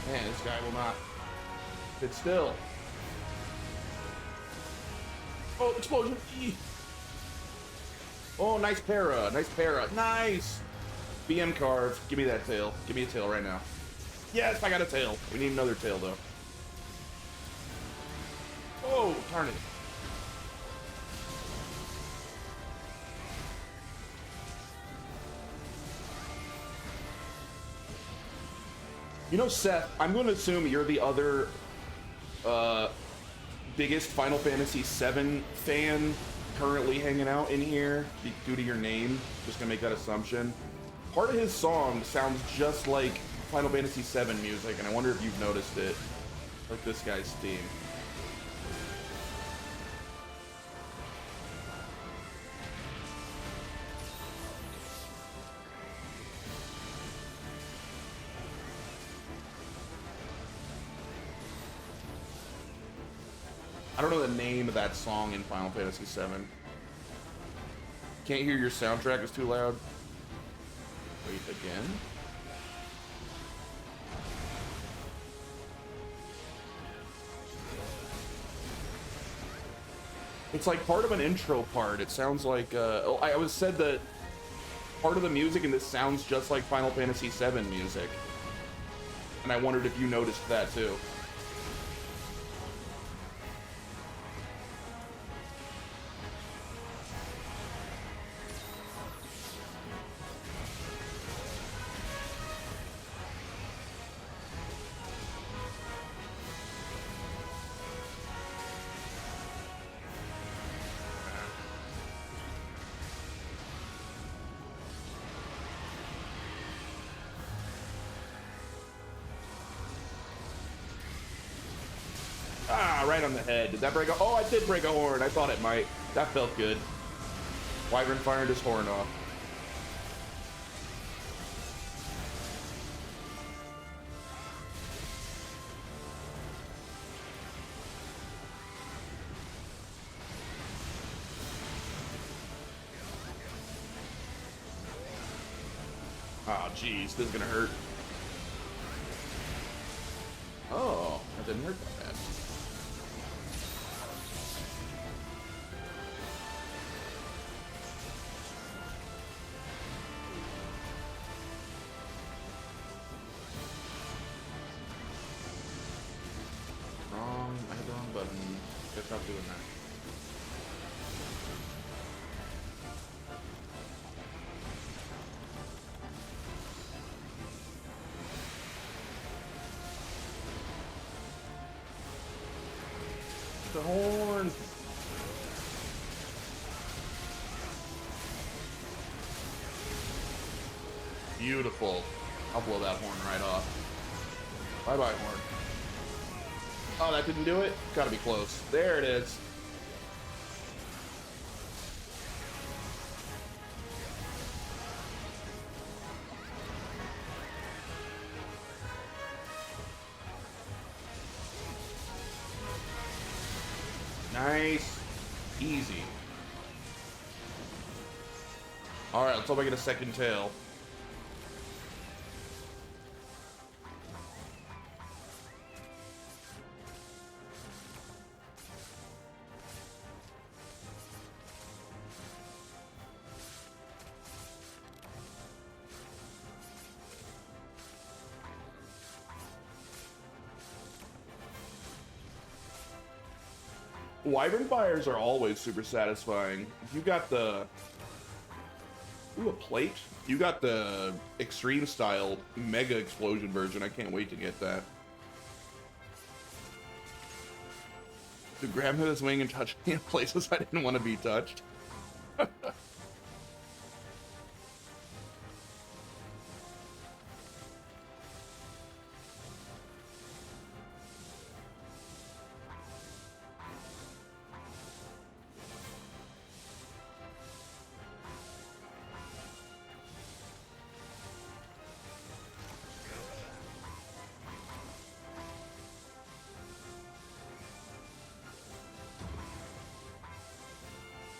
Man, this guy will not sit still. Oh, explosion! Eee. Oh, nice para, nice para, nice! BM carve, give me that tail. Give me a tail right now. Yes, I got a tail. We need another tail, though. Oh, darn it. You know, Seth, I'm going to assume you're the other biggest Final Fantasy VII fan currently hanging out in here due to your name. Just gonna make that assumption. Part of his song sounds just like Final Fantasy VII music, and I wonder if you've noticed it. Like this guy's theme. I don't know the name of that song in Final Fantasy VII. Can't hear your soundtrack, it's too loud. Wait, again? It's like part of an intro part. It sounds like, I was said that part of the music in this sounds just like Final Fantasy VII music. And I wondered if you noticed that too. Ah, right on the head. Did that break a... Oh, I did break a horn. I thought it might. That felt good. Wyvern fired his horn off. Oh, jeez. This is gonna hurt. Oh, that didn't hurt that bad. I hit the wrong button. Guess not doing that. The horn! Beautiful. I'll blow that horn right off. Bye-bye, horn. Oh, that didn't do it? Gotta be close. There it is. Nice. Easy. Alright, let's hope I get a second tail. Wyvern fires are always super satisfying. You got the... Ooh, a plate? You got the extreme style mega explosion version. I can't wait to get that. To grab his wing and touch me in places I didn't want to be touched.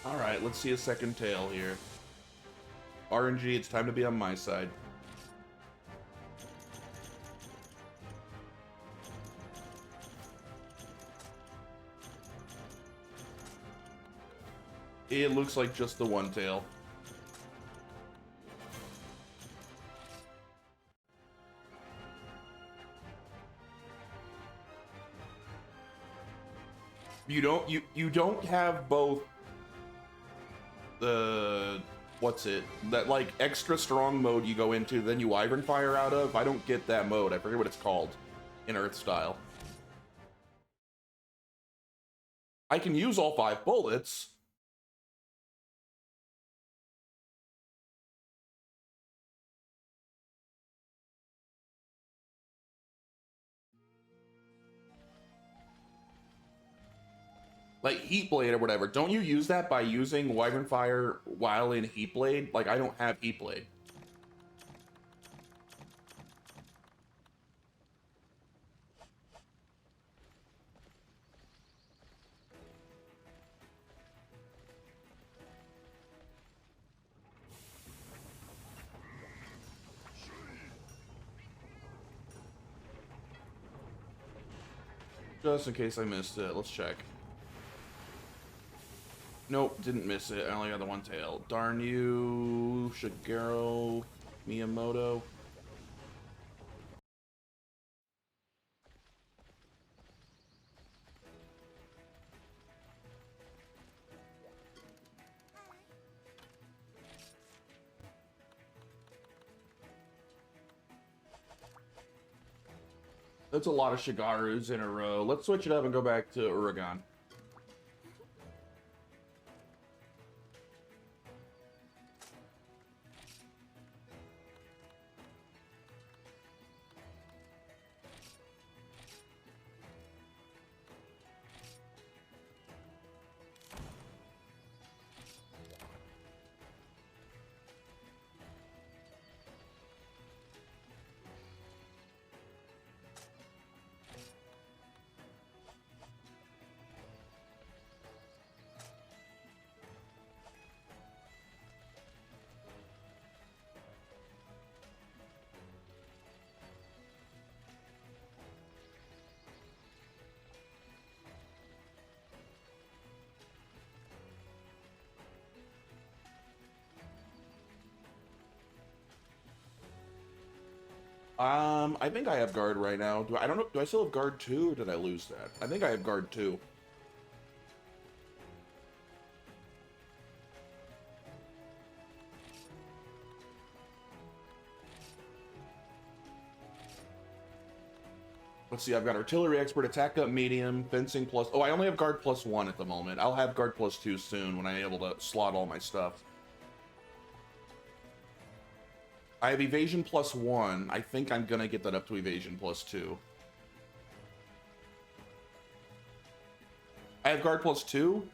Alright, let's see a second tail here. RNG, it's time to be on my side. It looks like just the one tail. You don't have both the what's it, that like extra strong mode you go into then you Wyvern fire out of. I don't get that mode. I forget what it's called in Earth style. I can use all 5 bullets. Like Heat Blade or whatever. Don't you use that by using Wyvern Fire while in Heat Blade? Like, I don't have Heat Blade. Just in case I missed it, let's check. Nope, didn't miss it. I only got the one tail. Darn you, Shigeru Miyamoto. That's a lot of Shigarus in a row. Let's switch it up and go back to Uragaan. I think I have guard right now. I don't know. Do I still have guard 2 or did I lose that? I think I have guard 2. Let's see, I've got artillery expert, attack up medium, fencing plus... Oh, I only have guard +1 at the moment. I'll have guard +2 soon when I'm able to slot all my stuff. I have evasion +1. I think I'm gonna get that up to evasion +2. I have guard +2.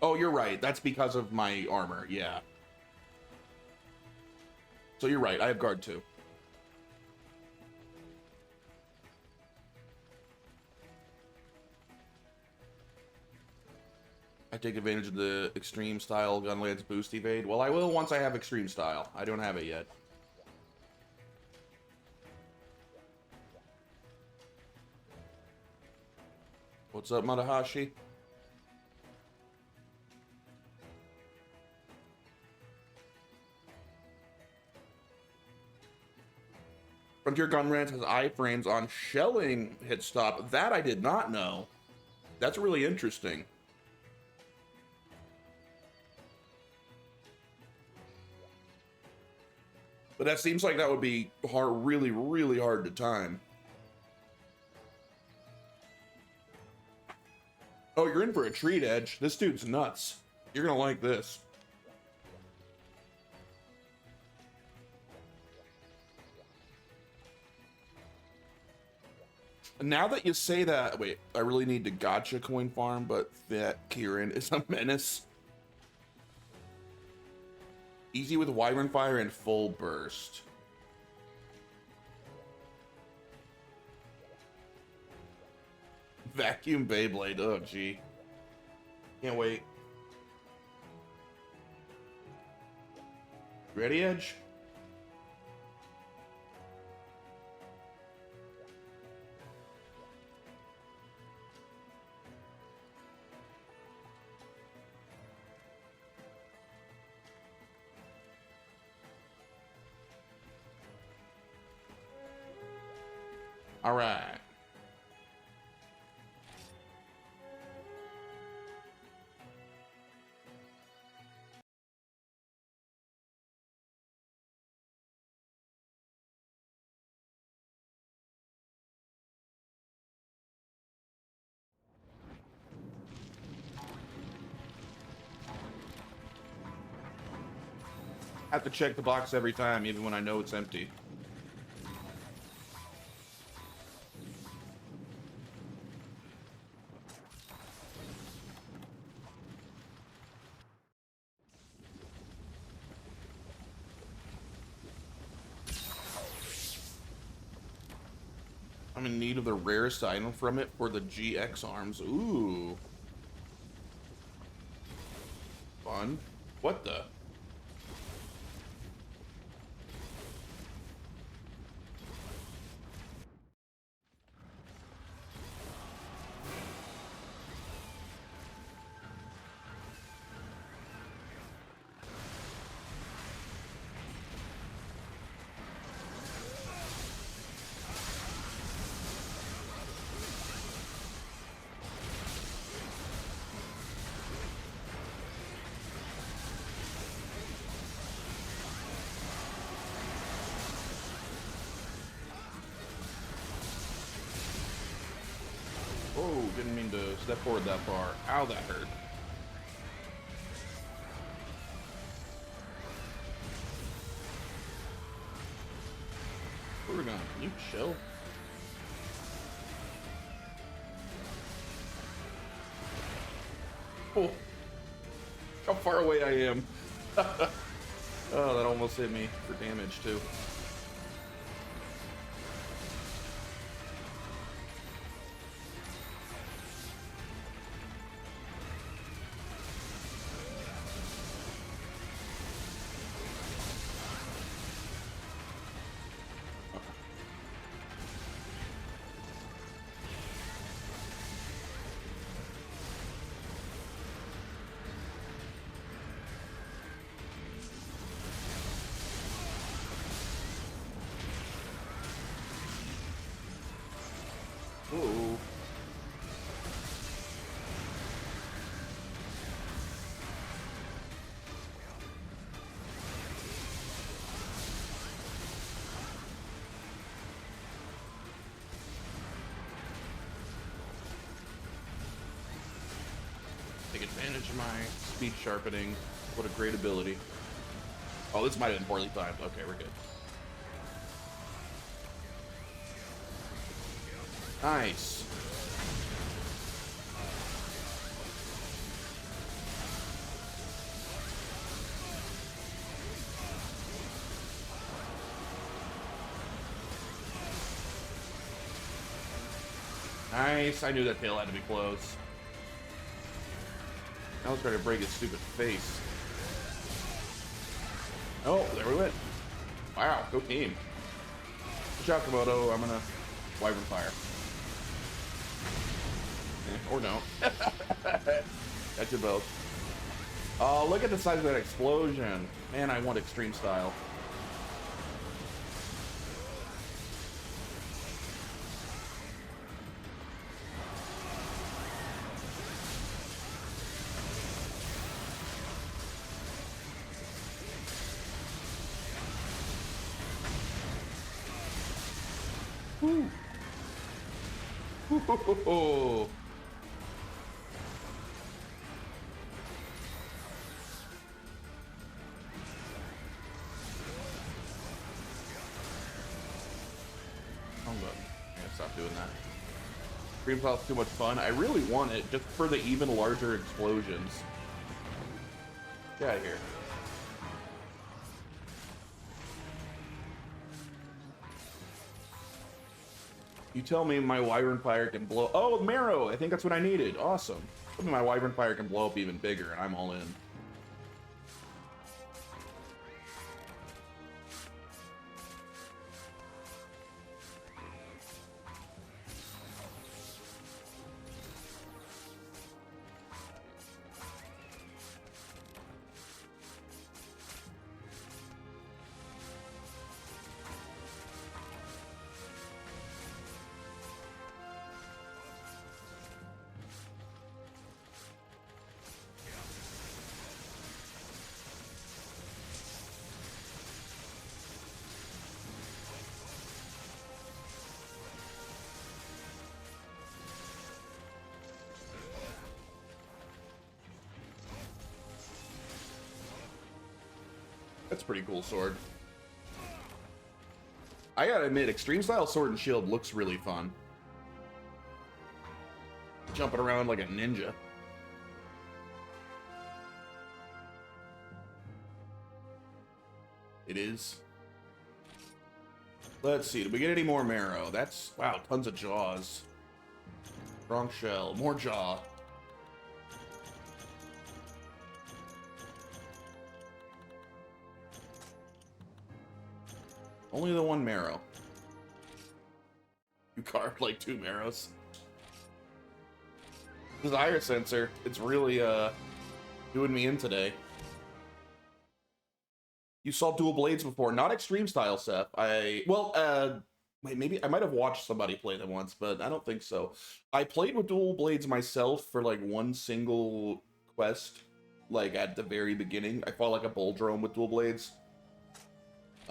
Oh, you're right. That's because of my armor. Yeah. So you're right. I have guard 2. I take advantage of the extreme style Gunlance boost evade. Well, I will once I have extreme style. I don't have it yet. What's up, Matahashi? Frontier Gunlance has iframes on shelling hit stop. That I did not know. That's really interesting. But that seems like that would be hard, really, really hard to time. Oh, you're in for a treat, Edge. This dude's nuts. You're gonna like this. Now that you say that, wait, I really need to gotcha coin farm, but that Kieran is a menace. Easy with Wyvern Fire and full burst. Vacuum Beyblade, oh gee. Can't wait. Ready, Edge? All right. Have to check the box every time, even when I know it's empty. I'm in need of the rarest item from it for the GX arms. Ooh. Fun. What the? Oh, didn't mean to step forward that far. Ow, that hurt. Where are we going? Can you chill? Oh, how far away I am. Oh, that almost hit me for damage too. Ooh. Take advantage of my speed sharpening. What a great ability. Oh, this might have been poorly timed. Okay, we're good. Nice. Nice. I knew that tail had to be close. Now let's try to break his stupid face. Oh, there we went. Wow, go team. Good job, Komodo. I'm gonna Wyvern Fire. Or no. Got you both. Oh, look at the size of that explosion. Man, I want extreme style. Woo. Woo-ho-ho-ho. I'm gonna stop doing that. Scream Cloud's too much fun. I really want it just for the even larger explosions. Get out of here. You tell me my Wyvern Fire can blow. Oh, Marrow! I think that's what I needed. Awesome. Tell me my Wyvern Fire can blow up even bigger, and I'm all in. That's a pretty cool sword. I gotta admit, Extreme Style Sword and Shield looks really fun. Jumping around like a ninja. It is. Let's see, did we get any more Marrow? That's, wow, tons of jaws. Strong shell, more jaw. Only the one Marrow. You carved like 2 Marrows. Desire Sensor, it's really doing me in today. You saw Dual Blades before, not Extreme Style, Seth. Maybe I might have watched somebody play them once, but I don't think so. I played with Dual Blades myself for like one single quest, like at the very beginning. I fought like a Bull Drone with Dual Blades.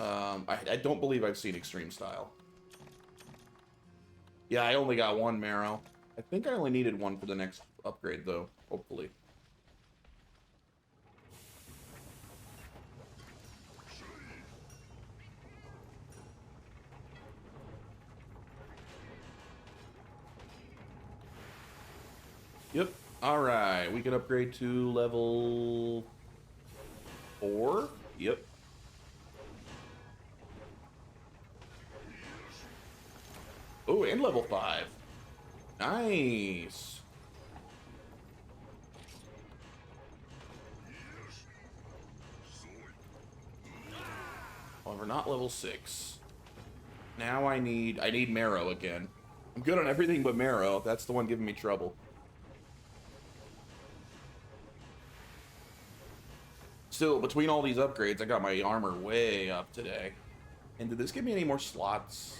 I don't believe I've seen Extreme Style. Yeah, I only got 1 Marrow. I think I only needed 1 for the next upgrade, though, hopefully. Yep. Alright, we can upgrade to level 4. Yep. Oh, and level 5. Nice. However, not level 6. Now I need Marrow again. I'm good on everything but Marrow. That's the one giving me trouble. Still, between all these upgrades, I got my armor way up today. And did this give me any more slots?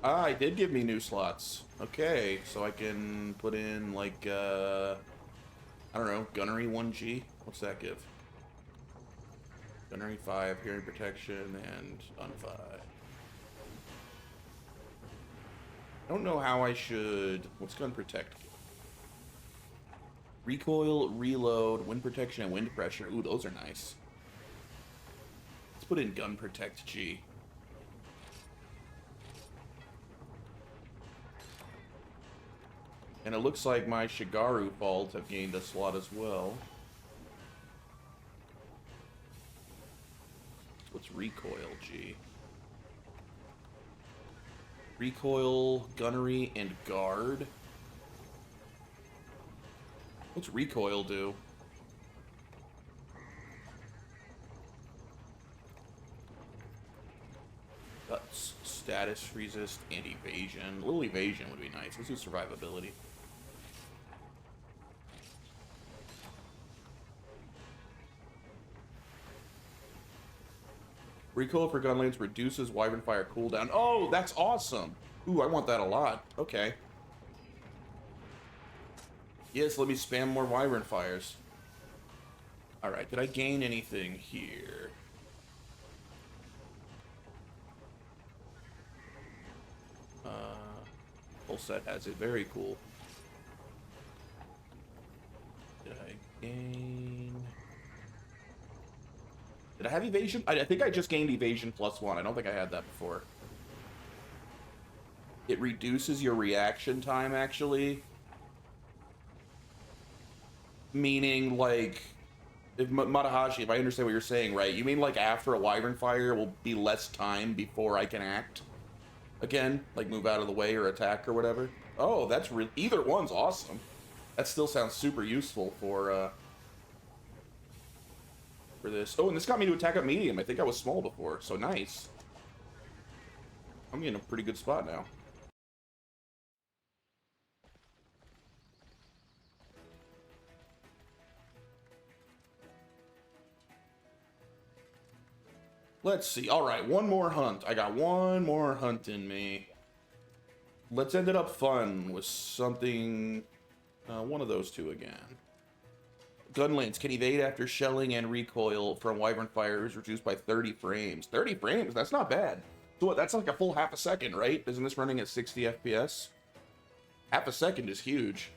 Ah, it did give me new slots. Okay, so I can put in, like, I don't know, Gunnery 1G? What's that give? Gunnery 5, hearing protection, and unfired. I don't know how I should... What's gun protect? Recoil, reload, wind protection, and wind pressure. Ooh, those are nice. Let's put in gun protect G. And it looks like my Shigaru faults have gained a slot as well. What's recoil G? Recoil, gunnery, and guard. What's recoil do? That's status, resist, and evasion. A little evasion would be nice. Let's do survivability. Recoil for gun lanes reduces Wyvern Fire cooldown. Oh, that's awesome! Ooh, I want that a lot. Okay. Yes, let me spam more Wyvern Fires. Alright, did I gain anything here? Full set has it. Very cool. Did I gain... Did I have evasion? I think I just gained evasion +1. I don't think I had that before. It reduces your reaction time, actually. Meaning, like... If Matahashi, if I understand what you're saying, right? You mean, like, after a Wyvern Fire, will be less time before I can act? Again? Like, move out of the way or attack or whatever? Oh, that's real. Either one's awesome. That still sounds super useful for this. Oh, and this got me to attack up medium. I think I was small before, so nice. I'm in a pretty good spot now. Let's see. All right, one more hunt. I got one more hunt in me. Let's end it up fun with something... one of those two again. Gunlanes can evade after shelling and recoil from Wyvern Fire is reduced by 30 frames. 30 frames? That's not bad. So what, that's like a full half a second, right? Isn't this running at 60 FPS? Half a second is huge.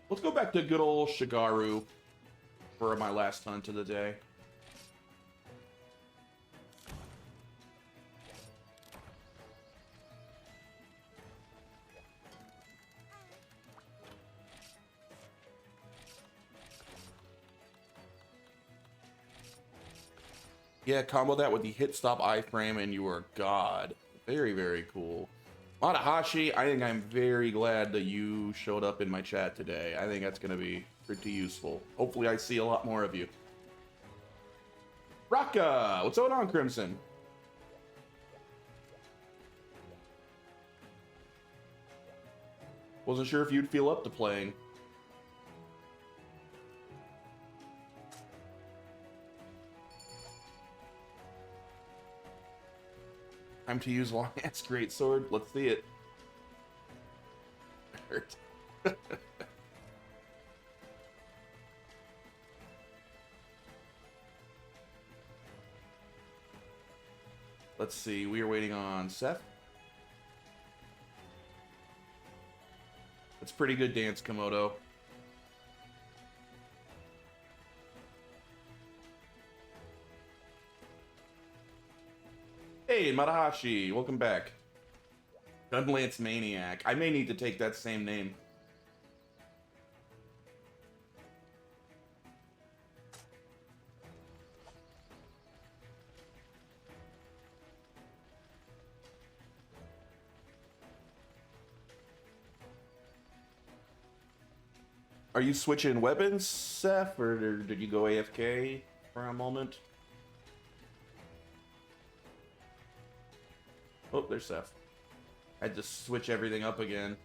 Let's go back to good old Shigaru for my last hunt of the day. Yeah, combo that with the hit stop iframe and you are god. Very, very cool. Matahashi, I think I'm very glad that you showed up in my chat today. I think that's going to be pretty useful. Hopefully I see a lot more of you. Raka! What's going on, Crimson? Wasn't sure if you'd feel up to playing. Time to use long-ass greatsword. Let's see it. Hurt. Let's see. We are waiting on Seth. That's pretty good dance, Komodo. Hey, Matahashi, welcome back. Gunlance Maniac. I may need to take that same name. Are you switching weapons, Seth, or did you go AFK for a moment? Oh, there's Seth. I had to switch everything up again.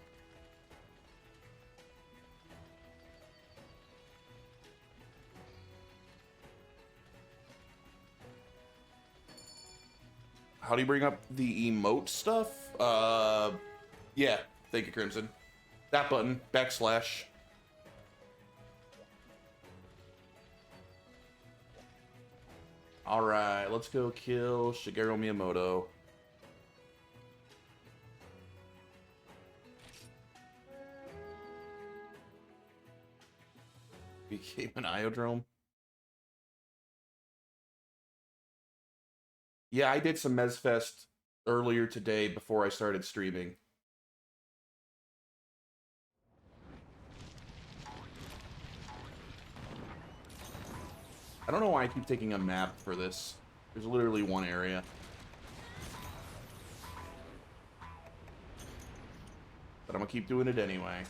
How do you bring up the emote stuff? Yeah. Thank you, Crimson. That button, backslash. Alright, let's go kill Shigeru Miyamoto. Became an Iodrome. Yeah, I did some Mezfest earlier today before I started streaming. I don't know why I keep taking a map for this. There's literally one area. But I'm gonna keep doing it anyway.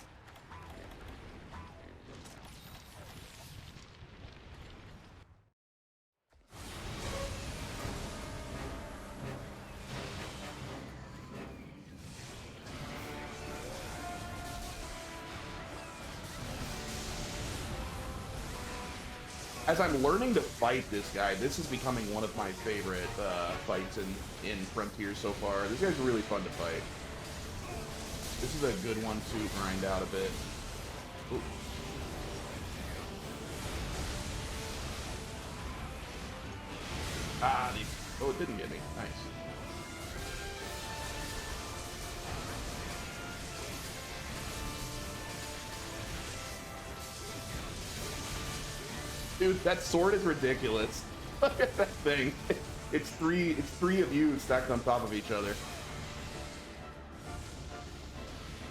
As I'm learning to fight this guy, this is becoming one of my favorite fights in Frontier so far. This guy's really fun to fight. This is a good one to grind out a bit. Ooh. Ah, these... Oh, it didn't get me. Nice. Dude, that sword is ridiculous. Look at that thing. It's three of you stacked on top of each other.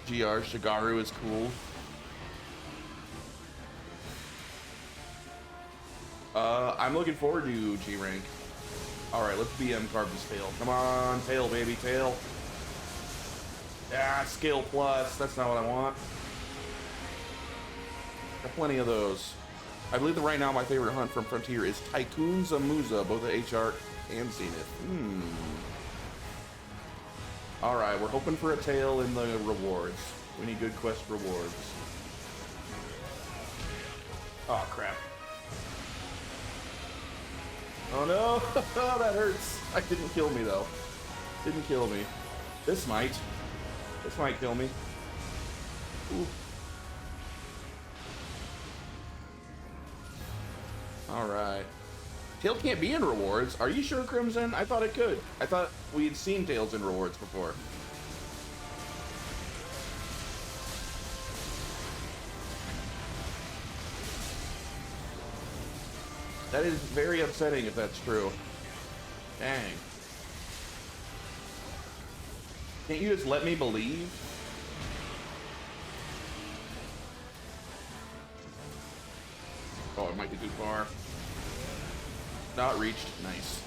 GR Shigaru is cool. I'm looking forward to G rank. Alright, let's BM carve this tail. Come on, tail baby, tail. Ah, scale plus. That's not what I want. Got plenty of those. I believe that right now my favorite hunt from Frontier is Tycoon Zamuza, both at HR and Zenith. Alright, we're hoping for a tail in the rewards. We need good quest rewards. Oh, crap. Oh no! That hurts! That didn't kill me, though. Didn't kill me. This might. This might kill me. Ooh. Alright. Tail can't be in rewards. Are you sure, Crimson? I thought it could. I thought we had seen tails in rewards before. That is very upsetting if that's true. Dang. Can't you just let me believe? Oh, it might be too far. Not reached. Nice.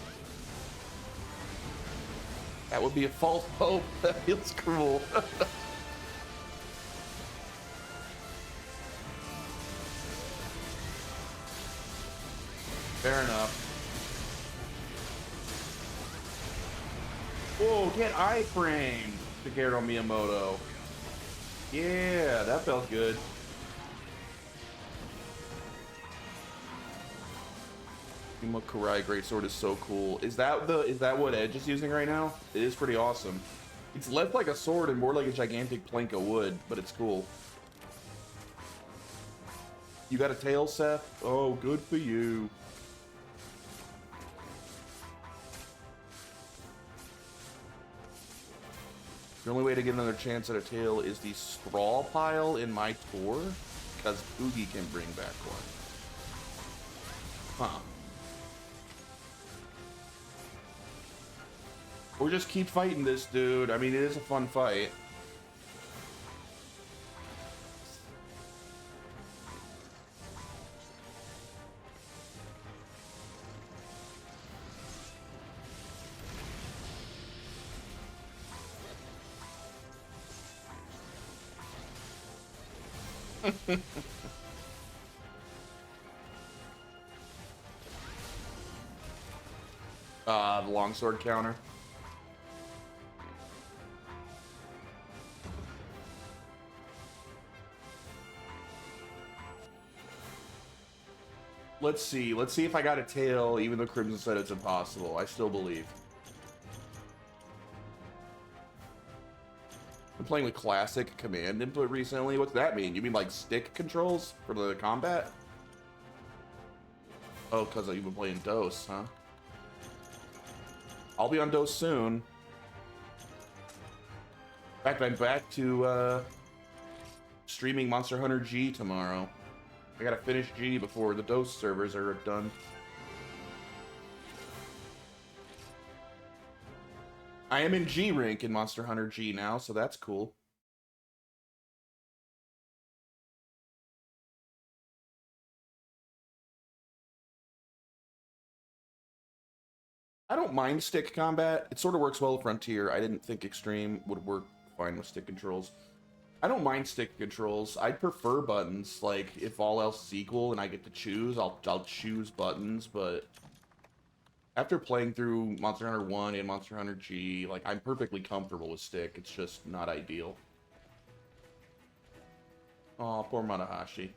That would be a false hope. That feels cruel. Fair enough. Whoa, get iframed, Shigeru Miyamoto. Yeah, that felt good. Kurai Greatsword is so cool. Is that what Edge is using right now? It is pretty awesome. It's less like a sword and more like a gigantic plank of wood, but it's cool. You got a tail, Seth? Oh, good for you. The only way to get another chance at a tail is the straw pile in my tour, because Boogie can bring back one. Huh. Or just keep fighting this dude. I mean, it is a fun fight. The longsword counter. Let's see. Let's see if I got a tail, even though Crimson said it's impossible. I still believe. playing with classic command input recently. What's that mean? You mean like stick controls for the combat? Oh, because you've been playing DOS, huh? I'll be on DOS soon. In fact, I'm back to streaming Monster Hunter G tomorrow. I gotta finish G before the DOS servers are done. I am in G rank in Monster Hunter G now, so that's cool. I don't mind stick combat. It sort of works well with Frontier. I didn't think Extreme would work fine with stick controls. I don't mind stick controls. I prefer buttons. Like, if all else is equal and I get to choose, I'll choose buttons, but after playing through Monster Hunter 1 and Monster Hunter G, like, I'm perfectly comfortable with stick. It's just not ideal. Oh, poor Manahashi.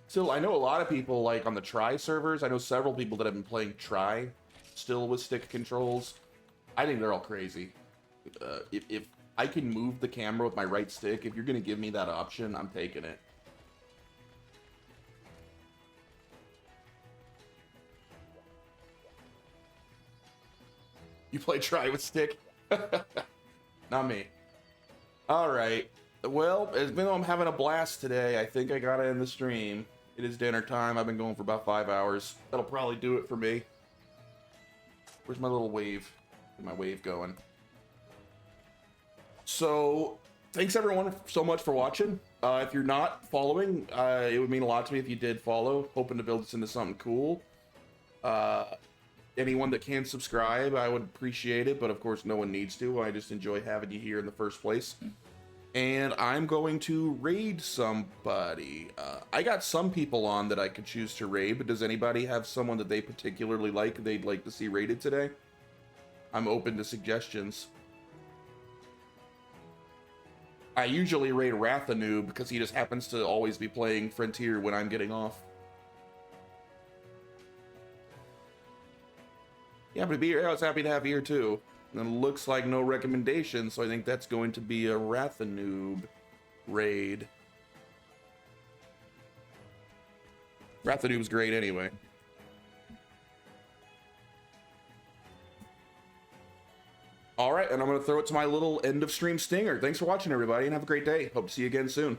Still, I know a lot of people, like, on the Tri servers, I know several people that have been playing Tri still with stick controls. I think they're all crazy. If I can move the camera with my right stick, if you're going to give me that option, I'm taking it. You play Tri with stick? Not me. Alright. Well, as though I'm having a blast today, I think I gotta end the stream. It is dinner time. I've been going for about 5 hours. That'll probably do it for me. Where's my little wave? Get my wave going. So, thanks everyone so much for watching. If you're not following, it would mean a lot to me if you did follow. Hoping to build this into something cool. Anyone that can subscribe, I would appreciate it, but of course no one needs to. I just enjoy having you here in the first place. And I'm going to raid somebody. I got some people on that I could choose to raid, but does anybody have someone that they particularly like they'd like to see raided today? I'm open to suggestions. I usually raid Rathanoob because he just happens to always be playing Frontier when I'm getting off. Yeah, but to be here, I was happy to have you here too. And it looks like no recommendation, so I think that's going to be a Rathanoob raid. Rathanoob's great anyway. All right, and I'm going to throw it to my little end of stream stinger. Thanks for watching, everybody, and have a great day. Hope to see you again soon.